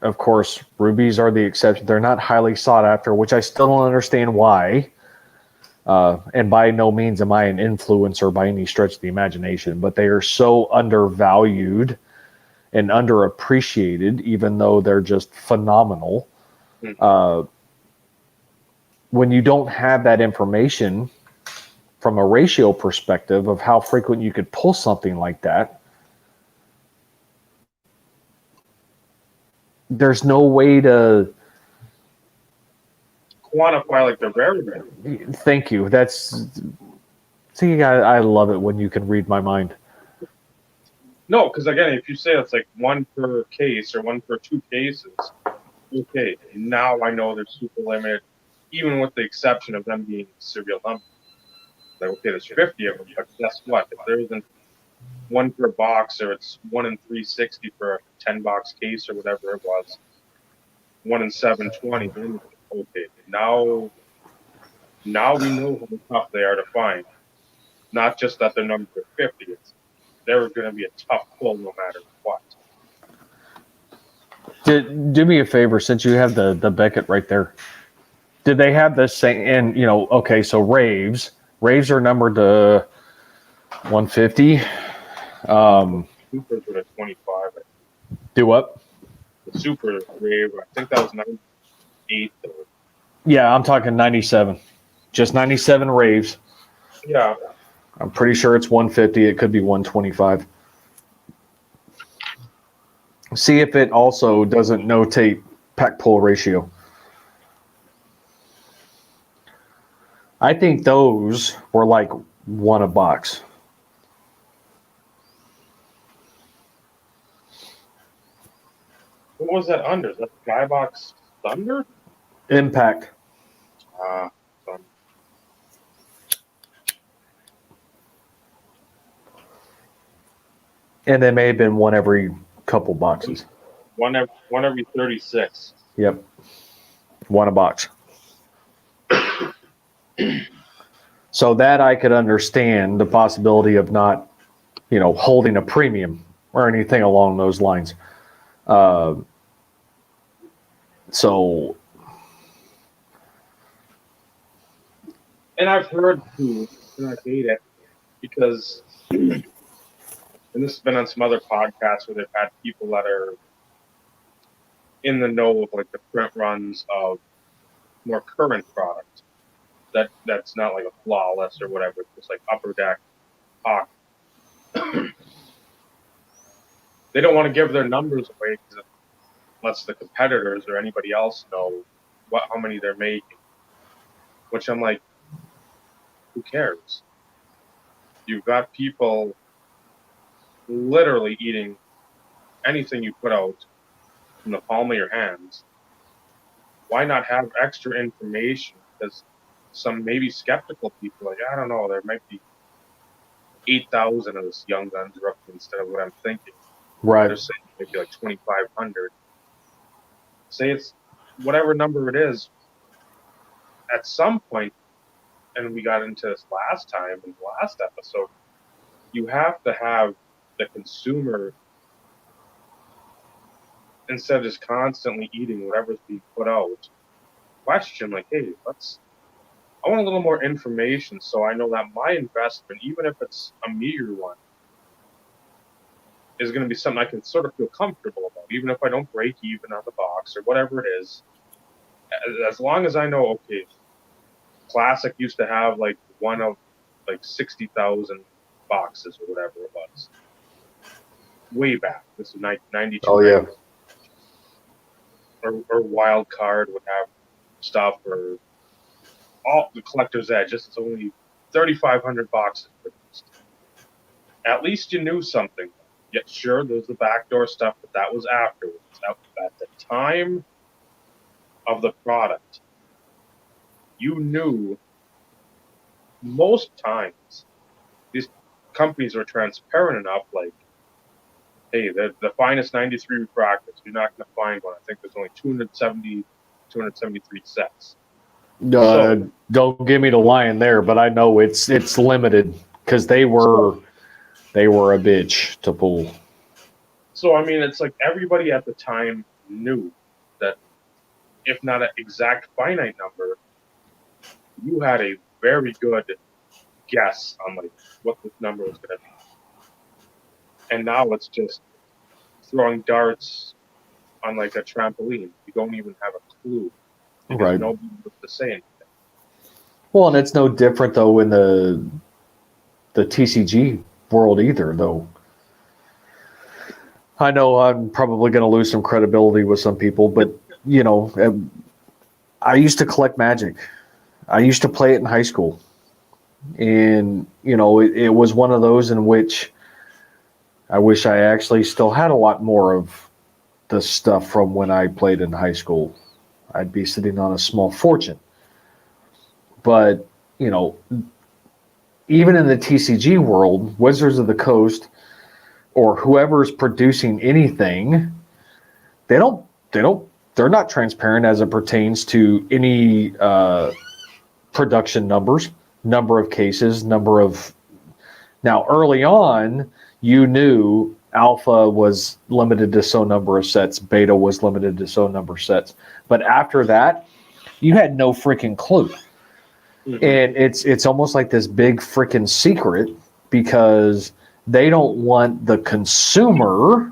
Speaker 2: of course, rubies are the exception. They're not highly sought after, which I still don't understand why. And by no means am I an influencer by any stretch of the imagination, but they are so undervalued and underappreciated, even though they're just phenomenal. When you don't have that information from a ratio perspective of how frequent you could pull something like that, there's no way to
Speaker 1: quantify like the rarity.
Speaker 2: Thank you. See, I love it when you can read my mind.
Speaker 1: No, because again, if you say it's like 1 per case or 1 per 2 cases, okay, now I know they're super limited, even with the exception of them being serial numbers. Like, okay, there's 50 of them, but guess what? If there isn't 1 per box, or it's 1 in 360 for a 10-box case or whatever it was, 1 in 720, then okay, now we know how tough they are to find. Not just that they're number 50, it's they're going to be a tough pull no matter what.
Speaker 2: Do me a favor, since you have the Beckett right there. Did they have the same? And okay, so raves are numbered to 150.
Speaker 1: Supers were at 25.
Speaker 2: Do what?
Speaker 1: The super rave, I think that was 98 though.
Speaker 2: Yeah, I'm talking 97. Just 97 raves.
Speaker 1: Yeah.
Speaker 2: I'm pretty sure it's 150. It could be 125. See if it also doesn't notate pack pull ratio. I think those were like 1 a box.
Speaker 1: What was that under? Is that Skybox Thunder?
Speaker 2: Impact.
Speaker 1: Thunder.
Speaker 2: And they may have been 1 every couple boxes.
Speaker 1: One every 36.
Speaker 2: Yep. 1 a box. So that I could understand the possibility of not, holding a premium or anything along those lines. So,
Speaker 1: And I've heard too, and I hate it because, and this has been on some other podcasts where they've had people that are in the know of like the print runs of more current product that's not like a flawless or whatever, it's just like upper deck hockey. They don't want to give their numbers away because it lets the competitors or anybody else know how many they're making. Which I'm like, who cares? You've got people literally eating anything you put out from the palm of your hands. Why not have extra information? Because some maybe skeptical people like, I don't know, there might be 8,000 of this Young Guns rookie instead of what I'm thinking.
Speaker 2: right.
Speaker 1: They're saying maybe like 2,500. Say it's whatever number it is. At some point, and we got into this last time in the last episode, you have to have the consumer, instead of just constantly eating whatever's being put out, question like, hey, I want a little more information so I know that my investment, even if it's a meager one, is going to be something I can sort of feel comfortable about, even if I don't break even on the box or whatever it is. As long as I know, okay, Classic used to have like one of like 60,000 boxes or whatever it was. Way back. This is 92.
Speaker 2: Oh, yeah.
Speaker 1: Or Wild Card would have stuff, or all the Collector's Edge. This is only 3,500 boxes produced. At least you knew something. Yet sure, there's the backdoor stuff, but that was afterwards. At the time of the product, you knew most times these companies were transparent enough, like, hey, the finest 93 refractors, you're not going to find one. I think there's only 273 sets.
Speaker 2: Don't give me the line there, but I know it's limited because they were a bitch to pull.
Speaker 1: So, I mean, it's like everybody at the time knew that if not an exact finite number, you had a very good guess on like what this number was going to be. And now it's just throwing darts on like a trampoline. You don't even have a clue.
Speaker 2: Right.
Speaker 1: Nobody knows to say anything.
Speaker 2: Well, and it's no different though in the TCG world either, though. I know I'm probably going to lose some credibility with some people, but I used to collect Magic. I used to play it in high school, and it was one of those in which I wish I actually still had a lot more of the stuff from when I played in high school. I'd be sitting on a small fortune. But, even in the TCG world, Wizards of the Coast or whoever's producing anything, they're not transparent as it pertains to any production numbers, number of cases, now early on, you knew alpha was limited to so number of sets, beta was limited to so number of sets. But after that, you had no freaking clue. Mm-hmm. And it's almost like this big freaking secret because they don't want the consumer.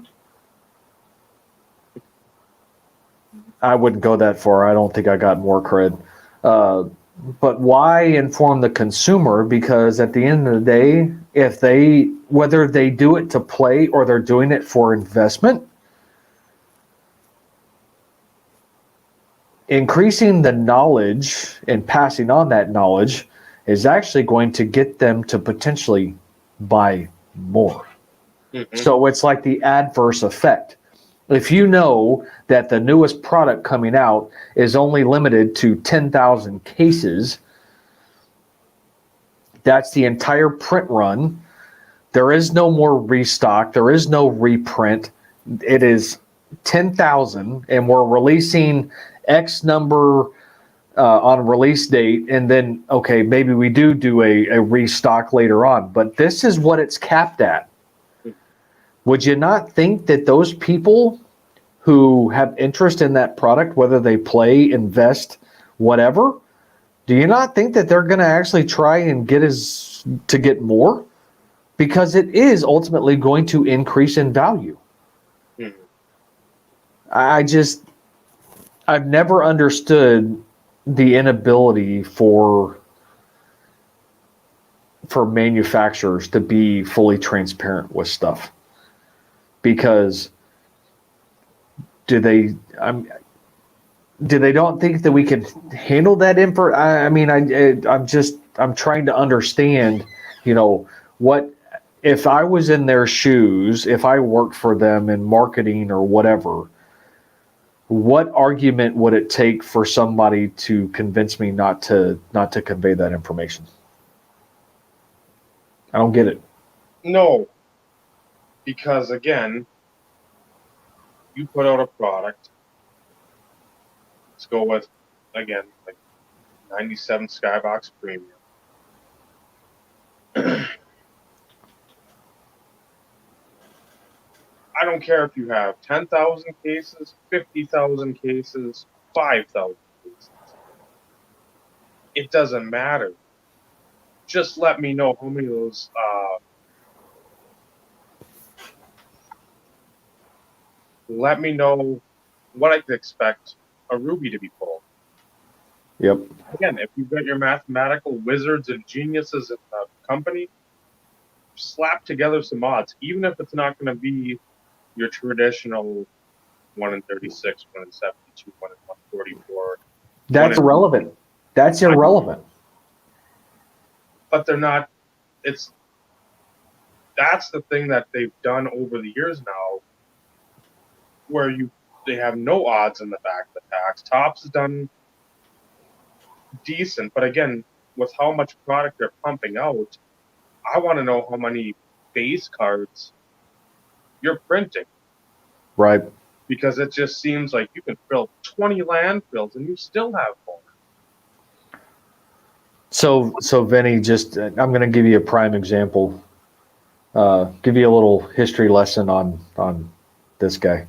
Speaker 2: I wouldn't go that far. I don't think I got more cred. But why inform the consumer? Because at the end of the day, whether they do it to play or they're doing it for investment, increasing the knowledge and passing on that knowledge is actually going to get them to potentially buy more. Mm-hmm. So it's like the adverse effect. If you know that the newest product coming out is only limited to 10,000 cases, that's the entire print run. There is no more restock. There is no reprint. It is 10,000, and we're releasing X number on release date, and then okay, maybe we do a restock later on, but this is what it's capped at. Would you not think that those people who have interest in that product, whether they play, invest, whatever, do you not think that they're going to actually try and get more? Because it is ultimately going to increase in value.
Speaker 1: Mhm.
Speaker 2: I've never understood the inability for manufacturers to be fully transparent with stuff. Because do they don't think that we can handle that info? I'm trying to understand, what if I was in their shoes, if I worked for them in marketing or whatever, what argument would it take for somebody to convince me not to convey that information? I don't get it.
Speaker 1: No, because again, you put out a product. Let's go with, again, like 97 Skybox Premium. I don't care if you have 10,000 cases, 50,000 cases, 5,000 cases. It doesn't matter. Just let me know how many of those. Let me know what I could expect a Ruby to be pulled.
Speaker 2: Yep.
Speaker 1: Again, if you've got your mathematical wizards and geniuses in the company, slap together some odds, even if it's not going to be your traditional 1 in 36, 1 in 72, 1 in 144.
Speaker 2: That's irrelevant. That's irrelevant.
Speaker 1: But they're not. That's the thing that they've done over the years now, where they have no odds in the back of the packs. Topps has done decent, but again, with how much product they're pumping out, I want to know how many base cards you're printing.
Speaker 2: Right.
Speaker 1: Because it just seems like you can fill 20 landfills and you still have more.
Speaker 2: So Vinny, I'm going to give you a prime example. Give you a little history lesson on this guy.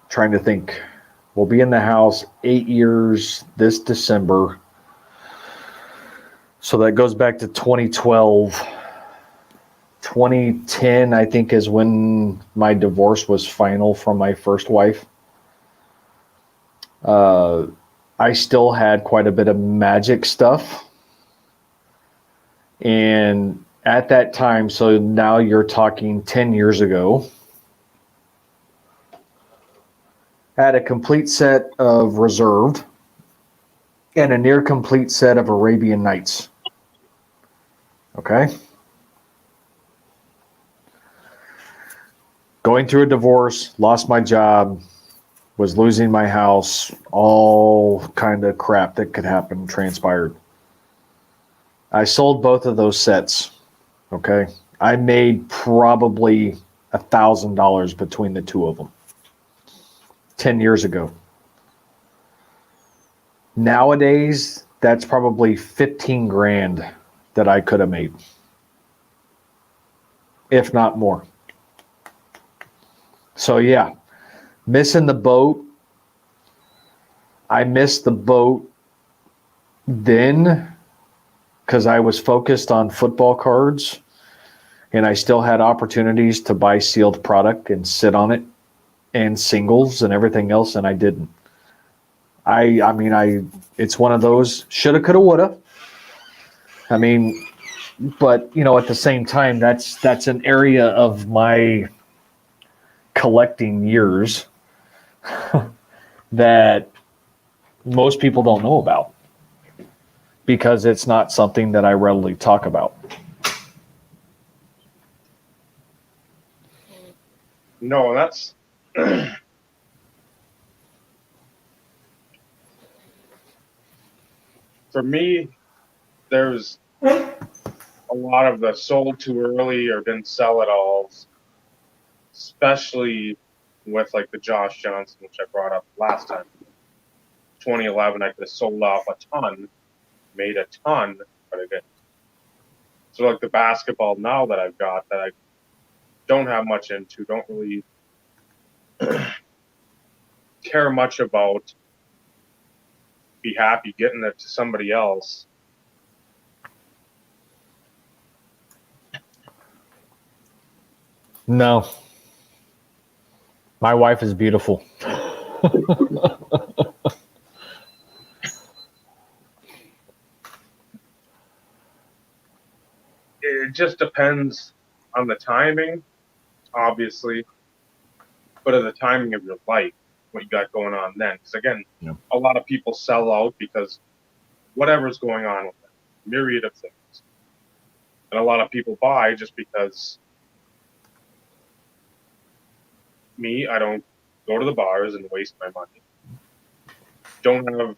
Speaker 2: Trying to think. We'll be in the house 8 years this December. So that goes back to 2012. 2010, I think, is when my divorce was final from my first wife. I still had quite a bit of Magic stuff. And at that time, so now you're talking 10 years ago, I had a complete set of Reserved and a near complete set of Arabian Nights. Okay? Going through a divorce, lost my job, was losing my house, all kind of crap that could happen transpired. I sold both of those sets. Okay? I made probably $1,000 between the two of them 10 years ago. Nowadays, that's probably 15 grand that I could have made, if not more. So yeah, missing the boat. I missed the boat then because I was focused on football cards and I still had opportunities to buy sealed product and sit on it and singles and everything else, and I didn't. It's one of those shoulda, coulda, woulda. I mean, but at the same time, that's an area of my collecting years that most people don't know about because it's not something that I readily talk about.
Speaker 1: No, that's for me. There's a lot of the sold too early or didn't sell at all, especially with like the Josh Johnson, which I brought up last time. 2011, I could have sold off a ton, made a ton, but I didn't. So like the basketball now that I've got that I don't have much into, don't really care much about, be happy getting it to somebody else.
Speaker 2: No. My wife is beautiful.
Speaker 1: It just depends on the timing, obviously, but of the timing of your life, what you got going on then. Because again,
Speaker 2: Yeah.
Speaker 1: a lot of people sell out because whatever's going on with them, myriad of things. And a lot of people buy just because me, I don't go to the bars and waste my money. Don't have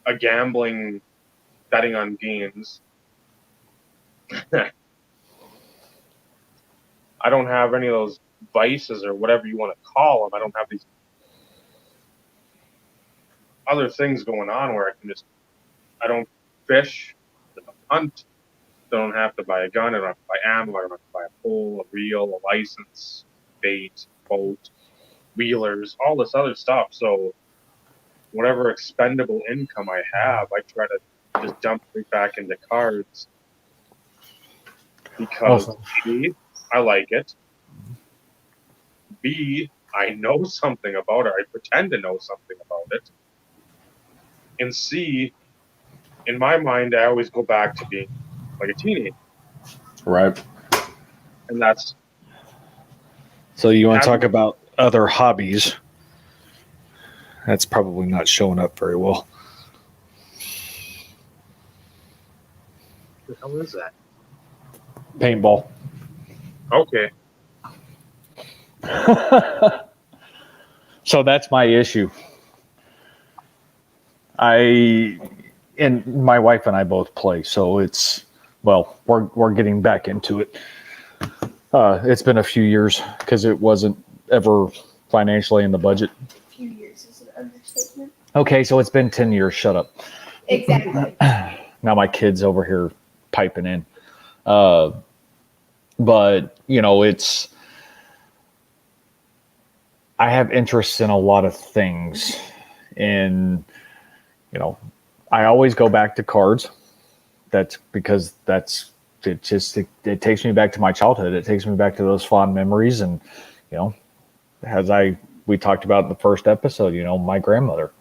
Speaker 1: a gambling betting on games. I don't have any of those vices or whatever you want to call them. I don't have these other things going on where I don't fish, I don't hunt, I don't have to buy a gun, I don't have to buy ammo, I don't have to buy a pole, a reel, a license, bait, boat, wheelers, all this other stuff. So whatever expendable income I have, I try to just dump it back into cards because
Speaker 2: Also,
Speaker 1: A, I like it. B, I know something about it. I pretend to know something about it. And C, in my mind, I always go back to being like a teenager.
Speaker 2: right.
Speaker 1: And that's
Speaker 2: So you want to talk
Speaker 1: having.
Speaker 2: about other hobbies? That's probably not showing up very well.
Speaker 1: What the hell is that?
Speaker 2: Paintball.
Speaker 1: Okay.
Speaker 2: So that's my issue. And my wife and I both play, so we're getting back into it. It's been a few years because it wasn't ever financially in the budget.
Speaker 3: A few years is an understatement.
Speaker 2: Okay, so it's been 10 years. Shut up.
Speaker 3: Exactly.
Speaker 2: Now my kid's over here piping in. But, I have interests in a lot of things. And, I always go back to cards. That's because it takes me back to my childhood. It takes me back to those fond memories. And, you know, we talked about in the first episode, my grandmother.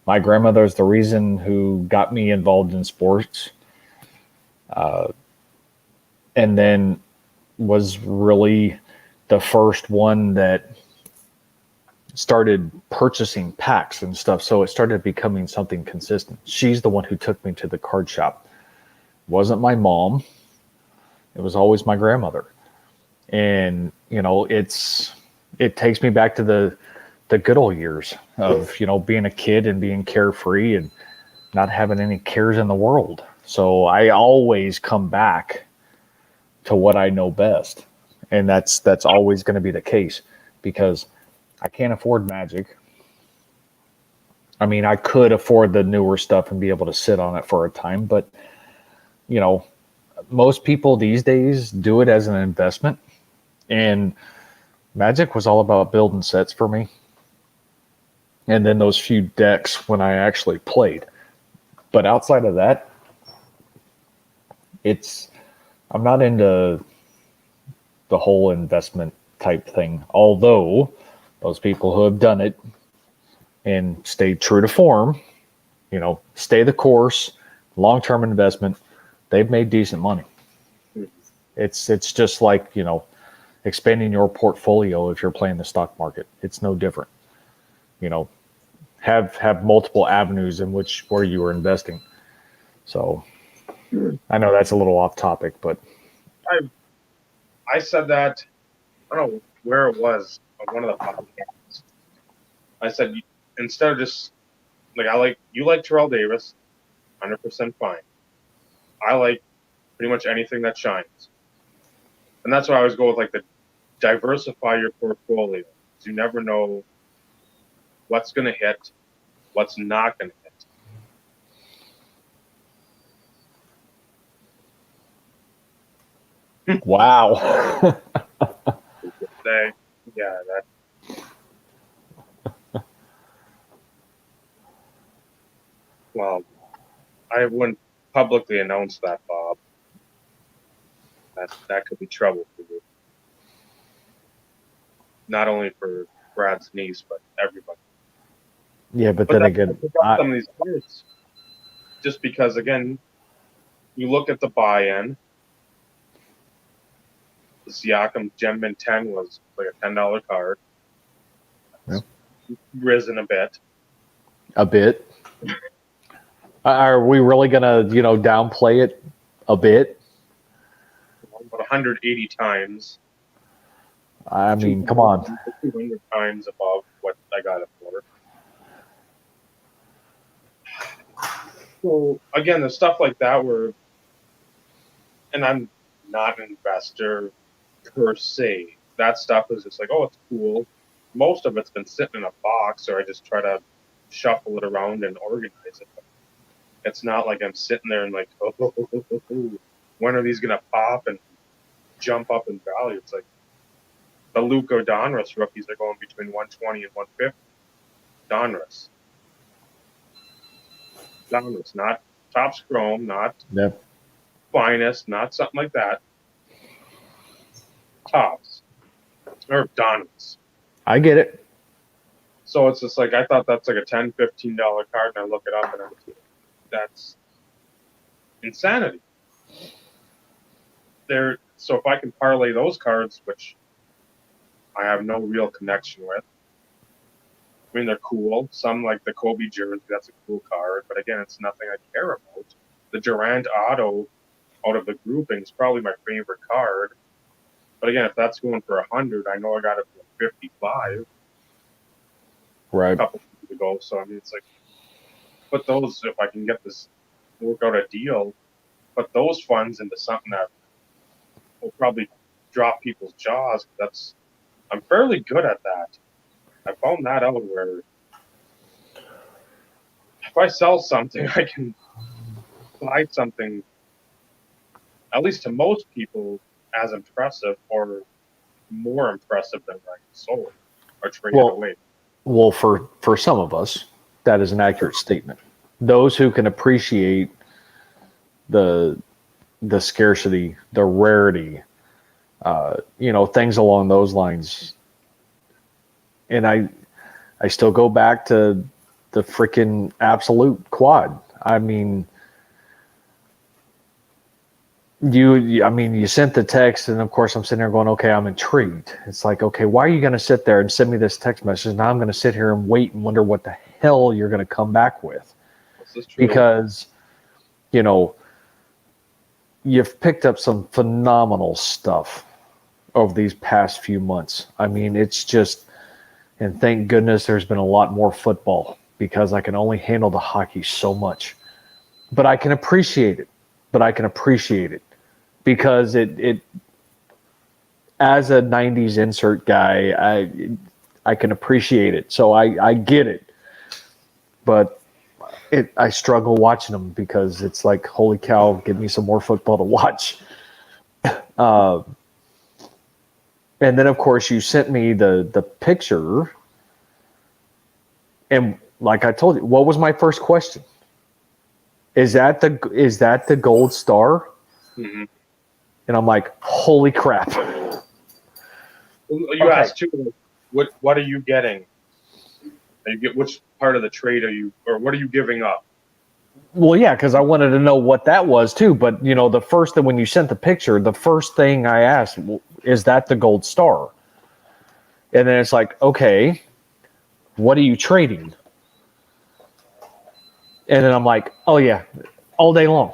Speaker 2: My grandmother is the reason who got me involved in sports. And then was really the first one that started purchasing packs and stuff. So it started becoming something consistent. She's the one who took me to the card shop. It wasn't my mom. It was always my grandmother. And, it takes me back to the good old years of, being a kid and being carefree and not having any cares in the world. So I always come back to what I know best. And that's always going to be the case because I can't afford Magic. I mean, I could afford the newer stuff and be able to sit on it for a time, but most people these days do it as an investment. And Magic was all about building sets for me. And then those few decks when I actually played. But outside of that, I'm not into the whole investment type thing. Although those people who have done it and stayed true to form, stay the course, long-term investment, they've made decent money. It's just like, expanding your portfolio if you're playing the stock market. It's no different. Have multiple avenues in where you are investing. So I know that's a little off topic, but
Speaker 1: I said that, I don't know where it was on one of the podcasts. I said, instead of just, you like Terrell Davis, 100% fine. I like pretty much anything that shines. And that's why I always go with the diversify your portfolio. because you never know what's going to hit, what's not going to hit.
Speaker 2: Wow.
Speaker 1: Yeah, that. Well, I wouldn't publicly announce that, Bob. That could be trouble for you. Not only for Brad's niece, but everybody.
Speaker 2: Yeah, but
Speaker 1: But
Speaker 2: then
Speaker 1: that's
Speaker 2: again,
Speaker 1: some of these cards. Just because, again, you look at the buy-in. The Siakam Gem Mint 10 was like a $10 card. It's risen a bit.
Speaker 2: a bit. Are we really gonna, downplay it a bit?
Speaker 1: About 180 times.
Speaker 2: I mean, come on.
Speaker 1: 200 times above what I got it for. So again, the stuff like that where, and I'm not an investor per se. That stuff is just like, oh, it's cool. Most of it's been sitting in a box, or I just try to shuffle it around and organize it. But it's not like I'm sitting there and like, oh, when are these gonna pop and jump up in value? It's like the Luka Donruss rookies are going between 120 and 150. Donruss, not Topps Chrome, not Finest, not something like that. Topps or Donruss.
Speaker 2: I get it.
Speaker 1: So it's just like I thought that's like a $10, $15 card, and I look it up and that's insanity. So if I can parlay those cards, which I have no real connection with. I mean, they're cool. Some like the Kobe jersey, that's a cool card. But again, it's nothing I care about. The Durant auto out of the grouping is probably my favorite card. But again, if that's going for 100, I know I got it for 55
Speaker 2: right
Speaker 1: a couple of years ago. So I mean, it's like, put those, if I can get this, work out a deal, put those funds into something that will probably drop people's jaws. I'm fairly good at that. I found that out where if I sell something, I can buy something, at least to most people, as impressive or more impressive than what I sold or traded away.
Speaker 2: Well, for some of us, that is an accurate statement. Those who can appreciate the scarcity, the rarity, things along those lines. And I still go back to the freaking absolute quad. I mean, you sent the text, and of course I'm sitting there going, okay, I'm intrigued. It's like, okay, why are you going to sit there and send me this text message? Now I'm going to sit here and wait and wonder what the hell you're going to come back with.
Speaker 1: This is true.
Speaker 2: Because, you've picked up some phenomenal stuff over these past few months. I mean, it's just, and thank goodness there's been a lot more football because I can only handle the hockey so much. But I can appreciate it. Because it as a 90s insert guy, I can appreciate it. So I get it. But I struggle watching them because it's like, holy cow, give me some more football to watch. And then, of course, you sent me the picture. And like I told you, what was my first question? Is that the gold star?
Speaker 1: Mm-hmm.
Speaker 2: And I'm like, holy crap.
Speaker 1: You asked too, what are you getting? Which part of the trade what are you giving up?
Speaker 2: Well, yeah, because I wanted to know what that was too. But when you sent the picture, the first thing I asked, is that the gold star? And then it's like, okay, what are you trading? And then I'm like, oh yeah, all day long.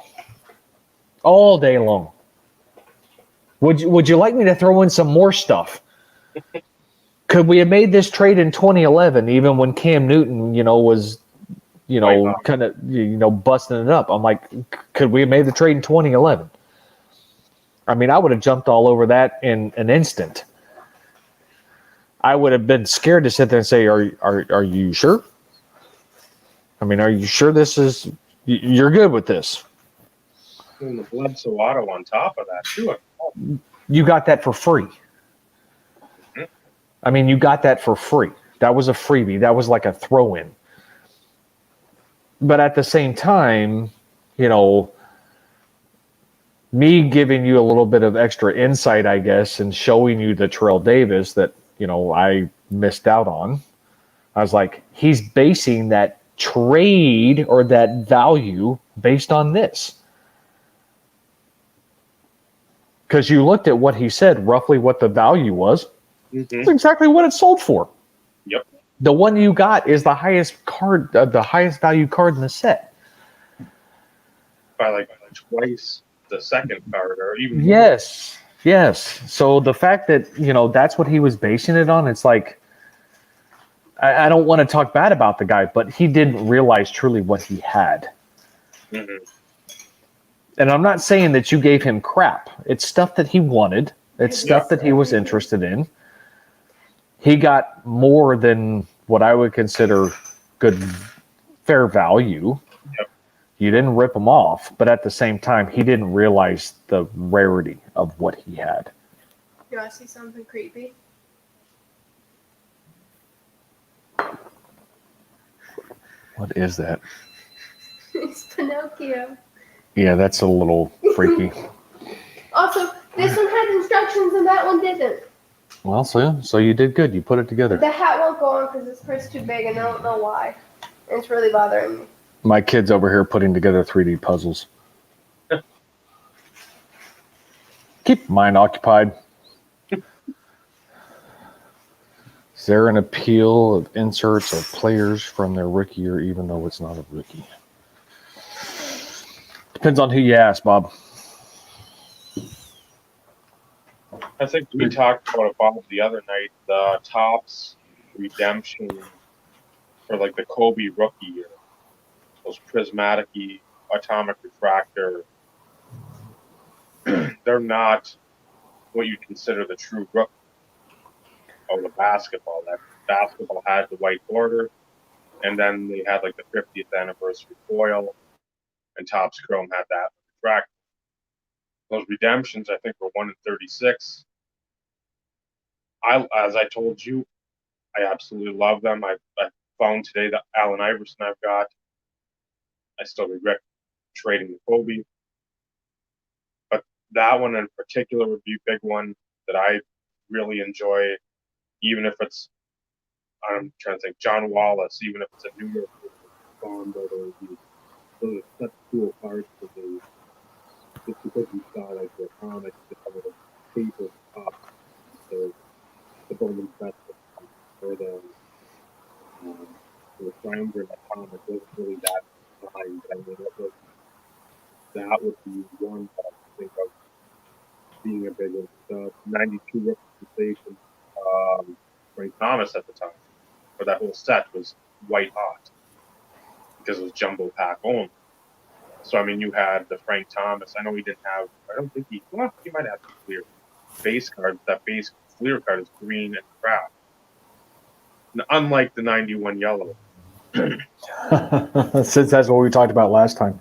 Speaker 2: Would you like me to throw in some more stuff? Could we have made this trade in 2011, even when Cam Newton, was, kind of, busting it up? I'm like, could we have made the trade in 2011? I mean, I would have jumped all over that in an instant. I would have been scared to sit there and say, are you sure? I mean, are you sure this is, you're good with this?
Speaker 1: And the Bledsoe auto on top of that, too.
Speaker 2: You got that for free. I mean, you got that for free. That was a freebie. That was like a throw-in. But at the same time, you know, me giving you a little bit of extra insight, I guess, and showing you the Terrell Davis that, you know, I missed out on. I was like, he's basing that trade or that value based on this. Because you looked at what he said, roughly what the value was. That's exactly what it sold for.
Speaker 1: Yep.
Speaker 2: The one you got is the highest card, the highest value card in the set.
Speaker 1: By like twice the second card, or even
Speaker 2: Yes. So the fact that, you know, that's what he was basing it on, it's like, I don't want to talk bad about the guy, but he didn't realize truly what he had.
Speaker 1: Mm-hmm.
Speaker 2: And I'm not saying that you gave him crap. It's stuff that he wanted. It's stuff that he was interested in. He got more than what I would consider good, fair value.
Speaker 1: Yep.
Speaker 2: You didn't rip him off, but at the same time, he didn't realize the rarity of what he had.
Speaker 3: You want to see something creepy?
Speaker 2: What is that?
Speaker 3: It's Pinocchio.
Speaker 2: Yeah, that's a little freaky.
Speaker 3: Also, this one had instructions and that one didn't.
Speaker 2: Well, so you did good. You put it together.
Speaker 3: The hat won't go on because this part's too big and I don't know why. And it's really bothering me.
Speaker 2: My kid's over here putting together 3D puzzles. Keep mine occupied. Is there an appeal of inserts of players from their rookie year, even though it's not a rookie? Depends on who you ask, Bob.
Speaker 1: I think we talked about it, Bob, the other night. The Topps redemption for like the Kobe rookie year, those prismatic atomic refractor. They're not what you consider the true rookie of the basketball. That basketball had the white border, and then they had like the 50th anniversary foil, and Topps Chrome had that refractor. Those redemptions, I think, were 1 in 36. As I told you, I absolutely love them. I found today that Allen Iverson I've got. I still regret trading the Kobe. But that one in particular would be a big one that I really enjoy, even if it's, I'm trying to think, John Wallace, even if it's a New York Bond, those are such cool cards for me. Just because you saw like the comics, the paper top, the Bowman Festival, or the founder of the comic wasn't really that behind. I mean, that would be one that I think of being a big one. The 92 representation, Frank Thomas at the time, but that whole set was white hot because it was jumbo pack only. So, I mean, you had the Frank Thomas. I know he didn't have, I don't think he might have the clear base card. That base clear card is green and craft. Unlike the 91 yellow.
Speaker 2: Since that's what we talked about last time.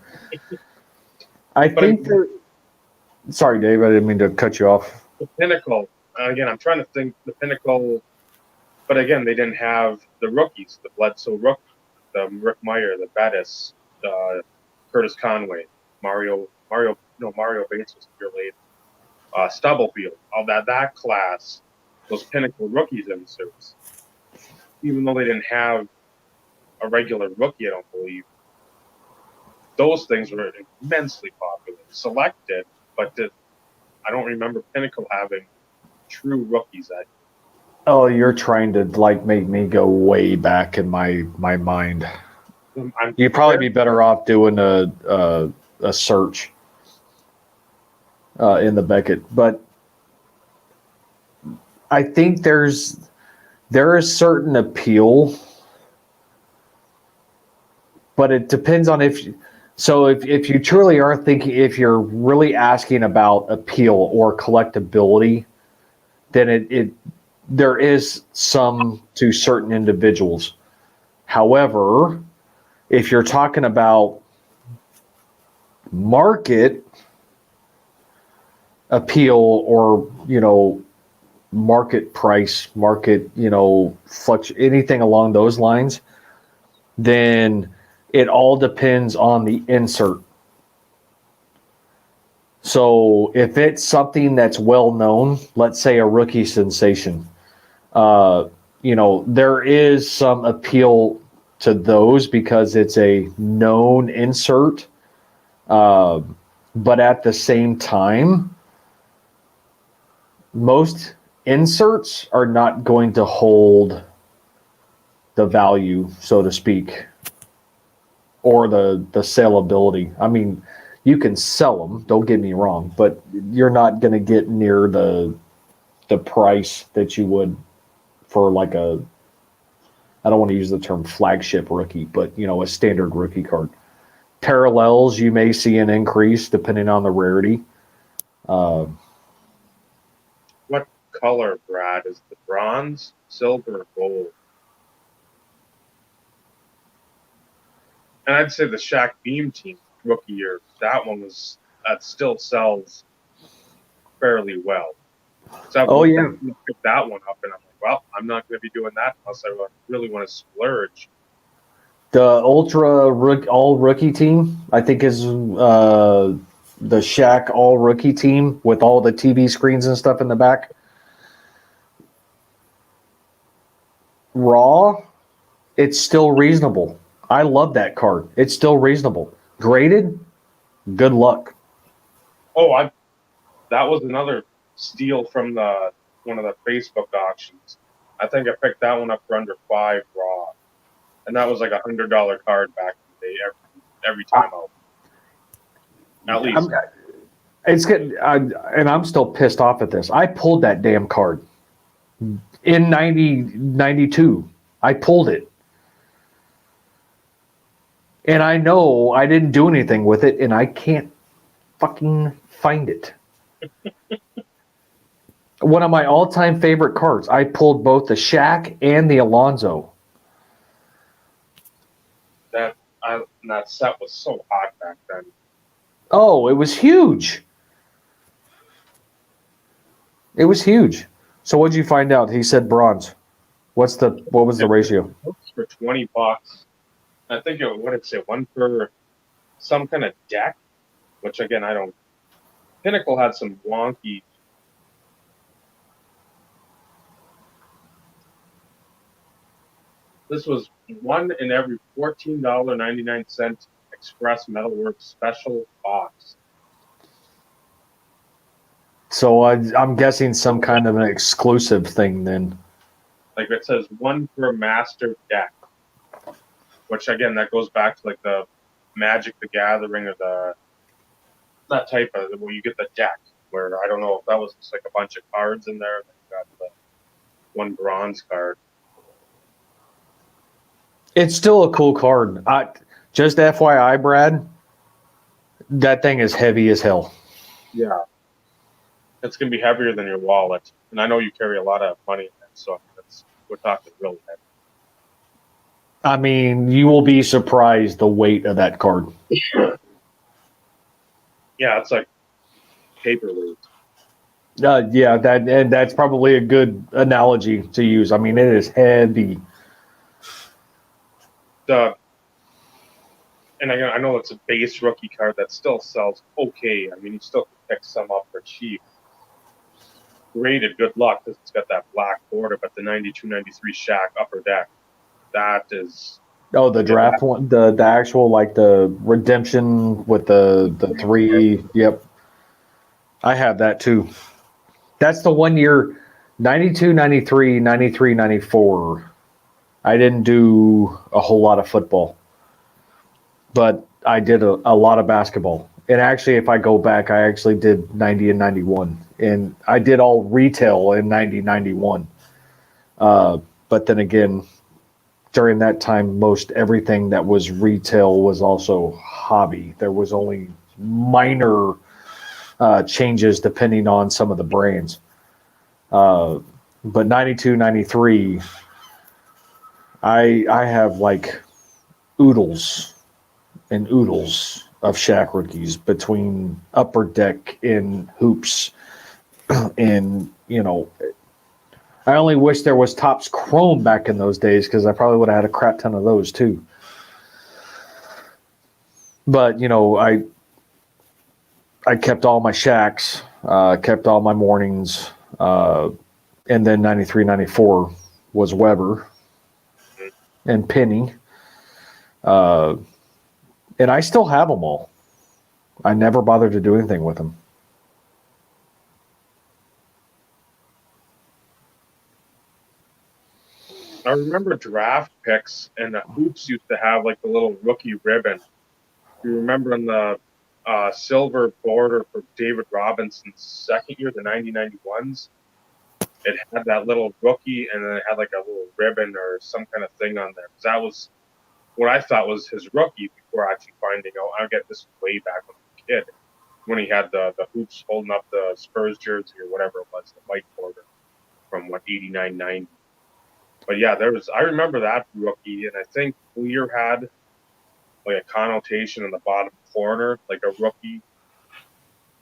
Speaker 2: Sorry, Dave, I didn't mean to cut you off.
Speaker 1: The Pinnacle, again, I'm trying to think the Pinnacle, but again, they didn't have the rookies, the Bledsoe rookie, the Rick Meyer, the Bettis, Curtis Conway, Mario Bates was here late, Stubblefield, all that class, those Pinnacle rookies inserts. Even though they didn't have a regular rookie, I don't believe, those things were immensely popular. Selected, but I don't remember Pinnacle having true rookies that.
Speaker 2: Oh, you're trying to like make me go way back in my mind. You'd probably be better off doing a search in the Beckett, but I think there is certain appeal, but it depends on if you truly are thinking, if you're really asking about appeal or collectability, then there is some to certain individuals. However, if you're talking about market appeal or, market price, market, anything along those lines, then it all depends on the insert. So if it's something that's well known, let's say a rookie sensation, there is some appeal to those because it's a known insert. But at the same time, most inserts are not going to hold the value, so to speak, or the saleability. I mean, you can sell them, don't get me wrong, but you're not going to get near the price that you would for like I don't want to use the term flagship rookie, but a standard rookie card. Parallels, you may see an increase depending on the rarity.
Speaker 1: What color, Brad? Is the bronze, silver, or gold? And I'd say the Shaq Beam team rookie year, that still sells fairly well. So I picked that one up, and I'm like, well, I'm not going to be doing that unless I really want to splurge.
Speaker 2: The Ultra All Rookie team, I think, is the Shaq All Rookie team with all the TV screens and stuff in the back. Raw, it's still reasonable. I love that card. It's still reasonable. Graded, good luck.
Speaker 1: Oh, that was another steal from one of the Facebook auctions. I think I picked that one up for under $5 raw, and that was like $100 card back in the day every time out. At least
Speaker 2: it's getting, and I'm still pissed off at this. I pulled that damn card in 92. I pulled it. And I know I didn't do anything with it, and I can't fucking find it. One of my all-time favorite cards. I pulled both the Shaq and the Alonzo.
Speaker 1: That set was so hot back then.
Speaker 2: Oh, it was huge. It was huge. So what'd you find out? He said bronze. What was the ratio?
Speaker 1: For $20. I think what did it say? One for some kind of deck, which again I don't. Pinnacle had some wonky. This was one in every $14.99 Express Metalworks special box.
Speaker 2: So I'm guessing some kind of an exclusive thing then.
Speaker 1: Like it says one for a master deck. Which again, that goes back to like the Magic the Gathering or that type of where you get the deck. Where I don't know if that was just like a bunch of cards in there. Then you got the one bronze card.
Speaker 2: It's still a cool card. Just FYI, Brad, that thing is heavy as hell.
Speaker 1: Yeah, it's gonna be heavier than your wallet, and I know you carry a lot of money in there, so we're talking really heavy.
Speaker 2: I mean, you will be surprised the weight of that card.
Speaker 1: Yeah, it's like paperweight.
Speaker 2: Yeah, that's probably a good analogy to use. I mean, it is heavy.
Speaker 1: And I know it's a base rookie card that still sells okay. I mean, you still can pick some up for cheap. Graded, good luck, because it's got that black border, but the 92-93 Shaq upper deck, that is...
Speaker 2: Oh, the draft one, the actual, like the redemption with the three. Yep. I have that too. That's the 1 year, 92, 93, 93, 94. I didn't do a whole lot of football, but I did a lot of basketball. And actually, if I go back, I actually did 90 and 91. And I did all retail in 90, 91. But then again, during that time, most everything that was retail was also hobby. There was only minor changes depending on some of the brands. But 92, 93, I have like oodles and oodles of Shaq rookies between Upper Deck and Hoops. And, I only wish there was Topps Chrome back in those days because I probably would have had a crap ton of those too. But, I kept all my Shaqs, kept all my mornings, and then 93, 94 was Weber and Penny. And I still have them all. I never bothered to do anything with them.
Speaker 1: I remember draft picks, and the Hoops used to have like the little rookie ribbon. You remember on the silver border for David Robinson's second year, the 1991s? It had that little rookie, and then it had like a little ribbon or some kind of thing on there. 'Cause that was what I thought was his rookie before actually finding out. I get this way back when I was a kid, when he had the Hoops holding up the Spurs jersey or whatever it was, the white border from 89, 90. But yeah, I remember that rookie, and I think Clear had like a connotation in the bottom corner, like a rookie.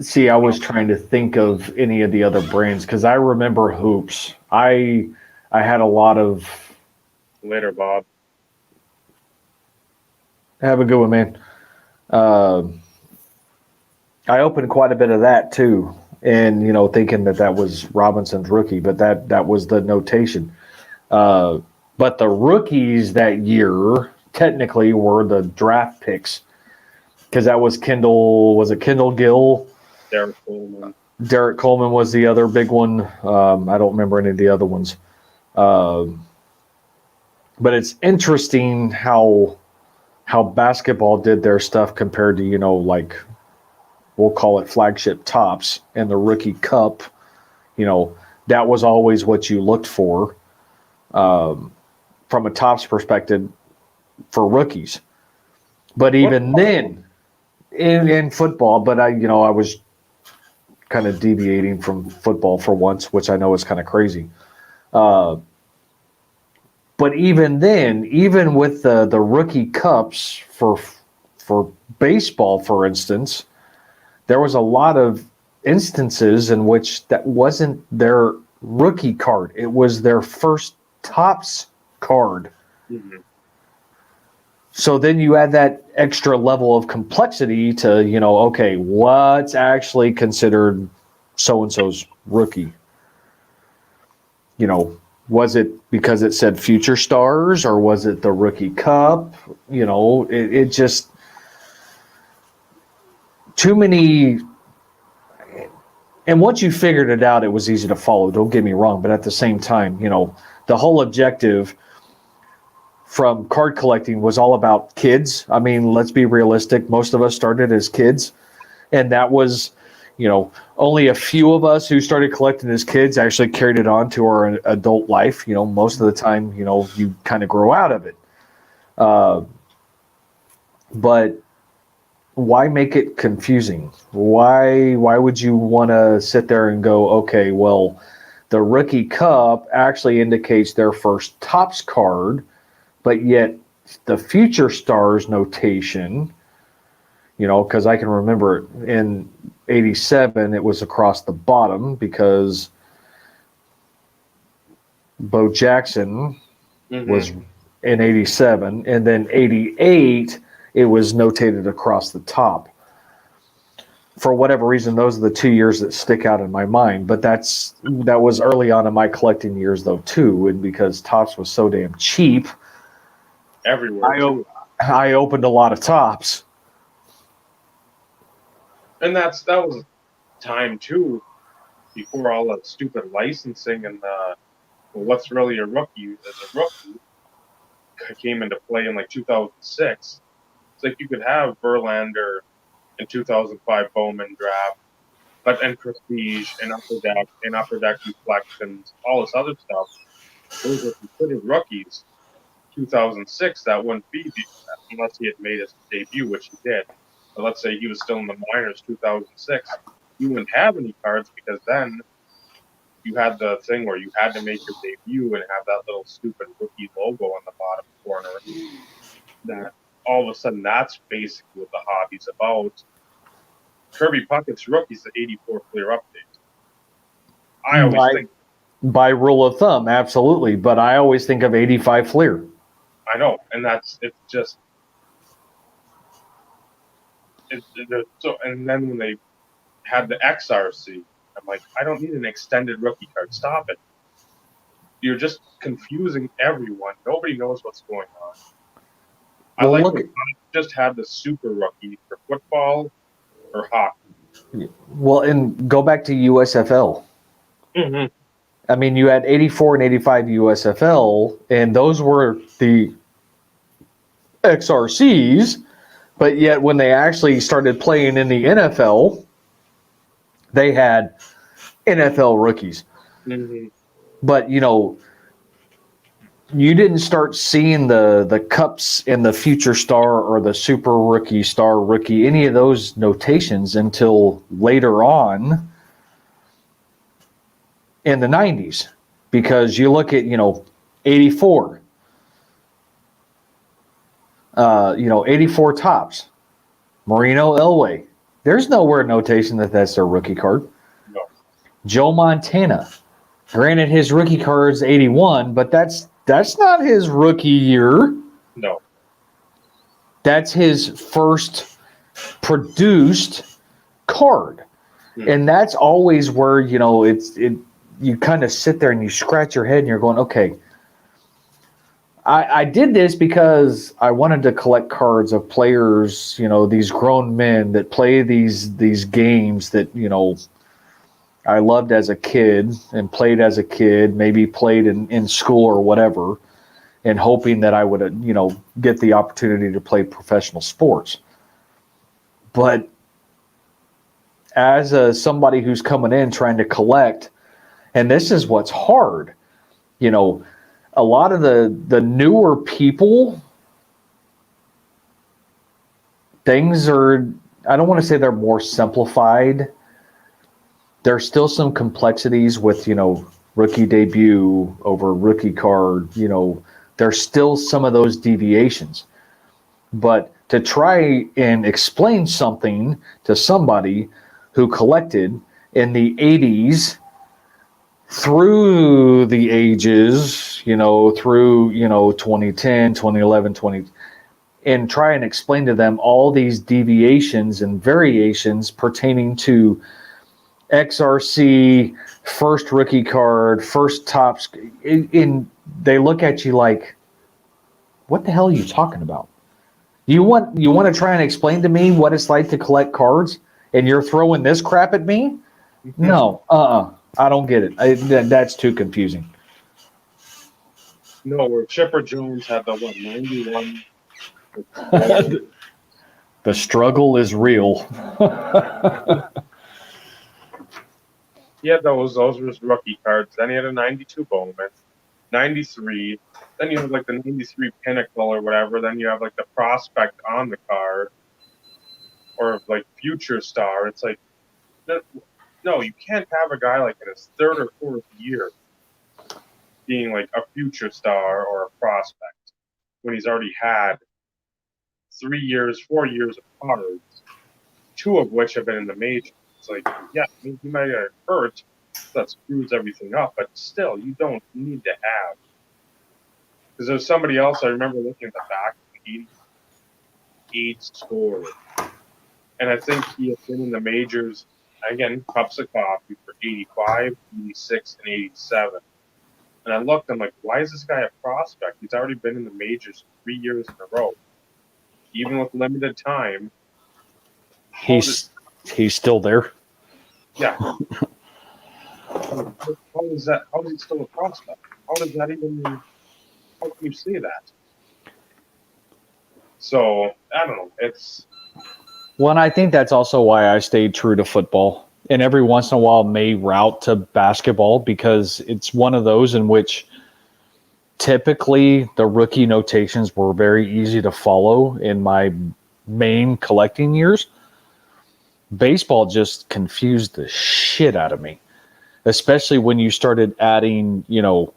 Speaker 2: See, I was trying to think of any of the other brands because I remember Hoops. I had a lot of.
Speaker 1: Later, Bob.
Speaker 2: Have a good one, man. I opened quite a bit of that too, and thinking that was Robinson's rookie, but that was the notation. But the rookies that year technically were the draft picks because that was Kendall. Was it Kendall Gill?
Speaker 1: Derek Coleman.
Speaker 2: Derek Coleman was the other big one. I don't remember any of the other ones. But it's interesting how basketball did their stuff compared to, like we'll call it flagship Topps and the rookie cup. That was always what you looked for from a Topps perspective for rookies. But even then, in football, but I was kind of deviating from football for once, which I know is kind of crazy. But even then, even with the rookie cups for baseball, for instance, there was a lot of instances in which that wasn't their rookie card. It was their first Topps card.
Speaker 1: Mm-hmm.
Speaker 2: So then you add that extra level of complexity to, okay, what's actually considered so-and-so's rookie? Was it because it said future stars or was it the rookie cup? It just too many. And once you figured it out, it was easy to follow. Don't get me wrong. But at the same time, the whole objective from card collecting was all about kids. I mean, let's be realistic. Most of us started as kids. And that was, only a few of us who started collecting as kids actually carried it on to our adult life. Most of the time, you kind of grow out of it. But why make it confusing? Why would you want to sit there and go, okay, well, the rookie cup actually indicates their first Topps card, but yet the future stars notation, because I can remember in 87 it was across the bottom because Bo Jackson was in 87, and then 88 it was notated across the top. For whatever reason, those are the 2 years that stick out in my mind. But that was early on in my collecting years, though, too, and because Topps was so damn cheap,
Speaker 1: Everywhere.
Speaker 2: I opened a lot of Topps.
Speaker 1: And that was time too, before all that stupid licensing and what's really a rookie as a rookie came into play in like 2006. It's like you could have Verlander in 2005 Bowman draft, but and Prestige and Upper Deck Reflections, all this other stuff. Those were considered rookies. 2006, that wouldn't be unless he had made his debut, which he did. But let's say he was still in the minors 2006. You wouldn't have any cards because then you had the thing where you had to make your debut and have that little stupid rookie logo on the bottom corner. That all of a sudden, that's basically what the hobby's about. Kirby Puckett's rookie's the 84 clear update. I always think.
Speaker 2: By rule of thumb, absolutely. But I always think of 85 Fleer.
Speaker 1: I know, and it's just. So, and then when they had the XRC, I'm like, I don't need an extended rookie card. Stop it. You're just confusing everyone. Nobody knows what's going on.
Speaker 2: Well,
Speaker 1: I like when just had the super rookie for football or hockey.
Speaker 2: Well, and go back to USFL.
Speaker 1: Mm-hmm.
Speaker 2: I mean, you had 84 and 85 USFL, and those were the XRCs, but yet when they actually started playing in the NFL, they had NFL rookies.
Speaker 1: Mm-hmm.
Speaker 2: But, you didn't start seeing the cups in the future star or the super rookie, star rookie, any of those notations until later on in the 90s. Because you look at, 84, 84 tops, Marino Elway. There's nowhere notation that that's their rookie card.
Speaker 1: No.
Speaker 2: Joe Montana. Granted, his rookie card's 81, but that's not his rookie year.
Speaker 1: No.
Speaker 2: That's his first produced card.
Speaker 1: Mm.
Speaker 2: And that's always where, you kind of sit there and you scratch your head and you're going, okay, I did this because I wanted to collect cards of players, these grown men that play these games that, I loved as a kid and played as a kid, maybe played in school or whatever, and hoping that I would, get the opportunity to play professional sports. But as somebody who's coming in trying to collect, and this is what's hard, a lot of the newer people, things are, I don't want to say they're more simplified. There's still some complexities with, rookie debut over rookie card. There's still some of those deviations. But to try and explain something to somebody who collected in the 80s through the ages, through, 2010, 2011, and try and explain to them all these deviations and variations pertaining to XRC, first rookie card, first tops, they look at you like, what the hell are you talking about? You want to try and explain to me what it's like to collect cards, and you're throwing this crap at me? No, I don't get it. That's too confusing.
Speaker 1: No, where Chipper Jones had the 91.
Speaker 2: The struggle is real.
Speaker 1: Yeah, those were his rookie cards. Then he had a 92 Bowman, 93. Then you have like the 93 Pinnacle or whatever. Then you have like the prospect on the card, or like Future Star. It's like, no, you can't have a guy like in his third or fourth year being like a Future Star or a prospect when he's already had 3 years, 4 years of cards, 2 of which have been in the majors. It's like, yeah, he might get hurt. That screws everything up, but still, you don't need to have. Because there's somebody else I remember looking at the back of the 88 score, and I think he had been in the majors, again, cups of coffee for 85, 86, and 87. And I looked, I'm like, why is this guy a prospect? He's already been in the majors 3 years in a row. Even with limited time.
Speaker 2: He's still there.
Speaker 1: Yeah. How is he still a prospect? How does that even, how can you say that? So, I don't know.
Speaker 2: Well, and I think that's also why I stayed true to football. And every once in a while may route to basketball, because it's one of those in which typically the rookie notations were very easy to follow in my main collecting years. Baseball just confused the shit out of me, especially when you started adding, your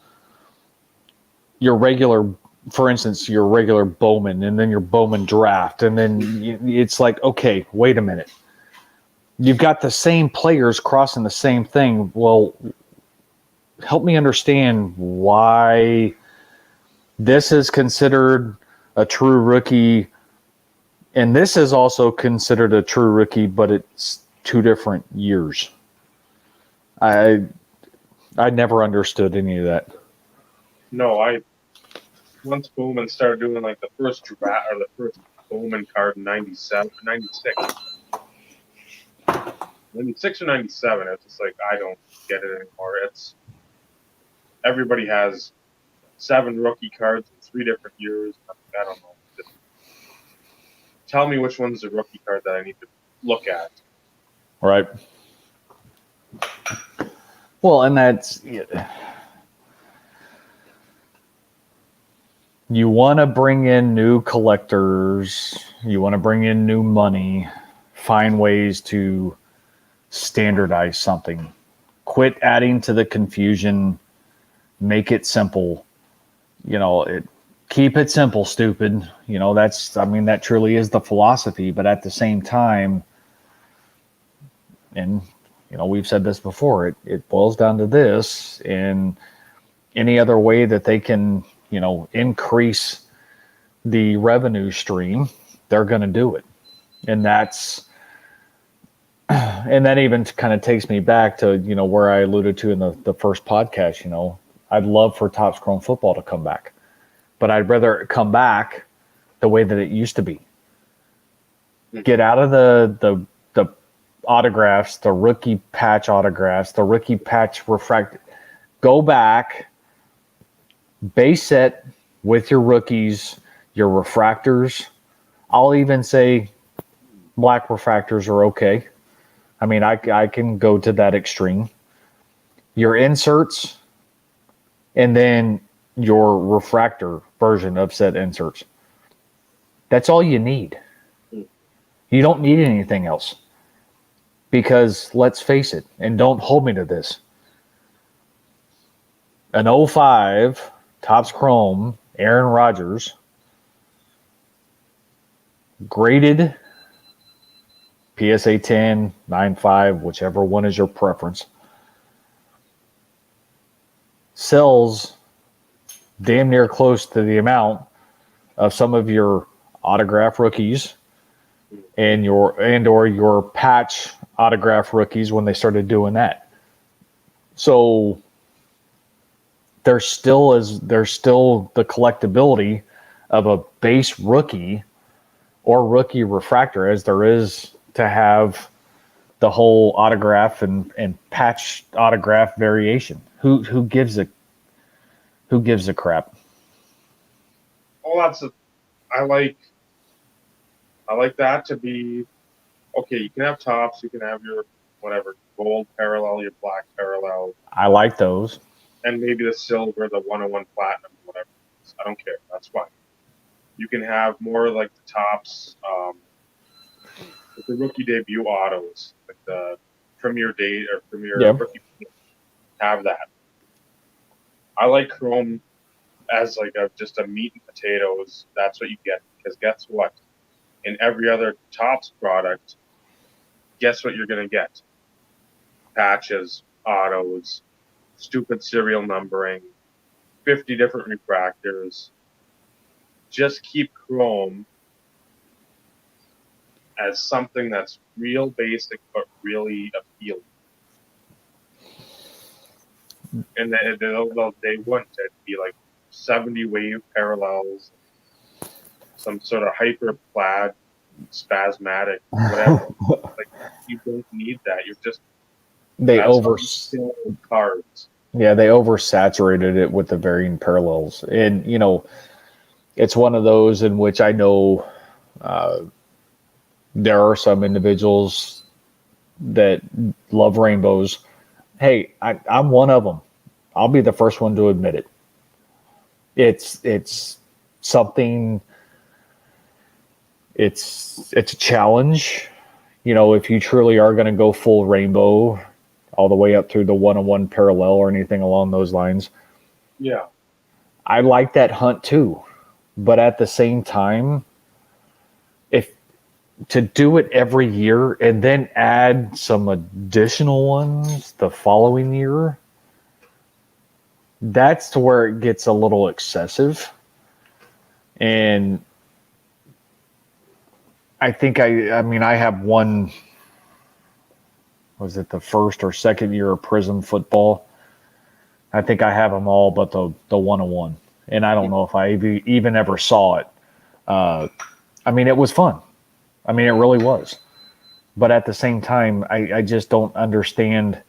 Speaker 2: regular, for instance, your regular Bowman, and then your Bowman draft, and then it's like, okay, wait a minute. You've got the same players crossing the same thing. Well, help me understand why this is considered a true rookie, and this is also considered a true rookie, but it's 2 different years. I never understood any of that.
Speaker 1: No, once Bowman started doing like the first draft or the first Bowman card in 96, 96 or 97, it's just like, I don't get it anymore. It's everybody has 7 rookie cards in 3 different years. I don't know. Just tell me which one's the rookie card that I need to look at.
Speaker 2: Right. Well, and that's, you want to bring in new collectors, you want to bring in new money, find ways to standardize something. Quit adding to the confusion, make it simple. Keep it simple, stupid. That truly is the philosophy, but at the same time, and we've said this before, it boils down to this, and any other way that they can, increase the revenue stream, they're going to do it. And that even kind of takes me back to, where I alluded to in the first podcast. I'd love for Topps Chrome football to come back, but I'd rather it come back the way that it used to be. Get out of the autographs, the rookie patch autographs, the rookie patch refracted. Go back, base set with your rookies, your refractors. I'll even say black refractors are okay. I mean, I can go to that extreme. Your inserts, and then your refractor version of said inserts. That's all you need. You don't need anything else. Because let's face it, and don't hold me to this, an 05 Topps Chrome Aaron Rodgers, graded PSA 10, 9.5, whichever one is your preference, sells damn near close to the amount of some of your autograph rookies and or your patch autograph rookies when they started doing that. So there's still the collectability of a base rookie or rookie refractor as there is to have the whole autograph and patch autograph variation. Who gives a crap?
Speaker 1: Well, I like that to be okay. You can have tops, you can have your whatever gold parallel, your black parallel.
Speaker 2: I like those.
Speaker 1: And maybe the silver, the 101 platinum, whatever. I don't care. That's fine. You can have more like the tops, with the rookie debut autos, like the premier date or premier rookie. Have that. I like Chrome as like just a meat and potatoes. That's what you get. Because guess what? In every other Topps product, guess what you're going to get? Patches, autos, stupid serial numbering, 50 different refractors. Just keep Chrome as something that's real basic but really appealing. And then they wouldn't. It'd be like 70 wave parallels, some sort of hyper plaid, spasmatic, whatever. Like, you don't need that. You're just cards.
Speaker 2: Yeah, they oversaturated it with the varying parallels. And, it's one of those in which I know there are some individuals that love rainbows. Hey, I'm one of them. I'll be the first one to admit it. It's something, it's a challenge. If you truly are going to go full rainbow, all the way up through the 101 parallel or anything along those lines.
Speaker 1: Yeah.
Speaker 2: I like that hunt too. But at the same time, if to do it every year and then add some additional ones the following year, that's to where it gets a little excessive. And I think I mean, I have one, was it the first or second year of Prism football? I think I have them all but the 101. And I don't know if I even ever saw it. I mean, it was fun. I mean, it really was. But at the same time, I just don't understand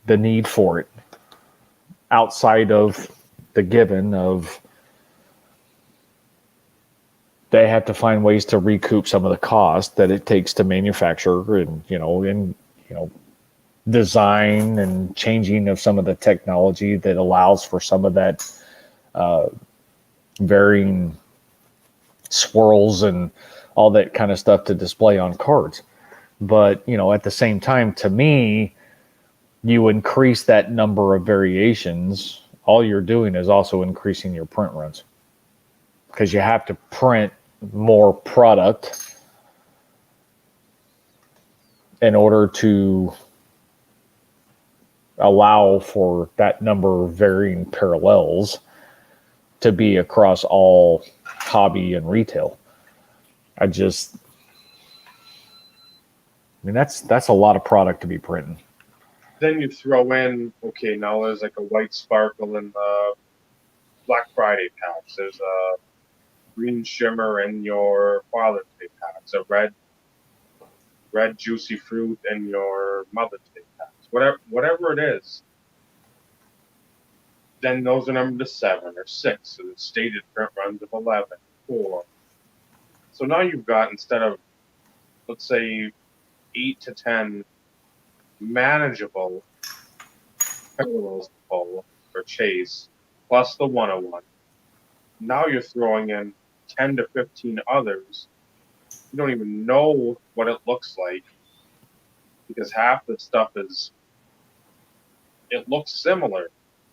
Speaker 2: the need for it outside of the given of they have to find ways to recoup some of the cost that it takes to manufacture and, design and changing of some of the technology that allows for some of that varying swirls and all that kind of stuff to display on cards. But, at the same time, to me, you increase that number of variations, all you're doing is also increasing your print runs because you have to print more product in order to allow for that number of varying parallels to be across all hobby and retail. I mean, that's a lot of product to be printing.
Speaker 1: Then you throw in, okay, now there's like a white sparkle in the Black Friday packs. There's a green shimmer in your Father's Day packs. A red juicy fruit in your Mother's Day packs. Whatever it is. Then those are numbered to 7 or 6, so the stated print runs of 11, 4. So now you've got, instead of, let's say, 8 to 10 manageable parallels to pull or chase, plus the 101. Now you're throwing in 10 to 15 others. You don't even know what it looks like because half the stuff it looks similar.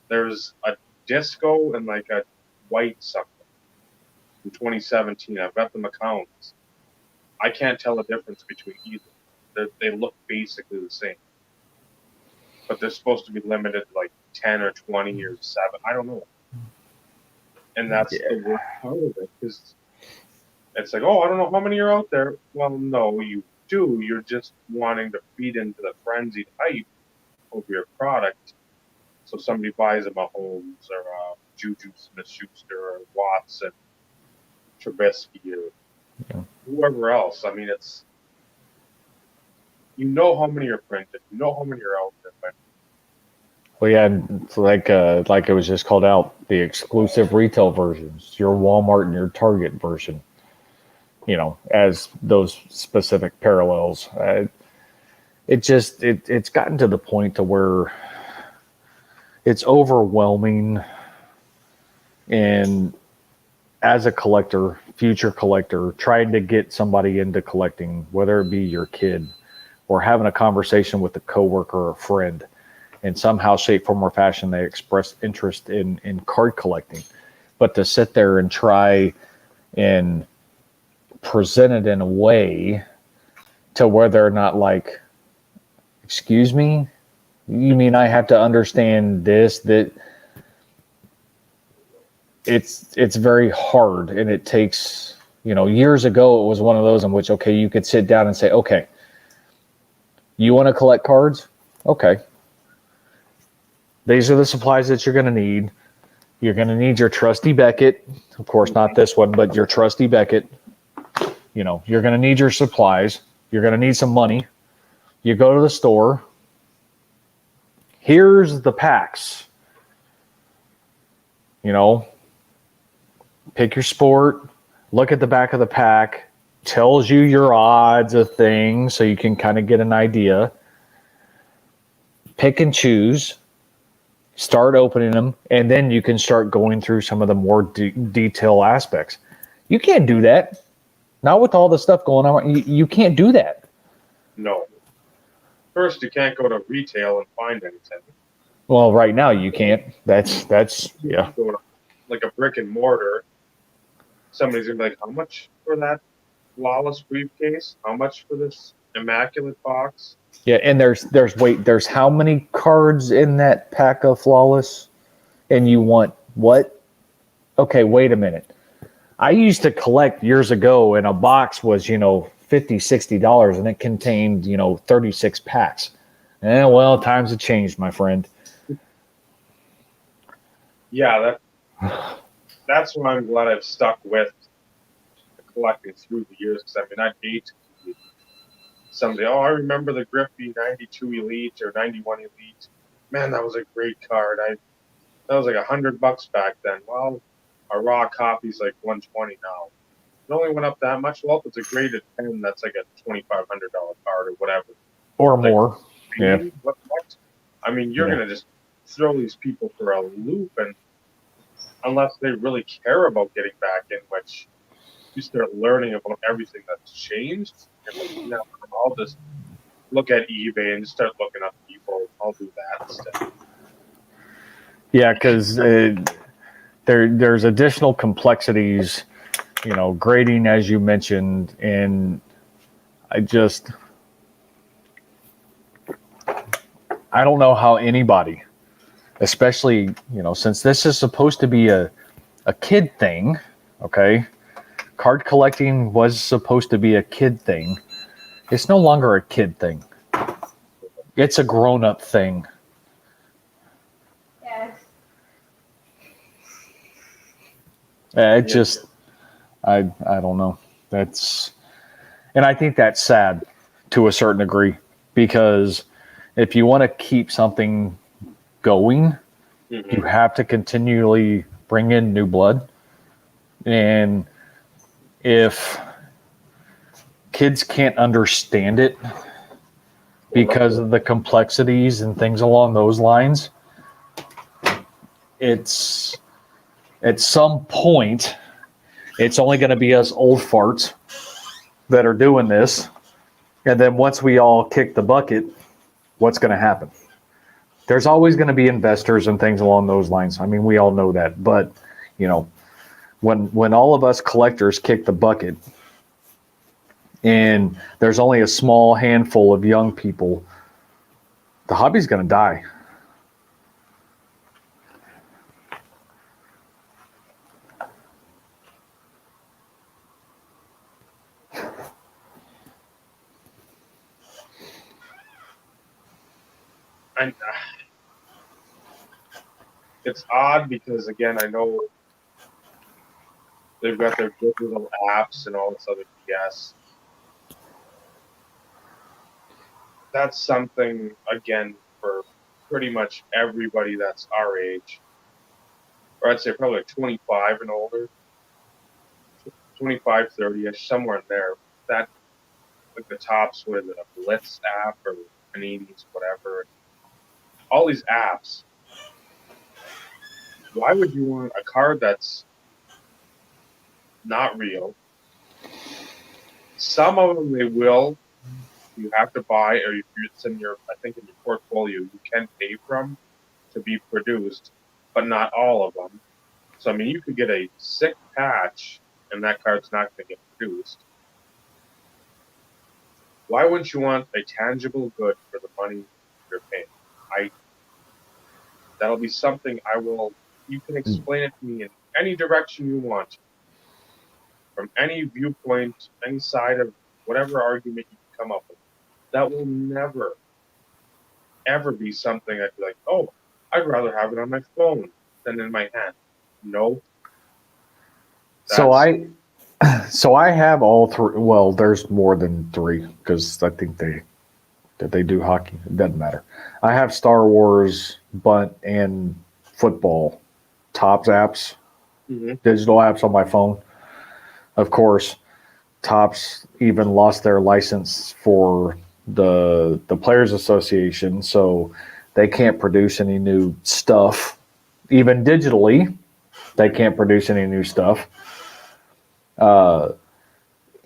Speaker 1: There's a disco and like a white something in 2017. I've got them accounts. I can't tell the difference between either. They look basically the same. But they're supposed to be limited to like 10 or 20 or 7. I don't know. And that's the worst part of it. Because it's like, oh, I don't know how many are out there. Well, no, you do. You're just wanting to feed into the frenzied hype of your product. So somebody buys a Mahomes or a Juju Smith-Schuster or Watson, Trubisky, or whoever else. I mean, it's, you know how many are printed. You know how many are out there. But
Speaker 2: Well, yeah, it's like it was just called out, the exclusive retail versions, your Walmart and your Target version, as those specific parallels. It's gotten to the point to where it's overwhelming. And as a collector, future collector, trying to get somebody into collecting, whether it be your kid or having a conversation with a coworker or a friend, in somehow, shape, form, or fashion, they express interest in card collecting. But to sit there and try and present it in a way to where they're not like, excuse me, you mean I have to understand this, that it's very hard, and it takes, years ago it was one of those in which, okay, you could sit down and say, okay, you want to collect cards? Okay. These are the supplies that you're going to need. You're going to need your trusty Beckett. Of course, not this one, but your trusty Beckett. You're going to need your supplies. You're going to need some money. You go to the store. Here's the packs. Pick your sport. Look at the back of the pack. Tells you your odds of things so you can kind of get an idea. Pick and choose. Start opening them, and then you can start going through some of the more detailed aspects. You can't do that. Not with all the stuff going on. You can't do that.
Speaker 1: no. First, you can't go to retail and find anything.
Speaker 2: Well, right now you can't. That's yeah.
Speaker 1: Go to like a brick and mortar. Somebody's gonna be like, "How much for that flawless briefcase? How much for this immaculate box?"
Speaker 2: Yeah, and there's how many cards in that pack of flawless? And you want what? Okay, wait a minute. I used to collect years ago, and a box was, $50, $60, and it contained, 36 packs. Well, times have changed, my friend.
Speaker 1: Yeah, that's why I'm glad I've stuck with collecting through the years. Because I'd hate to be someday. Oh, I remember the Griffey '92 Elite or '91 Elite. Man, that was a great card. That was like $100 back then. Well, a raw copy's like 120 now. It only went up that much. Well, if it's a graded 10, that's like a $2,500 card or whatever.
Speaker 2: Or
Speaker 1: Like,
Speaker 2: more. Yeah.
Speaker 1: What? I mean, you're gonna just throw these people for a loop, and unless they really care about getting back in, which you start learning about everything that's changed, and like, I'll just look at eBay and just start looking up people. I'll do that instead.
Speaker 2: Yeah, because there's additional complexities, grading, as you mentioned, and I don't know how anybody, especially, since this is supposed to be a kid thing, okay? Card collecting was supposed to be a kid thing. It's no longer a kid thing. It's a grown-up thing.
Speaker 3: Yes.
Speaker 2: I don't know. And I think that's sad to a certain degree, because if you want to keep something going, you have to continually bring in new blood. And if kids can't understand it because of the complexities and things along those lines, it's at some point, it's only going to be us old farts that are doing this. And then once we all kick the bucket, what's going to happen? There's always going to be investors and things along those lines. I mean, we all know that. But, when all of us collectors kick the bucket and there's only a small handful of young people, the hobby's going to die.
Speaker 1: And it's odd because, again, I know they've got their good little apps and all this other BS. That's something, again, for pretty much everybody that's our age, or I'd say probably like 25 and older, 25, 30-ish, somewhere in there. That, like the tops with a Blitz app or Canadians, whatever. All these apps. Why would you want a card that's not real? Some of them they will. You have to buy, or if it's in your, I think in your portfolio, you can pay from to be produced, but not all of them. So, I mean, you could get a sick patch, and that card's not going to get produced. Why wouldn't you want a tangible good for the money you're paying? That'll be something you can explain it to me in any direction you want. From any viewpoint, any side of whatever argument you can come up with. That will never, ever be something I'd be like, oh, I'd rather have it on my phone than in my hand. No.
Speaker 2: So I have all three. Well, there's more than three because I think they do hockey. It doesn't matter. I have Star Wars, Bunt, and football Topps apps, digital apps on my phone. Of course, Topps even lost their license for the Players Association, so they can't produce any new stuff. Even digitally, they can't produce any new stuff.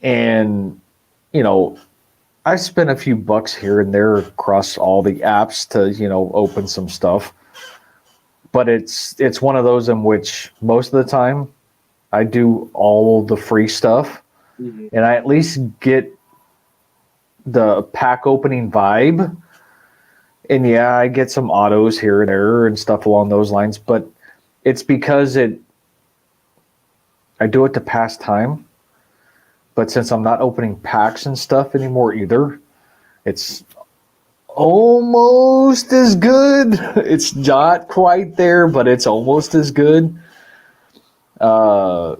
Speaker 2: And I spent a few bucks here and there across all the apps to, open some stuff. But it's one of those in which most of the time I do all the free stuff, and I at least get the pack opening vibe. And yeah, I get some autos here and there and stuff along those lines, but it's because I do it to pass time. But since I'm not opening packs and stuff anymore either, it's almost as good. It's not quite there, but it's almost as good. But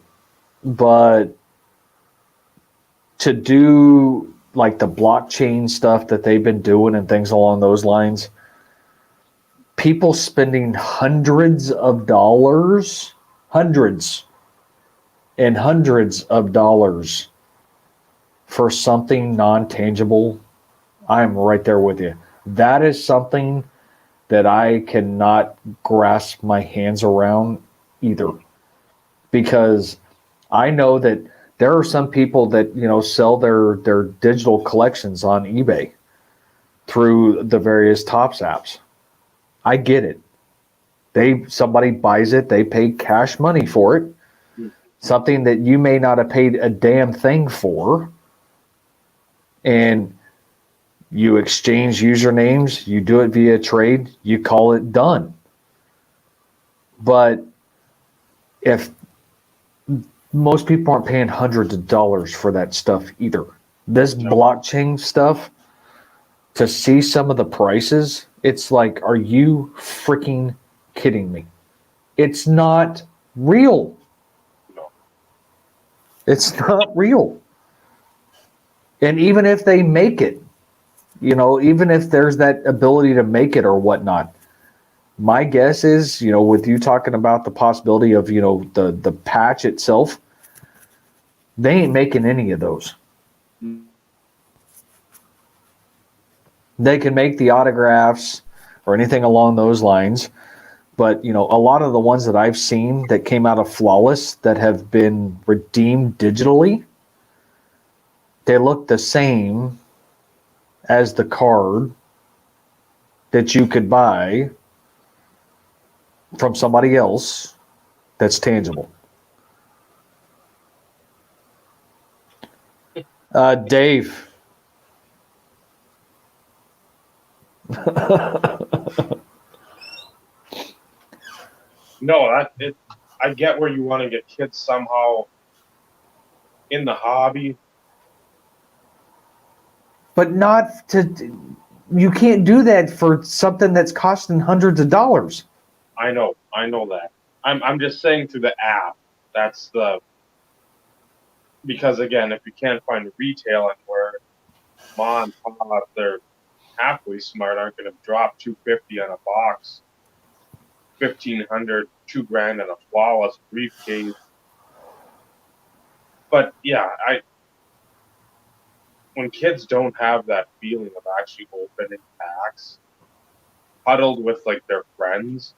Speaker 2: to do like the blockchain stuff that they've been doing and things along those lines, people spending hundreds and hundreds of dollars for something non-tangible, I'm right there with you. That is something that I cannot grasp my hands around either. Because I know that there are some people that, sell their digital collections on eBay through the various Tops apps. I get it. Somebody buys it, they pay cash money for it. Something that you may not have paid a damn thing for. And you exchange usernames, you do it via trade, you call it done. But if most people aren't paying hundreds of dollars for that stuff either. This blockchain stuff, to see some of the prices, it's like, are you freaking kidding me? It's not real.
Speaker 1: No.
Speaker 2: It's not real. And even if they make it, even if there's that ability to make it or whatnot, my guess is, with you talking about the possibility of, the patch itself, they ain't making any of those. They can make the autographs or anything along those lines. But, a lot of the ones that I've seen that came out of Flawless that have been redeemed digitally, they look the same as the card that you could buy from somebody else that's tangible. Dave.
Speaker 1: No, I get where you want to get kids somehow in the hobby.
Speaker 2: But not to, you can't do that for something that's costing hundreds of dollars.
Speaker 1: I know that. I'm just saying through the app. That's because again, if you can't find retail anywhere, mom and pop, they're halfway smart, aren't going to drop $250 on a box, $1,500, $2,000 on a Flawless briefcase. But yeah, when kids don't have that feeling of actually opening packs, huddled with like their friends,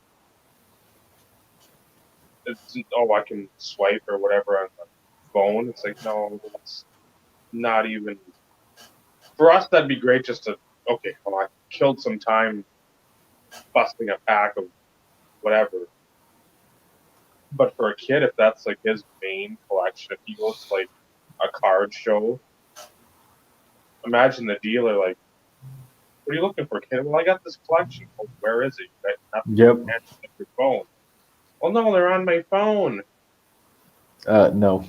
Speaker 1: it's I can swipe or whatever on the phone. It's like, no, that's not even for us. That'd be great just to I killed some time busting a pack of whatever. But for a kid, if that's like his main collection, if he goes to like a card show, imagine the dealer like, "What are you looking for, kid?" "Well, I got this collection." "Well, where is it?"
Speaker 2: Yep.
Speaker 1: Your phone. "Well, no, they're on my phone."
Speaker 2: No.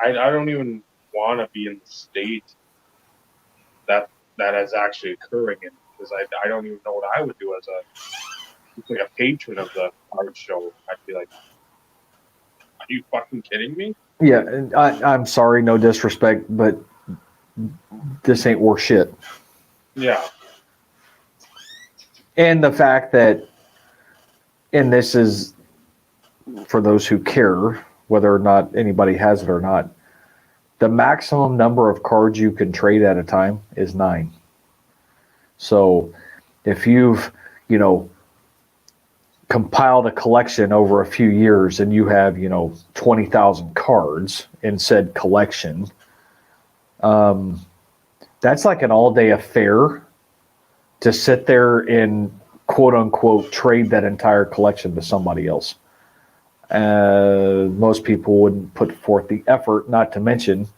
Speaker 1: I don't even want to be in the state that is actually occurring in, because I don't even know what I would do as a patron of the card show. I'd be like, "Are you fucking kidding me?"
Speaker 2: Yeah, I'm sorry, no disrespect, but this ain't worth shit.
Speaker 1: Yeah.
Speaker 2: And the fact that, and this is for those who care, whether or not anybody has it or not, the maximum number of cards you can trade at a time is 9. So if you've, compiled a collection over a few years and you have, 20,000 cards in said collection, That's like an all-day affair to sit there and quote unquote trade that entire collection to somebody else. Most people wouldn't put forth the effort, not to mention,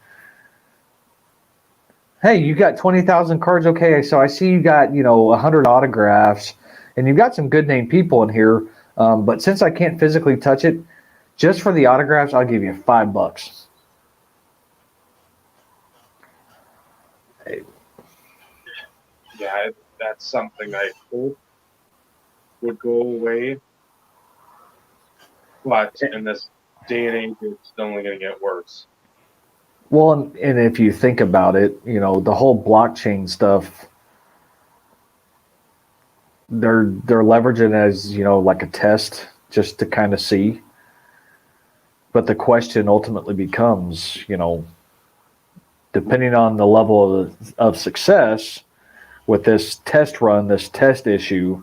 Speaker 2: hey, you got 20,000 cards. Okay, so I see you got, 100 autographs, and you've got some good name people in here. But since I can't physically touch it, just for the autographs, I'll give you $5.
Speaker 1: Yeah, that's something I hope would go away. But in this day and age, it's only going to get worse.
Speaker 2: Well, and if you think about it, the whole blockchain stuff, they're leveraging as, like a test just to kind of see. But the question ultimately becomes, depending on the level of success with this test run, this test issue,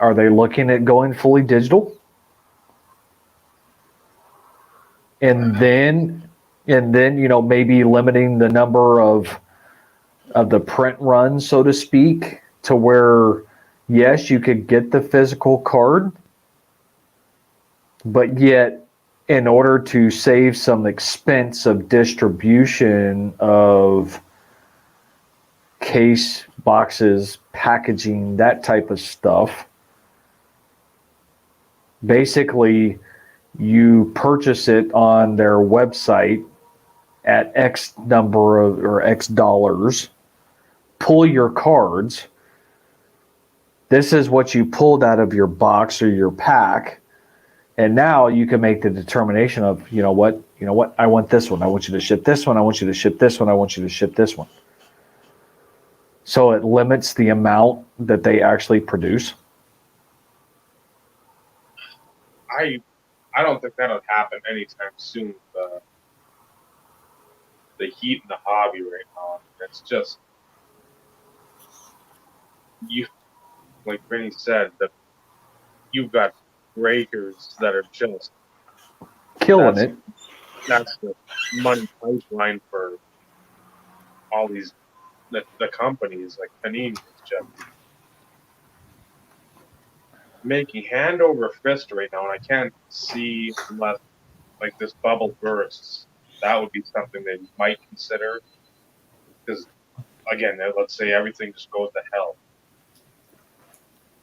Speaker 2: are they looking at going fully digital? And then, maybe limiting the number of the print runs, so to speak, to where, yes, you could get the physical card, but yet, in order to save some expense of distribution of case, boxes, packaging, that type of stuff, basically you purchase it on their website at X number of or X dollars, pull your cards. This is what you pulled out of your box or your pack. And now you can make the determination of, you know what, I want this one. I want you to ship this one. I want you to ship this one. I want you to ship this one. So it limits the amount that they actually produce.
Speaker 1: I don't think that'll happen anytime soon. The heat in the hobby right now, it's just you, like Vinny said, that you've got breakers that are just
Speaker 2: Killing
Speaker 1: that's
Speaker 2: it.
Speaker 1: that's the money pipeline for all these the companies like Panini is just making hand over fist right now, and I can't see unless like this bubble bursts. That would be something they might consider because again, let's say everything just goes to hell.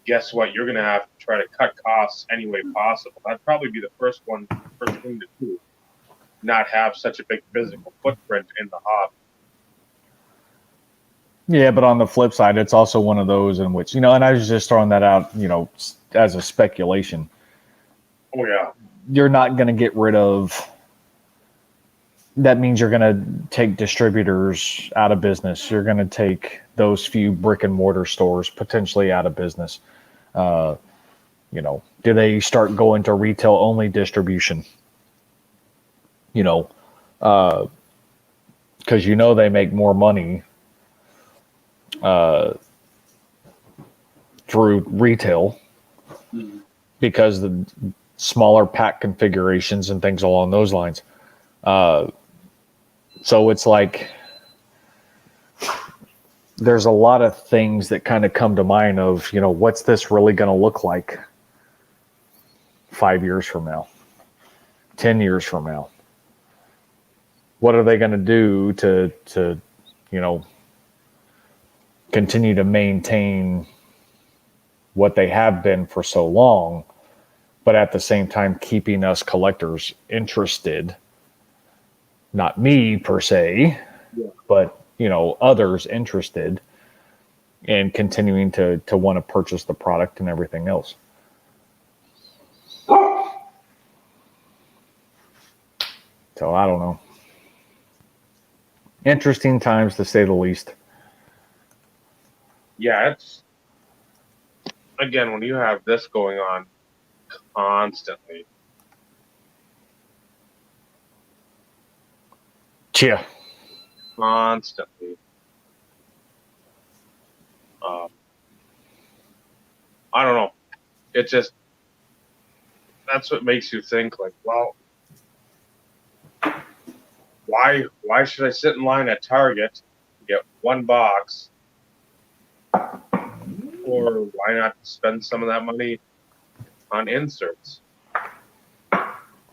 Speaker 1: Guess what? You're going to have to try to cut costs any way possible. That'd probably be the first thing to do. Not have such a big physical footprint in the hobby.
Speaker 2: Yeah, but on the flip side, it's also one of those in which, and I was just throwing that out, as a speculation.
Speaker 1: Oh yeah.
Speaker 2: You're not going to get rid of. That means you're going to take distributors out of business. You're going to take those few brick and mortar stores potentially out of business. Do they start going to retail only distribution? Because they make more money through retail because the smaller pack configurations and things along those lines. So it's like there's a lot of things that kind of come to mind of, what's this really going to look like 5 years from now, 10 years from now? What are they going to do to continue to maintain what they have been for so long, but at the same time keeping us collectors interested? Not me per se, but others interested in continuing to want to purchase the product and everything else. So I don't know. Interesting times to say the least.
Speaker 1: Yeah, it's again when you have this going on constantly.
Speaker 2: Yeah.
Speaker 1: Constantly. I don't know. It just that's what makes you think like, well, why should I sit in line at Target to get one box, or why not spend some of that money on inserts?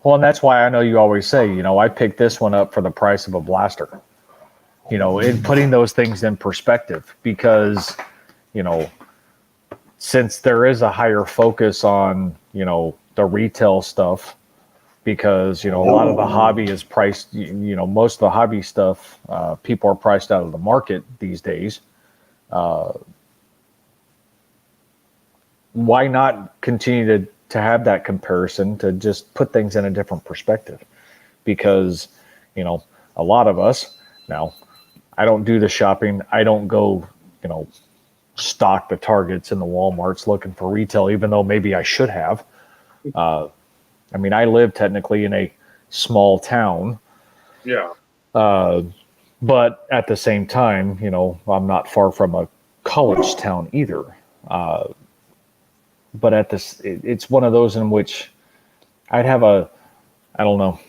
Speaker 2: Well, and that's why I know you always say, I picked this one up for the price of a blaster. In putting those things in perspective, because, since there is a higher focus on, the retail stuff, because, a lot of the hobby is priced, most of the hobby stuff, people are priced out of the market these days. Why not continue to have that comparison, to just put things in a different perspective? Because, a lot of us now, I don't do the shopping. I don't go, stock the Targets and the Walmarts looking for retail, even though maybe I should have. I live technically in a small town.
Speaker 1: Yeah.
Speaker 2: But at the same time, I'm not far from a college town either. But it's one of those in which I'd have I don't know.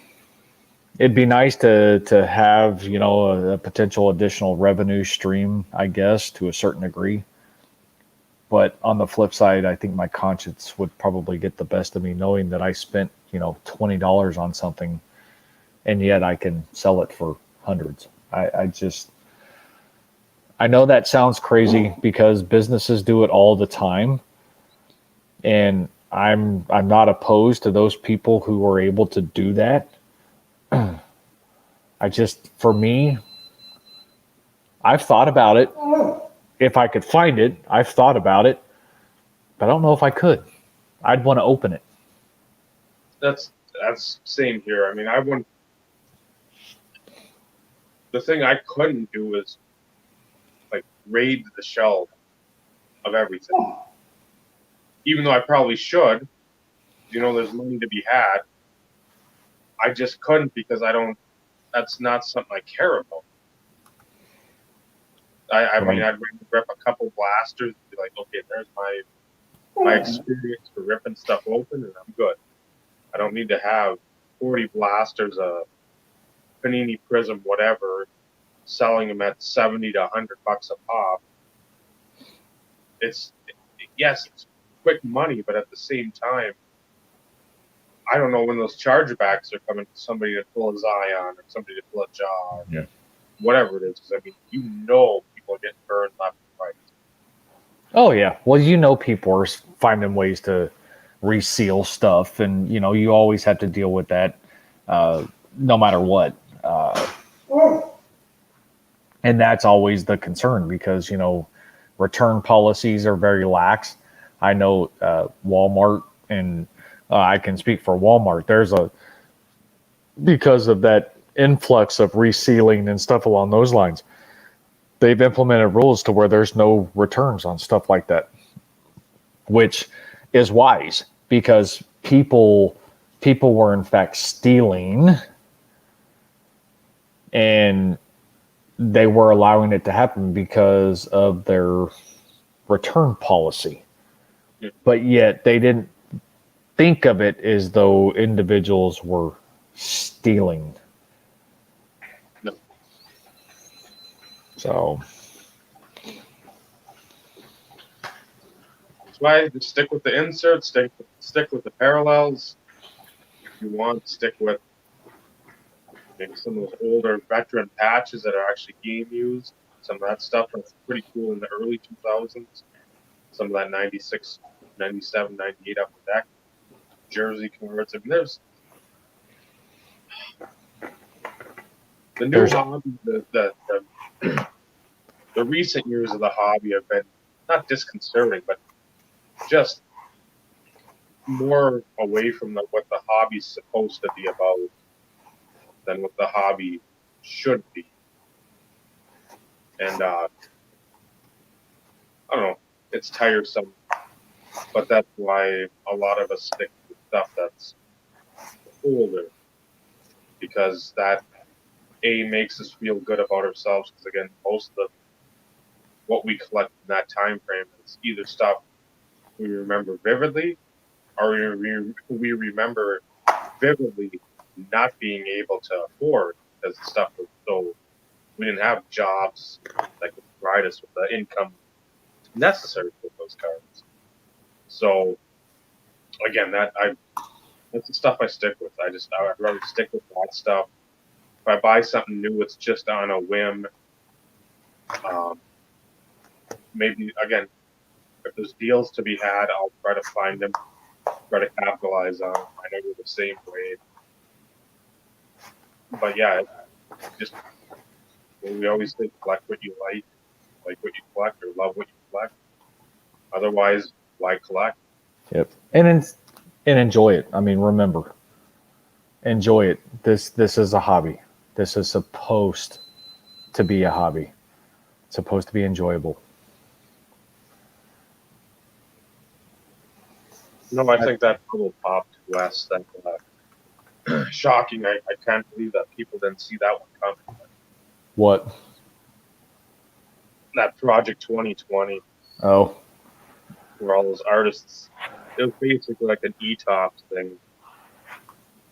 Speaker 2: It'd be nice to have, a potential additional revenue stream, I guess, to a certain degree. But on the flip side, I think my conscience would probably get the best of me, knowing that I spent, $20 on something, and yet I can sell it for hundreds. I know that sounds crazy because businesses do it all the time. And I'm not opposed to those people who are able to do that. For me, I've thought about it. If I could find it, I've thought about it, but I don't know if I could. I'd want to open it.
Speaker 1: That's same here. I wouldn't. The thing I couldn't do is like raid the shelf of everything, even though I probably should. There's money to be had. I just couldn't because I don't. That's not something I care about. I'd rip a couple blasters and be like, okay, there's my experience for ripping stuff open, and I'm good. I don't need to have 40 blasters, a Panini Prism, whatever, selling them at 70 to $100 a pop. It's quick money, but at the same time, I don't know when those chargebacks are coming for somebody to pull a Zion or somebody to pull a Jaw,
Speaker 2: Yeah.
Speaker 1: whatever it is. Because people are getting burned left and right.
Speaker 2: Oh yeah. Well, people are finding ways to reseal stuff, and you always have to deal with that, no matter what. And that's always the concern because return policies are very lax. I know Walmart, and I can speak for Walmart. Because of that influx of resealing and stuff along those lines, they've implemented rules to where there's no returns on stuff like that, which is wise because people were in fact stealing, and they were allowing it to happen because of their return policy.
Speaker 1: Yeah.
Speaker 2: But yet they didn't think of it as though individuals were stealing.
Speaker 1: No.
Speaker 2: So
Speaker 1: That's why I just stick with the inserts, stick with the parallels. If you want, stick with maybe some of those older veteran patches that are actually game used. Some of that stuff that's pretty cool in the early 2000s. Some of that 96, 97, 98 Upper Deck jersey cards. There's the new hobby, the recent years of the hobby have been not disconcerting, but just more away from what the hobby's supposed to be about than what the hobby should be. And I don't know, it's tiresome, but that's why a lot of us stick with stuff that's older, because that makes us feel good about ourselves. Because again, most of what we collect in that time frame is either stuff we remember vividly, or we remember vividly not being able to afford. because the stuff was so, we didn't have jobs that could provide us with the income necessary for those cards. So again, that's the stuff I stick with. I'd rather stick with that stuff. If I buy something new, it's just on a whim. Maybe again, if there's deals to be had, I'll try to find them, try to capitalize on them. I know you're the same way. But yeah, just we always say collect what you like what you collect, or love what you collect. Otherwise, why collect?
Speaker 2: Yep. And enjoy it. I mean, remember, enjoy it. This is a hobby. This is supposed to be a hobby. It's supposed to be enjoyable.
Speaker 1: No, I think that bubble popped, Wes. That shocking. I can't believe that people didn't see that one coming.
Speaker 2: What?
Speaker 1: That Project 2020,
Speaker 2: Oh,
Speaker 1: where all those artists, it was basically like an ETOPS thing,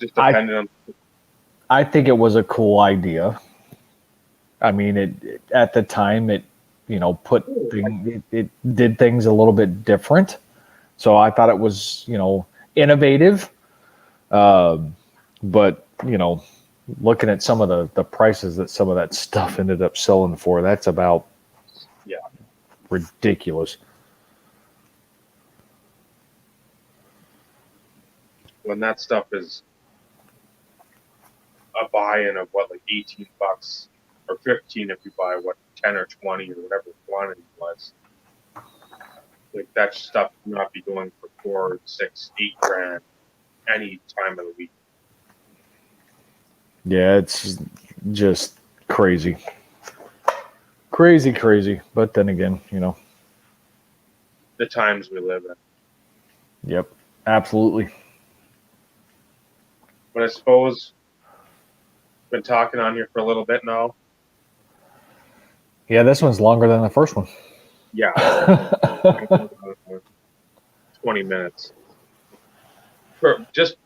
Speaker 1: just depending on.
Speaker 2: I think it was a cool idea. I mean, it at the time it it did things a little bit different. So I thought it was innovative. But looking at some of the prices that some of that stuff ended up selling for, that's about
Speaker 1: Yeah.
Speaker 2: ridiculous.
Speaker 1: When that stuff is a buy-in of what, like $18 or 15 if you buy 10 or 20 or whatever the quantity was. Like that stuff should not be going for 4, 6, 8 grand any time of the week.
Speaker 2: Yeah, it's just crazy. Crazy, crazy. But then again,
Speaker 1: The times we live in.
Speaker 2: yep, absolutely.
Speaker 1: But I suppose been talking on here for a little bit now.
Speaker 2: Yeah, this one's longer than the first one.
Speaker 1: Yeah. 20 minutes. Just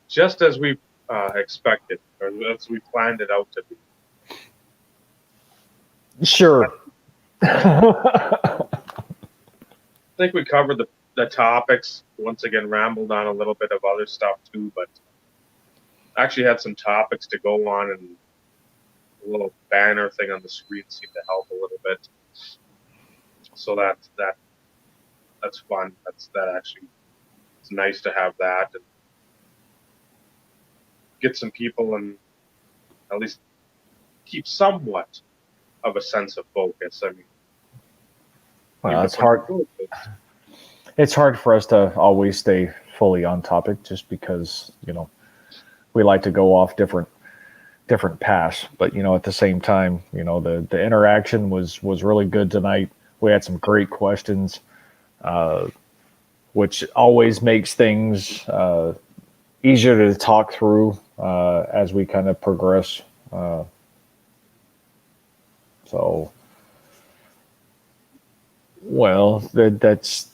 Speaker 1: as we expected, or as we planned it out to be.
Speaker 2: Sure.
Speaker 1: I think we covered the topics. Once again, rambled on a little bit of other stuff too, but actually had some topics to go on, and a little banner thing on the screen seemed to help a little bit. So that's fun. That actually, it's nice to have that and get some people and at least keep somewhat of a sense of focus. I mean,
Speaker 2: Well, it's hard. It's hard for us to always stay fully on topic, just because we like to go off different paths. But at the same time, the interaction was really good tonight. We had some great questions, which always makes things easier to talk through as we kind of progress. So, well, that's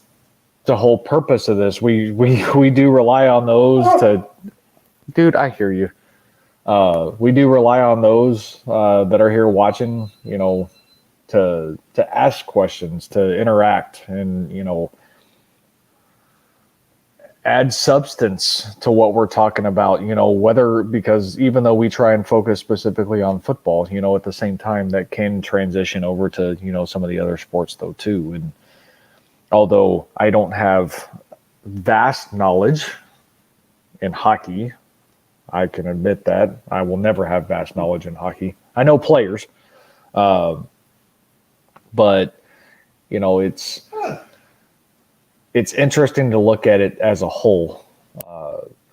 Speaker 2: the whole purpose of this. We do rely on those to, dude. I hear you. We do rely on those that are here watching, to ask questions, to interact, and add substance to what we're talking about. Whether, because even though we try and focus specifically on football, at the same time that can transition over to some of the other sports though too. And although I don't have vast knowledge in hockey, I can admit that I will never have vast knowledge in hockey. I know players, but it's interesting to look at it as a whole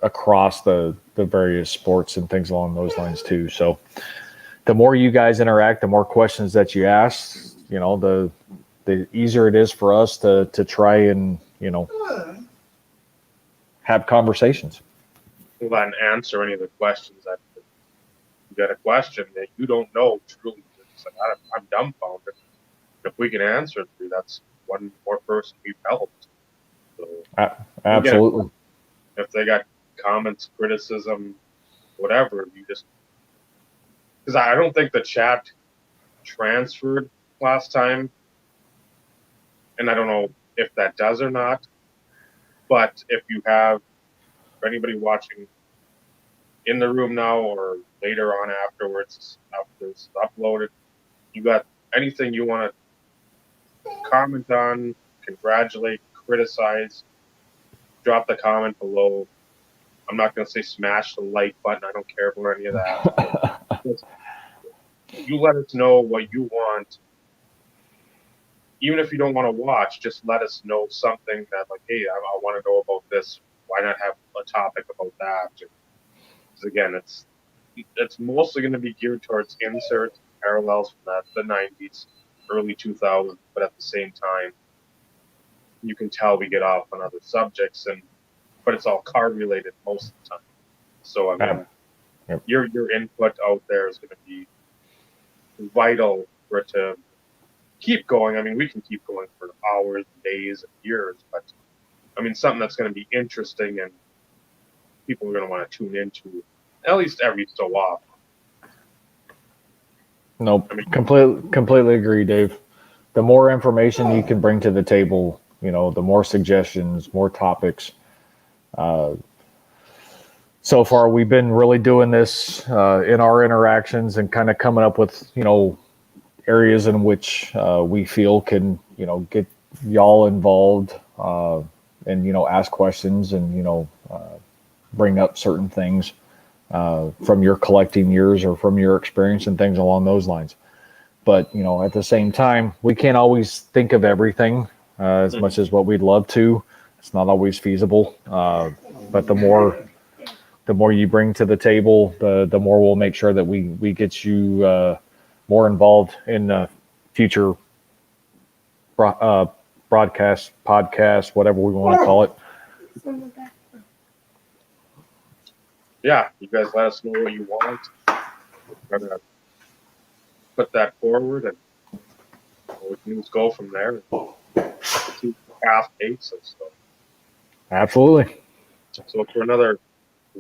Speaker 2: across the various sports and things along those lines too. So the more you guys interact, the more questions that you ask, the easier it is for us to try and have conversations.
Speaker 1: Well, and answer any of the questions that you got a question that you don't know truly. It's like, I'm dumbfounded. If we can answer it, that's one more person we've helped. So,
Speaker 2: Absolutely.
Speaker 1: Again, if they got comments, criticism, whatever, you just because I don't think the chat transferred last time, and I don't know if that does or not. But if you have, for anybody watching in the room now or later on afterwards, after it's uploaded, you got anything you want to comment on, congratulate, criticize, drop the comment below. I'm not going to say smash the like button. I don't care about any of that. Just, you let us know what you want. Even if you don't want to watch, just let us know something that, like, hey, I want to know about this. Why not have a topic about that? Because again, it's mostly going to be geared towards inserts, parallels from the 90s, early 2000s, but at the same time, you can tell we get off on other subjects, but it's all car related most of the time. So I mean,
Speaker 2: Yep.
Speaker 1: your input out there is going to be vital for it to keep going. I mean, we can keep going for hours, days, and years, but I mean, something that's going to be interesting and people are going to want to tune into at least every so often.
Speaker 2: Nope.
Speaker 1: I mean,
Speaker 2: Completely agree, Dave. The more information you can bring to the table, the more suggestions, more topics. So far, we've been really doing this in our interactions and kind of coming up with, areas in which we feel can, get y'all involved and, ask questions and, bring up certain things from your collecting years or from your experience and things along those lines. But, at the same time, we can't always think of everything as much as what we'd love to. It's not always feasible. But the more you bring to the table, the more we'll make sure that we get you more involved in future broadcast, podcast, whatever we want to call it.
Speaker 1: yeah, you guys let us know what you want. We're going to put that forward and we can just go from there and see what the path takes us. So.
Speaker 2: Absolutely.
Speaker 1: So for another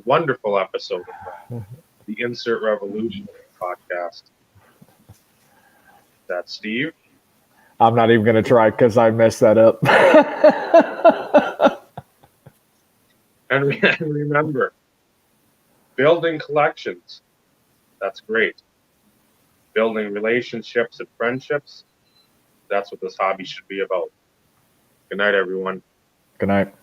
Speaker 1: wonderful episode of the Insert Revolution podcast, that's Steve.
Speaker 2: I'm not even going to try because I messed that up.
Speaker 1: And remember, building collections, that's great. Building relationships and friendships, that's what this hobby should be about. Good night, everyone.
Speaker 2: Good night.